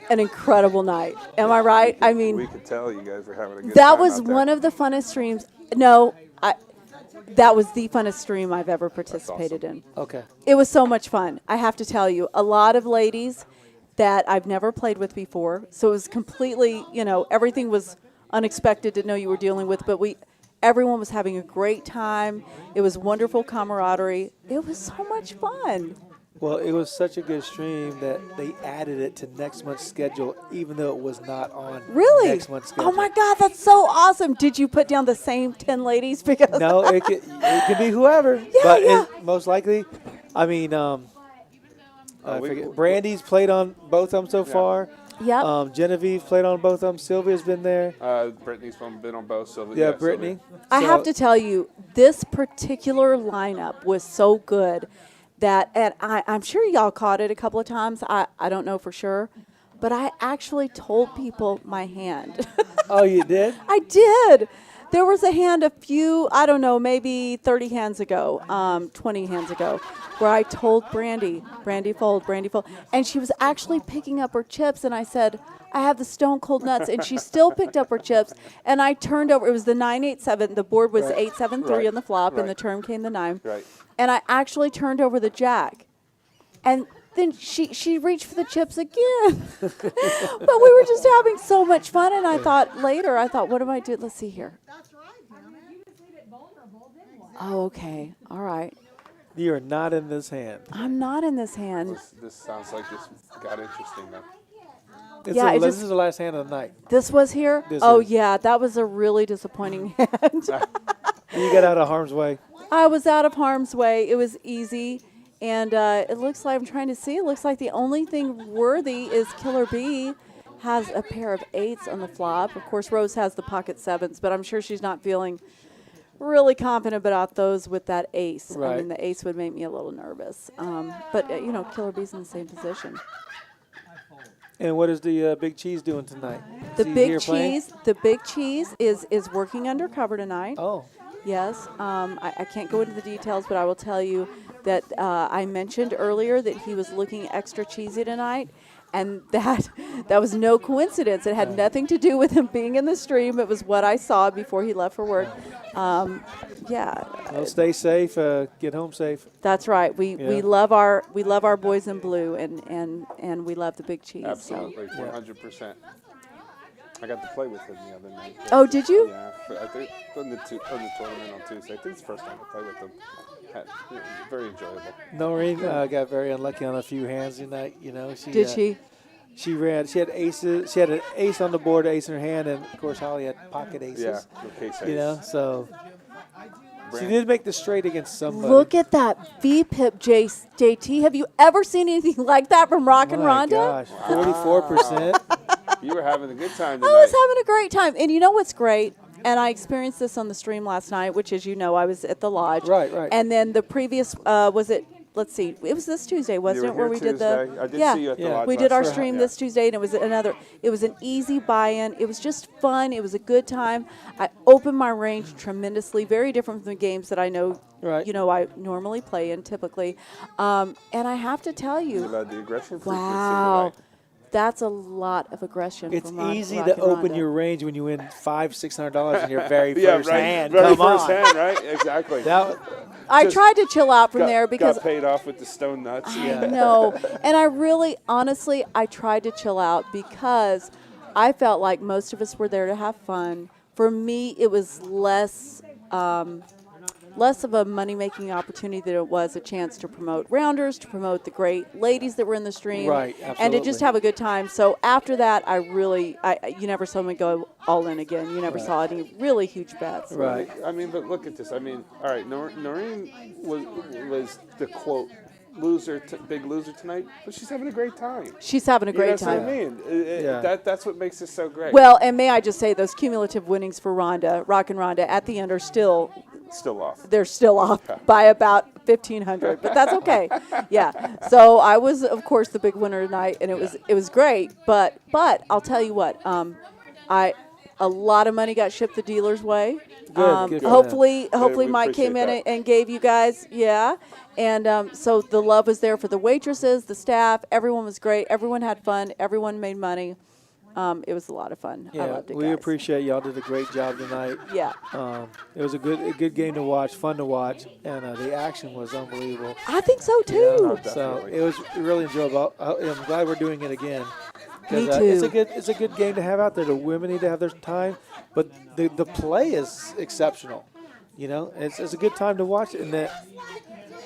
Speaker 12: an incredible night. Am I right? I mean,
Speaker 2: We could tell you guys were having a good
Speaker 12: that
Speaker 2: time
Speaker 12: was
Speaker 2: out there.
Speaker 12: one of the funnest streams. No, that was the funnest stream I've ever participated in.
Speaker 1: Okay.
Speaker 12: It was so much fun. I have to tell you, a lot of ladies that I've never played with before. So it was completely, everything was unexpected to know you were dealing with, but everyone was having a great time. It was wonderful camaraderie. It was so much fun.
Speaker 1: Well, it was such a good stream that they added it to next month's schedule, even though it was not on
Speaker 12: Really?
Speaker 1: next month's schedule.
Speaker 12: Oh my God, that's so awesome. Did you put down the same 10 ladies? Because
Speaker 1: No, it could be whoever. But it, most likely, I mean, I forget. Brandy's played on both of them so far.
Speaker 12: Yep.
Speaker 1: Genevieve's played on both of them. Sylvia's been there.
Speaker 2: Brittany's been on both. So
Speaker 1: Yeah, Brittany.
Speaker 12: I have to tell you, this particular lineup was so good that, and I'm sure y'all caught it a couple of times. I don't know for sure, but I actually told people my hand.
Speaker 1: Oh, you did?
Speaker 12: I did. There was a hand a few, I don't know, maybe 30 hands ago, 20 hands ago, where I told Brandy fold, and she was actually picking up her chips, and I said, I have the stone cold nuts, and she still picked up her chips, and I turned over, it was the 9-8-7, the board was 8-7-3 on the flop, and the turn came the 9, and I actually turned over the jack, and then she reached for the chips again. But we were just having so much fun, and I thought, what am I doing? Let's see here. Oh, okay. All right.
Speaker 1: You are not in this hand.
Speaker 12: I'm not in this hand.
Speaker 2: This sounds like this got interesting now.
Speaker 1: This is the last hand of the night.
Speaker 12: This was here? Yeah, that was a really disappointing hand.
Speaker 1: You got out of harm's way.
Speaker 12: I was out of harm's way. It was easy. And it looks like, I'm trying to see, it looks like the only thing worthy is Killer B has a pair of 8s on the flop. Of course, Rose has the pocket 7s, but I'm sure she's not feeling really confident about those with that ace.
Speaker 1: Right.
Speaker 12: I mean, the ace would make me a little nervous. But, Killer B's in the same position.
Speaker 1: And what is the Big Cheese doing tonight?
Speaker 12: The Big Cheese is working undercover tonight.
Speaker 1: Oh.
Speaker 12: Yes. I can't go into the details, but I will tell you that I mentioned earlier that he was looking extra cheesy tonight, and that was no coincidence. It had nothing to do with him being in the stream. It was what I saw before he left for work. Yeah.
Speaker 1: Well, stay safe. Get home safe.
Speaker 12: That's right. We love our boys in blue, and we love the Big Cheese.
Speaker 2: Absolutely, 100%. I got to play with him the other night.
Speaker 12: Oh, did you?
Speaker 2: Yeah, I think on the tournament on Tuesday. I think it's the first time I played with him. very enjoyable.
Speaker 1: Noreen got very unlucky on a few hands tonight. You know,
Speaker 12: Did she?
Speaker 1: She ran. She had aces. She had an ace on the board, ace in her hand, and of course Holly had pocket aces.
Speaker 2: Yeah, the case ace.
Speaker 1: You know, so she did make the straight against somebody.
Speaker 12: Look at that V-pip, JT. Have you ever seen anything like that from Rock and
Speaker 1: My
Speaker 12: Rhonda?
Speaker 1: gosh, 44%.
Speaker 2: You were having a good time tonight.
Speaker 12: I was having a great time. And you know what's great? And I experienced this on the stream last night, which, as you know, I was at the lodge.
Speaker 1: Right.
Speaker 12: And then the previous, was it, let's see, it was this Tuesday, wasn't it, where we did the.
Speaker 2: I did
Speaker 12: yeah,
Speaker 2: see you at the
Speaker 1: Yeah.
Speaker 2: lodge
Speaker 12: we did our
Speaker 2: last
Speaker 12: stream
Speaker 2: night.
Speaker 12: this Tuesday, and it was an easy buy-in. It was just fun. It was a good time. I opened my range tremendously, very different from the games that I know,
Speaker 1: Right.
Speaker 12: you know, I normally play in typically. And I have to tell
Speaker 2: You
Speaker 12: you,
Speaker 2: allowed the aggression frequency
Speaker 12: wow,
Speaker 2: tonight.
Speaker 12: that's a lot of aggression.
Speaker 1: It's
Speaker 12: from Rock
Speaker 1: easy
Speaker 12: and
Speaker 1: to open
Speaker 12: Rhonda.
Speaker 1: your range when you win $500-$600 in your very
Speaker 2: Yeah,
Speaker 1: first
Speaker 2: right.
Speaker 1: hand.
Speaker 2: Very
Speaker 1: Come
Speaker 2: first
Speaker 1: on.
Speaker 2: hand, right? Exactly.
Speaker 1: That,
Speaker 12: I
Speaker 2: Just
Speaker 12: tried to chill out from
Speaker 2: got,
Speaker 12: there because
Speaker 2: got paid off with the stone nuts.
Speaker 12: I know. And I really, honestly, I tried to chill out because I felt like most of us were there to have fun. For me, it was less of a money-making opportunity than it was a chance to promote Rounders, to promote the great ladies that were in the stream,
Speaker 1: Right,
Speaker 12: and to just
Speaker 1: absolutely.
Speaker 12: have a good time. So after that, you never saw me go all in again. You never saw any really huge bets.
Speaker 1: right.
Speaker 2: I mean, but look at this. I mean, all right, Noreen was the quote big loser tonight, but she's having a great time.
Speaker 12: She's having a
Speaker 2: You know
Speaker 12: great
Speaker 2: what I
Speaker 12: time.
Speaker 2: mean?
Speaker 1: Yeah.
Speaker 2: That's what makes this so great.
Speaker 12: Well, and may I just say, those cumulative winnings for Rhonda, Rock and Rhonda, at the end are still
Speaker 2: Still off.
Speaker 12: they're still off by about 1,500, but that's okay. Yeah. So I was, of course, the big winner tonight, and it was great. But I'll tell you what, a lot of money got shipped the dealer's way.
Speaker 1: Good for
Speaker 12: Hopefully
Speaker 2: we
Speaker 12: Mike came in
Speaker 2: appreciate that.
Speaker 12: and gave you guys, And so the love was there for the waitresses, the staff. Everyone was great. Everyone had fun. Everyone made money. It was a lot of fun. I
Speaker 1: Yeah,
Speaker 12: loved it,
Speaker 1: we
Speaker 12: guys.
Speaker 1: appreciate y'all did a great job tonight.
Speaker 12: Yeah.
Speaker 1: It was a good game to watch, fun to watch, and the action was unbelievable.
Speaker 12: I think so, too.
Speaker 1: You know, so
Speaker 2: definitely.
Speaker 1: it was really enjoyable. I'm glad we're doing it again. 'Cause,
Speaker 12: Me too.
Speaker 1: It's a good game to have out there. The women need to have their time, but the play is exceptional. You know, it's a good time to watch it, and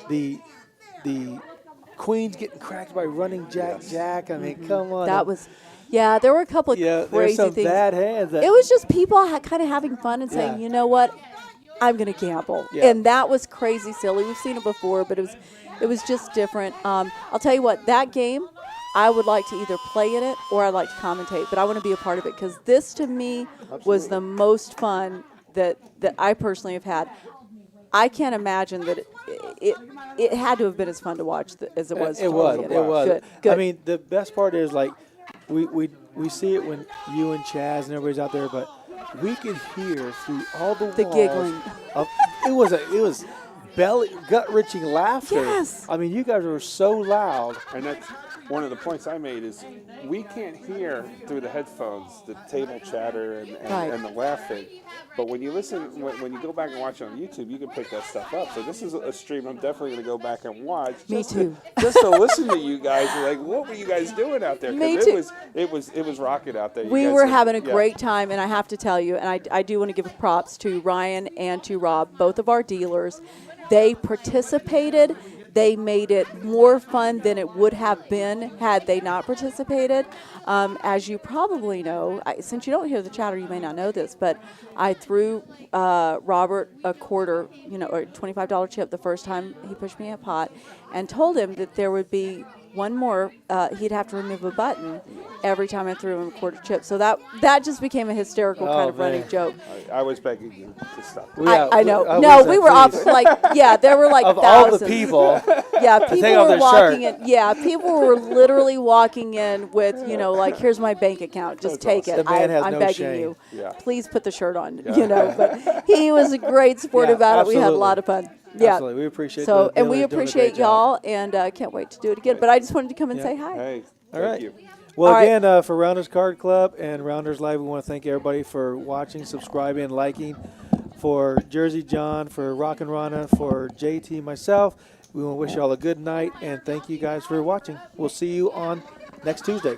Speaker 1: the queen's getting cracked by running Jack. I mean, come on.
Speaker 12: That was, there were a couple of
Speaker 1: there's
Speaker 12: crazy
Speaker 1: some
Speaker 12: things.
Speaker 1: bad hands.
Speaker 12: It was just people kind of having fun and saying,
Speaker 1: Yeah.
Speaker 12: you know what, I'm going to gamble.
Speaker 1: Yeah.
Speaker 12: And that was crazy silly. We've seen it before, but it was just different. I'll tell you what, that game, I would like to either play in it or I'd like to commentate, but I want to be a part of it because this to me was the most fun that I personally have had. I can't imagine that it had to have been as fun to watch as it was.
Speaker 1: It was.
Speaker 12: It
Speaker 1: Good.
Speaker 12: Good.
Speaker 1: I mean, the best part is like we see it when you and Chaz and everybody's out there, but we can hear through all the walls
Speaker 12: giggling.
Speaker 1: It was gut-wrenching laughter.
Speaker 12: Yes.
Speaker 1: I mean, you guys were so loud.
Speaker 2: And that's one of the points I made is we can't hear through the headphones the table chatter and the laughing. But when you listen, when you go back and watch it on YouTube, you can pick that stuff up. So this is a stream I'm definitely going to go back and watch.
Speaker 12: Me too.
Speaker 2: Just to listen to you guys. Like, what were you guys doing out there?
Speaker 12: Me
Speaker 2: Because
Speaker 12: too.
Speaker 2: it was rocking out there. You
Speaker 12: We
Speaker 2: guys
Speaker 12: were
Speaker 2: did-
Speaker 12: having a
Speaker 2: yeah.
Speaker 12: great time, and I have to tell you, and I do want to give props to Ryan and to Rob, both of our dealers. They participated. They made it more fun than it would have been had they not participated. As you probably know, since you don't hear the chatter, you may not know this, but I threw Robert a quarter, or a $25 chip the first time he pushed me a pot, and told him that there would be one more, he'd have to remove a button every time I threw him a quarter chip. So that just became a hysterical kind of running joke.
Speaker 2: I was begging you to stop.
Speaker 12: I know. No, we were off there were like
Speaker 1: of
Speaker 12: thousands.
Speaker 1: all the people.
Speaker 12: Yeah, people
Speaker 1: take off
Speaker 12: were
Speaker 1: their
Speaker 12: walking
Speaker 1: shirt.
Speaker 12: in. Yeah, people were literally walking in with, like, here's my bank account. Just take it.
Speaker 1: The man has
Speaker 12: I'm
Speaker 1: no
Speaker 12: begging
Speaker 1: shame.
Speaker 12: you.
Speaker 2: Yeah.
Speaker 12: Please put the shirt on. But he was a great sport about it. We had a
Speaker 1: absolutely.
Speaker 12: lot of fun. Yeah.
Speaker 1: Absolutely. We appreciate
Speaker 12: So,
Speaker 1: the
Speaker 12: and we
Speaker 1: dealers doing a great
Speaker 12: appreciate
Speaker 1: job.
Speaker 12: y'all, and can't wait to do it again. But I just wanted to come and
Speaker 1: Yeah.
Speaker 12: say hi.
Speaker 2: Hey,
Speaker 1: All
Speaker 2: thank
Speaker 1: right.
Speaker 2: you.
Speaker 1: Well,
Speaker 12: All right.
Speaker 1: again, for Rounders Card Club and Rounders Live, we want to thank everybody for watching, subscribing, and liking. For Jersey John, for Rock and Rana, for JT, myself, we want to wish you all a good night, and thank you guys for watching. We'll see you on next Tuesday.